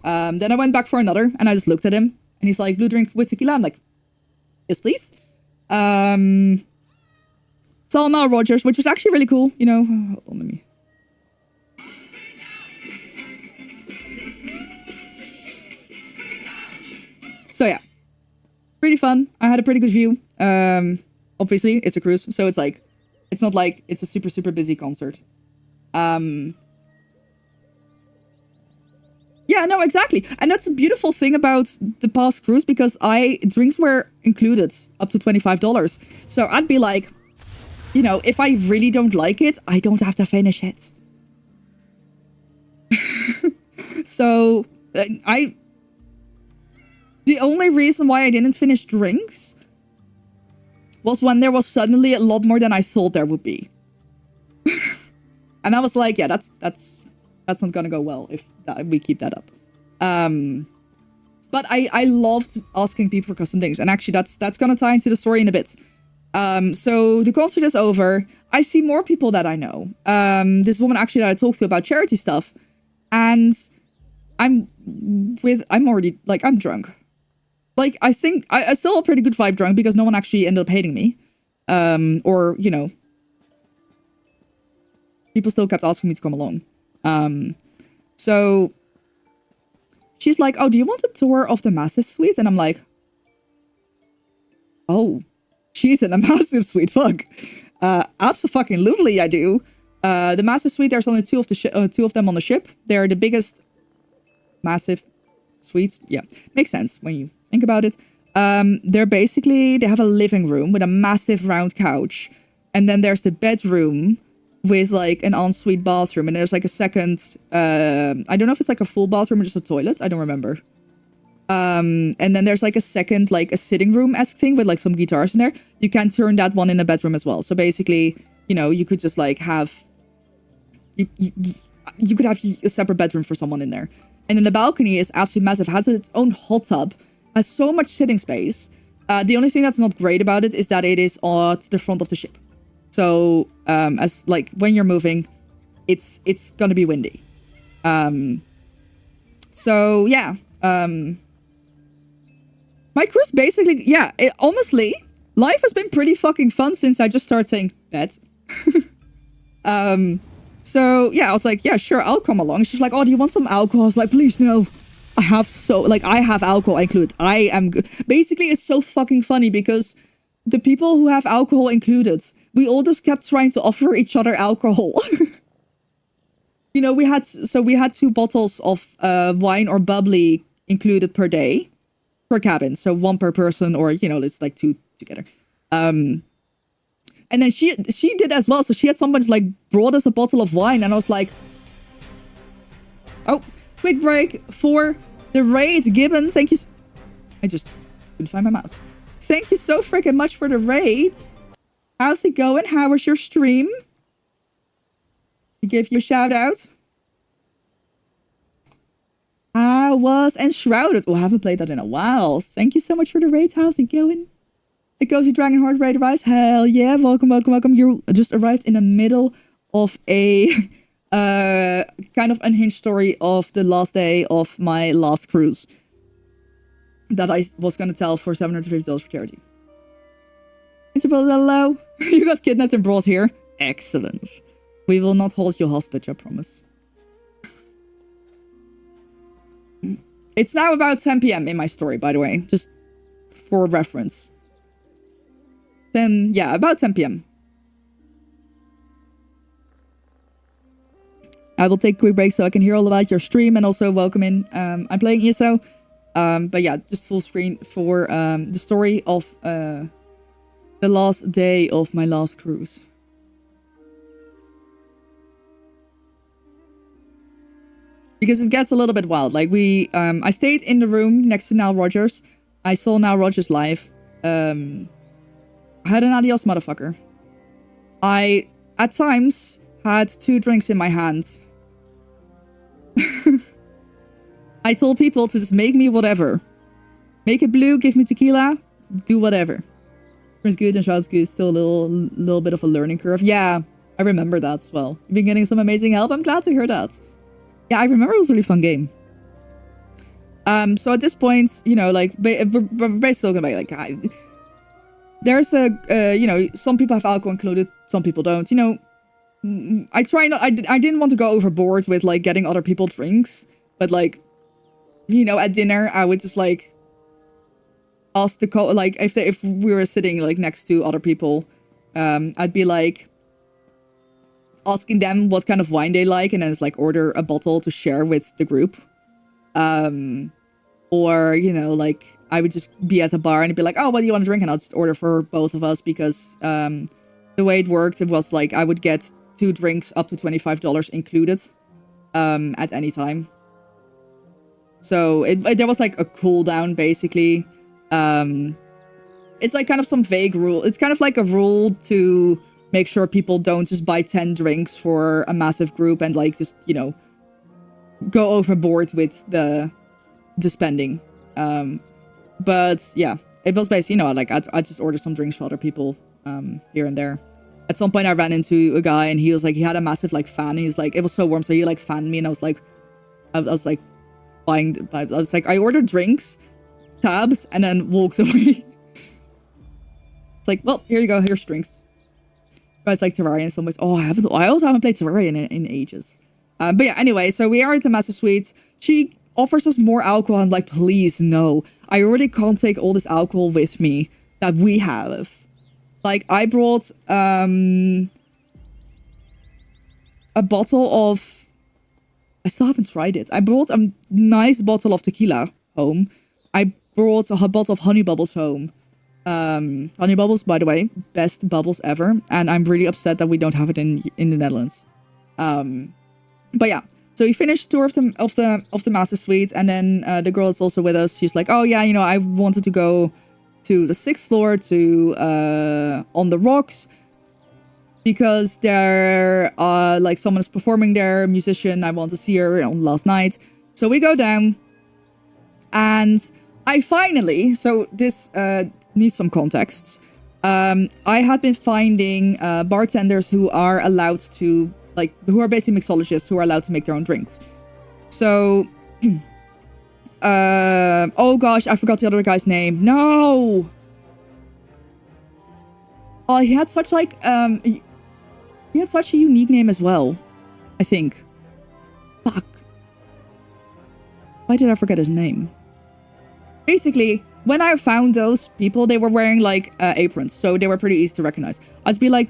Then I went back for another and I just looked at him and he's like, blue drink with tequila. I'm like, yes, please. It's all Nile Rodgers, which was actually really cool. You know, hold on, let me. So yeah, pretty fun. I had a pretty good view. Obviously it's a cruise, so it's like, it's not like it's a super, super busy concert. Yeah, no, exactly. And that's a beautiful thing about the past cruise because drinks were included up to $25. So I'd be like, you know, if I really don't like it, I don't have to finish it. So the only reason why I didn't finish drinks was when there was suddenly a lot more than I thought there would be. And I was like, yeah, that's not gonna go well if we keep that up. But I loved asking people for custom things. And actually that's gonna tie into the story in a bit. So the concert is over. I see more people that I know. This woman actually that I talked to about charity stuff. And I'm already, like, I'm drunk. Like, I think I still a pretty good vibe drunk because no one actually ended up hating me. Or, you know, people still kept asking me to come along. So she's like, oh, do you want a tour of the massive suite? And I'm like, oh, she's in a massive suite. Fuck. Absolutely, I do. The massive suite, there's only two of them on the ship. They're the biggest massive suites. Yeah, makes sense when you think about it. They have a living room with a massive round couch. And then there's the bedroom with like an ensuite bathroom. And there's like a second, I don't know if it's like a full bathroom or just a toilet. I don't remember. And then there's like a second, like a sitting room-esque thing with like some guitars in there. You can turn that one in a bedroom as well. So basically, you know, you could just like have, you could have a separate bedroom for someone in there. And then the balcony is absolutely massive. It has its own hot tub. Has so much sitting space. The only thing that's not great about it is that it is at the front of the ship. So, as like when you're moving, it's gonna be windy. So yeah. My cruise basically, yeah, honestly, life has been pretty fucking fun since I just started saying bed. So yeah, I was like, yeah, sure, I'll come along. She's like, oh, do you want some alcohol? I was like, please, no. I have alcohol included. I am good. Basically, it's so fucking funny because the people who have alcohol included, we all just kept trying to offer each other alcohol. You know, we had 2 bottles of wine or bubbly included per day, per cabin. So 1 per person, or, you know, it's like 2 together. And And then she did as well. So she had someone just like brought us a bottle of wine. And I was like, oh, quick break for the raid. Gibbon, thank you. I just couldn't find my mouse. Thank you so freaking much for the raid. How's it going? How was your stream? I give you a shout out. I was enshrouded. Oh, I haven't played that in a while. Thank you so much for the raid. How's it going? The Cozy Dragonheart raid arrives. Hell yeah. Welcome, welcome, welcome. You just arrived in the middle of a kind of unhinged story of the last day of my last cruise that I was going to tell for $750 for charity. Isabel, hello. You got kidnapped and brought here. Excellent. We will not hold you hostage, I promise. It's now about 10 p.m. in my story, by the way, just for reference. Then, yeah, about 10 p.m. I will take a quick break so I can hear all about your stream and also welcome in. I'm playing ESO. But yeah, just full screen for the story of the last day of my last cruise. Because it gets a little bit wild. Like I stayed in the room next to Nile Rodgers. I saw Nile Rodgers live. I had an adios motherfucker. I, at times, had 2 drinks in my hand. I told people to just make me whatever. Make it blue, give me tequila, do whatever. It's good and shouts good. Still a little bit of a learning curve. Yeah, I remember that as well. You've been getting some amazing help. I'm glad to hear that. Yeah, I remember it was a really fun game. So at this point, you know, like, we're basically looking at like, guys, there's a, you know, some people have alcohol included, some people don't. You know, I didn't want to go overboard with like getting other people drinks, but like, you know, at dinner, I would just like ask like if we were sitting like next to other people, I'd be like asking them what kind of wine they like, and then just like order a bottle to share with the group. Or, you know, like I would just be at a bar and be like, oh, what do you want to drink? And I'll just order for both of us because the way it worked, it was like I would get 2 drinks up to $25 included at any time. So there was like a cooldown basically. It's like kind of some vague rule. It's kind of like a rule to make sure people don't just buy 10 drinks for a massive group and like just, you know, go overboard with the spending. But yeah, it was basically, you know, like I just ordered some drinks for other people here and there. At some point I ran into a guy and he was like, he had a massive like fan. He's like, it was so warm, so he like fanned me, and I was like buying, I was like, I ordered drinks, tabs, and then walked away. It's like, well, here you go, here's drinks. But it's like Terraria in some ways. Oh, I also haven't played Terraria in ages. But yeah, anyway, so we are at the Master Suite. She offers us more alcohol. I'm like, please, no. I already can't take all this alcohol with me that we have. Like, I brought a bottle of... I still haven't tried it. I brought a nice bottle of tequila home. I brought a bottle of honey bubbles home. Honey bubbles, by the way, best bubbles ever. And I'm really upset that we don't have it in the Netherlands. But yeah. So we finished the tour of the Master Suite, and then the girl that's also with us, she's like, oh yeah, you know, I wanted to go to the 6th floor to On the Rocks because there like someone's performing there, a musician. I want to see her on last night. So we go down, and I finally, so this needs some context. I had been finding bartenders who are allowed to, like, who are basically mixologists who are allowed to make their own drinks. So, oh gosh, I forgot the other guy's name. No! Oh, he had such like, he had such a unique name as well, I think. Fuck. Why did I forget his name? Basically, when I found those people, they were wearing like aprons, so they were pretty easy to recognize. I'd be like,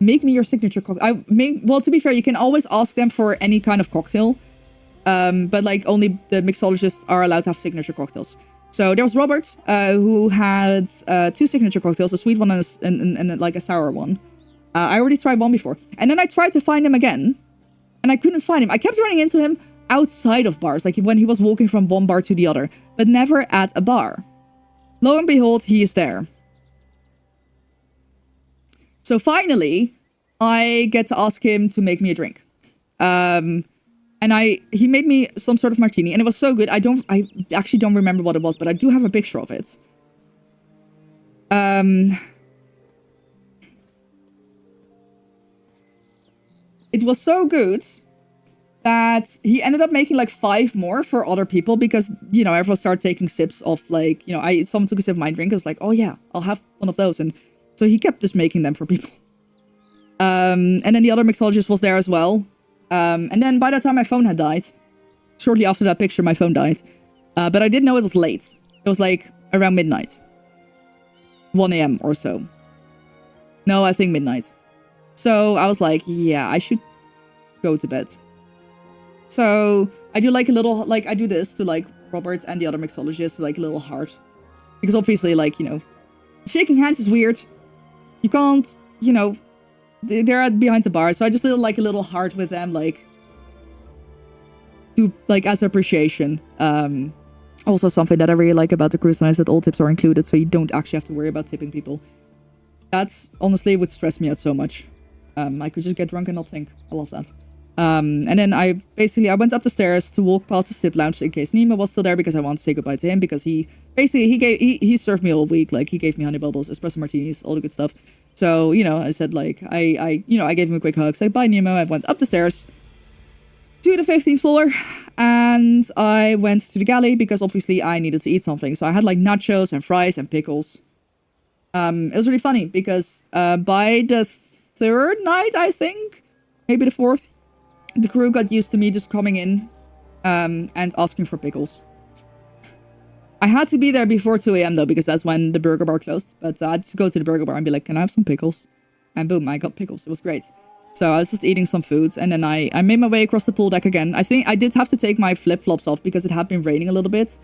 make me your signature cocktail. Well, to be fair, you can always ask them for any kind of cocktail. But like only the mixologists are allowed to have signature cocktails. So there was Robert, who had 2 signature cocktails, a sweet one and like a sour one. I already tried one before. And then I tried to find him again, and I couldn't find him. I kept running into him outside of bars, like when he was walking from one bar to the other, but never at a bar. Lo and behold, he is there. So finally, I get to ask him to make me a drink. And he made me some sort of martini, and it was so good. I actually don't remember what it was, but I do have a picture of it. It was so good that he ended up making like 5 more for other people because, you know, everyone started taking sips of like, you know, someone took a sip of my drink. I was like, oh yeah, I'll have one of those. And so he kept just making them for people. And then the other mixologist was there as well. And then by that time my phone had died. Shortly after that picture, my phone died. But I didn't know it was late. It was like around midnight. 1 a.m. or so. No, I think midnight. So I was like, yeah, I should go to bed. So I do like a little, like I do this to like Robert and the other mixologists, like a little heart. Because obviously, like, you know, shaking hands is weird. You can't, you know, they're behind the bar. So I just like a little heart with them, like, to, like, as appreciation. Also something that I really like about the cruise line is that all tips are included, so you don't actually have to worry about tipping people. That's, honestly, would stress me out so much. I could just get drunk and not think. I love that. And then I went up the stairs to walk past the sip lounge in case Nemo was still there, because I wanted to say goodbye to him, because he served me all week. Like, he gave me honey bubbles, espresso martinis, all the good stuff. So, you know, I said, like, I gave him a quick hug, said bye Nemo. I went up the stairs to the 15th floor, and I went to the galley because obviously I needed to eat something. So I had like nachos and fries and pickles. It was really funny because by the 3rd night, I think, maybe the 4th, the crew got used to me just coming in and asking for pickles. I had to be there before 2 a.m. though, because that's when the burger bar closed. But I'd just go to the burger bar and be like, can I have some pickles? And boom, I got pickles. It was great. So I was just eating some food, and then I made my way across the pool deck again. I think I did have to take my flip-flops off because it had been raining a little bit.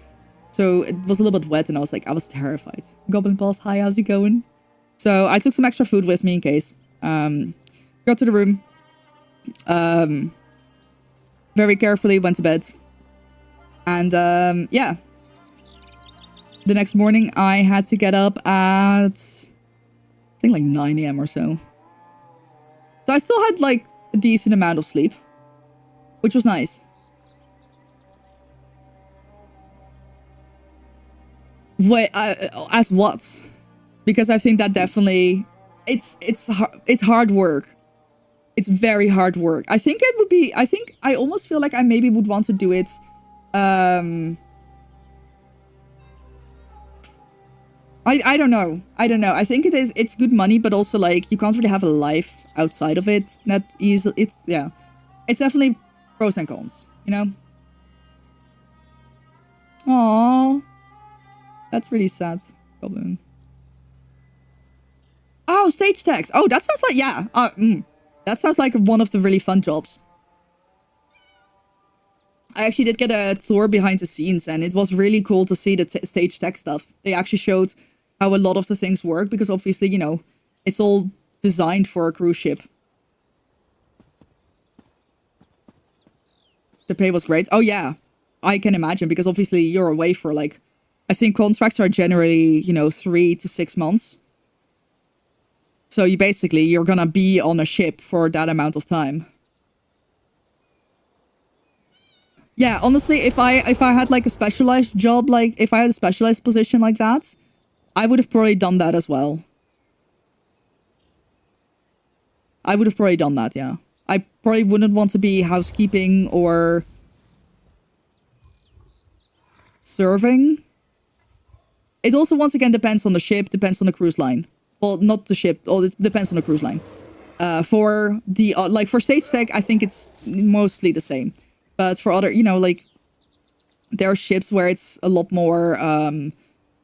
So it was a little bit wet, and I was terrified. Goblin Boss, hi, how's it going? So I took some extra food with me in case. Got to the room. Very carefully went to bed. And yeah. The next morning I had to get up at, I think like 9 a.m. or so. So I still had like a decent amount of sleep, which was nice. Wait, as what? Because I think that definitely, it's hard work. It's very hard work. I think it would be, I almost feel like I maybe would want to do it. I don't know. I think it's good money, but also like you can't really have a life outside of it. Not easy. Yeah. It's definitely pros and cons, you know? Aww. That's really sad. Goblin. Oh, stage text. Oh, that sounds like, yeah. That sounds like one of the really fun jobs. I actually did get a tour behind the scenes, and it was really cool to see the stage tech stuff. They actually showed how a lot of the things work, because obviously, you know, it's all designed for a cruise ship. The pay was great. Oh yeah, I can imagine, because obviously you're away for like, I think contracts are generally, you know, 3 to 6 months. So you're gonna be on a ship for that amount of time. Yeah, honestly, if I had like a specialized job, like if I had a specialized position like that, I would have probably done that as well. I would have probably done that, yeah. I probably wouldn't want to be housekeeping or serving. It also, once again, depends on the ship, depends on the cruise line. Well, not the ship, it depends on the cruise line. For the, like for stage tech, I think it's mostly the same. But for other, you know, like, there are ships where it's a lot more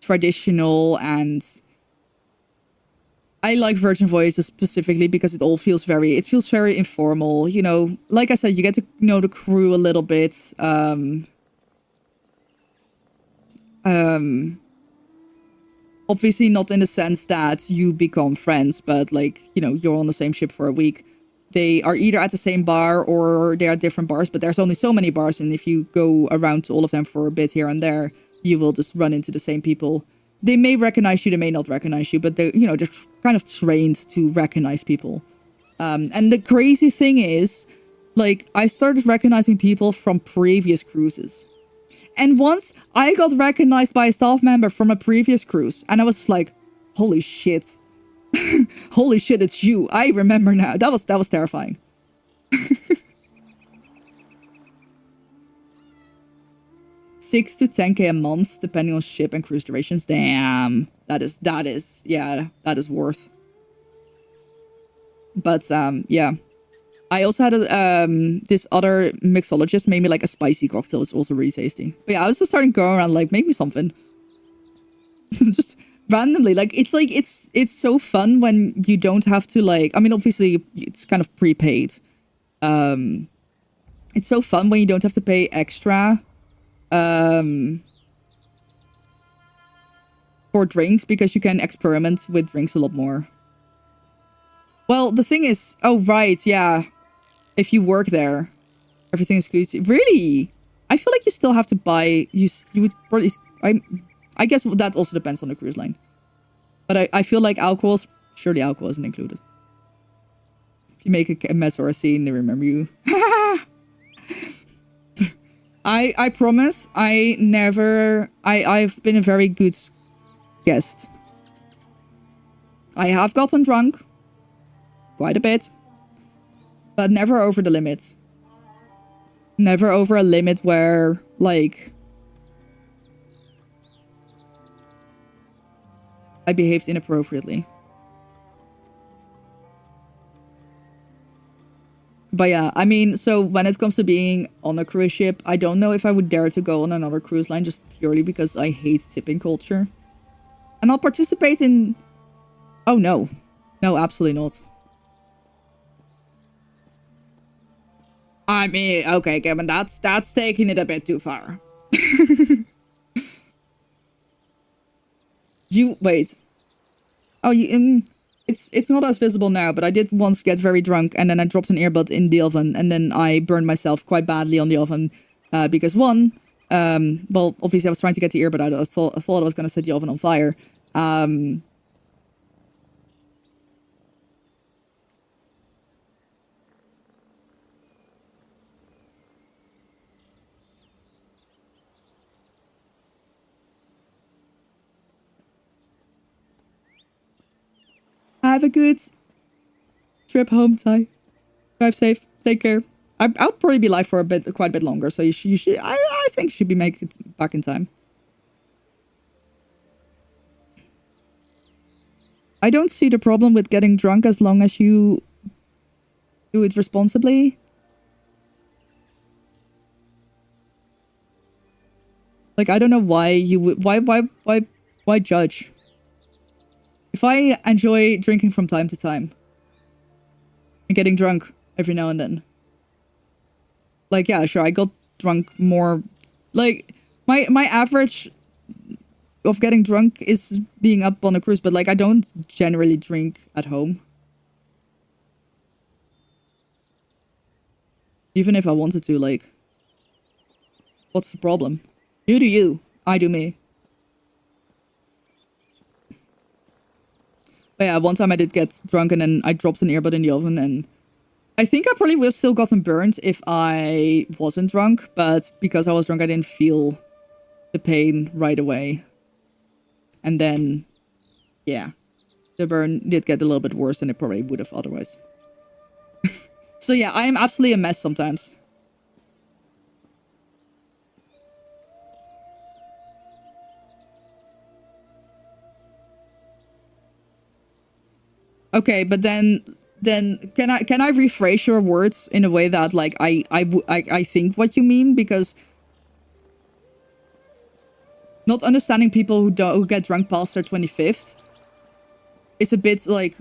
traditional, and I like Virgin Voyages specifically because it feels very informal, you know. Like I said, you get to know the crew a little bit. Obviously not in the sense that you become friends, but like, you know, you're on the same ship for a week. They are either at the same bar or they are different bars, but there's only so many bars. And if you go around to all of them for a bit here and there, you will just run into the same people. They may recognize you, they may not recognize you, but they're, you know, they're kind of trained to recognize people. And the crazy thing is, like, I started recognizing people from previous cruises. And once I got recognized by a staff member from a previous cruise, and I was like, holy shit. Holy shit, it's you. I remember now. That was terrifying. $6 to $10K a month, depending on ship and cruise durations. Damn. That is worth. But, yeah. I also had this other mixologist made me like a spicy cocktail. It's also really tasty. But yeah, I was just starting going around like, make me something. Just randomly. Like, it's so fun when you don't have to like, I mean, obviously it's kind of prepaid. It's so fun when you don't have to pay extra for drinks because you can experiment with drinks a lot more. Well, the thing is, oh, right, yeah. If you work there, everything is exclusive. Really? I feel like you still have to buy, you would probably, I guess that also depends on the cruise line. But I feel like surely alcohol isn't included. If you make a mess or a scene, they remember you. I promise, I've been a very good guest. I have gotten drunk. Quite a bit. But never over the limit. Never over a limit where, like, I behaved inappropriately. But yeah, I mean, so when it comes to being on a cruise ship, I don't know if I would dare to go on another cruise line just purely because I hate tipping culture. And I'll participate in... Oh, no. No, absolutely not. I mean, okay, Kevin, that's taking it a bit too far. Wait. Oh, it's not as visible now, but I did once get very drunk and then I dropped an earbud in the oven and then I burned myself quite badly on the oven because well, obviously I was trying to get the earbud out. I thought I was going to set the oven on fire. Have a good trip home, Ty. Drive safe. Take care. I'll probably be live for quite a bit longer, so you should. I think you should be making it back in time. I don't see the problem with getting drunk as long as you do it responsibly. Like, I don't know why you would. Why judge? If I enjoy drinking from time to time and getting drunk every now and then, like, yeah, sure, I got drunk more. Like, my average of getting drunk is being up on a cruise, but like, I don't generally drink at home. Even if I wanted to, like, what's the problem? You do you, I do me. But yeah, one time I did get drunk and then I dropped an earbud in the oven and I think I probably would have still gotten burnt if I wasn't drunk, but because I was drunk I didn't feel the pain right away. And then, yeah, the burn did get a little bit worse than it probably would have otherwise. So yeah, I am absolutely a mess sometimes. Okay, but then can I rephrase your words in a way that like I think what you mean, because not understanding people who get drunk past their 25th is a bit like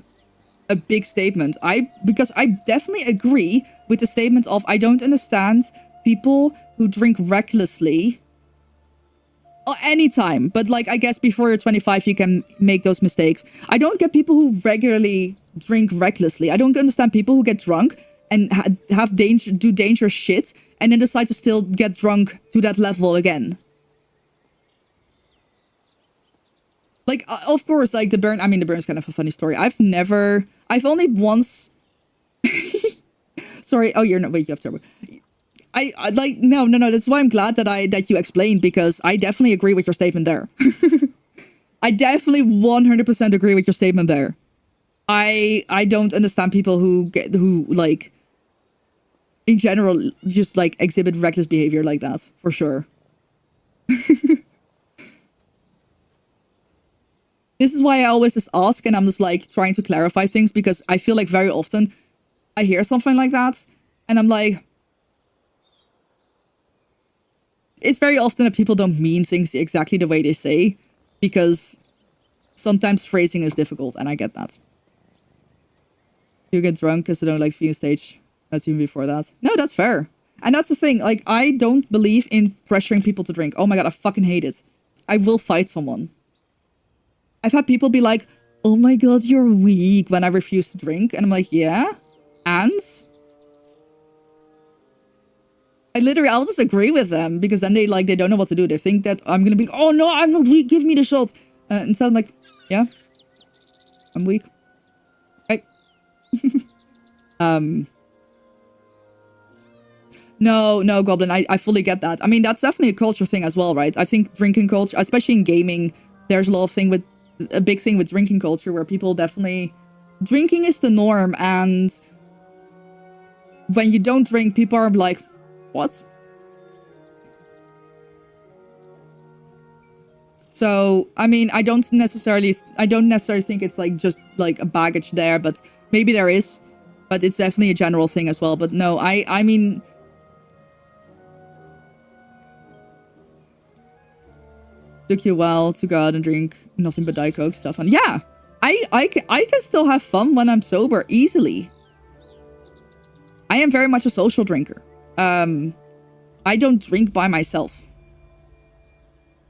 a big statement. Because I definitely agree with the statement of I don't understand people who drink recklessly Anytime. But like, I guess before you're 25, you can make those mistakes. I don't get people who regularly drink recklessly. I don't understand people who get drunk and do dangerous shit and then decide to still get drunk to that level again. Like, of course, like the burn's kind of a funny story. I've only once... Sorry. Oh, you're not... Wait, you have turbo. I like... No. That's why I'm glad that you explained, because I definitely agree with your statement there. I definitely 100% agree with your statement there. I don't understand people who like, in general, just like exhibit reckless behavior like that, for sure. This is why I always just ask, and I'm just like trying to clarify things, because I feel like very often I hear something like that and I'm like, it's very often that people don't mean things exactly the way they say, because sometimes phrasing is difficult, and I get that. You get drunk because I don't like being stage. That's even before that. No, that's fair. And that's the thing. Like, I don't believe in pressuring people to drink. Oh my god, I fucking hate it. I will fight someone. I've had people be like, oh my god, you're weak, when I refuse to drink. And I'm like, yeah? And? I'll just agree with them, because then they don't know what to do. They think that I'm gonna be, oh no, I'm not weak, give me the shot. Instead I'm like, yeah, I'm weak. Okay. No, Goblin, I fully get that. I mean, that's definitely a culture thing as well, right? I think drinking culture, especially in gaming, there's a big thing with drinking culture where people definitely... Drinking is the norm, and when you don't drink, people are like, what? So, I mean, I don't necessarily think it's like just like a baggage there, but maybe there is. But it's definitely a general thing as well. But no, I mean... Took you a while to go out and drink nothing but Diet Coke stuff. And yeah, I can still have fun when I'm sober, easily. I am very much a social drinker. I don't drink by myself.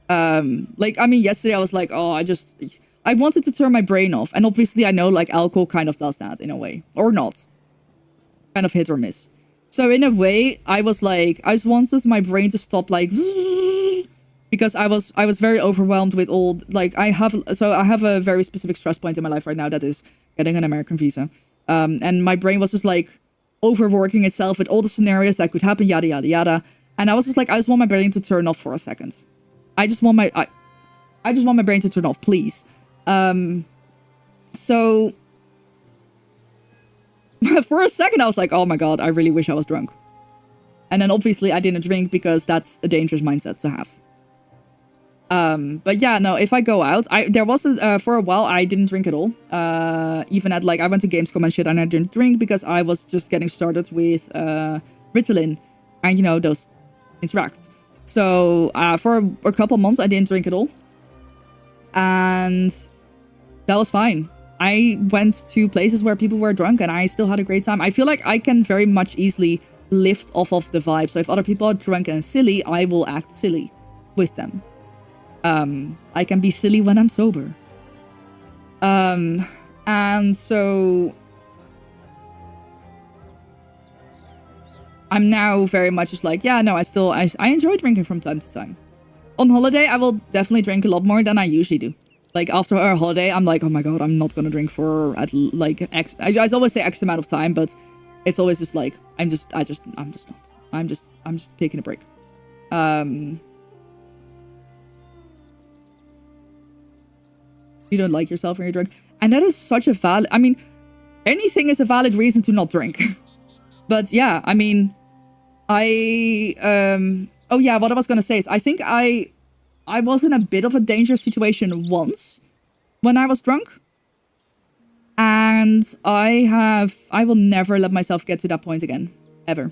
Like, I mean, yesterday I was like, oh, I wanted to turn my brain off. And obviously I know like alcohol kind of does that in a way, or not. Kind of hit or miss. So in a way, I was like, I just wanted my brain to stop like, because I was very overwhelmed with all, like, I have a very specific stress point in my life right now, that is getting an American visa. And my brain was just like overworking itself with all the scenarios that could happen, yada, yada, yada. And I was just like, I just want my brain to turn off for a second. I just want my brain to turn off, please. So for a second I was like, oh my god, I really wish I was drunk. And then obviously I didn't drink, because that's a dangerous mindset to have. But yeah, no, if I go out, there was for a while I didn't drink at all. Even at like, I went to Gamescom and shit, and I didn't drink because I was just getting started with Ritalin, and you know, those interact. So for a couple months I didn't drink at all, and that was fine. I went to places where people were drunk and I still had a great time. I feel like I can very much easily lift off of the vibe. So if other people are drunk and silly, I will act silly with them. I can be silly when I'm sober. And so I'm now very much just like, yeah, no, I enjoy drinking from time to time. On holiday, I will definitely drink a lot more than I usually do. Like after our holiday, I'm like, oh my god, I'm not gonna drink for like X. I always say X amount of time, but it's always just like, I'm just taking a break. You don't like yourself when you're drunk, and that is such a valid. I mean, anything is a valid reason to not drink. But yeah, I mean, oh yeah, what I was gonna say is, I think I was in a bit of a dangerous situation once when I was drunk, and I will never let myself get to that point again, ever.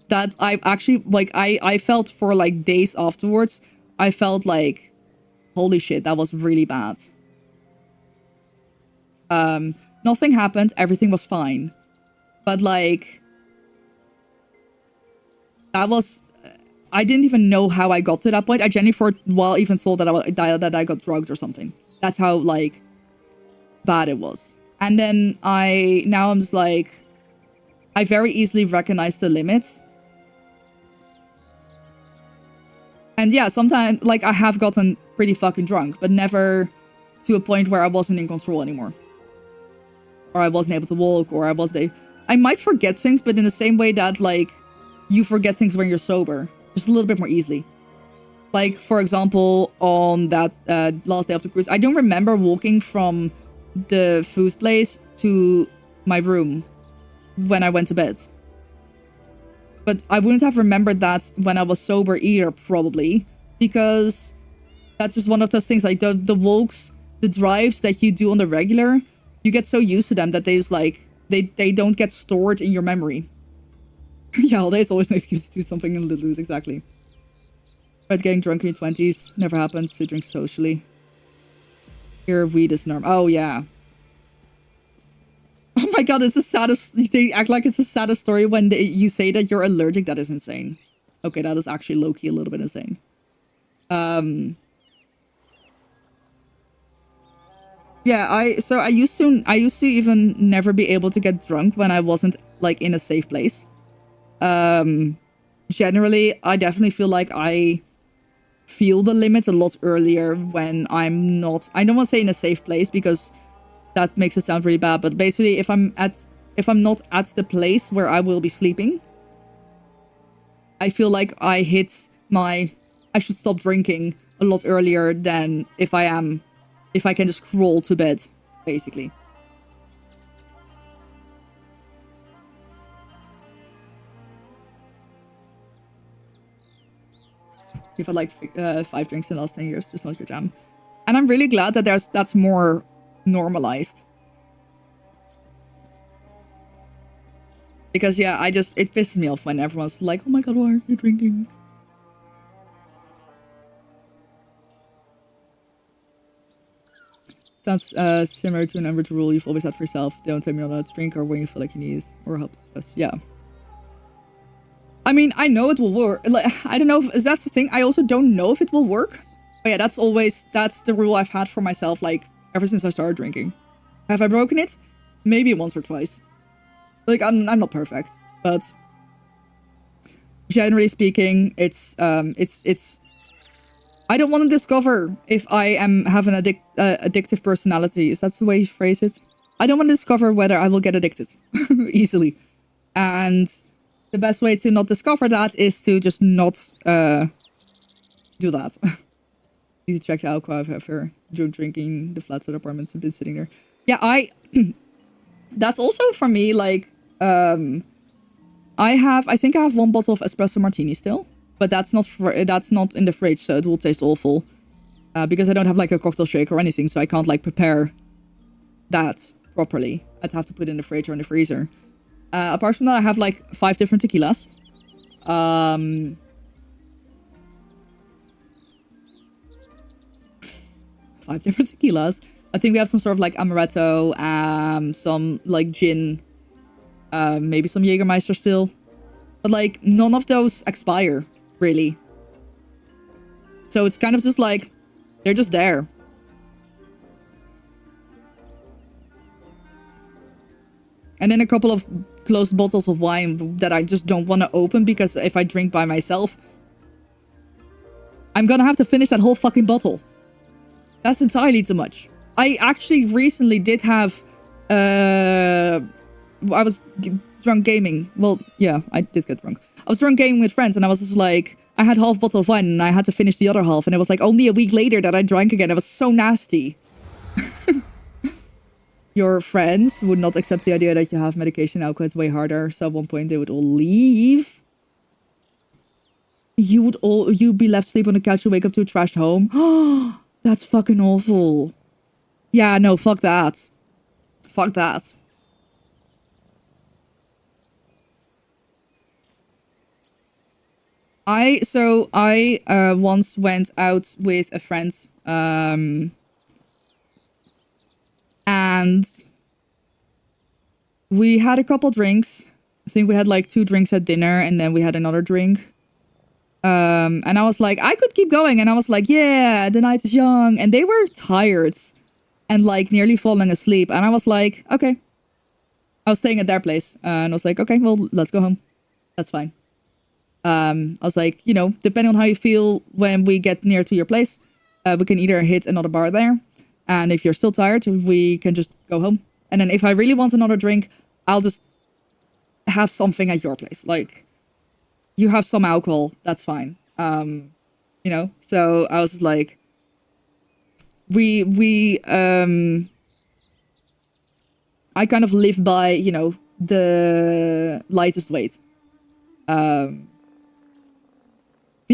That I actually, like, I felt for like days afterwards, I felt like, holy shit, that was really bad. Nothing happened, everything was fine. But like, that was, I didn't even know how I got to that point. I genuinely for a while even thought that I got drugged or something. That's how, like, bad it was. And then now I'm just like, I very easily recognize the limits. And yeah, sometimes, like, I have gotten pretty fucking drunk, but never to a point where I wasn't in control anymore. Or I wasn't able to walk, or I might forget things, but in the same way that, like, you forget things when you're sober. Just a little bit more easily. Like, for example, on that last day of the cruise, I don't remember walking from the food place to my room when I went to bed. But I wouldn't have remembered that when I was sober either, probably. Because that's just one of those things, like the walks, the drives that you do on the regular, you get so used to them that they just like, they don't get stored in your memory. Yeah, there's always an excuse to do something and lose, exactly. But getting drunk in your 20s never happens, to drink socially. Here, weed is norm. Oh, yeah. Oh my god, it's the saddest. They act like it's the saddest story when you say that you're allergic. That is insane. Okay, that is actually low-key a little bit insane. Yeah, I used to even never be able to get drunk when I wasn't like in a safe place. Generally, I definitely feel like I feel the limit a lot earlier when I'm not, I don't want to say in a safe place because that makes it sound really bad, but basically if I'm not at the place where I will be sleeping, I feel like I should stop drinking a lot earlier than if I can just crawl to bed, basically. You've had like 5 drinks in the last 10 years, just not your jam. And I'm really glad that that's more normalized. Because yeah, it pisses me off when everyone's like, oh my god, why aren't you drinking? Sounds similar to an average rule you've always had for yourself. Don't tell me not to drink or when you feel like you need or help. Yeah. I mean, I know it will work. Like, I don't know if that's the thing. I also don't know if it will work. But yeah, that's the rule I've had for myself, like, ever since I started drinking. Have I broken it? Maybe once or twice. Like, I'm not perfect, but generally speaking, it's I don't want to discover if I have an addictive personality. Is that the way you phrase it? I don't want to discover whether I will get addicted easily. And the best way to not discover that is to just not do that. You need to check the alcohol I've ever drinking the flats at apartments and been sitting there. Yeah, that's also for me, like, I think I have 1 bottle of espresso martini still, but that's not in the fridge, so it will taste awful. Because I don't have like a cocktail shaker or anything, so I can't like prepare that properly. I'd have to put it in the fridge or in the freezer. Apart from that, I have like 5 different tequilas. 5 different tequilas. I think we have some sort of like amaretto, some like gin, maybe some Jägermeister still. But like none of those expire, really. So it's kind of just like, they're just there. And then a couple of closed bottles of wine that I just don't want to open because if I drink by myself, I'm gonna have to finish that whole fucking bottle. That's entirely too much. I actually recently did have, I was drunk gaming. Well, yeah, I did get drunk. I was drunk gaming with friends and I was just like, I had half a bottle of wine and I had to finish the other half. And it was like only a week later that I drank again. It was so nasty. Your friends would not accept the idea that you have medication. Alcohol is way harder. So at one point they would all leave. You'd be left asleep on the couch and wake up to a trashed home. Oh, that's fucking awful. Yeah, no, fuck that. Fuck that. I once went out with a friend, and we had a couple drinks. I think we had like 2 drinks at dinner and then we had another drink. And I was like, I could keep going. And I was like, yeah, the night is young. And they were tired and like nearly falling asleep. And I was like, okay. I was staying at their place. And I was like, okay, well, let's go home. That's fine. I was like, you know, depending on how you feel when we get near to your place, we can either hit another bar there. And if you're still tired, we can just go home. And then if I really want another drink, I'll just have something at your place. Like, you have some alcohol, that's fine. You know, so I was just like, I kind of live by, you know, the lightest weight. You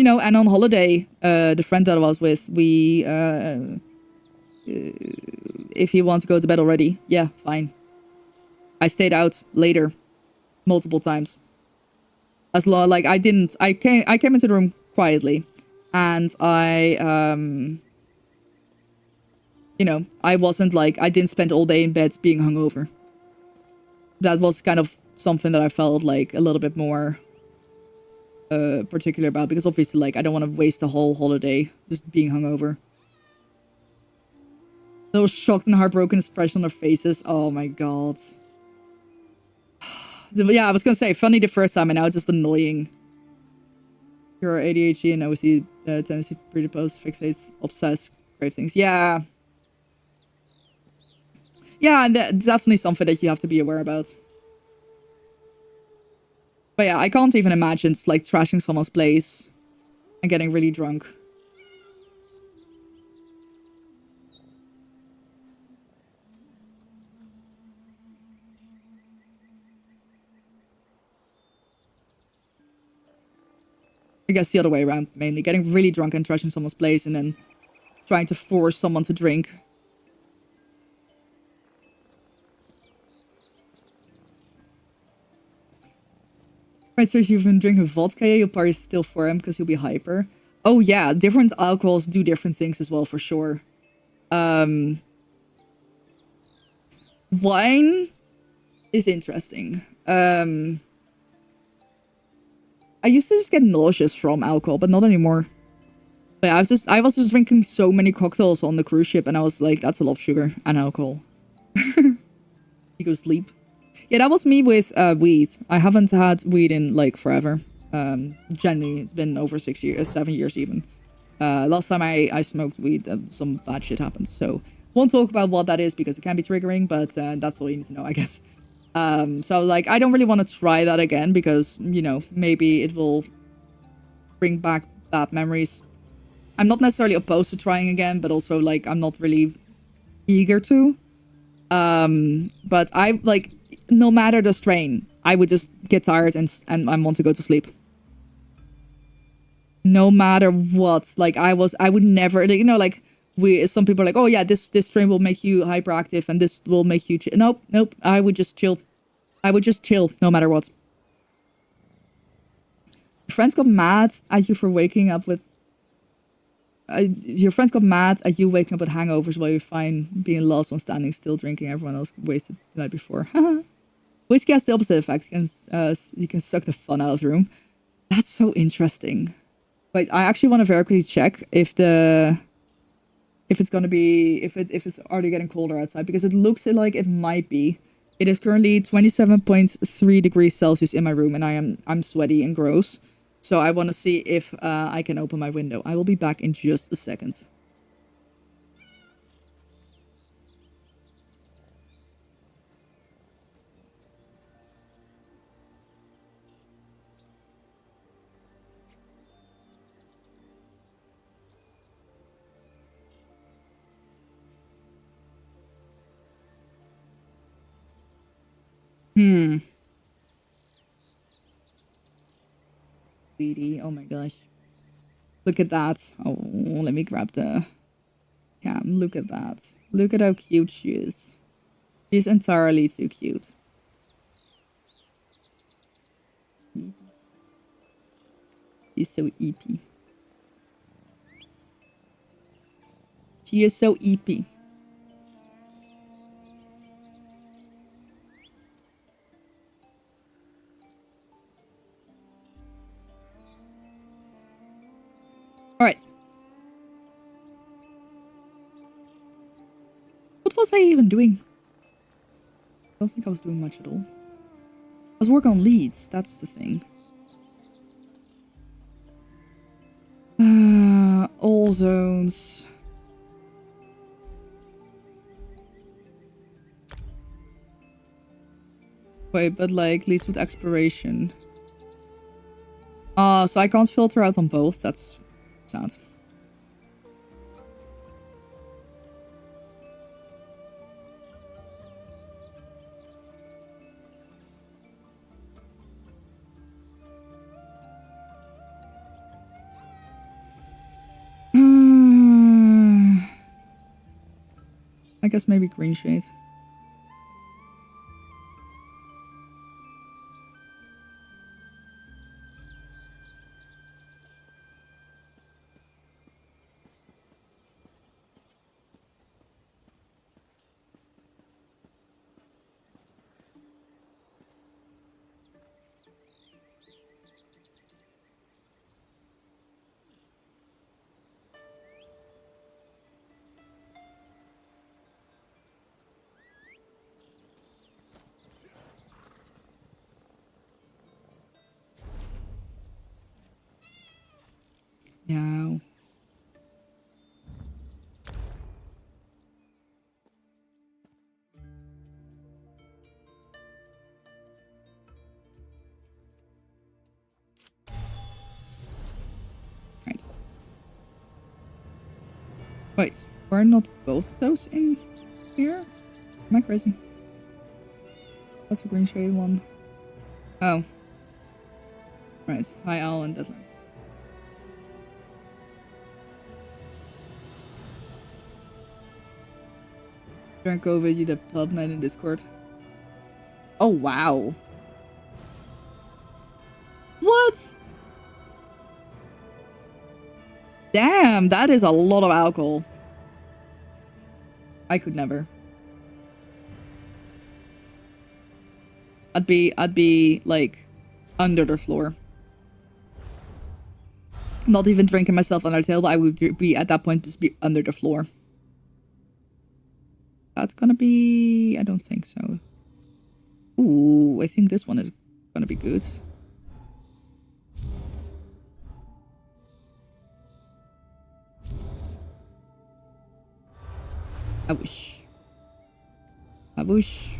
know, and on holiday, the friend that I was with, we, if he wants to go to bed already, yeah, fine. I stayed out later, multiple times. As long, like, I came into the room quietly, and you know, I wasn't like, I didn't spend all day in bed being hungover. That was kind of something that I felt like a little bit more particular about, because obviously, like, I don't want to waste the whole holiday just being hungover. Those shocked and heartbroken expression on their faces. Oh my god. Yeah, I was gonna say, funny the first time, and now it's just annoying. Your ADHD and OCD tendency to predispose, fixates, obsess, crave things. Yeah. Yeah, and definitely something that you have to be aware about. But yeah, I can't even imagine like trashing someone's place and getting really drunk. I guess the other way around, mainly. Getting really drunk and trashing someone's place and then trying to force someone to drink. Right, so if you've been drinking vodka, you'll probably still for him because you'll be hyper. Oh yeah, different alcohols do different things as well, for sure. Wine is interesting. I used to just get nauseous from alcohol, but not anymore. But yeah, I was just drinking so many cocktails on the cruise ship, and I was like, that's a lot of sugar and alcohol. You go sleep. Yeah, that was me with weed. I haven't had weed in like forever. Generally, it's been over 6 years, 7 years even. Last time I smoked weed, some bad shit happened. So won't talk about what that is because it can be triggering, but that's all you need to know, I guess. So like, I don't really want to try that again because, you know, maybe it will bring back bad memories. I'm not necessarily opposed to trying again, but also like, I'm not really eager to. But I like, no matter the strain, I would just get tired and want to go to sleep. No matter what, like I would never, like, you know, like some people are like, oh yeah, this strain will make you hyperactive and this will make you nope. I would just chill. I would just chill no matter what. Your friends got mad at you for waking up with your friends got mad at you waking up with hangovers while you're fine being lost one standing still drinking. Everyone else wasted the night before. Whiskey has the opposite effect. You can suck the fun out of the room. That's so interesting. Wait, I actually want to very quickly check if it's already getting colder outside, because it looks like it might be. It is currently 27.3 degrees Celsius in my room, and I'm sweaty and gross. So I want to see if I can open my window. I will be back in just a second. Sweetie, oh my gosh. Look at that. Oh, let me grab the cam. Look at that. Look at how cute she is. She's entirely too cute. She's so eepy. She is so eepy. Alright. What was I even doing? I don't think I was doing much at all. I was working on leads, that's the thing. All zones. Wait, but like leads with exploration. So I can't filter out on both. That's sad. I guess maybe green shade. Yeah. Right. Wait, were not both of those in here? Am I crazy? That's a green shade one. Oh. Right, High Owl and Deadlands. During COVID, you did pub night in Discord. Oh, wow. What? Damn, that is a lot of alcohol. I could never. I'd be like under the floor. Not even drinking myself on our table. I would be at that point just be under the floor. That's gonna be... I don't think so. Ooh, I think this one is gonna be good. I wish. I wish.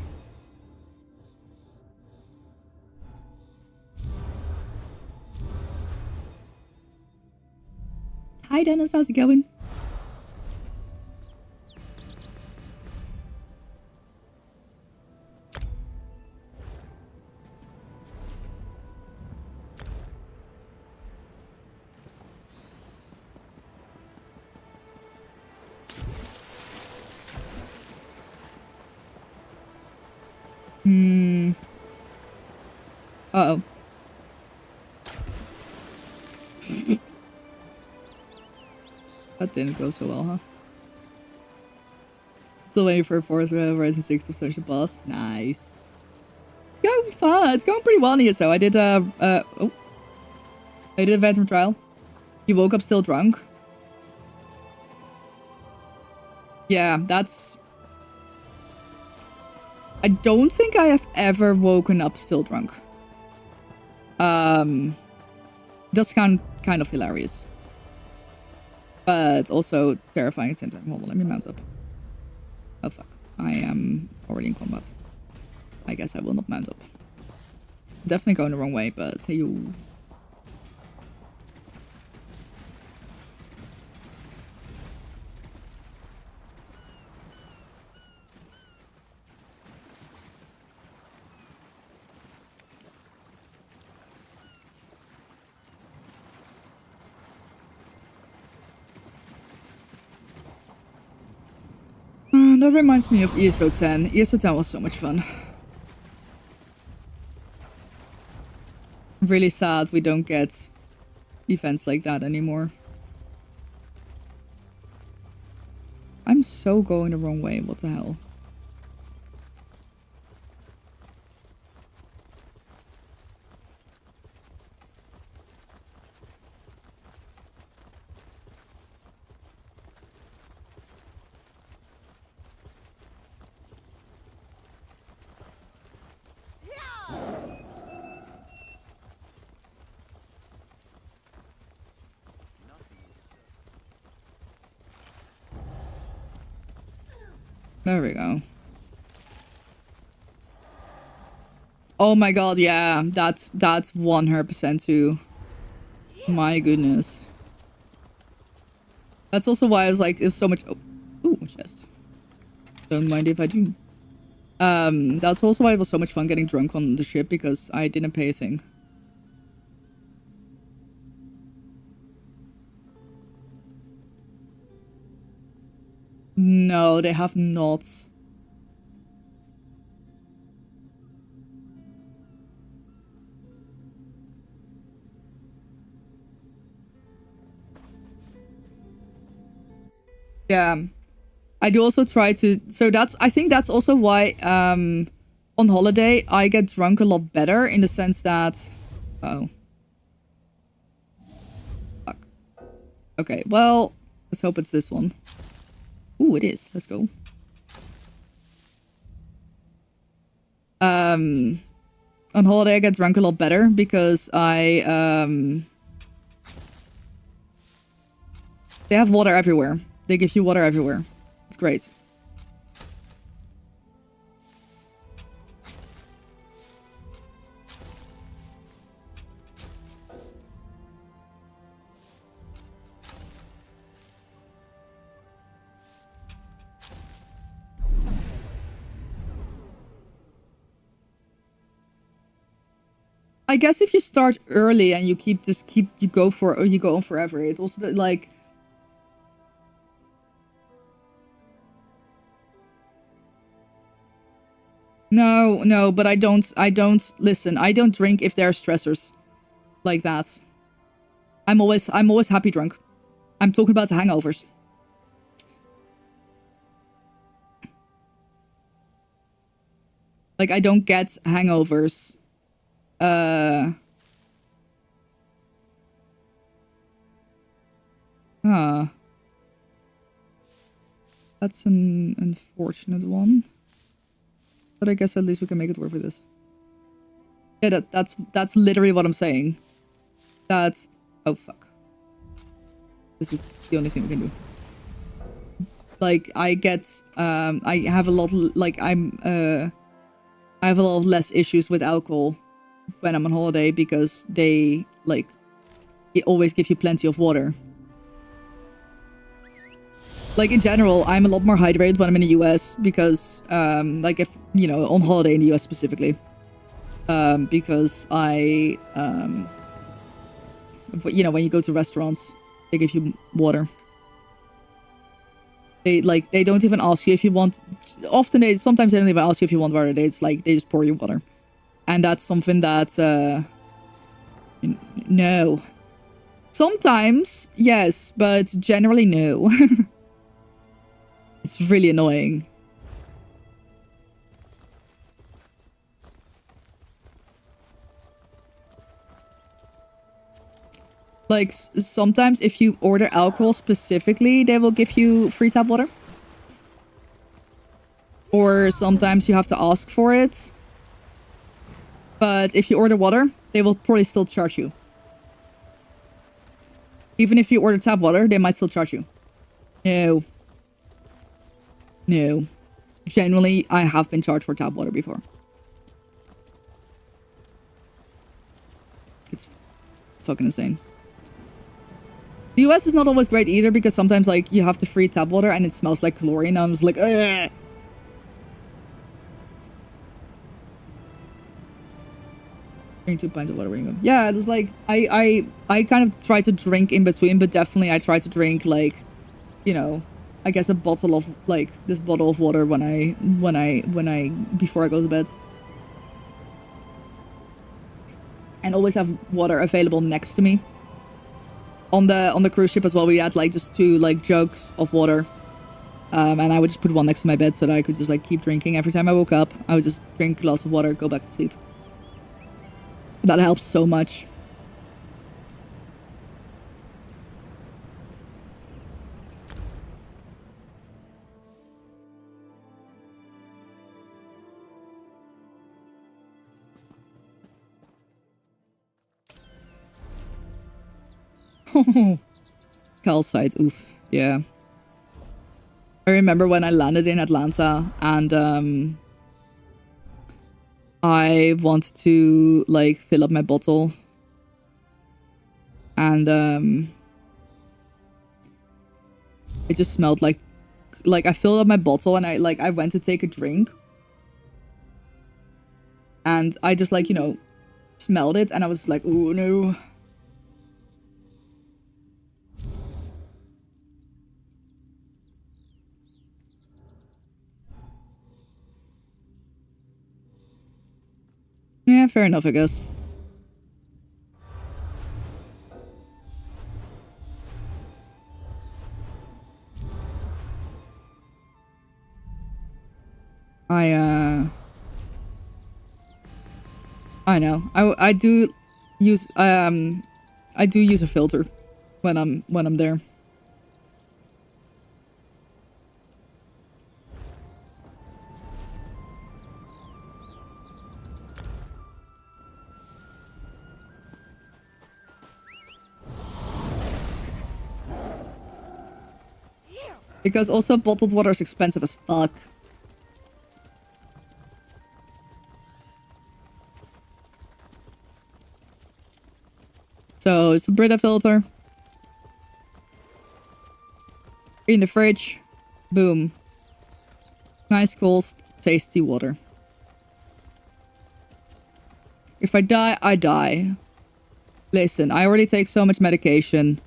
Hi Dennis, how's it going? Uh-oh. That didn't go so well, huh? Still waiting for Forza Horizon 6 of Social Boss. Nice. Going fun. It's going pretty well, Nia. So I did I did a Phantom trial. You woke up still drunk. Yeah, that's... I don't think I have ever woken up still drunk. That's kind of hilarious. But also terrifying at the same time. Hold on, let me mount up. Oh fuck. I am already in combat. I guess I will not mount up. Definitely going the wrong way, but hey you. That reminds me of ESO 10. ESO 10 was so much fun. Really sad we don't get events like that anymore. I'm so going the wrong way. What the hell? There we go. Oh my god, yeah. That's 100% too. My goodness. That's also why I was like, it was so much... Oh, ooh, chest. Don't mind if I do. That's also why it was so much fun getting drunk on the ship, because I didn't pay a thing. No, they have not. Yeah. I do also try to... So I think that's also why on holiday I get drunk a lot better, in the sense that... Oh. Fuck. Okay, well, let's hope it's this one. Ooh, it is. Let's go. On holiday I get drunk a lot better because they have water everywhere. They give you water everywhere. It's great. I guess if you start early and you you go on forever, it's also like... No, but I don't listen. I don't drink if there are stressors like that. I'm always happy drunk. I'm talking about the hangovers. Like, I don't get hangovers. That's an unfortunate one. But I guess at least we can make it work with this. Yeah, that's literally what I'm saying. That's... Oh, fuck. This is the only thing we can do. Like, I get... I have a lot... Like, I have a lot of less issues with alcohol when I'm on holiday, because they, like... They always give you plenty of water. Like, in general, I'm a lot more hydrated when I'm in the US, because, like, if, you know, on holiday in the US specifically. Because I, you know, when you go to restaurants, they give you water. They don't even ask you if you want... Sometimes they don't even ask you if you want water. They just pour you water. And that's something that, no. Sometimes, yes, but generally, no. It's really annoying. Like, sometimes if you order alcohol specifically, they will give you free tap water. Or sometimes you have to ask for it. But if you order water, they will probably still charge you. Even if you order tap water, they might still charge you. No. No. Generally, I have been charged for tap water before. It's fucking insane. The US is not always great either, because sometimes, like, you have the free tap water and it smells like chlorine. I'm just like, ugh. Drink 2 pints of water when you go. Yeah, it's like, I kind of try to drink in between, but definitely I try to drink, like, you know, I guess a bottle of, like, this bottle of water before I go to bed. And always have water available next to me. On the cruise ship as well, we had, like, just 2, like, jugs of water. And I would just put one next to my bed so that I could just, like, keep drinking. Every time I woke up, I would just drink a glass of water, go back to sleep. That helps so much. Calcite, oof. Yeah. I remember when I landed in Atlanta and I wanted to like fill up my bottle. And it just smelled like I filled up my bottle and I went to take a drink. And I just like, you know, smelled it and I was like, oh no. Yeah, fair enough, I guess. I know. I do use a filter when I'm there. Because also bottled water is expensive as fuck. So it's a Brita filter. In the fridge. Boom. Nice cold, tasty water. If I die, I die. Listen, I already take so much medication.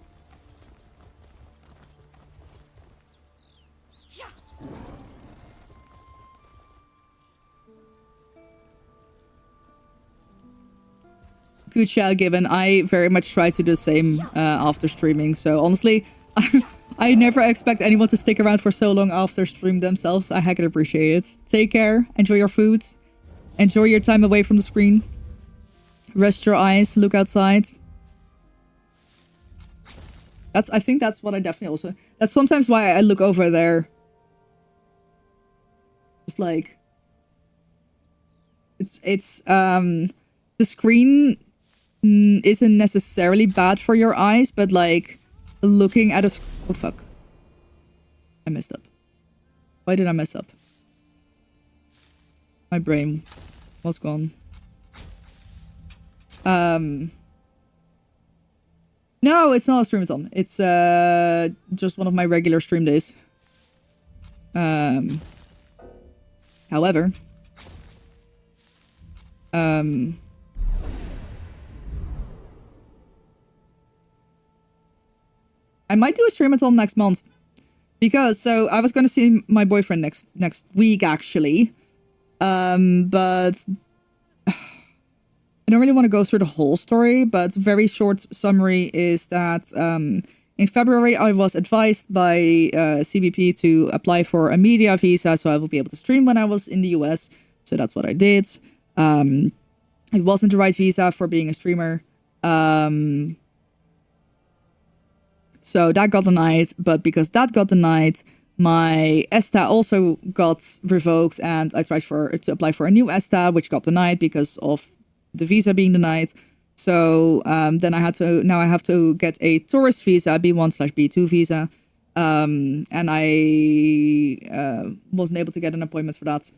Good shout given. I very much try to do the same after streaming. So honestly, I never expect anyone to stick around for so long after stream themselves. I heck appreciate it. Take care. Enjoy your food. Enjoy your time away from the screen. Rest your eyes. Look outside. I think that's what I definitely also... That's sometimes why I look over there. Just like... It's the screen isn't necessarily bad for your eyes, but like looking at a... Oh fuck. I messed up. Why did I mess up? My brain was gone. No, it's not a streamathon. It's just one of my regular stream days. However, I might do a streamathon next month. Because, so, I was going to see my boyfriend next week, actually. But... I don't really want to go through the whole story, but very short summary is that in February I was advised by CBP to apply for a media visa so I will be able to stream when I was in the US. So that's what I did. It wasn't the right visa for being a streamer. So that got denied, but because that got denied, my ESTA also got revoked and I tried to apply for a new ESTA, which got denied because of the visa being denied. So then I have to get a tourist visa, B1/B2 visa. And I wasn't able to get an appointment for that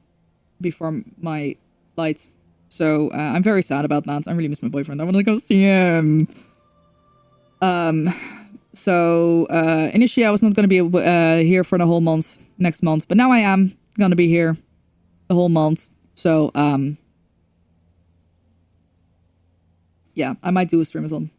before my flight. So I'm very sad about that. I really miss my boyfriend. I want to go see him. So initially I was not going to be here for the whole month next month, but now I am going to be here the whole month. So yeah, I might do a streamathon.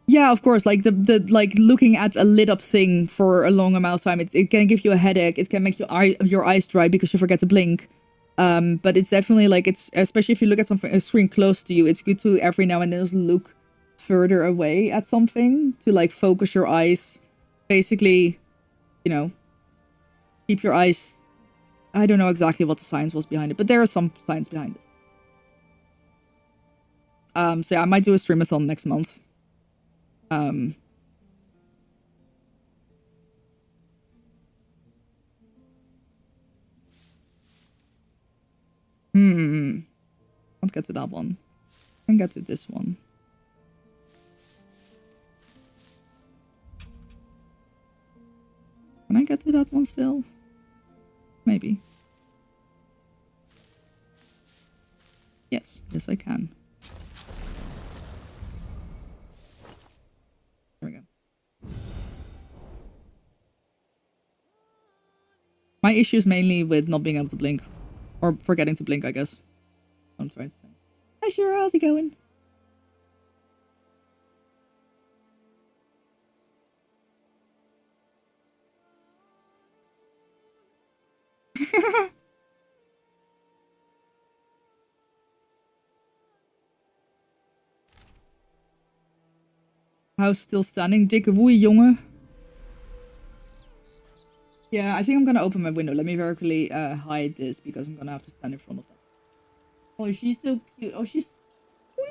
Yeah, of course. Like the like looking at a lit up thing for a long amount of time, it can give you a headache. It can make your eyes dry because you forget to blink. But it's definitely like especially if you look at a screen close to you, it's good to every now and then just look further away at something to like focus your eyes. Basically, you know, keep your eyes. I don't know exactly what the science was behind it, but there is some science behind it. So yeah, I might do a streamathon next month. Can't get to that one. Can get to this one. Can I get to that one still? Maybe. Yes, yes I can. There we go. My issue is mainly with not being able to blink. Or forgetting to blink, I guess. I'm trying to say. Hi Shira, how's it going? House still standing. Dikke woei, jongen. Yeah, I think I'm gonna open my window. Let me very quickly hide this because I'm gonna have to stand in front of that. Oh, she's so cute. Oh, she's...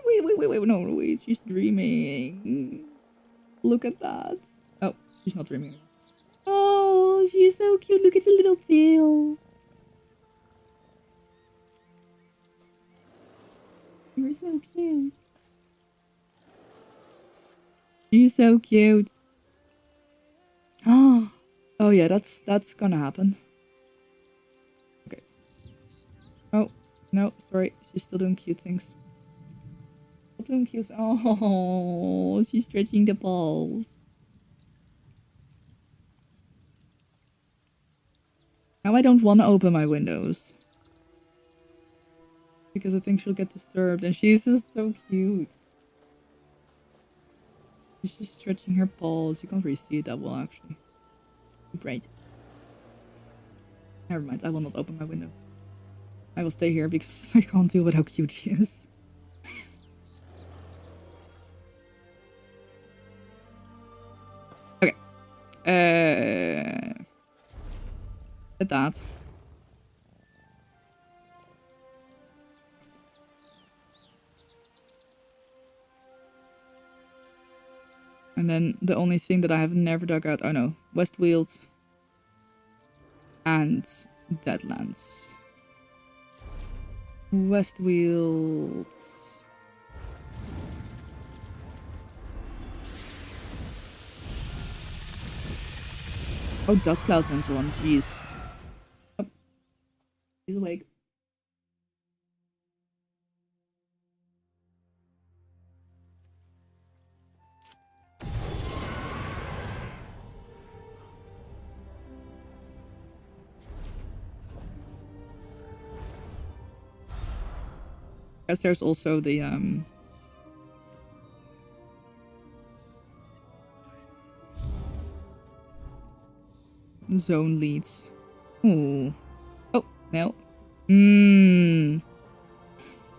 Wait. No, wait. She's dreaming. Look at that. Oh, she's not dreaming. Oh, she's so cute. Look at the little tail. You're so cute. She's so cute. Oh, oh yeah, that's gonna happen. Okay. Oh, no, sorry. She's still doing cute things. Still doing cute. Oh, she's stretching the balls. Now I don't want to open my windows. Because I think she'll get disturbed. And she's just so cute. She's just stretching her balls. You can't really see it that well, actually. Great. Never mind. I will not open my window. I will stay here because I can't deal with how cute she is. Okay. At that. And then the only thing that I have never dug out, oh no, Westfields and Deadlands. Westfields. Oh, dust clouds and so on, jeez. Oh. He's awake. Guess there's also the zone leads. Ooh. Oh, no.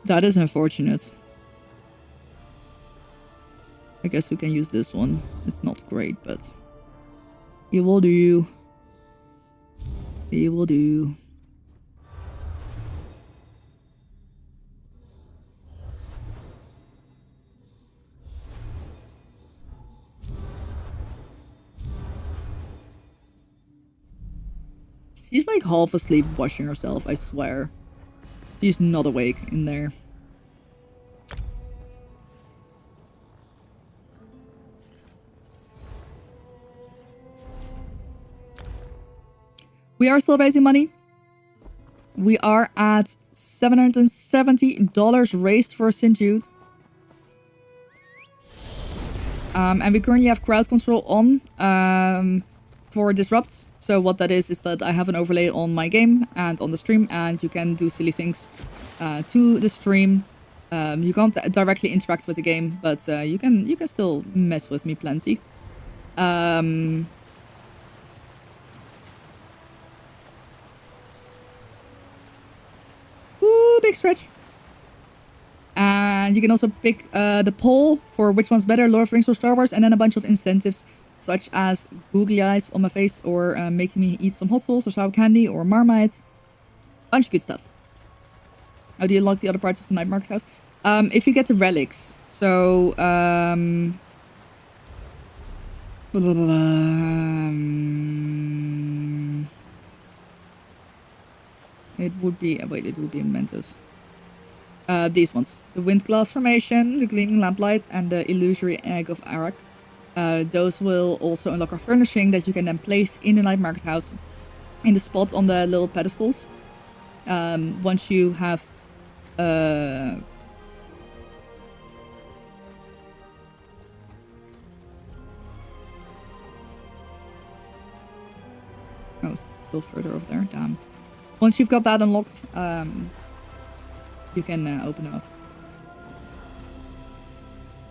That is unfortunate. I guess we can use this one. It's not great, but it will do. It will do. She's like half asleep washing herself, I swear. She's not awake in there. We are still raising money. We are at $770 raised for St. Jude. And we currently have crowd control on for Disrupt. So what that is that I have an overlay on my game and on the stream, and you can do silly things to the stream. You can't directly interact with the game, but you can still mess with me plenty. Ooh, big stretch. And you can also pick the poll for which one's better, Lord of the Rings or Star Wars, and then a bunch of incentives such as googly eyes on my face, or making me eat some hot sauce or sour candy or Marmite. Bunch of good stuff. How do you unlock the other parts of the night market house? If you get the relics. So it would be Mentos. These ones. The wind glass formation, the gleaming lamplight, and the illusory egg of Arak. Those will also unlock a furnishing that you can then place in the night market house in the spot on the little pedestals. Once you have oh, still further over there. Damn. Once you've got that unlocked, you can open them up.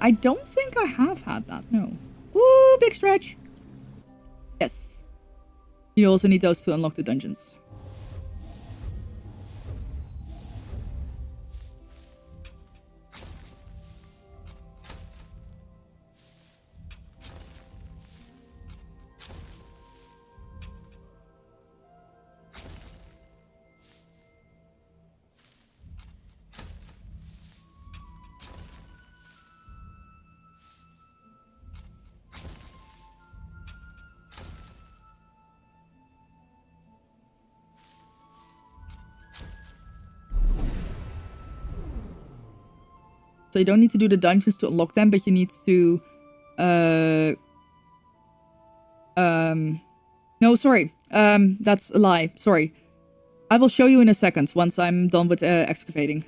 I don't think I have had that, no. Woo, big stretch! Yes. You also need those to unlock the dungeons. So you don't need to do the dungeons to unlock them, but you need to... No, sorry. That's a lie. Sorry. I will show you in a second, once I'm done with excavating.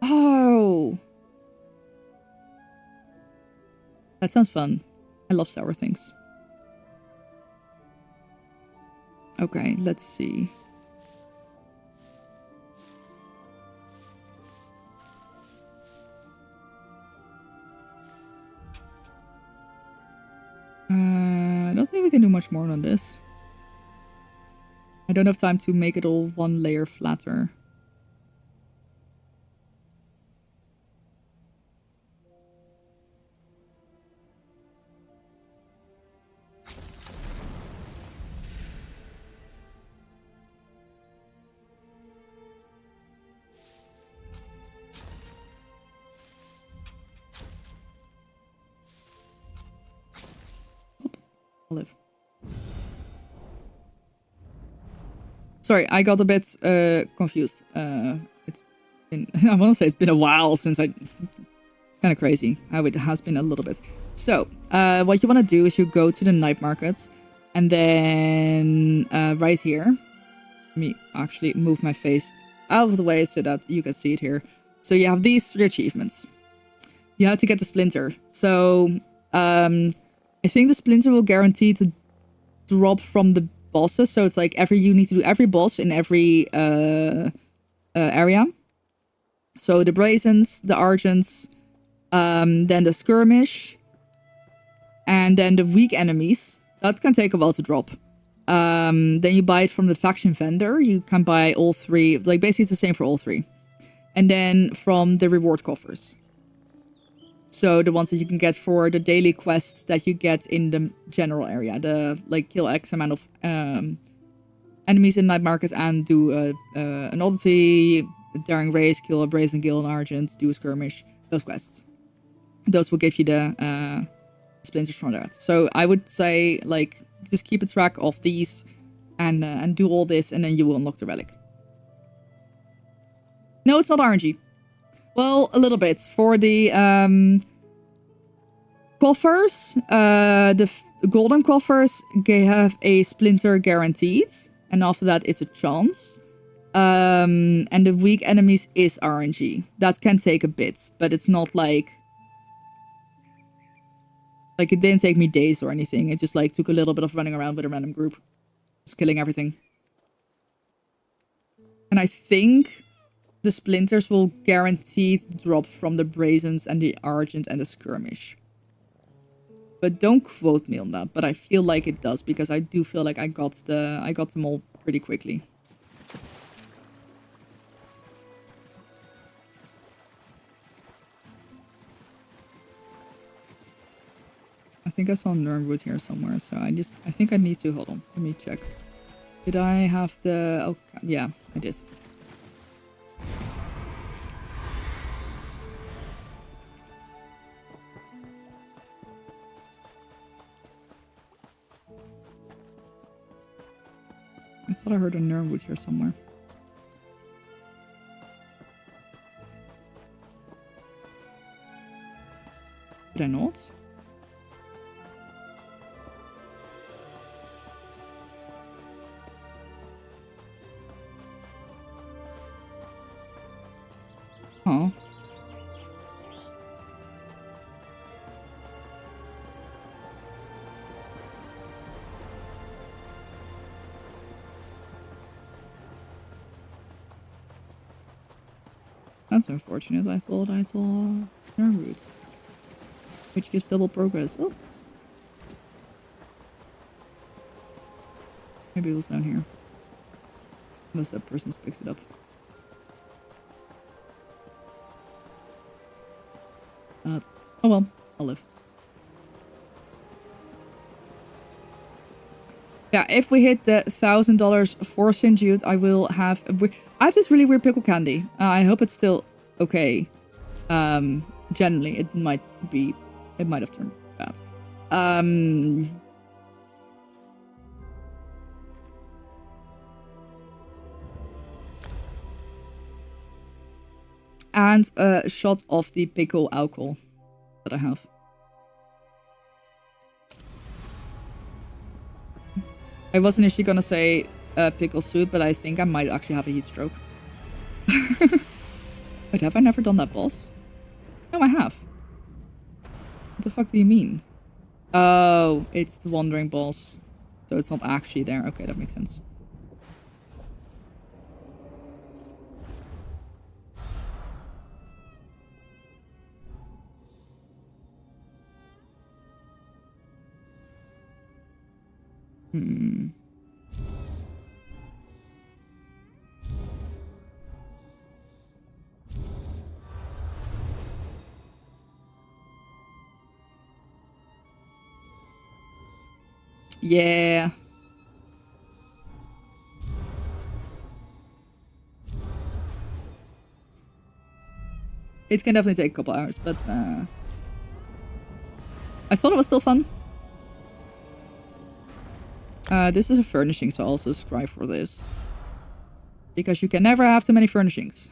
Oh! That sounds fun. I love sour things. Okay, let's see. I don't think we can do much more than this. I don't have time to make it all one layer flatter. Olive. Sorry, I got a bit confused. It's been, I want to say it's been a while since I... Kind of crazy how it has been a little bit. So, what you want to do is you go to the night markets. And then right here... Let me actually move my face out of the way so that you can see it here. So you have these 3 achievements. You have to get the splinter. So, I think the splinter will guarantee to drop from the bosses. So it's like you need to do every boss in every area. So the Brazens, the Argents, then the Skirmish, and then the weak enemies. That can take a while to drop. Then you buy it from the faction vendor. You can buy all 3. Like basically it's the same for all 3. And then from the reward coffers. So the ones that you can get for the daily quests that you get in the general area. The like kill X amount of enemies in night market and do an oddity, a daring race, kill a brazen guild and argent, do a skirmish. Those quests. Those will give you the splinters from that. So I would say like just keep a track of these and do all this and then you will unlock the relic. No, it's not RNG. Well, a little bit. For the coffers, the golden coffers have a splinter guaranteed. And after that, it's a chance. And the weak enemies is RNG. That can take a bit, but it's not like... Like, it didn't take me days or anything. It just, like, took a little bit of running around with a random group. Just killing everything. And I think... the splinters will guaranteed drop from the Brazens and the Argent and the Skirmish. But don't quote me on that, but I feel like it does, because I do feel like I got them all pretty quickly. I think I saw Nirnwood here somewhere, so I think I need to, hold on, let me check. Did I have the, oh, yeah, I did. I thought I heard a Nirnwood here somewhere. Did I not? Oh. That's unfortunate. I thought I saw their route, which gives double progress. Oh. Maybe it was down here. Unless that person's picked it up. Oh well, I'll live. Yeah, if we hit the $1,000 for St. Jude, I will have... I have this really weird pickle candy. I hope it's still okay. Generally, it might be... It might have turned bad. And a shot of the pickle alcohol that I have. I was initially gonna say pickle soup, but I think I might actually have a heat stroke. Wait, have I never done that boss? No, I have. What the fuck do you mean? Oh, it's the wandering boss. So it's not actually there. Okay, that makes sense. Hmm. Yeah. It can definitely take a couple hours, but I thought it was still fun. This is a furnishing, so I'll also subscribe for this. Because you can never have too many furnishings.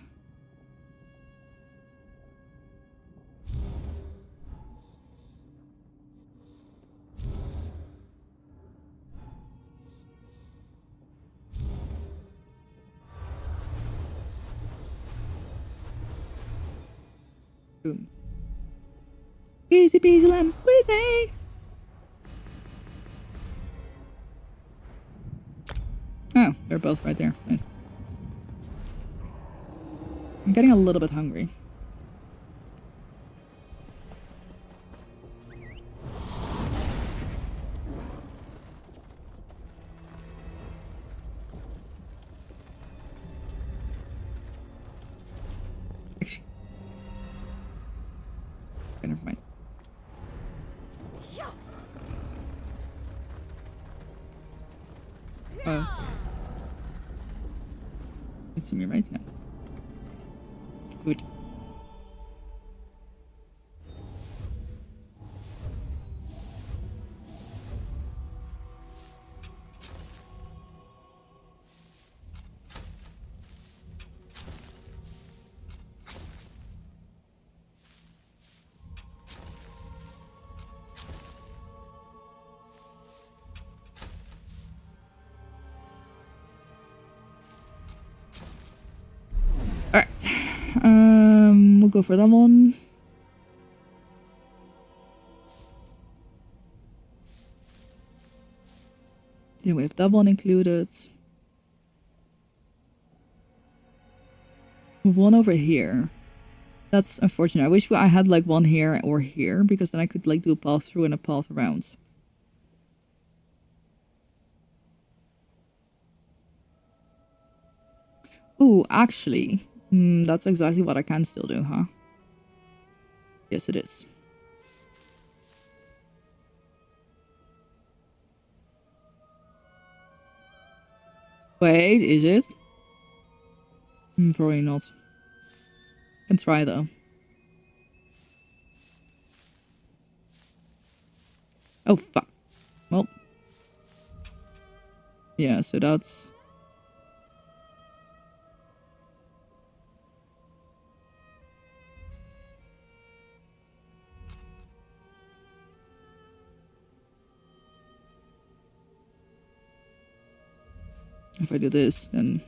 Boom. Easy peasy lemon squeezy! Oh, they're both right there. Nice. I'm getting a little bit hungry. Actually. Okay, never mind. Oh. You can see me right now. Good. Alright. We'll go for that one. Then we have that one included. One over here. That's unfortunate. I wish I had like one here or here, because then I could like do a path through and a path around. Ooh, actually, that's exactly what I can still do, huh? Yes, it is. Wait, is it? Probably not. Can try though. Oh fuck. Well. Yeah, so that's... If I do this, then...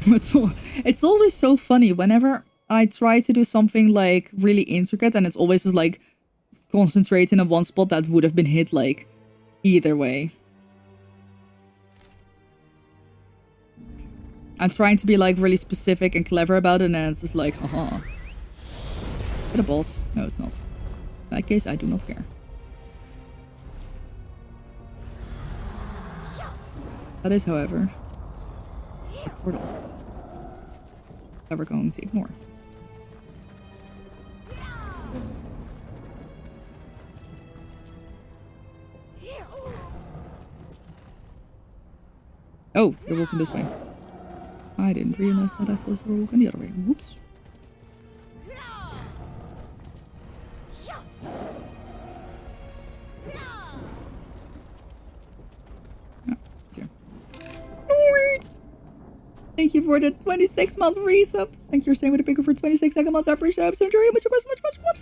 it's always so funny whenever I try to do something like really intricate, and it's always just like concentrating on one spot that would have been hit like either way. I'm trying to be like really specific and clever about it, and it's just like, haha. Is it a boss? No, it's not. In that case, I do not care. That is, however, a portal that we're going to ignore. Oh, you're walking this way. I didn't realize that. I thought you were walking the other way. Whoops. Thank you for the 26-month resub. Thank you for staying with the picker for 26 second months. I appreciate it. I'm so very much, much.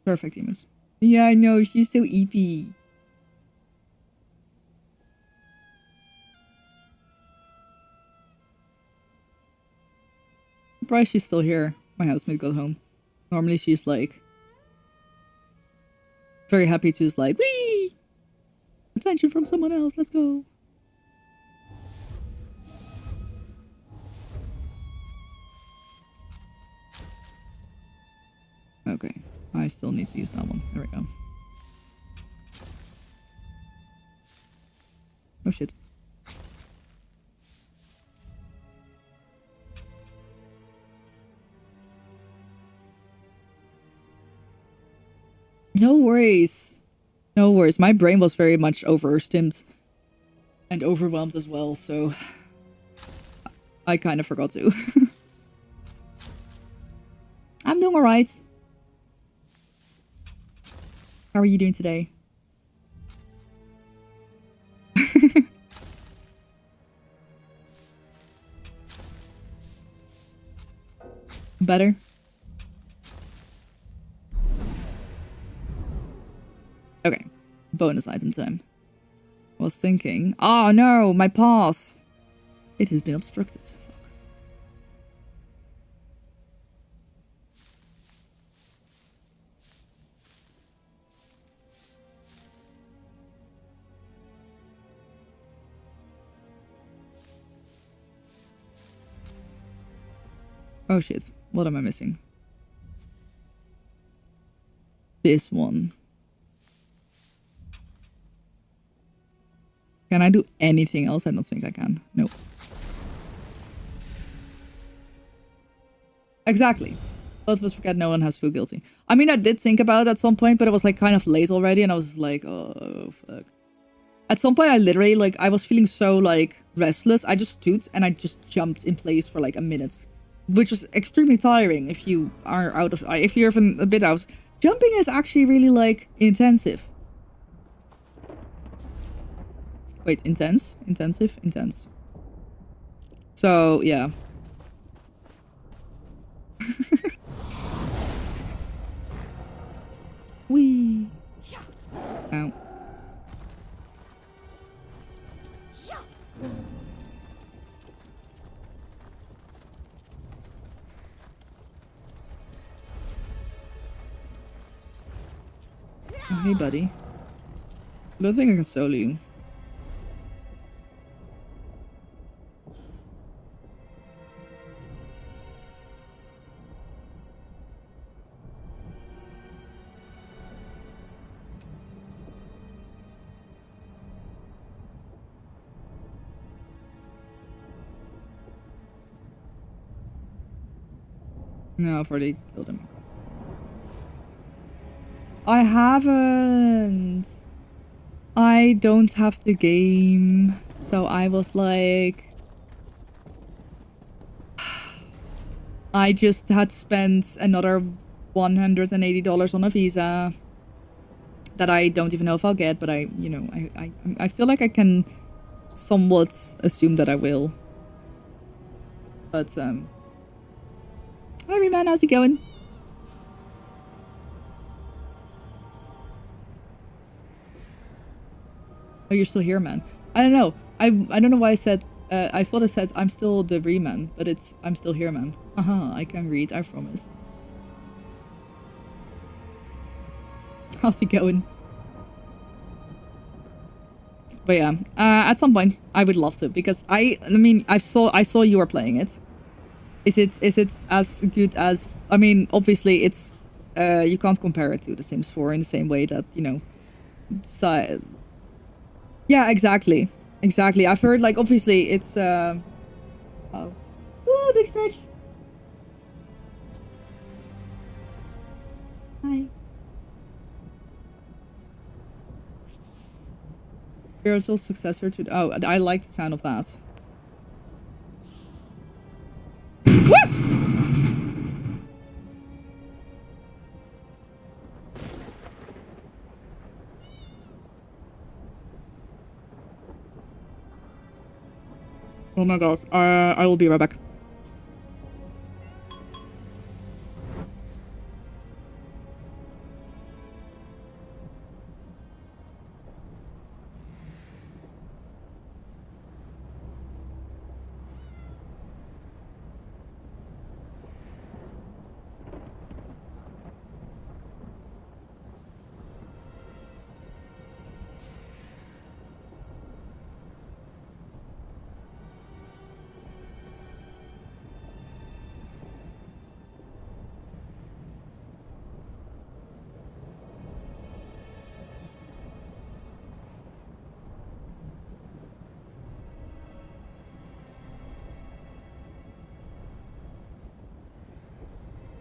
Perfect, Emus. Yeah, I know. She's so eepy. Surprised she's still here. My housemate got home. Normally she's like... very happy to just like, wee! Attention from someone else, let's go. Okay, I still need to use that one. There we go. Oh shit. No worries. No worries. My brain was very much overstimmed and overwhelmed as well, so I kind of forgot to. I'm doing alright. How are you doing today? Better? Okay, bonus item time. Was thinking, oh no, my path. It has been obstructed. Fuck. Oh shit, what am I missing? This one. Can I do anything else? I don't think I can. Nope. Exactly. Both of us forget no one has feel guilty. I mean, I did think about it at some point, but it was like kind of late already, and I was like, oh, fuck. At some point, I literally, like, I was feeling so, like, restless. I just stood and I just jumped in place for, like, a minute. Which is extremely tiring if you are out of... if you're even a bit out. Jumping is actually really, like, intensive. Wait, intense? Intensive? Intense. So, yeah. Wee. Ow. Oh, hey, buddy. I don't think I can solo you. No, I've already killed him. I haven't. I don't have the game. So I was like... I just had to spend another $180 on a visa. That I don't even know if I'll get, but I, you know, I feel like I can somewhat assume that I will. But, Hi, man, how's it going? Oh, you're still here, man. I don't know. I don't know why I said... I thought it said I'm still the Reman, but it's I'm still here, man. Haha, I can read, I promise. How's it going? But yeah, at some point I would love to, because I mean I saw you were playing it. Is it as good as, I mean, obviously it's you can't compare it to The Sims 4 in the same way that, you know, so yeah, exactly. I've heard, like, obviously it's oh, ooh, big stretch. Hi. Spiritual successor to... Oh, I like the sound of that. Oh my god. I will be right back.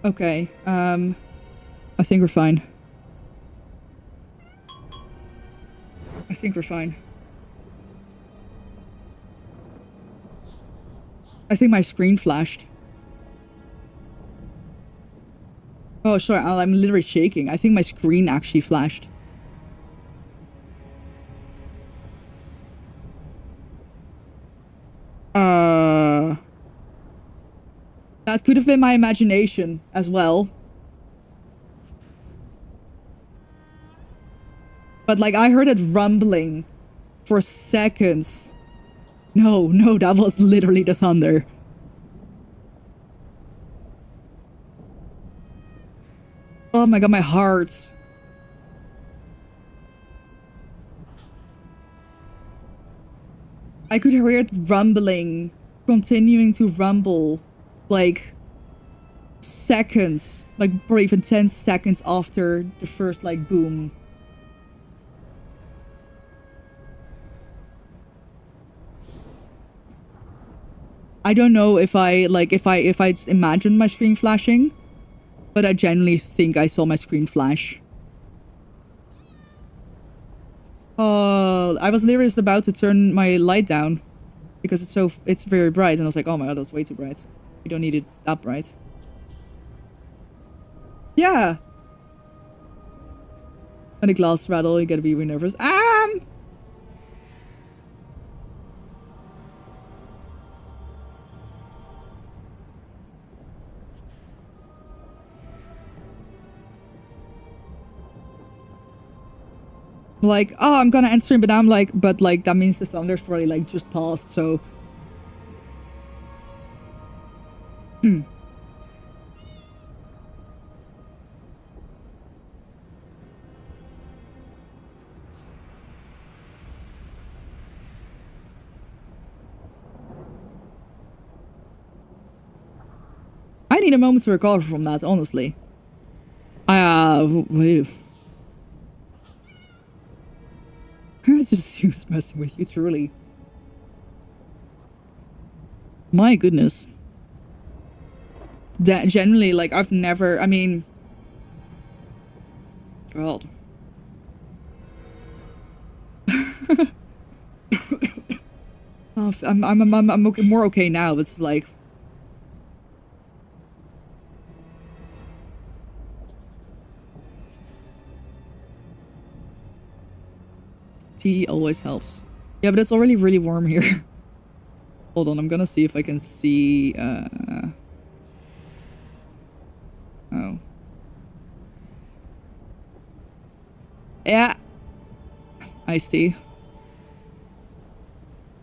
Okay, I think we're fine. I think we're fine. I think my screen flashed. Oh, sorry, I'm literally shaking. I think my screen actually flashed. That could have been my imagination as well. But, like, I heard it rumbling for seconds. No, that was literally the thunder. Oh my god, my heart. I could hear it rumbling, continuing to rumble, like, seconds, like, or even 10 seconds after the first, like, boom. I don't know if I just imagined my screen flashing, but I genuinely think I saw my screen flash. Oh, I was literally just about to turn my light down because it's very bright, and I was like, oh my god, that's way too bright. You don't need it that bright. Yeah. When the glass rattle, you gotta be really nervous. Like, oh, I'm gonna end stream, but I'm like, but like, that means the thunder's probably like just passed, so. I need a moment to recover from that, honestly. It's just you messing with you, truly. My goodness. That generally, like, I've never, I mean, God. I'm okay, more okay now. It's like, tea always helps. Yeah, but it's already really warm here. Hold on, I'm gonna see if I can see, oh. Yeah. Iced tea.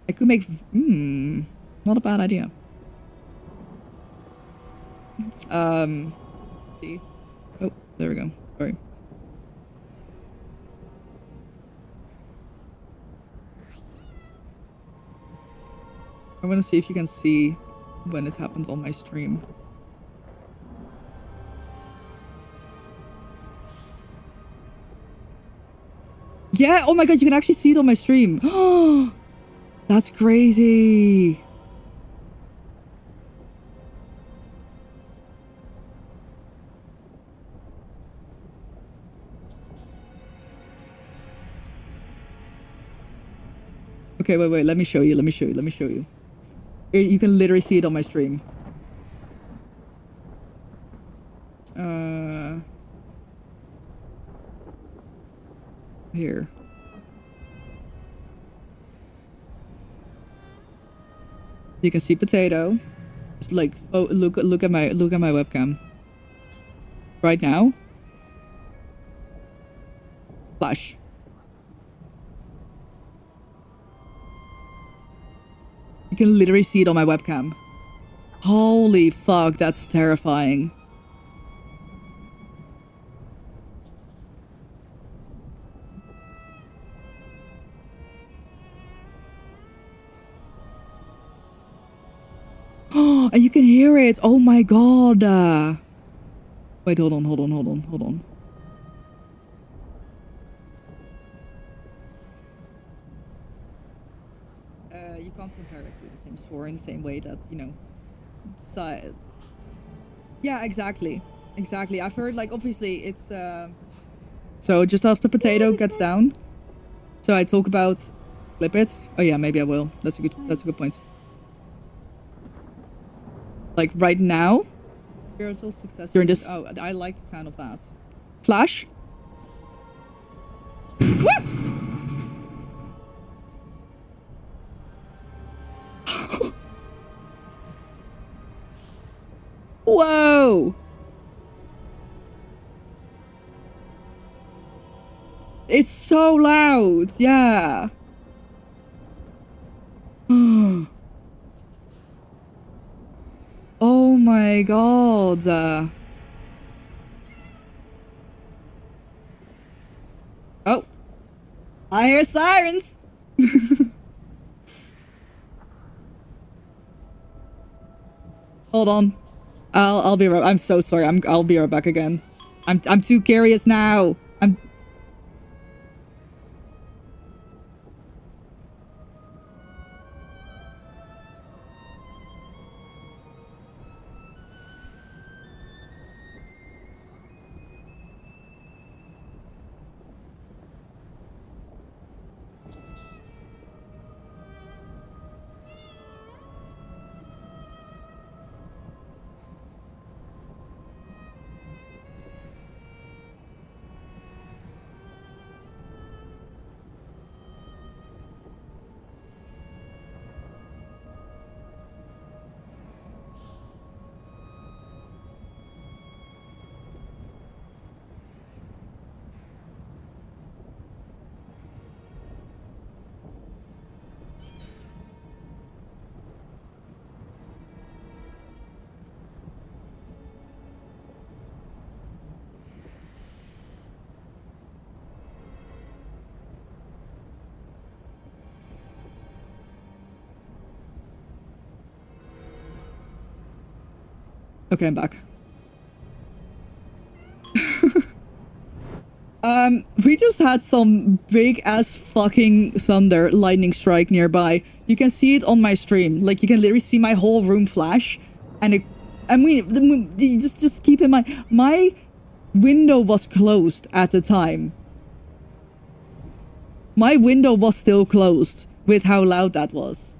I could make... not a bad idea. See? Oh, there we go. Sorry. I want to see if you can see when it happens on my stream. Yeah, oh my god, you can actually see it on my stream. That's crazy. Okay, wait, let me show you. You can literally see it on my stream. Here. You can see potato. Just like, oh, look at my webcam. Right now. Flash. You can literally see it on my webcam. Holy fuck, that's terrifying. Oh, and you can hear it. Oh my god. Wait, hold on. You can't compare it to The Sims 4 in the same way that, you know, yeah, exactly. I've heard, like, obviously it's so just after potato gets down, so I talk about flip it. Oh yeah, maybe I will. That's a good point. Like right now, spiritual success. You're in this. Oh, I like the sound of that. Flash. Whoa! It's so loud. Yeah. Oh my god. Oh. I hear sirens. Hold on. I'll be right. I'm so sorry. I'll be right back again. I'm too curious now. Okay, I'm back. We just had some big ass fucking thunder lightning strike nearby. You can see it on my stream. Like, you can literally see my whole room flash. And just keep in mind, my window was closed at the time. My window was still closed with how loud that was.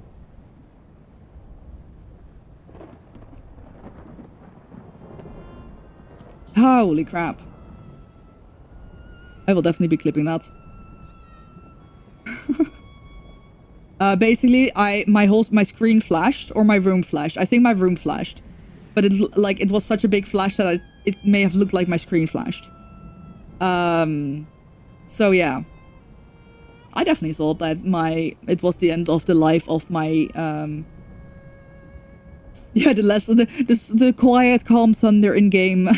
Holy crap. I will definitely be clipping that. Basically, my screen flashed, or my room flashed. I think my room flashed, but it was such a big flash that it may have looked like my screen flashed. So yeah. I definitely thought that it was the end of the life of my yeah, the quiet, calm thunder in game.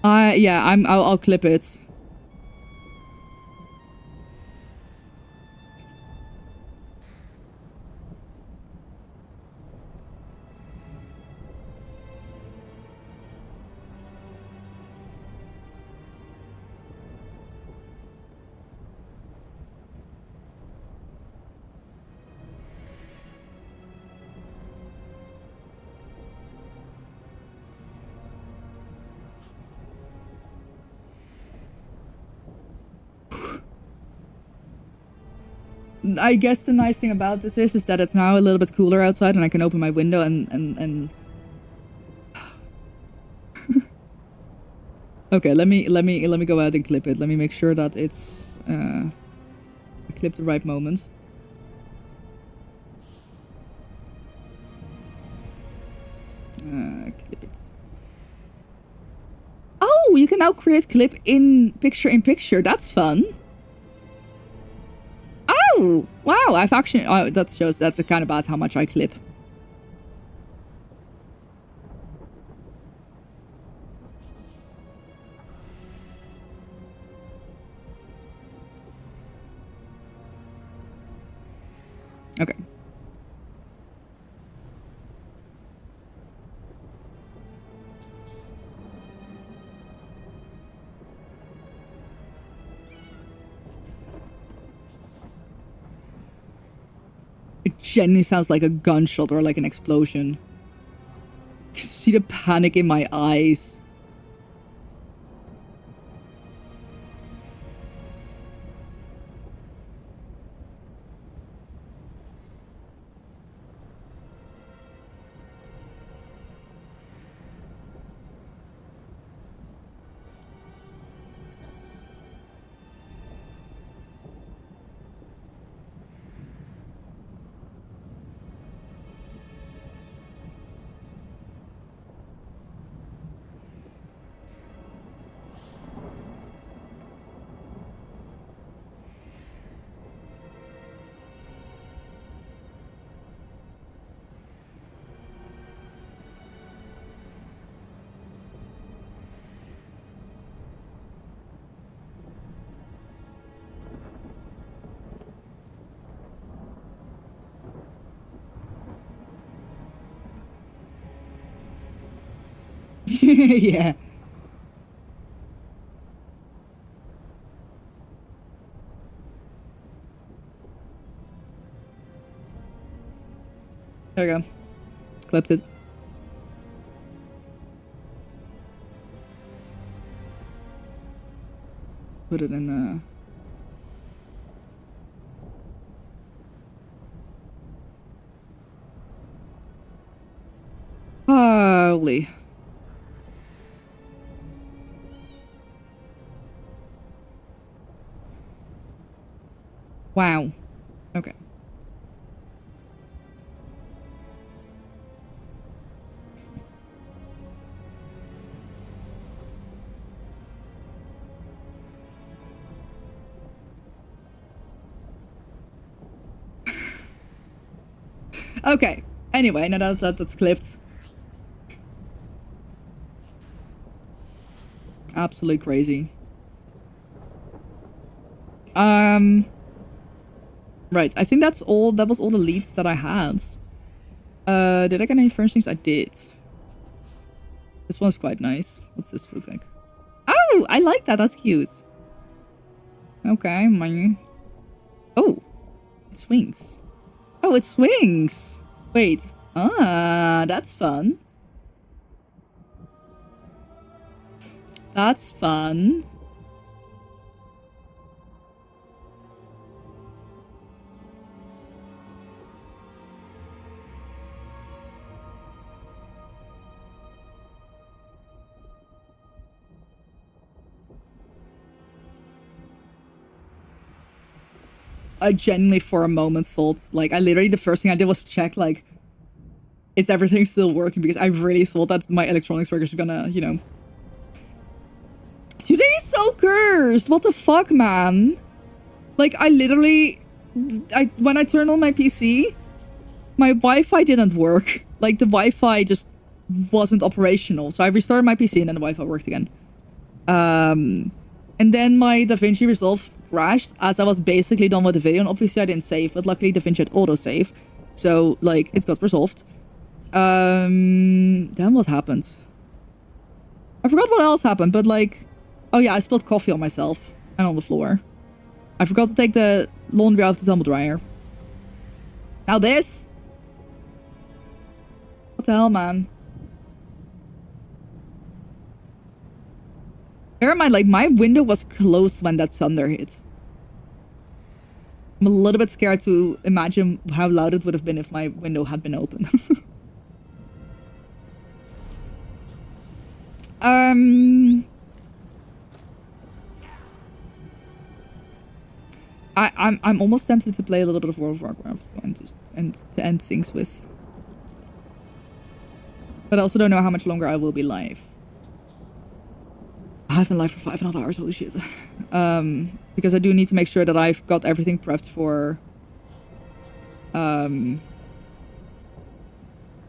I'll clip it. I guess the nice thing about this is that it's now a little bit cooler outside and I can open my window and okay, let me go out and clip it. Let me make sure that it's I clip the right moment. Clip it. Oh, you can now create clip in picture. That's fun. Oh, wow, I've actually... Oh, that shows that's kind of about how much I clip. Okay. It genuinely sounds like a gunshot or like an explosion. You can see the panic in my eyes. Yeah. There we go. Clipped it. Put it in holy. Wow. Okay. Okay. Anyway, now that's clipped. Absolutely crazy. Right, I think that's all. That was all the leads that I had. Did I get any furnishings? I did. This one's quite nice. What's this look like? Oh, I like that. That's cute. Okay, my... Oh, it swings. Oh, it swings. Wait. Ah, that's fun. That's fun. I genuinely for a moment thought, like, I literally, the first thing I did was check, like, is everything still working? Because I really thought that my electronics workers were gonna, you know, Today is so cursed. What the fuck, man? Like, I literally... when I turned on my PC, my Wi-Fi didn't work. Like, the Wi-Fi just wasn't operational. So I restarted my PC and then the Wi-Fi worked again. And then my DaVinci Resolve crashed as I was basically done with the video. And obviously I didn't save, but luckily DaVinci had autosave. So, like, it got resolved. Then what happened? I forgot what else happened, but like... Oh yeah, I spilled coffee on myself and on the floor. I forgot to take the laundry out of the tumble dryer. Now this? What the hell, man? Bear in mind, like, my window was closed when that thunder hit. I'm a little bit scared to imagine how loud it would have been if my window had been open. I'm almost tempted to play a little bit of World of Warcraft and to end things with. But I also don't know how much longer I will be live. I've been live for 5.5 hours, holy shit. Because I do need to make sure that I've got everything prepped for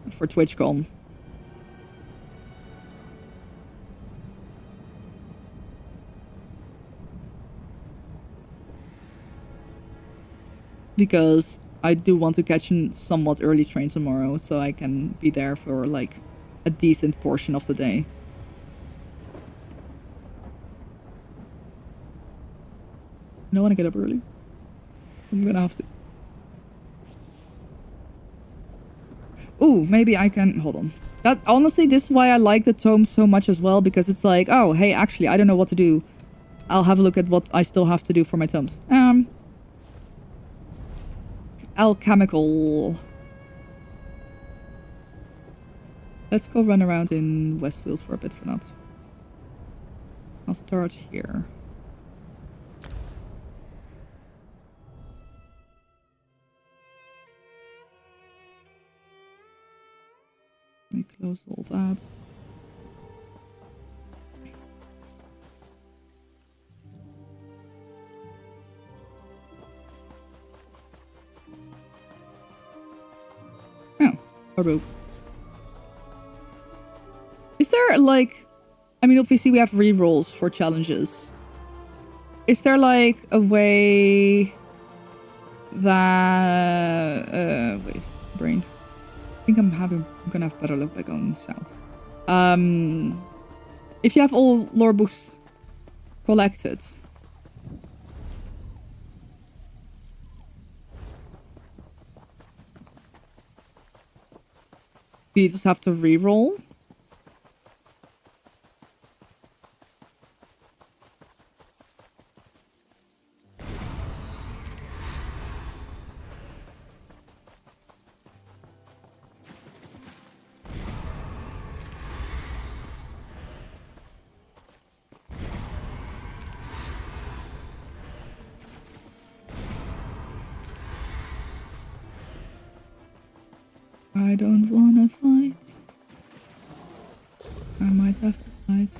TwitchCon. Because I do want to catch a somewhat early train tomorrow, so I can be there for like a decent portion of the day. I don't want to get up early. I'm gonna have to. Ooh, maybe I can... Hold on. That honestly, this is why I like the tome so much as well, because it's like, oh, hey, actually, I don't know what to do. I'll have a look at what I still have to do for my tomes. Alchemical. Let's go run around in Westfield for a bit for that. I'll start here. Let me close all that. Oh, a rogue. Is there like... I mean, obviously we have rerolls for challenges. Is there like a way that... wait, brain. I think I'm gonna have better luck by going south. If you have all lore books collected, do you just have to re-roll? I don't wanna fight. I might have to fight.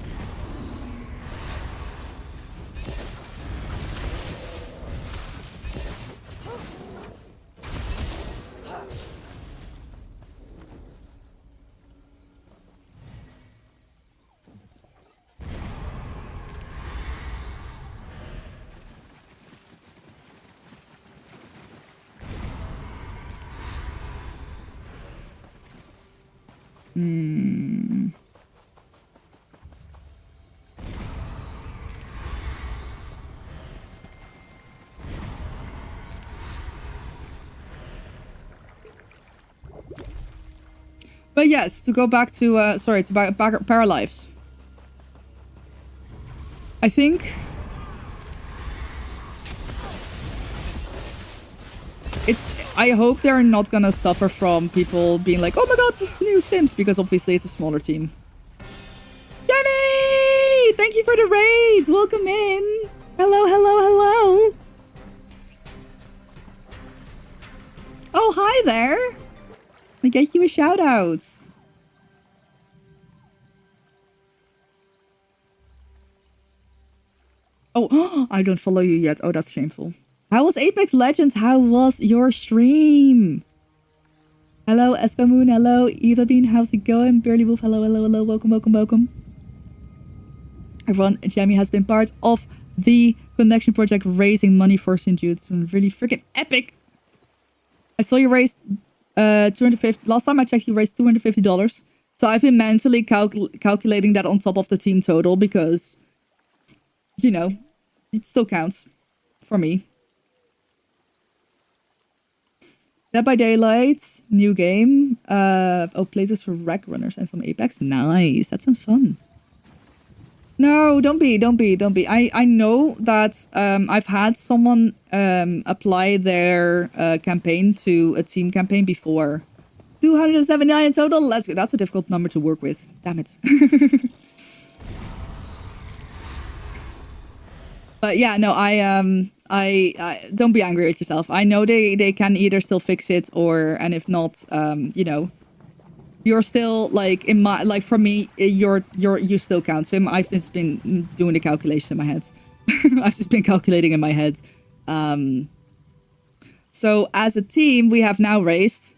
But yes, to go back to, sorry, to back Paralives. I think I hope they're not gonna suffer from people being like, oh my god, it's new Sims, because obviously it's a smaller team. Demi! Thank you for the raids! Welcome in! Hello, hello, hello! Oh, hi there! I get you a shout out. Oh, I don't follow you yet. Oh, that's shameful. How was Apex Legends? How was your stream? Hello, Espamoon. Hello, Eva Bean. How's it going? Burly Wolf. Hello, hello, hello. Welcome, welcome, welcome. Everyone, Jamie has been part of the Connection Project raising money for St. Jude. It's been really freaking epic. I saw you raised 250. Last time I checked, you raised $250. So I've been mentally calculating that on top of the team total because, you know, it still counts for me. Dead by Daylight, new game. Oh, playtest for Wreck Runners and some Apex. Nice, that sounds fun. No, don't be. I know that I've had someone apply their campaign to a team campaign before. 279 in total. Let's go. That's a difficult number to work with. Damn it. But yeah, no, I don't be angry with yourself. I know they can either still fix it and if not, you know, you're still like in my, like for me, you still count. So I've just been doing the calculation in my head. I've just been calculating in my head. So as a team, we have now raised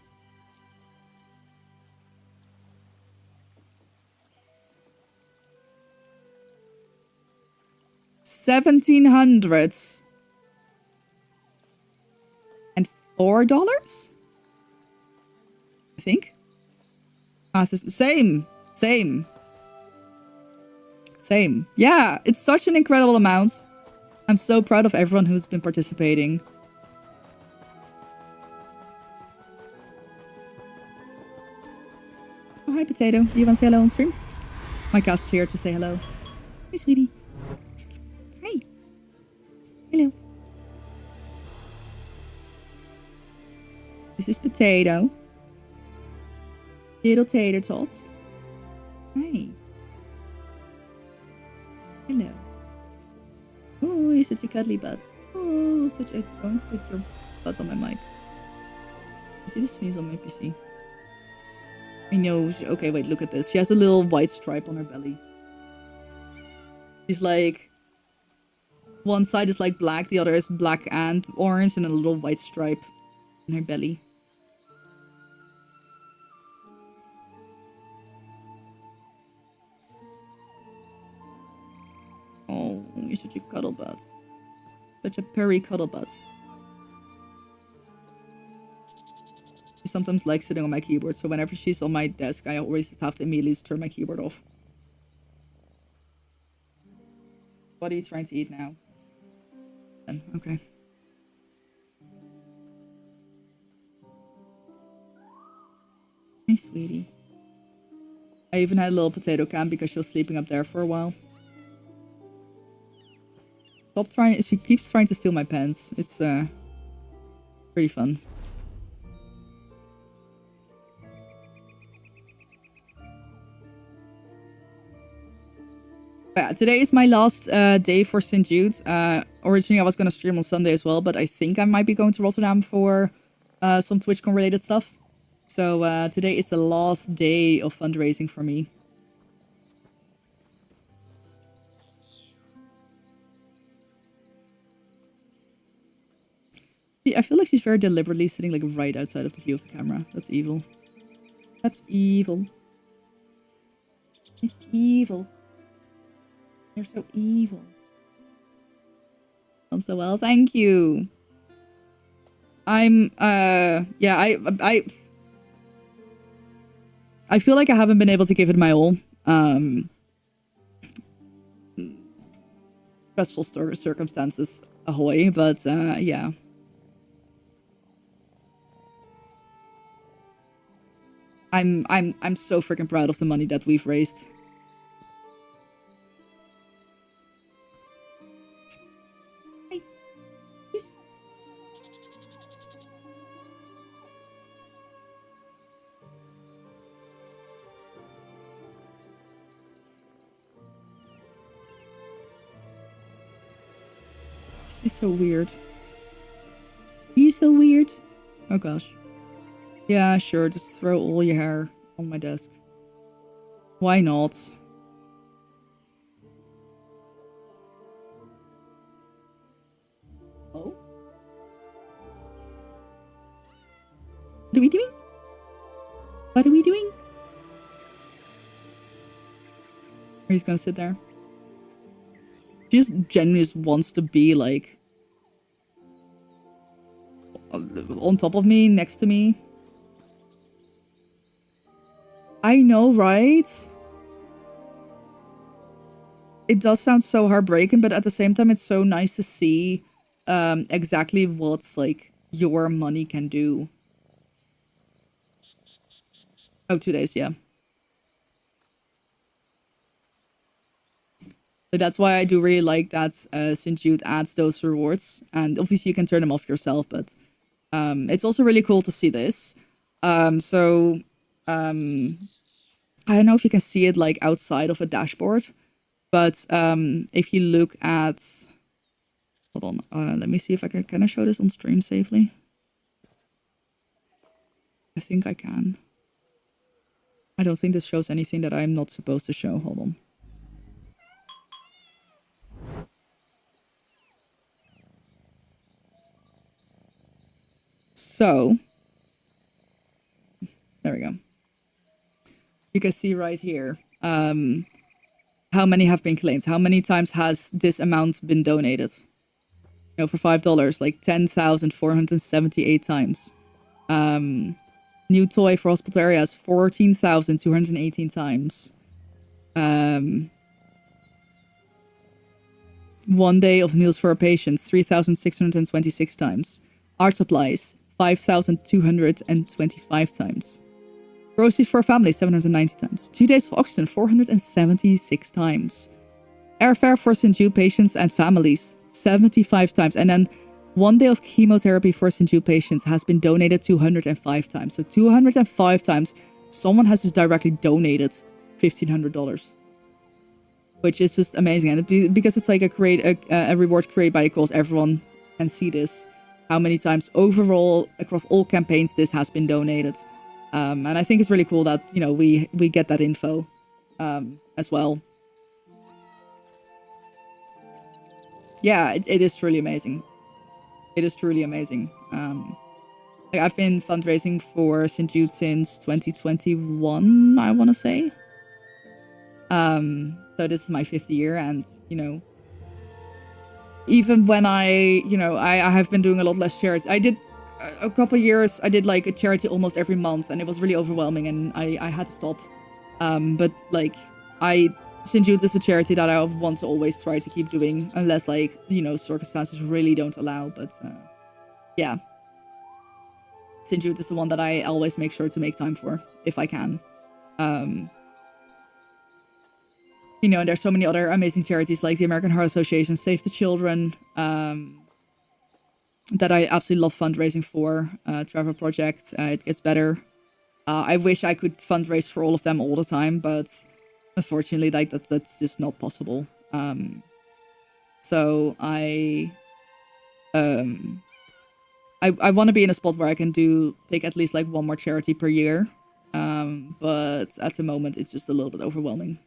$1,704. I think. Same. Yeah, it's such an incredible amount. I'm so proud of everyone who's been participating. Oh, hi, Potato. You want to say hello on stream? My cat's here to say hello. Hey, sweetie. Hi. Hello. This is Potato. Little tater tots. Hi. Hello. Oh, you're such a cuddly butt. Oh, such a... Don't put your butt on my mic. Is it a sneeze on my PC? I know. Okay, wait, look at this. She has a little white stripe on her belly. She's like... One side is like black, the other is black and orange, and a little white stripe in her belly. Oh, you're such a cuddle butt. Such a purry cuddle butt. She sometimes likes sitting on my keyboard, so whenever she's on my desk, I always just have to immediately turn my keyboard off. What are you trying to eat now? Okay. Hey, sweetie. I even had a little potato cam because she was sleeping up there for a while. Stop trying. She keeps trying to steal my pens. It's pretty fun. But yeah, today is my last day for St. Jude. Originally, I was going to stream on Sunday as well, but I think I might be going to Rotterdam for some TwitchCon related stuff. So today is the last day of fundraising for me. I feel like she's very deliberately sitting like right outside of the view of the camera. That's evil. That's evil. It's evil. You're so evil. Done so well, thank you. Yeah, I feel like I haven't been able to give it my all. Stressful circumstances ahoy, but yeah. I'm so freaking proud of the money that we've raised. Hey. Yes. He's so weird. He's so weird. Oh gosh. Yeah, sure, just throw all your hair on my desk. Why not? What are we doing? What are we doing? He's gonna sit there. She just genuinely just wants to be like on top of me, next to me. I know, right? It does sound so heartbreaking, but at the same time, it's so nice to see exactly what's like your money can do. Oh, 2 days, yeah. So that's why I do really like that St. Jude adds those rewards. And obviously you can turn them off yourself, but it's also really cool to see this. I don't know if you can see it like outside of a dashboard, but if you look at, hold on, let me see if I can I show this on stream safely? I think I can. I don't think this shows anything that I'm not supposed to show. Hold on. So, there we go. You can see right here how many have been claimed. How many times has this amount been donated? You know, for $5, like 10,478 times. New toy for hospital areas, 14,218 times. 1 day of meals for a patient, 3,626 times. Art supplies, 5,225 times. Groceries for a family, 790 times. 2 days of oxygen, 476 times. Airfare for St. Jude patients and families, 75 times. And then 1 day of chemotherapy for St. Jude patients has been donated 205 times. So 205 times, someone has just directly donated $1,500. Which is just amazing. And because it's like a reward created by equals, everyone can see this. How many times overall across all campaigns this has been donated. And I think it's really cool that, you know, we get that info as well. Yeah, it is truly amazing. It is truly amazing. Like I've been fundraising for St. Jude since 2021, I want to say. So this is my 5th year, and, you know, even when I have been doing a lot less charity. I did a couple years, I did like a charity almost every month, and it was really overwhelming, and I had to stop. But like St. Jude is a charity that I want to always try to keep doing, unless like, you know, circumstances really don't allow. But yeah, St. Jude is the one that I always make sure to make time for if I can. You know, and there's so many other amazing charities like the American Heart Association, Save the Children, that I absolutely love fundraising for. Trevor Project, It Gets Better. I wish I could fundraise for all of them all the time, but unfortunately, like that's just not possible. So I want to be in a spot where I can pick at least like one more charity per year. But at the moment, it's just a little bit overwhelming.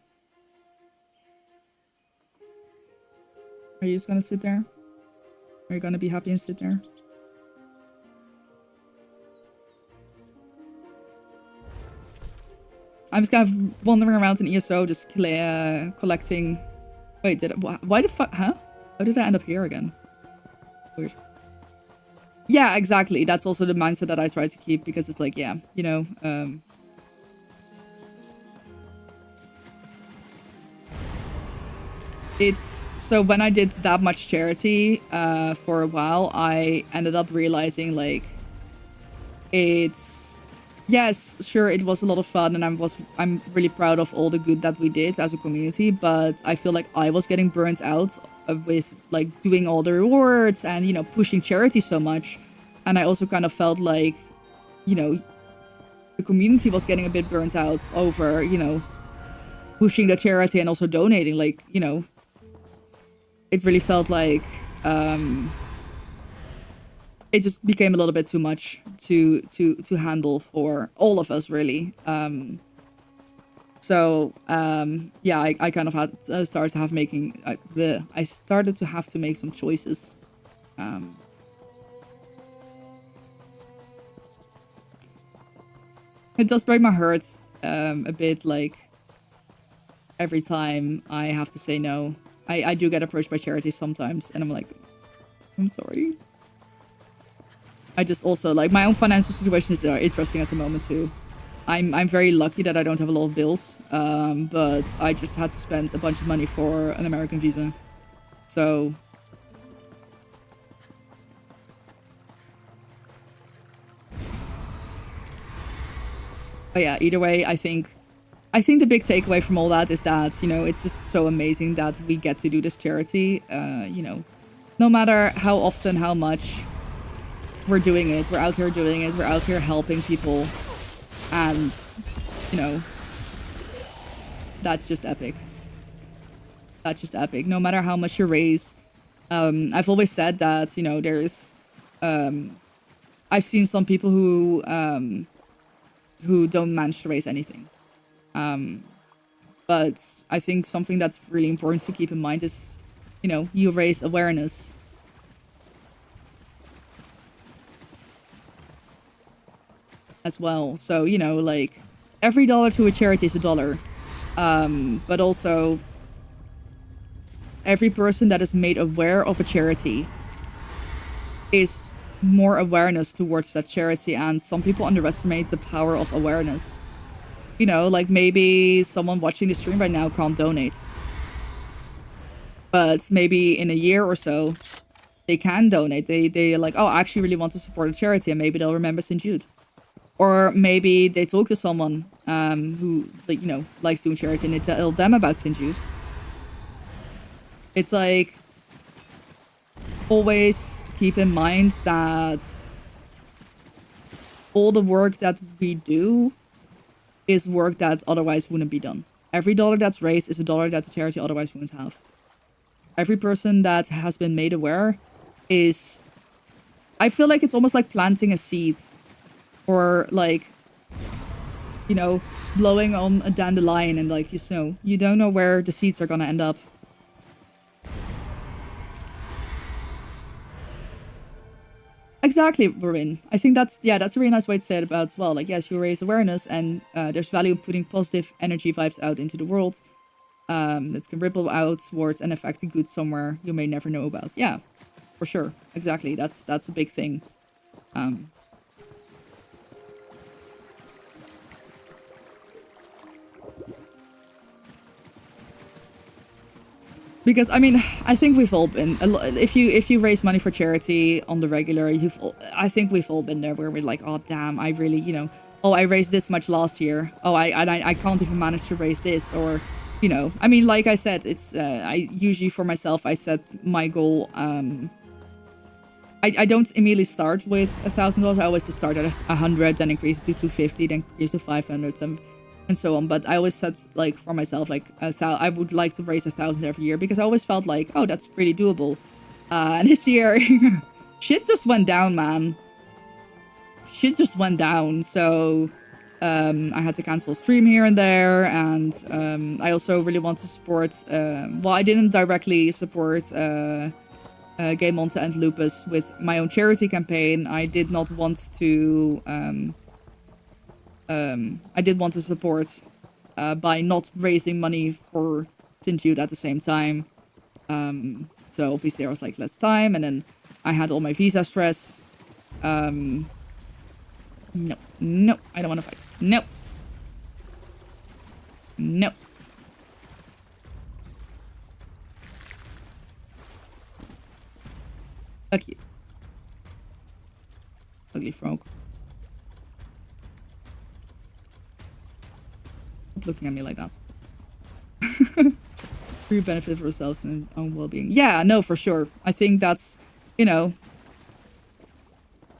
Are you just gonna sit there? Are you gonna be happy and sit there? I'm just kind of wandering around in ESO, just collecting. Wait, why the fuck? Huh? How did I end up here again? Weird. Yeah, exactly. That's also the mindset that I try to keep, because it's like, yeah, you know, it's so when I did that much charity for a while, I ended up realizing like it's, yes, sure, it was a lot of fun, and I'm really proud of all the good that we did as a community, but I feel like I was getting burnt out with like doing all the rewards and, you know, pushing charity so much. And I also kind of felt like, you know, the community was getting a bit burnt out over, you know, pushing the charity and also donating. Like, you know, it really felt like it just became a little bit too much to handle for all of us, really. Yeah, I kind of had started to have making I started to have to make some choices. It does break my heart a bit, like, every time I have to say no. I do get approached by charities sometimes, and I'm like, I'm sorry. I just also, like, my own financial situation is interesting at the moment, too. I'm very lucky that I don't have a lot of bills, but I just had to spend a bunch of money for an American visa. So... But yeah, either way, I think the big takeaway from all that is that, you know, it's just so amazing that we get to do this charity. You know, no matter how often, how much we're doing it, we're out here doing it, we're out here helping people. And, you know, that's just epic. That's just epic. No matter how much you raise. I've always said that, you know, there's... I've seen some people who don't manage to raise anything. But I think something that's really important to keep in mind is, you know, you raise awareness. As well. So, you know, like, every dollar to a charity is a dollar. But also, every person that is made aware of a charity is more awareness towards that charity, and some people underestimate the power of awareness. You know, like, maybe someone watching the stream right now can't donate, but maybe in a year or so they can donate. They're like, oh, I actually really want to support a charity, and maybe they'll remember St. Jude. Or maybe they talk to someone who, like, you know, likes doing charity, and they tell them about St. Jude. It's like, always keep in mind that all the work that we do is work that otherwise wouldn't be done. Every dollar that's raised is a dollar that the charity otherwise wouldn't have. Every person that has been made aware is... I feel like it's almost like planting a seed. Or, like, you know, blowing on a dandelion, and, like, you know, you don't know where the seeds are gonna end up. Exactly, Marin. I think that's a really nice way to say it about as well. Like, yes, you raise awareness, and there's value in putting positive energy vibes out into the world. That can ripple out towards and affect the good somewhere you may never know about. Yeah, for sure. Exactly. That's a big thing. Because, I mean, I think we've all been... If you raise money for charity on the regular, I think we've all been there where we're like, oh, damn, I really, you know... Oh, I raised this much last year. Oh, I can't even manage to raise this. Or, you know... I mean, like I said, it's... I usually, for myself, I set my goal... I don't immediately start with $1,000. I always just start at 100, then increase it to 250, then increase to 500, and so on. But I always set, like, for myself, like, I would like to raise 1,000 every year, because I always felt like, oh, that's pretty doable. And this year, shit just went down, man. Shit just went down. So I had to cancel a stream here and there, and I also really want to support. Well, I didn't directly support Gay Monte and Lupus with my own charity campaign. I did not want to. I did want to support by not raising money for St. Jude at the same time. So obviously there was like less time, and then I had all my visa stress. No, I don't want to fight. No. No. Fuck you. Ugly frog. Stop looking at me like that. For your benefit for yourselves and own well-being. Yeah, no, for sure. I think that's, you know...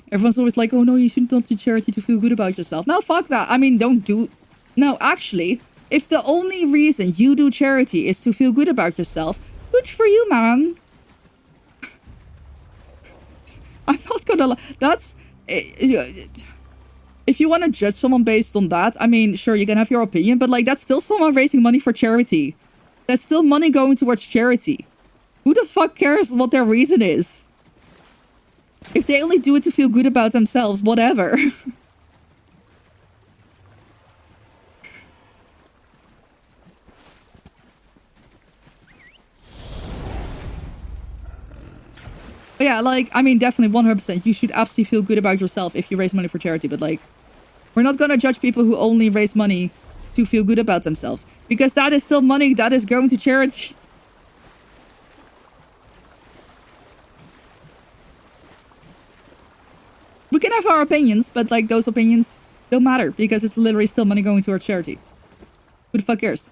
Everyone's always like, oh no, you shouldn't do charity to feel good about yourself. No, fuck that. I mean, don't do... No, actually, if the only reason you do charity is to feel good about yourself, good for you, man. I'm not gonna lie. That's... If you want to judge someone based on that, I mean, sure, you can have your opinion, but like, that's still someone raising money for charity. That's still money going towards charity. Who the fuck cares what their reason is? If they only do it to feel good about themselves, whatever. But yeah, like, I mean, definitely 100%. You should absolutely feel good about yourself if you raise money for charity. But like, we're not going to judge people who only raise money to feel good about themselves. Because that is still money that is going to charity. We can have our opinions, but like those opinions don't matter. Because it's literally still money going to our charity. Who the fuck cares?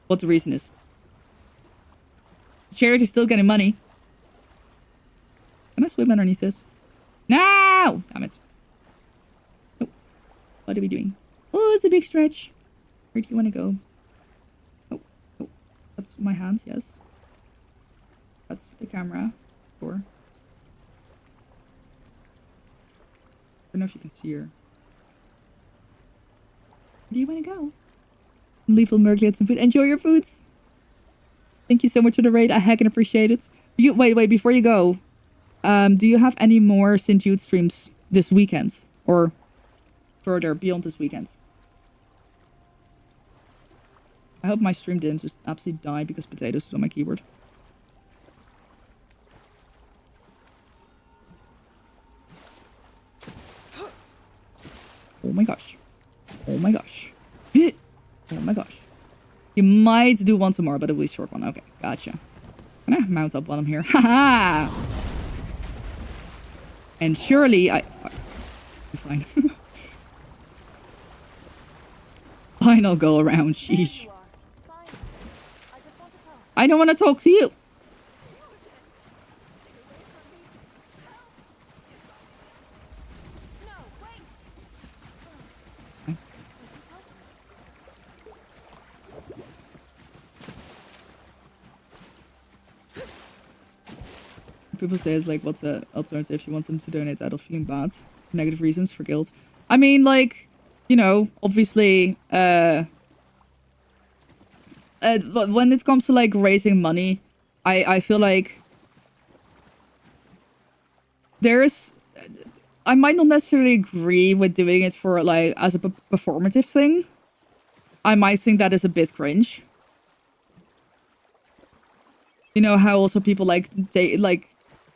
What the reason is. Charity's still getting money. Can I swim underneath this? No! Damn it. Oh. What are we doing? Oh, it's a big stretch. Where do you want to go? Oh. Oh. That's my hand, yes. That's the camera. Sure. I don't know if you can see her. Where do you want to go? Lethal Merc, get some food. Enjoy your foods. Thank you so much for the raid. I heckin' appreciate it. Wait, before you go. Do you have any more St. Jude streams this weekend? Or further beyond this weekend? I hope my stream didn't just absolutely die because potatoes is on my keyboard. Oh my gosh. Oh my gosh. Oh my gosh. You might do one some more, but it will be a short one. Okay, gotcha. Can I mount up while I'm here? Haha! And surely I... Fine. Fine, I'll go around. Sheesh. I don't want to talk to you. People say it's like, what's the alternative if you want them to donate out of feeling bad? Negative reasons for guilt. I mean, like, you know, obviously, when it comes to like raising money, I feel like I might not necessarily agree with doing it for like as a performative thing. I might think that is a bit cringe. You know how also people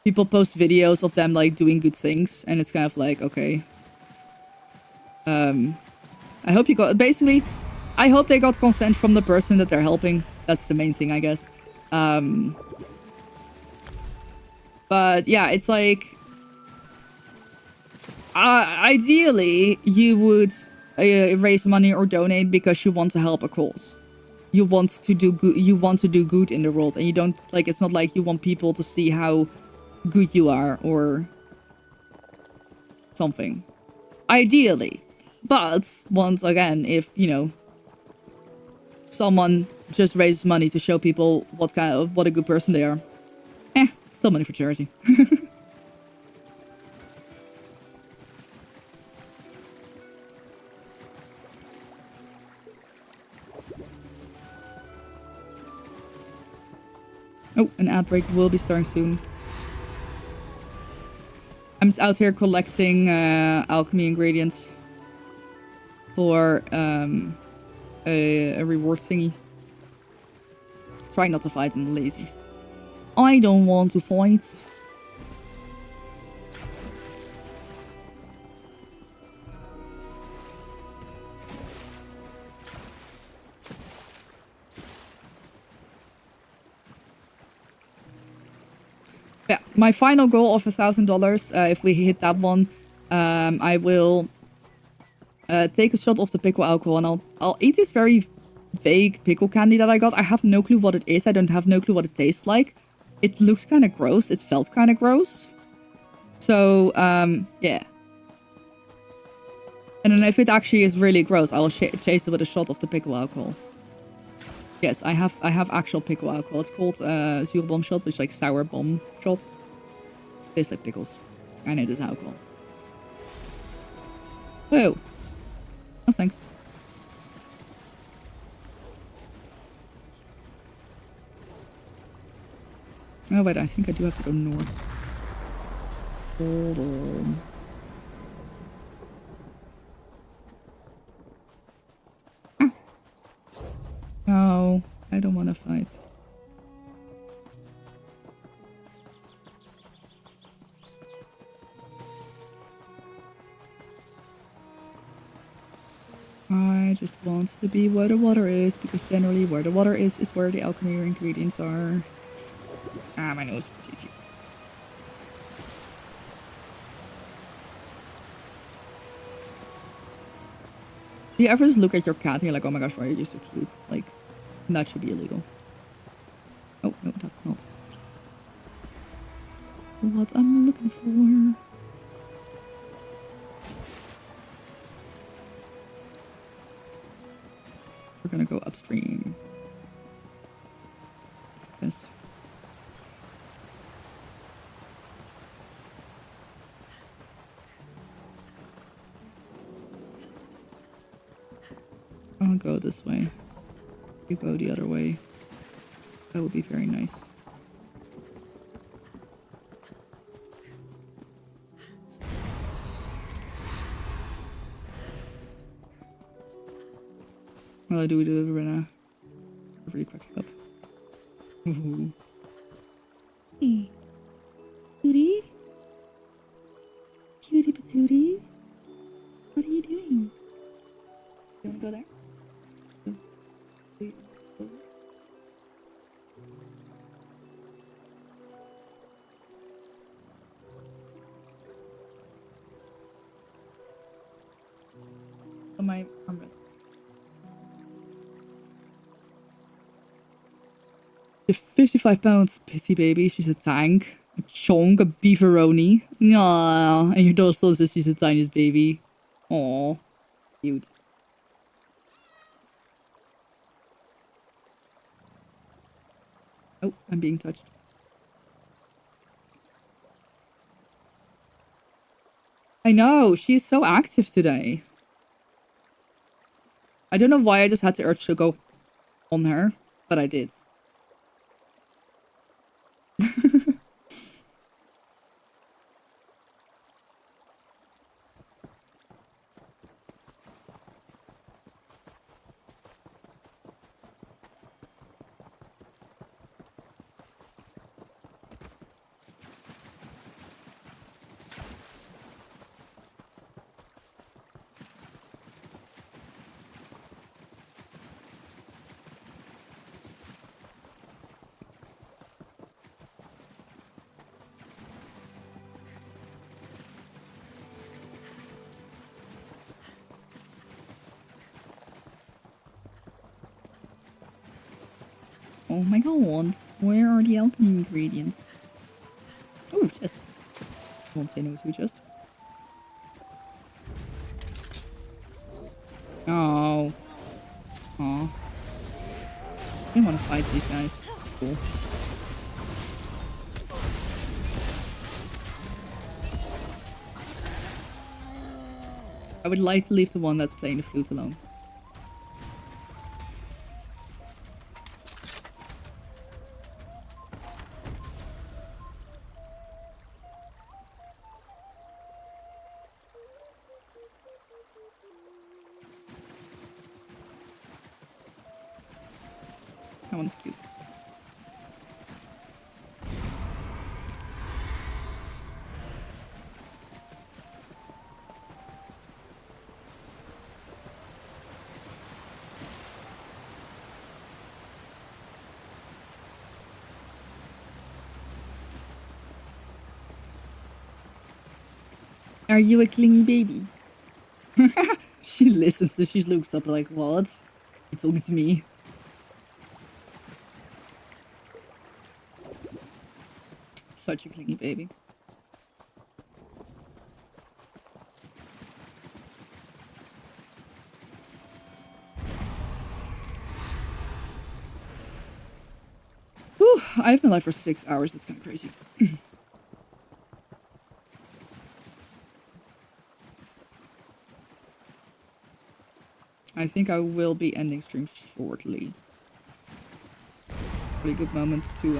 people post videos of them like doing good things, and it's kind of like, okay. I hope you got I hope they got consent from the person that they're helping. That's the main thing, I guess. But yeah, it's like ideally you would raise money or donate because you want to help a cause. You want to do good. You want to do good in the world, and you don't like. It's not like you want people to see how good you are or something. Ideally, but once again, if you know someone just raises money to show people what a good person they are, still money for charity. Oh, an ad break will be starting soon. I'm just out here collecting alchemy ingredients for a reward thingy. Try not to fight, I'm lazy. I don't want to fight. Yeah, my final goal of $1,000, if we hit that one, I will take a shot of the pickle alcohol, and I'll eat this very vague pickle candy that I got. I have no clue what it is. I don't have no clue what it tastes like. It looks kind of gross. It felt kind of gross. So, yeah. And then if it actually is really gross, I will chase it with a shot of the pickle alcohol. Yes, I have actual pickle alcohol. It's called zuurbom shot, which is like sour bomb shot. Tastes like pickles. And it is alcohol. Whoa. Oh, thanks. Oh, wait, I think I do have to go north. Hold on. Ah. No, I don't want to fight. I just want to be where the water is, because generally where the water is where the alchemy ingredients are. Ah, my nose. GG. Do you ever just look at your cat and you're like, oh my gosh, why are you so cute? Like, that should be illegal. Oh, no, that's not what I'm looking for. We're gonna go upstream. Yes. I'll go this way. You go the other way. That would be very nice. Well, I do it right now. Really cracked it up. Ooh. Hey. Cutie? Cutie patootie? What are you doing? You wanna go there? On my armrest. You're 55 pounds, pity baby. She's a tank. A chonk, a beefaroni. Aww. And your dog still says she's the tiniest baby. Aww. Cute. Oh, I'm being touched. I know, she's so active today. I don't know why I just had the urge to go on her, but I did. Oh my god, where are the alchemy ingredients? Oh, chest. Won't say no to a chest. Oh. Aw. I didn't want to fight these guys. Cool. I would like to leave the one that's playing the flute alone. That one's cute. Are you a clingy baby? She listens, so she looks up like, what? You talking to me? Such a clingy baby. Whew, I've been alive for 6 hours, that's kind of crazy. I think I will be ending stream shortly. Really good moment to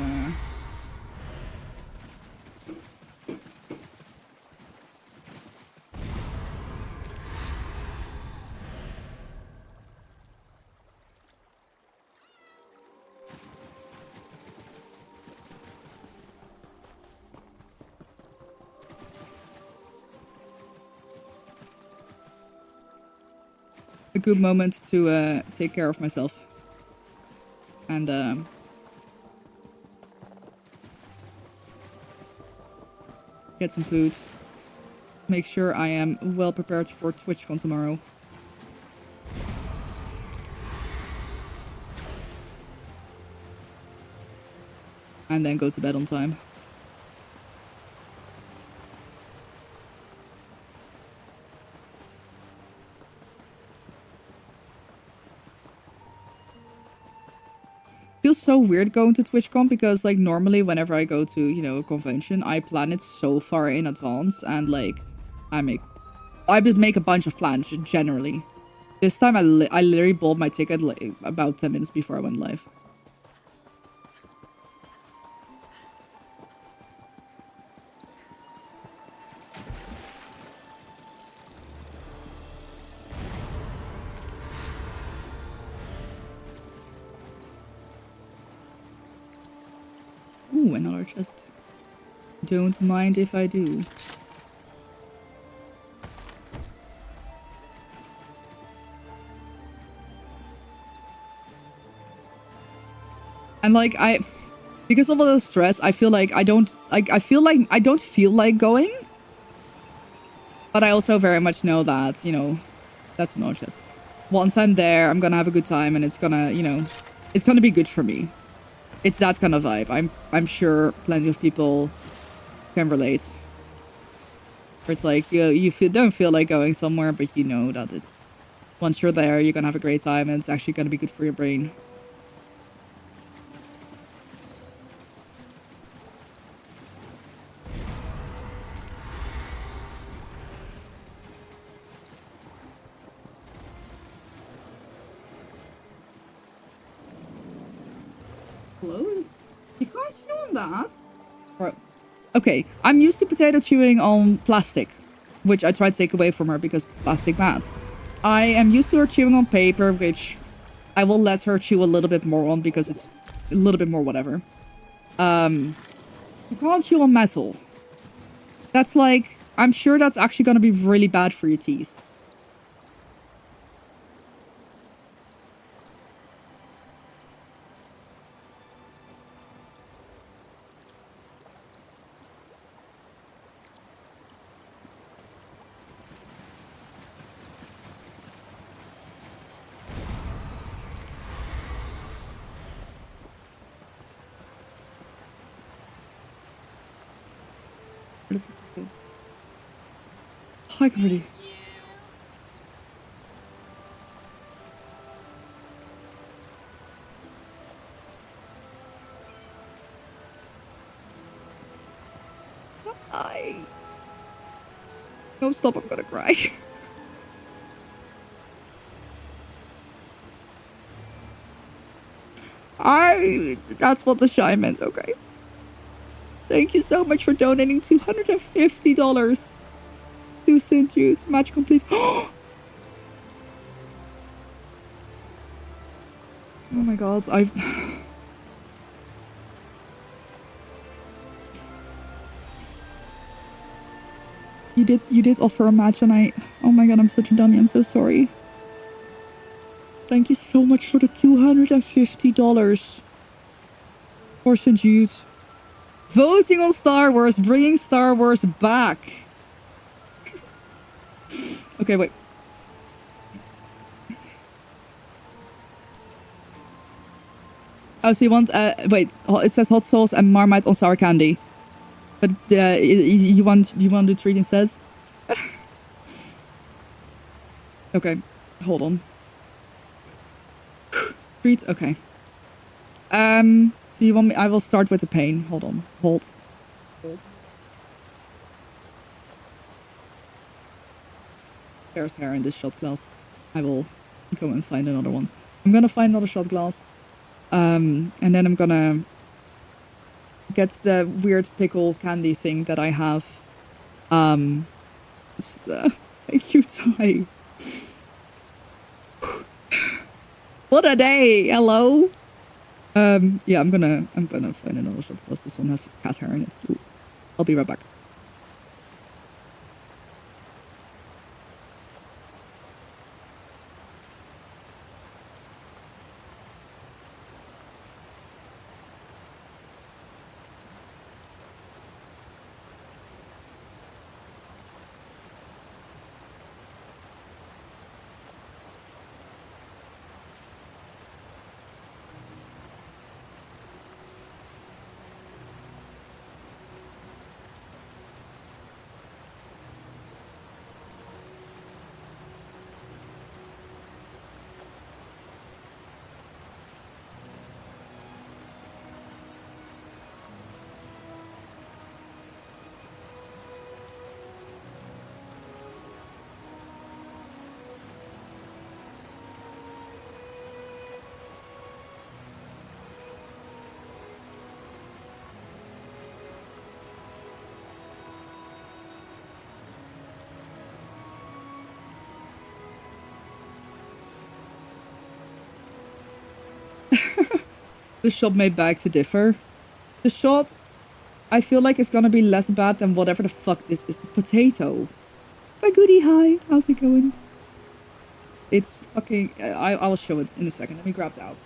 a good moment to take care of myself. And get some food. Make sure I am well prepared for TwitchCon tomorrow. And then go to bed on time. Feels so weird going to TwitchCon because like normally whenever I go to, you know, a convention, I plan it so far in advance and like I would make a bunch of plans generally. This time I literally bought my ticket like about 10 minutes before I went live. Ooh, another chest. Don't mind if I do. And like because of all the stress, I feel like I don't feel like going. But I also very much know that, you know, that's another chest. Once I'm there, I'm gonna have a good time and it's gonna, you know, it's gonna be good for me. It's that kind of vibe. I'm sure plenty of people can relate. Where it's like don't feel like going somewhere, but you know that it's once you're there, you're gonna have a great time and it's actually gonna be good for your brain. Hello? You can't chew on that? Right. Okay, I'm used to potato chewing on plastic, which I tried to take away from her because plastic bad. I am used to her chewing on paper, which I will let her chew a little bit more on because it's a little bit more whatever. You can't chew on metal. That's like, I'm sure that's actually going to be really bad for your teeth. Hi, pretty. Hi. No, stop, I'm gonna cry. That's what the shy meant, okay. Thank you so much for donating $250 to St. Jude. Match complete. Oh my god, You did offer a match and oh my god, I'm such a dummy, I'm so sorry. Thank you so much for the $250 for St. Jude. Voting on Star Wars, bringing Star Wars back. Okay, wait. Oh, so you want, wait, it says hot sauce and Marmite on sour candy. But you want to do treat instead? Okay, hold on. Treat, okay. Do you want me? I will start with the pain. Hold on. Hold. There's hair in this shot glass. I will go and find another one. I'm gonna find another shot glass. And then I'm gonna get the weird pickle candy thing that I have. Thank you, Ty. What a day! Hello. Yeah, I'm gonna find another shot glass. This one has cat hair in it. Ooh. I'll be right back. The shot may beg to differ. The shot, I feel like it's gonna be less bad than whatever the fuck this is. Potato. Spaghetti, hi. How's it going? It's fucking... I will show it in a second. Let me grab that out.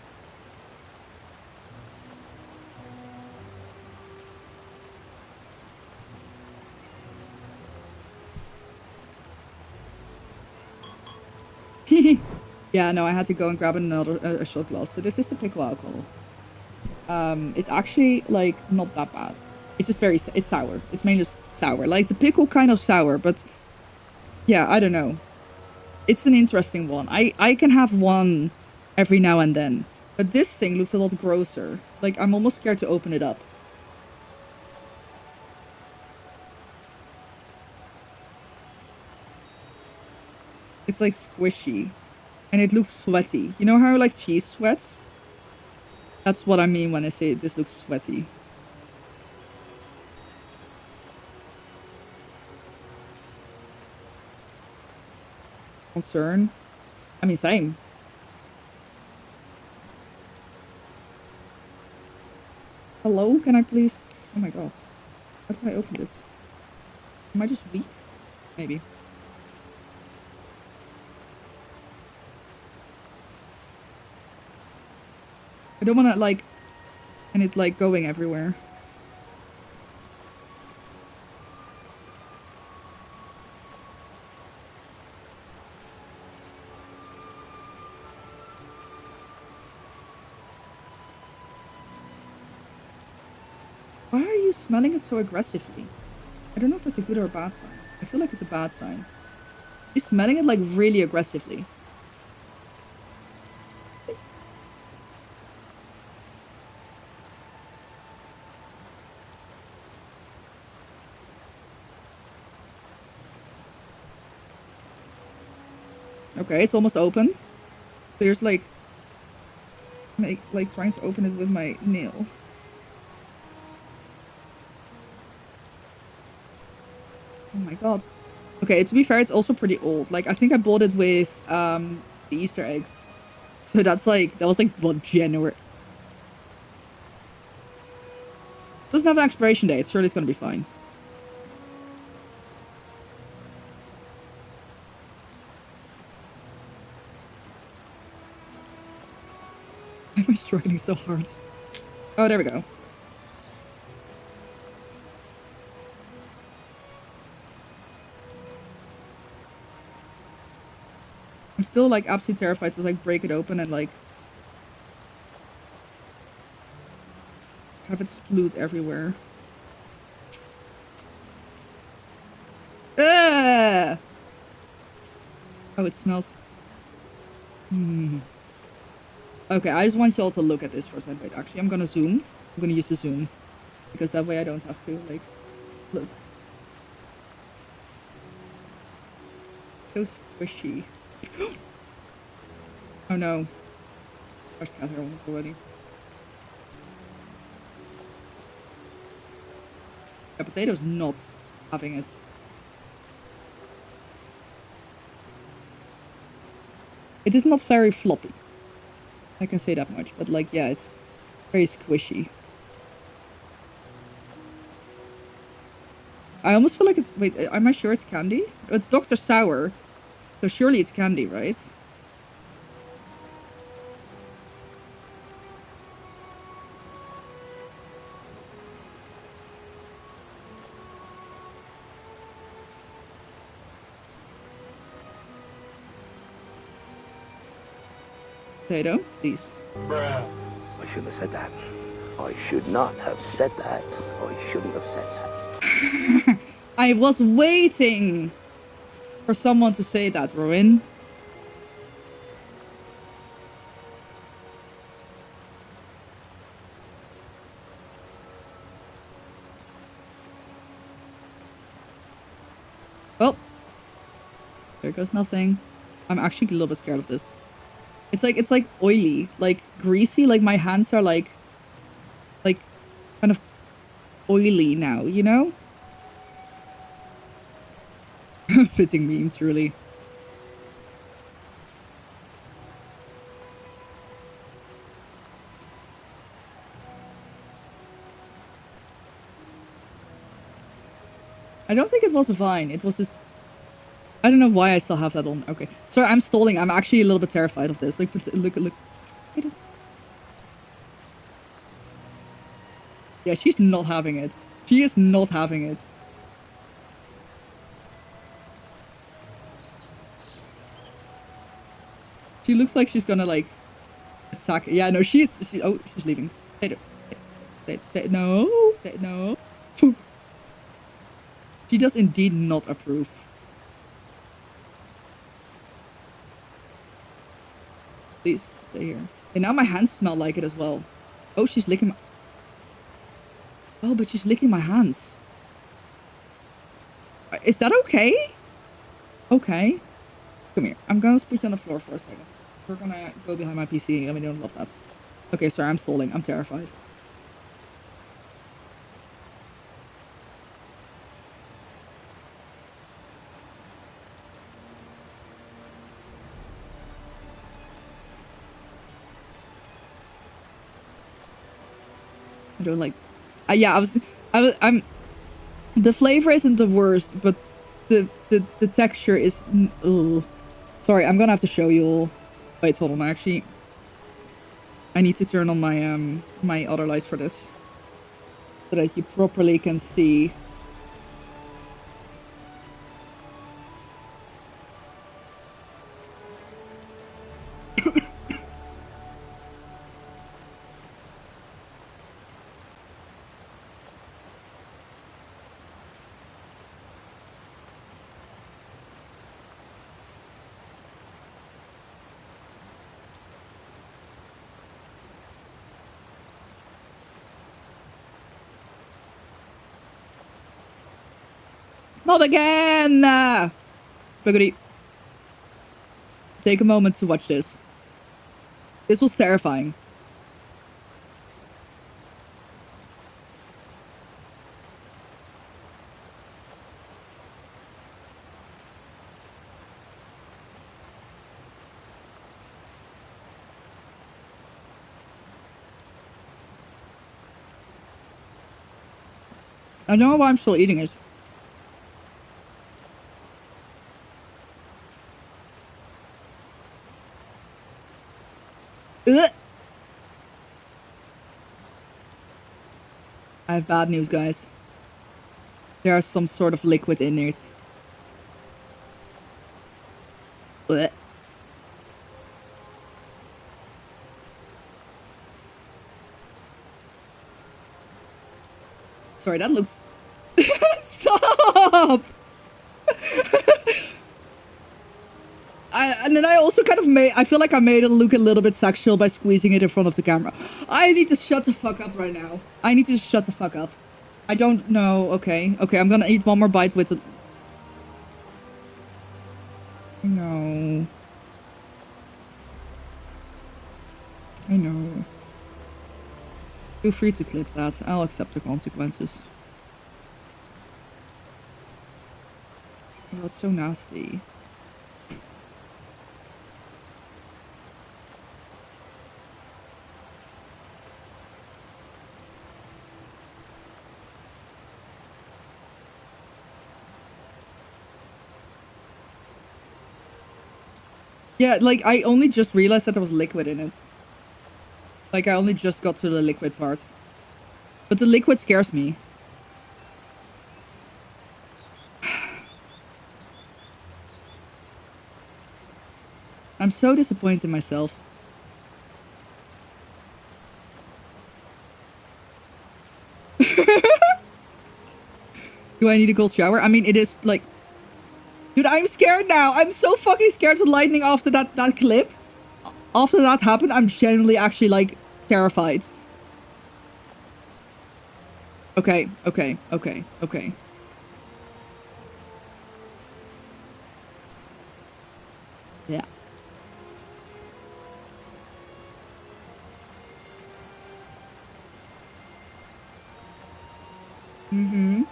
Yeah, no, I had to go and grab another shot glass. So this is the pickle alcohol. It's actually, like, not that bad. It's just it's sour. It's mainly just sour. Like, the pickle kind of sour, but... Yeah, I don't know. It's an interesting one. I can have one every now and then. But this thing looks a lot grosser. Like, I'm almost scared to open it up. It's, like, squishy. And it looks sweaty. You know how, like, cheese sweats? That's what I mean when I say this looks sweaty. Concern? I mean, same. Hello? Can I please... Oh my god. How do I open this? Am I just weak? Maybe. I don't want to, like... And it, like, going everywhere. Why are you smelling it so aggressively? I don't know if that's a good or a bad sign. I feel like it's a bad sign. You're smelling it, like, really aggressively. Okay, it's almost open. There's like trying to open it with my nail. Oh my god. Okay, to be fair, it's also pretty old. Like, I think I bought it with the Easter eggs. So that's like, that was like, what, January? Doesn't have an expiration date. Surely it's gonna be fine. Why am I struggling so hard? Oh, there we go. I'm still like absolutely terrified to like break it open and like have it sploot everywhere. Oh, it smells. Okay, I just want y'all to look at this for a second. Wait, actually, I'm gonna zoom. I'm gonna use the zoom. Because that way I don't have to, like, look. It's so squishy. Oh no. There's cat hair on it already. The potato's not having it. It is not very floppy. I can say that much, but like, yeah, it's very squishy. I almost feel like it's... Wait, am I sure it's candy? It's Dr. Sour, so surely it's candy, right? Potato, please. I shouldn't have said that. I should not have said that. I shouldn't have said that. I was waiting for someone to say that, Rowan. Well, there goes nothing. I'm actually a little bit scared of this. It's like oily, like greasy, like my hands are like kind of oily now, you know? Fitting meme, truly. I don't think it was a vine. It was just... I don't know why I still have that on. Okay. Sorry, I'm stalling. I'm actually a little bit terrified of this. Like, look. Yeah, she's not having it. She is not having it. She looks like she's gonna, like, attack. Yeah, no, she's... oh, she's leaving. No. She does indeed not approve. Please, stay here. And now my hands smell like it as well. Oh, she's licking my... oh, but she's licking my hands. Is that okay? Okay. Come here. I'm gonna put you on the floor for a second. We're gonna go behind my PC. I mean, I don't love that. Okay, sorry, I'm stalling. I'm terrified. I don't like... yeah, I'm... the flavor isn't the worst, but the texture is... ugh. Sorry, I'm gonna have to show you all. Wait, hold on, actually... I need to turn on my, my other lights for this. So that you properly can see. Not again! Boogity. Take a moment to watch this. This was terrifying. I don't know why I'm still eating it. Ugh. I have bad news, guys. There's some sort of liquid in it. Ugh. Sorry, that looks... Stop! And then I also kind of made... I feel like I made it look a little bit sexual by squeezing it in front of the camera. I need to shut the fuck up right now. I need to shut the fuck up. I don't know. Okay. Okay, I'm gonna eat one more bite with it. No. I know. Feel free to clip that. I'll accept the consequences. Oh, it's so nasty. Yeah, like, I only just realized that there was liquid in it. Like, I only just got to the liquid part. But the liquid scares me. I'm so disappointed in myself. Do I need a cold shower? I mean, it is, like... Dude, I'm scared now. I'm so fucking scared with lightning after that clip. After that happened, I'm genuinely actually, like, terrified. Okay. Yeah. Mm-hmm.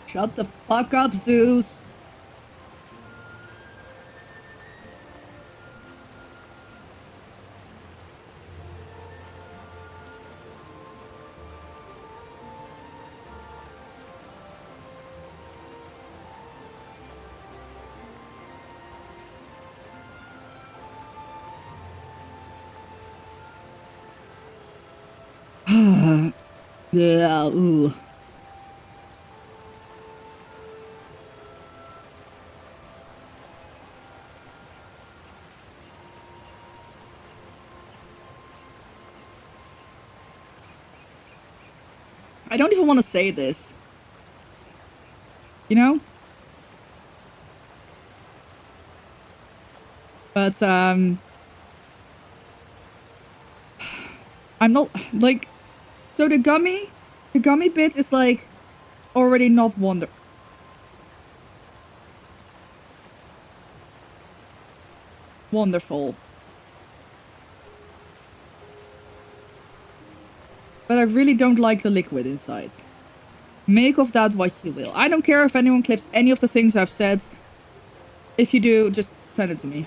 Shut the fuck up, Zeus. Yeah, ooh. I don't even want to say this. You know? But, I'm not, like, so the gummy bit is, like, already not wonderful. But I really don't like the liquid inside. Make of that what you will. I don't care if anyone clips any of the things I've said. If you do, just send it to me.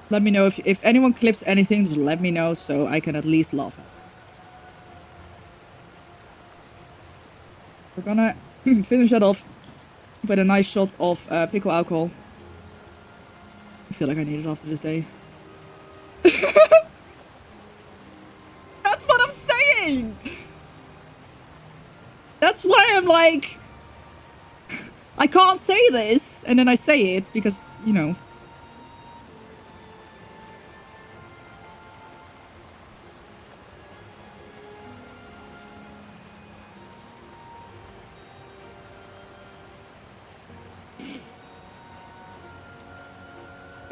Let me know if anyone clips anything, just let me know so I can at least laugh at it. We're gonna finish that off with a nice shot of pickle alcohol. I feel like I need it after this day. That's what I'm saying! That's why I'm like... I can't say this, and then I say it because, you know...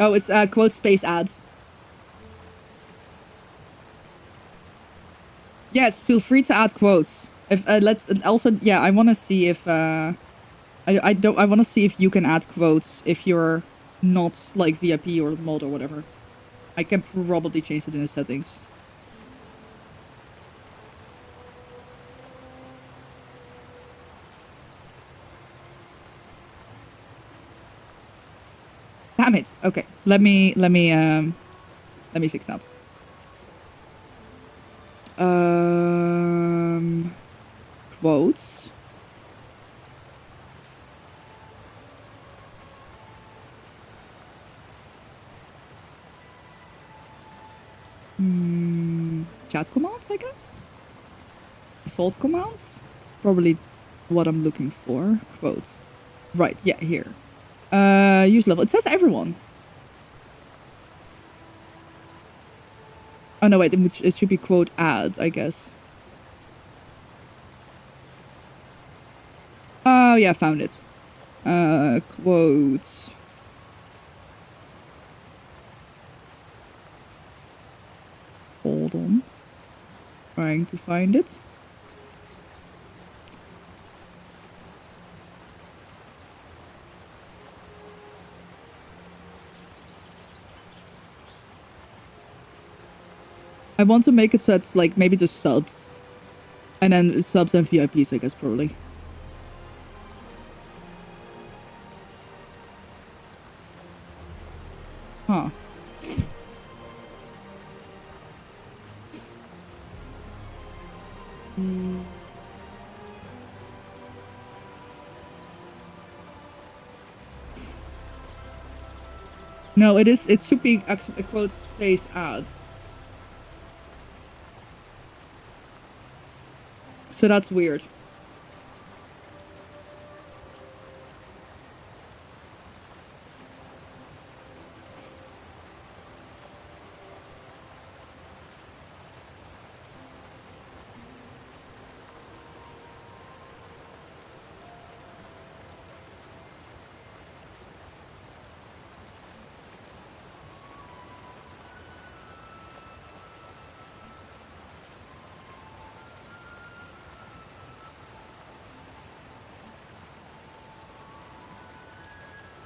Oh, it's a quote space ad. Yes, feel free to add quotes. If also, yeah, I want to see if I want to see if you can add quotes if you're not like VIP or mod or whatever. I can probably change it in the settings. Damn it. Okay, let me fix that. Quotes. Chat commands, I guess. Default commands. Probably what I'm looking for. Quote. Right. Yeah. Here. Use level. It says everyone. Oh no, wait. It should be quote add, I guess. Oh yeah, found it. Quote. Hold on. Trying to find it. I want to make it so it's like maybe just subs. And then subs and VIPs, I guess, probably. Huh. No, it should be a quote space ad. So that's weird.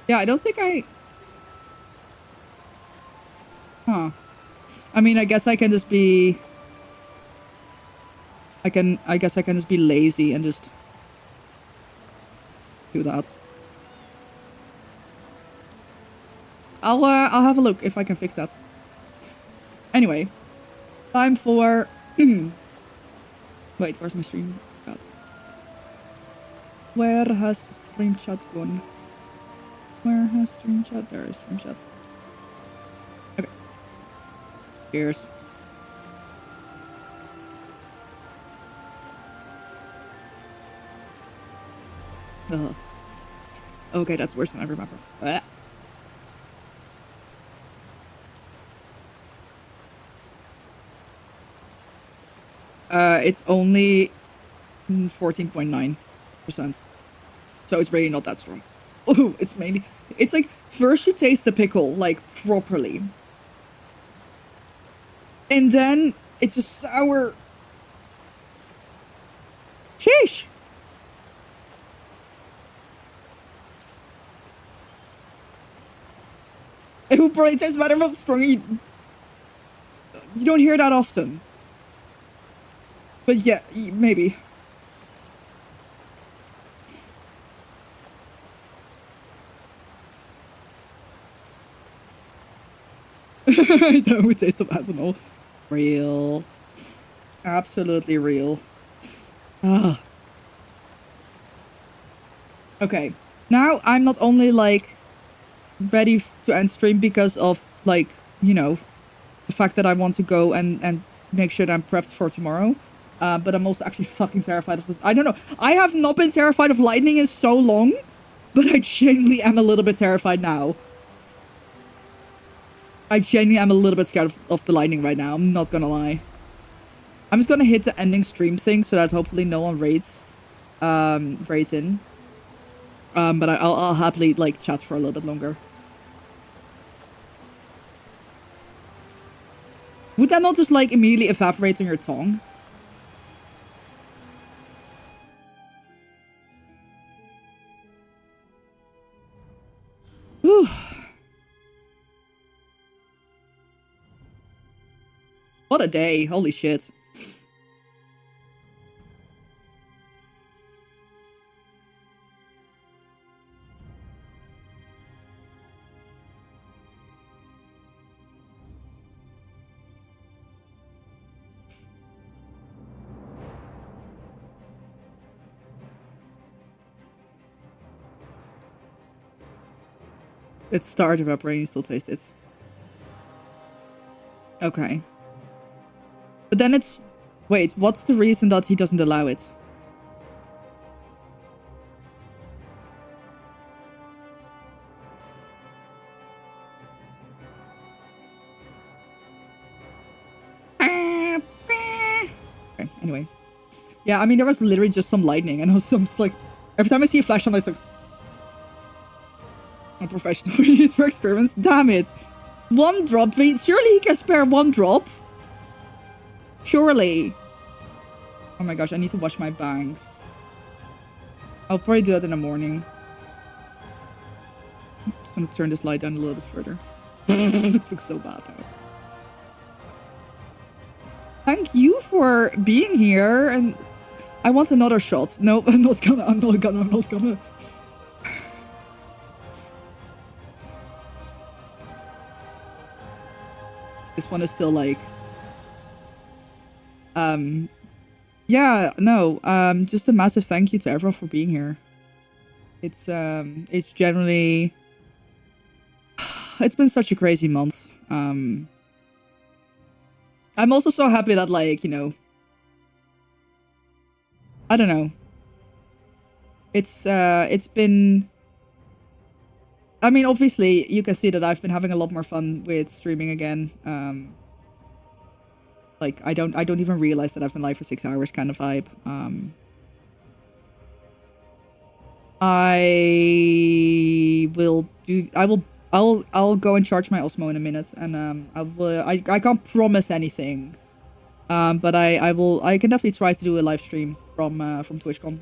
Yeah, I don't think Huh. I mean, I guess I can just be... I guess I can just be lazy and just... do that. I'll have a look if I can fix that. Anyway. Time for... Wait, where's my stream chat? Where has stream chat gone? Where has stream chat? There is stream chat. Okay. Cheers. Ugh. Okay, that's worse than I remember. Ah. It's only 14.9%. So it's really not that strong. Oh, it's mainly... It's like, first you taste the pickle, like, properly. And then it's a sour... Sheesh! It will probably taste better with strong. You don't hear that often. But yeah, maybe. That would taste of ethanol. Real. Absolutely real. Ah. Okay. Now I'm not only like ready to end stream because of like, you know, the fact that I want to go and make sure that I'm prepped for tomorrow. But I'm also actually fucking terrified of this. I don't know. I have not been terrified of lightning in so long, but I genuinely am a little bit terrified now. I genuinely am a little bit scared of the lightning right now. I'm not gonna lie. I'm just gonna hit the ending stream thing so that hopefully no one raids in. But I'll happily like chat for a little bit longer. Would that not just like immediately evaporate on your tongue? Whew. What a day. Holy shit. It's started evaporating, you still taste it. Okay. But then it's... Wait, what's the reason that he doesn't allow it? Okay, anyway. Yeah, I mean, there was literally just some lightning, and I was just like... Every time I see a flash on, I was like... A professional user experience, damn it. One drop, surely he can spare one drop. Surely. Oh my gosh, I need to wash my bangs. I'll probably do that in the morning. I'm just gonna turn this light down a little bit further. It looks so bad now. Thank you for being here, and I want another shot. No, I'm not gonna. This one is still like... Yeah, no, just a massive thank you to everyone for being here. It's generally... It's been such a crazy month. I'm also so happy that, like, you know... I don't know. It's been... I mean, obviously, you can see that I've been having a lot more fun with streaming again. Like, I don't even realize that I've been live for 6 hours kind of vibe. I'll go and charge my Osmo in a minute, and I can't promise anything. But I can definitely try to do a live stream from TwitchCon.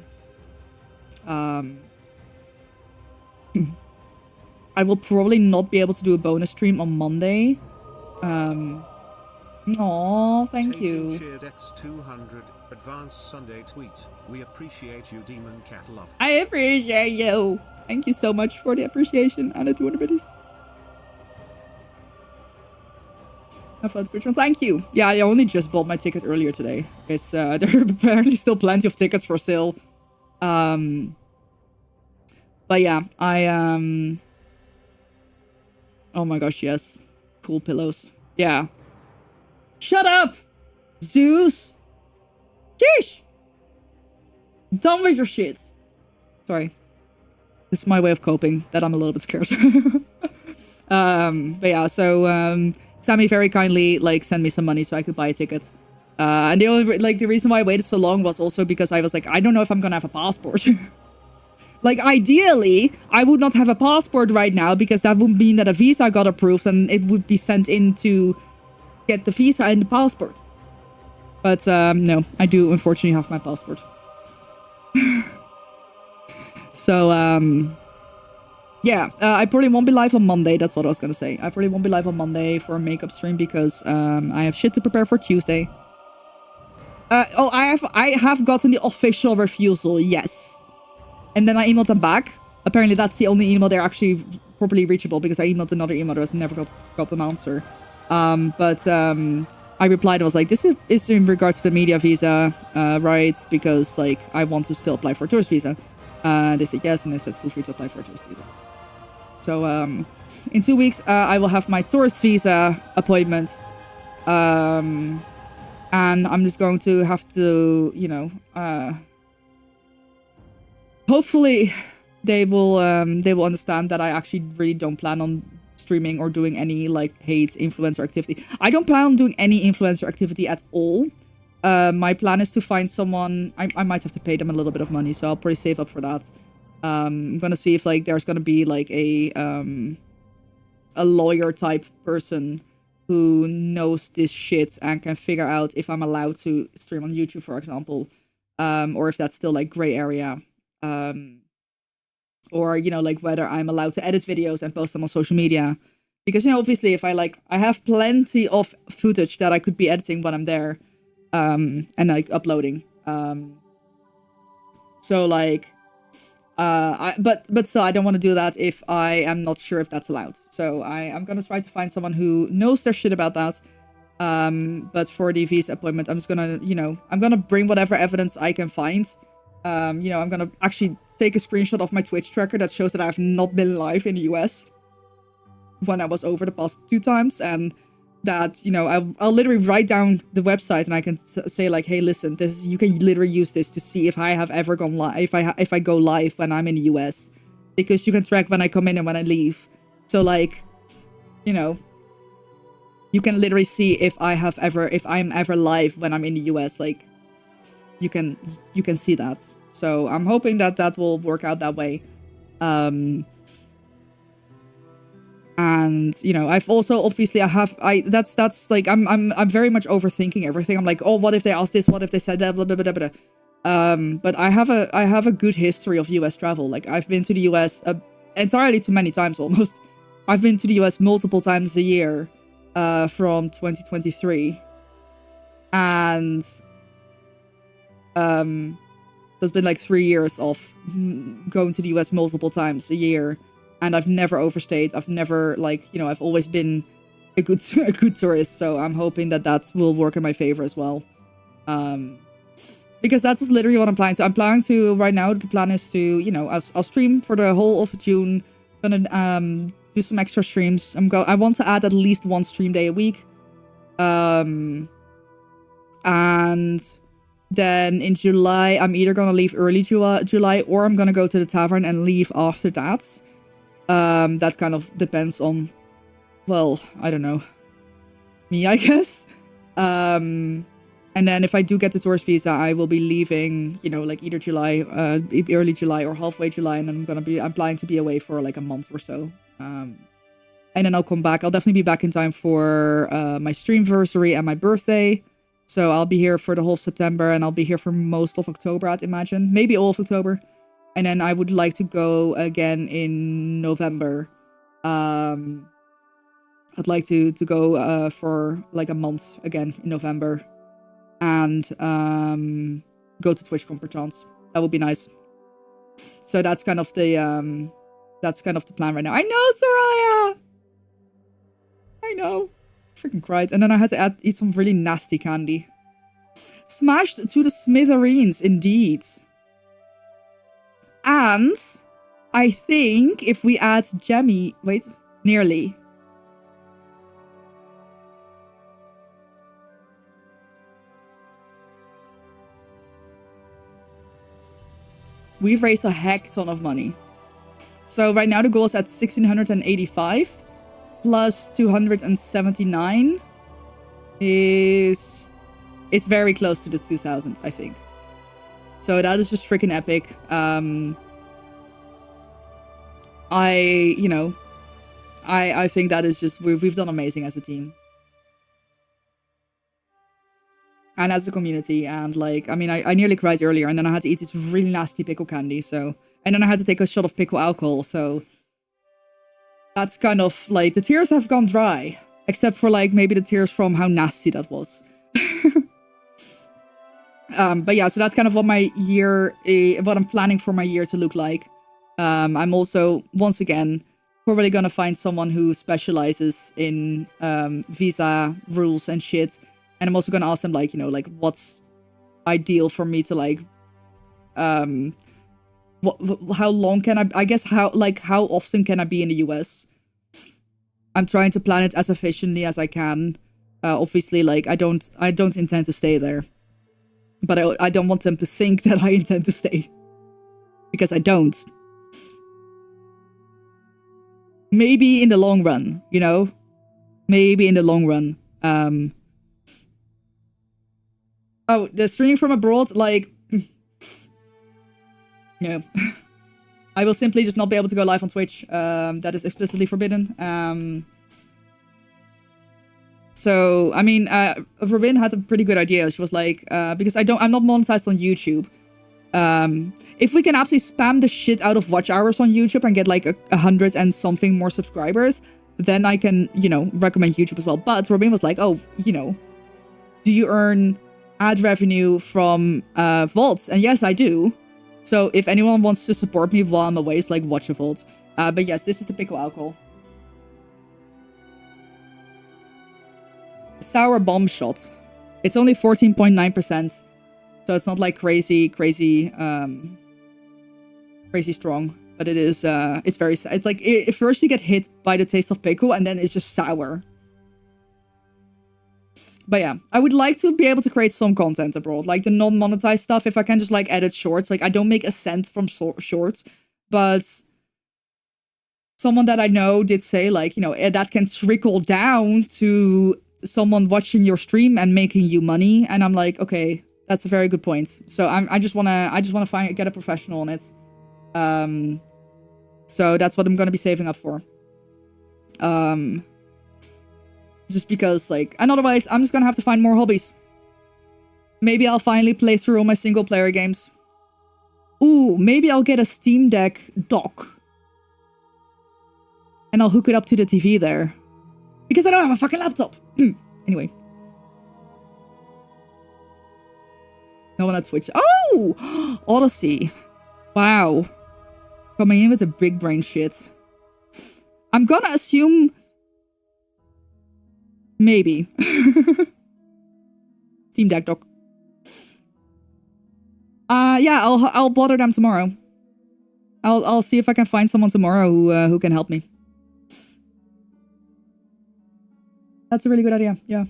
I will probably not be able to do a bonus stream on Monday. Aw, thank you. Shared X200 advanced Sunday tweet. We appreciate you, Demon Cat Love. I appreciate you. Thank you so much for the appreciation and the 200 biddies. Have fun, Patreon. Thank you. Yeah, I only just bought my ticket earlier today. It's there are apparently still plenty of tickets for sale. But yeah, oh my gosh, yes. Cool pillows. Yeah. Shut up! Zeus! Sheesh! Done with your shit. Sorry. It's my way of coping that I'm a little bit scared. But yeah, so Sammy very kindly like sent me some money so I could buy a ticket. And the only the reason why I waited so long was also because I was like, I don't know if I'm gonna have a passport. Like, ideally, I would not have a passport right now because that would mean that a visa got approved and it would be sent in to get the visa and the passport. But no, I do unfortunately have my passport. So, yeah, I probably won't be live on Monday. That's what I was going to say. I probably won't be live on Monday for a makeup stream because I have shit to prepare for Tuesday. I have gotten the official refusal, yes. And then I emailed them back. Apparently that's the only email they're actually properly reachable because I emailed another email address and never got an answer. But I replied, I was like, this is in regards to the media visa, right? Because like I want to still apply for a tourist visa. They said yes, and I said feel free to apply for a tourist visa. So in 2 weeks, I will have my tourist visa appointment. And I'm just going to have to, you know, hopefully they will understand that I actually really don't plan on streaming or doing any like hate influencer activity. I don't plan on doing any influencer activity at all. My plan is to find someone. I might have to pay them a little bit of money, so I'll probably save up for that. I'm gonna see if like there's gonna be like a lawyer type person who knows this shit and can figure out if I'm allowed to stream on YouTube, for example, or if that's still like gray area. Or, you know, like whether I'm allowed to edit videos and post them on social media. Because, you know, obviously if I have plenty of footage that I could be editing when I'm there, and like uploading. So like, but still I don't want to do that if I am not sure if that's allowed. So I'm going to try to find someone who knows their shit about that. But for the visa appointment, I'm just gonna, you know, I'm gonna bring whatever evidence I can find. You know, I'm gonna actually take a screenshot of my Twitch tracker that shows that I've not been live in the US when I was over the past 2 times, and that, you know, I'll literally write down the website and I can say like, hey, listen, this, you can literally use this to see if I have ever gone live, if I go live when I'm in the US, because you can track when I come in and when I leave. So like, you know, you can literally see if I'm ever live when I'm in the US. Like, you can see that. So I'm hoping that that will work out that way. And you know, I've also obviously that's like I'm very much overthinking everything. I'm like, oh, what if they asked this? What if they said that? Blah blah blah blah. But I have a good history of US travel. Like, I've been to the US entirely too many times almost. I've been to the US multiple times a year from 2023, and there's been like 3 years of going to the US multiple times a year, and I've never overstayed. I've never, like, you know, I've always been a good tourist. So I'm hoping that that will work in my favor as well. Because that's just literally what I'm planning to. I'm planning to, right now, the plan is to, you know, I'll stream for the whole of June. Gonna do some extra streams. I want to add at least 1 stream day a week. And then in July, I'm either gonna leave early July, or I'm gonna go to the tavern and leave after that. That kind of depends on, well, I don't know, me, I guess. And then if I do get the tourist visa, I will be leaving, you know, like either July, early July or halfway July, and then I'm planning to be away for like a month or so. And then I'll come back. I'll definitely be back in time for my streamversary and my birthday. So I'll be here for the whole of September, and I'll be here for most of October, I'd imagine. Maybe all of October. And then I would like to go again in November. I'd like to go for like a month again in November. And go to TwitchCon perchance. That would be nice. So that's kind of the plan right now. I know, Soraya! I know. Freaking cried. And then I had to eat some really nasty candy. Smashed to the smithereens, indeed. And I think if we add Jemmy... Wait, nearly. We've raised a heck ton of money. So right now the goal is at 1685 plus 279 is very close to the 2000, I think. So that is just freaking epic. I think that is just, we've done amazing as a team. And as a community, and like, I mean, I nearly cried earlier, and then I had to eat this really nasty pickle candy, so... And then I had to take a shot of pickle alcohol, so... That's kind of, like, the tears have gone dry. Except for, like, maybe the tears from how nasty that was. But yeah, so that's kind of what my year... what I'm planning for my year to look like. I'm also, once again, probably gonna find someone who specializes in visa rules and shit. And I'm also gonna ask them, like, you know, like, what's ideal for me to, like, how long can I guess, how often can I be in the US? I'm trying to plan it as efficiently as I can. Obviously, like, I don't intend to stay there. But I don't want them to think that I intend to stay. Because I don't. Maybe in the long run, you know? Maybe in the long run. Oh, the streaming from abroad, like... no. I will simply just not be able to go live on Twitch. That is explicitly forbidden. So, I mean, Robin had a pretty good idea. She was like, because I'm not monetized on YouTube. If we can absolutely spam the shit out of watch hours on YouTube and get like 100 and something more subscribers, then I can, you know, recommend YouTube as well. But Robin was like, oh, you know, do you earn ad revenue from vaults? And yes, I do. So if anyone wants to support me while I'm away, it's like watch a vault. But yes, this is the pickle alcohol. Sour bomb shot. It's only 14.9%. So it's not like crazy strong. But it is, it's very, it's like, first you get hit by the taste of pickle and then it's just sour. But yeah, I would like to be able to create some content abroad. Like the non-monetized stuff, if I can just like edit shorts. Like I don't make a cent from shorts. But someone that I know did say like, you know, that can trickle down to someone watching your stream and making you money. And I'm like, okay, that's a very good point. So I just wanna get a professional on it. So that's what I'm gonna be saving up for. Just because, like, and otherwise, I'm just gonna have to find more hobbies. Maybe I'll finally play through all my single-player games. Ooh, maybe I'll get a Steam Deck dock. And I'll hook it up to the TV there. Because I don't have a fucking laptop. Anyway. No one at Twitch. Oh! Odyssey. Wow. Coming in with a big brain shit. I'm gonna assume... maybe. Steam Deck dock. Yeah, I'll bother them tomorrow. I'll see if I can find someone tomorrow who can help me. That's a really good idea. Yeah.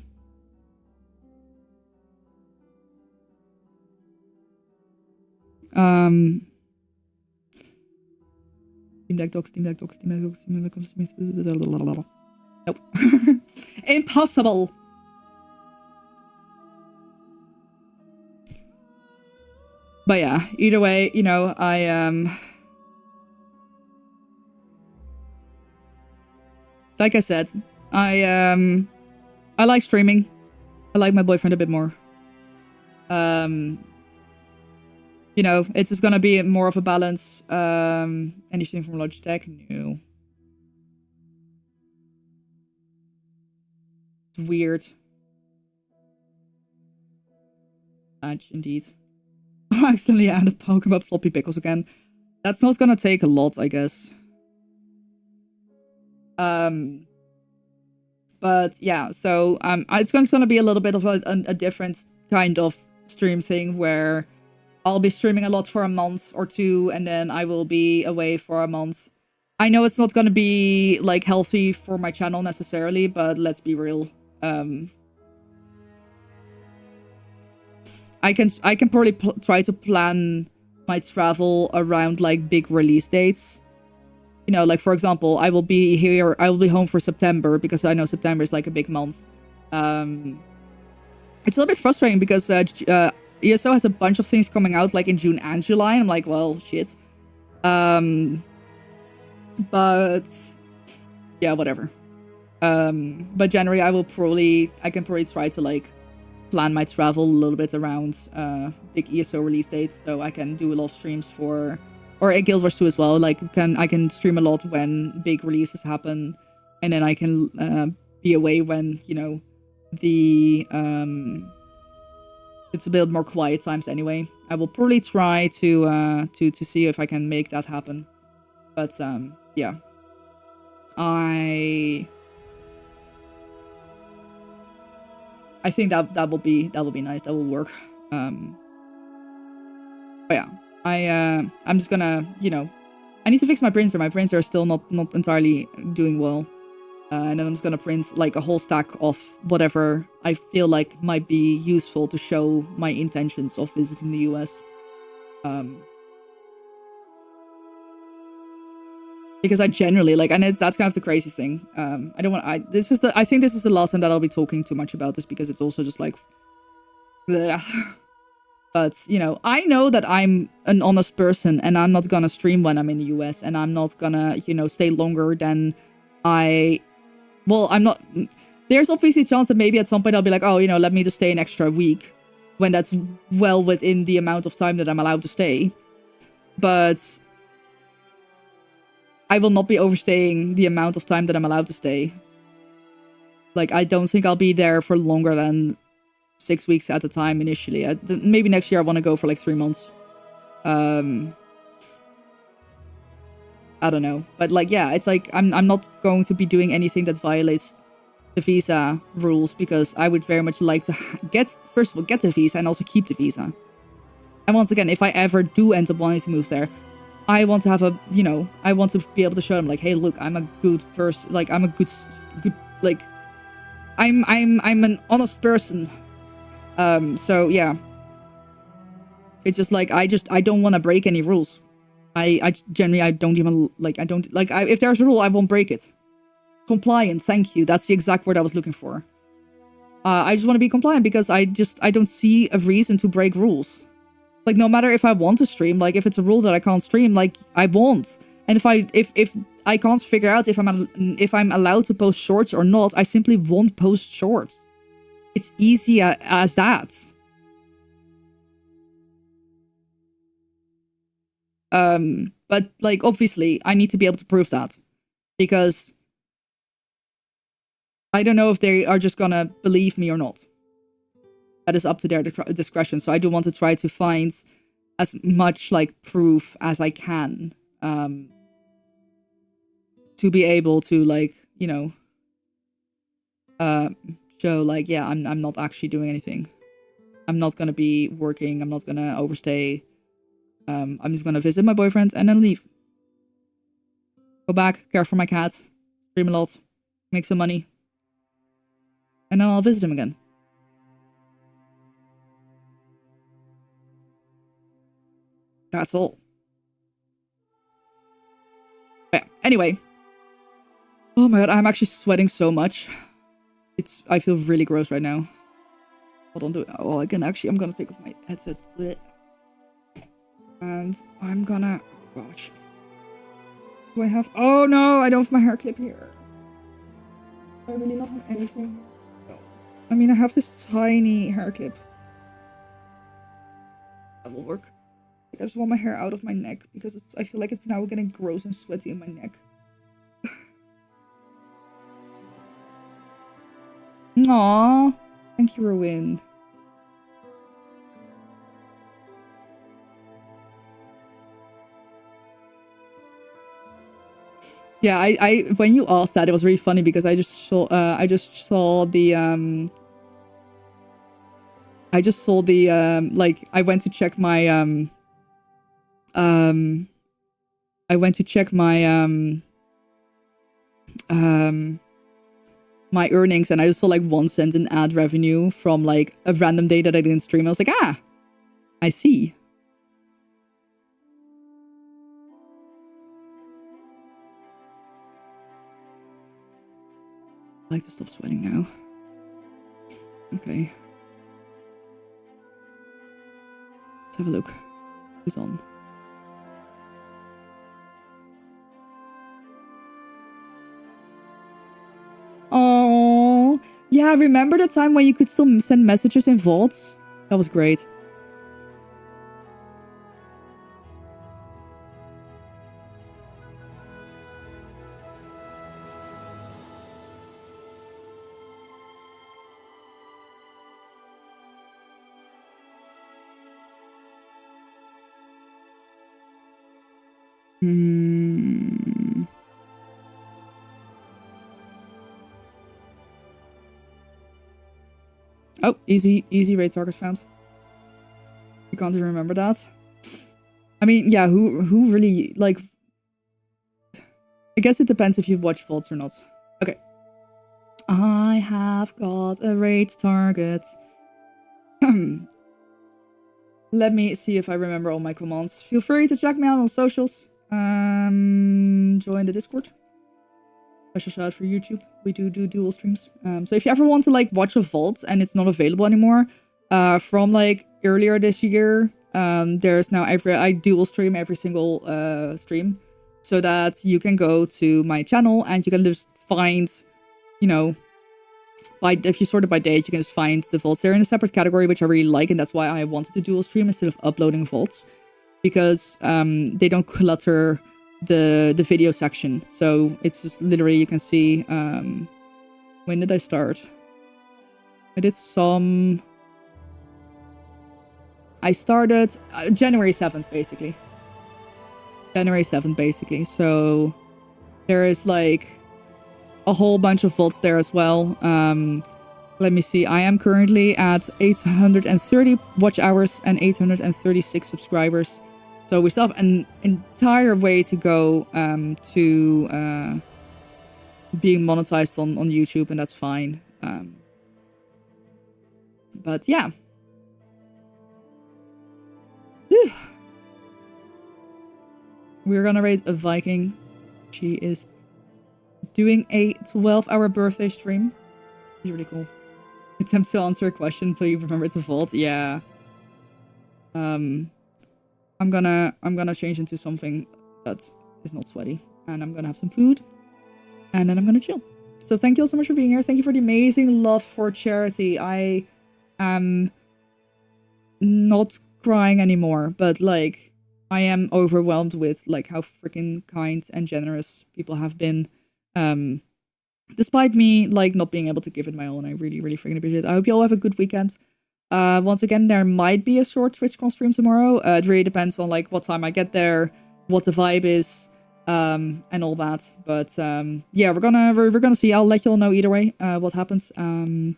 Steam Deck dock, Steam Deck dock, Steam Deck dock, Steam Deck dock, Steam Deck. Nope. Impossible. But yeah, either way, you know, like I said, I like streaming. I like my boyfriend a bit more. You know, it's just gonna be more of a balance. Anything from Logitech? No. It's weird. Badge, indeed. I accidentally added Pokemon floppy pickles again. That's not gonna take a lot, I guess. But yeah, so it's gonna be a little bit of a different kind of stream thing where I'll be streaming a lot for a month or two, and then I will be away for a month. I know it's not gonna be like healthy for my channel necessarily, but let's be real. I can probably try to plan my travel around like big release dates. You know, like for example, I will be home for September because I know September is like a big month. It's a little bit frustrating because ESO has a bunch of things coming out like in June and July. And I'm like, well, shit. But yeah, whatever. But January I can probably try to like plan my travel a little bit around big ESO release dates, so I can do a lot of streams for, or a Guild Wars 2 as well. Like I can stream a lot when big releases happen, and then I can be away when, you know, the it's a bit more quiet times anyway. I will probably try to see if I can make that happen. But yeah. I think that will be nice. That will work. But yeah, I'm just gonna, you know, I need to fix my printer. My printer is still not entirely doing well. And then I'm just gonna print like a whole stack of whatever I feel like might be useful to show my intentions of visiting the US. Because I generally like, and that's kind of the crazy thing. I think this is the last time that I'll be talking too much about this, because it's also just like, bleh. But you know, I know that I'm an honest person, and I'm not gonna stream when I'm in the US, and I'm not gonna, you know, stay longer than I'm not. There's obviously a chance that maybe at some point I'll be like, oh, you know, let me just stay an extra week, when that's well within the amount of time that I'm allowed to stay. But I will not be overstaying the amount of time that I'm allowed to stay. Like, I don't think I'll be there for longer than 6 weeks at a time initially. Maybe next year I want to go for like 3 months. I don't know. But like, yeah, it's like, I'm not going to be doing anything that violates the visa rules, because I would very much like to first of all, get the visa and also keep the visa. And once again, if I ever do end up wanting to move there, I want to have a, you know, I want to be able to show them like, hey, look, I'm a good person. Like, I'm a good, like, I'm an honest person. So yeah. It's just like, I don't want to break any rules. I generally, I don't even, like, if there's a rule, I won't break it. Compliant, thank you. That's the exact word I was looking for. I just want to be compliant, because I don't see a reason to break rules. Like, no matter if I want to stream, like, if it's a rule that I can't stream, like, I won't. And if I can't figure out if I'm allowed to post shorts or not, I simply won't post shorts. It's easy as that. But, like, obviously, I need to be able to prove that. Because I don't know if they are just gonna believe me or not. That is up to their discretion. So I do want to try to find as much like proof as I can, to be able to, like, you know, show like, yeah, I'm not actually doing anything. I'm not gonna be working. I'm not gonna overstay. I'm just gonna visit my boyfriend and then leave. Go back, care for my cat, stream a lot, make some money, and then I'll visit him again. That's all. Yeah. Anyway. Oh my god, I'm actually sweating so much. I feel really gross right now. Hold on, I'm gonna take off my headset. And I'm gonna, oh gosh. Do I have, oh no, I don't have my hair clip here. Do I really not have anything? No. I mean, I have this tiny hair clip. That will work. I just want my hair out of my neck, because I feel like it's now getting gross and sweaty in my neck. Aww. Thank you, Rowan. Yeah, I when you asked that, it was really funny, because I just saw the like, I went to check my my earnings, and I just saw like 1 cent in ad revenue from like a random day that I didn't stream. I was like, ah, I see. I like to stop sweating now. Okay. Let's have a look. Who's on? Oh, yeah. Remember the time when you could still send messages in vaults? That was great. Oh, easy raid target found. You can't even remember that. I mean, yeah, who really, like... I guess it depends if you've watched vaults or not. Okay. I have got a raid target. Let me see if I remember all my commands. Feel free to check me out on socials. Join the Discord. Special shout out for YouTube. We do dual streams. So if you ever want to like watch a vault and it's not available anymore, from like earlier this year, there's now I dual stream every single stream, so that you can go to my channel and you can just find, you know, if you sort it by date, you can just find the vaults. They're in a separate category, which I really like, and that's why I wanted to dual stream instead of uploading vaults, because they don't clutter the video section. So it's just literally, you can see, when did I start? I started January 7th, basically. January 7th, basically. So there is like a whole bunch of vaults there as well. Let me see. I am currently at 830 watch hours and 836 subscribers. So we still have an entire way to go to being monetized on YouTube, and that's fine. But yeah. We're gonna raid a Viking. She is doing a 12-hour birthday stream. It's really cool. Attempt to answer a question until you remember it's a vault. Yeah. I'm gonna change into something that is not sweaty, and I'm gonna have some food, and then I'm gonna chill. So thank you all so much for being here. Thank you for the amazing love for charity. I am not crying anymore, but like I am overwhelmed with like how freaking kind and generous people have been. Despite me like not being able to give it my all, and I really freaking appreciate it. I hope you all have a good weekend. Once again, there might be a short TwitchCon stream tomorrow. It really depends on like what time I get there, what the vibe is, and all that. But yeah, we're gonna see. I'll let you all know either way what happens. And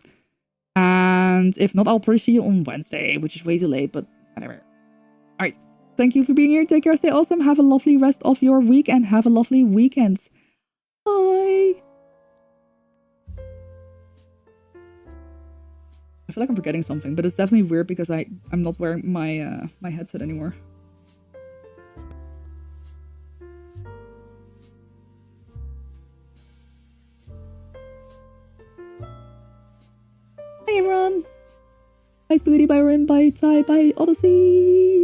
if not, I'll probably see you on Wednesday, which is way too late, but whatever. All right, thank you for being here. Take care, stay awesome. Have a lovely rest of your week, and have a lovely weekend. Bye. I feel like I'm forgetting something, but it's definitely weird because I'm not wearing my my headset anymore. Hey everyone! Bye Spooty, bye Rim, bye Ty, bye Odyssey!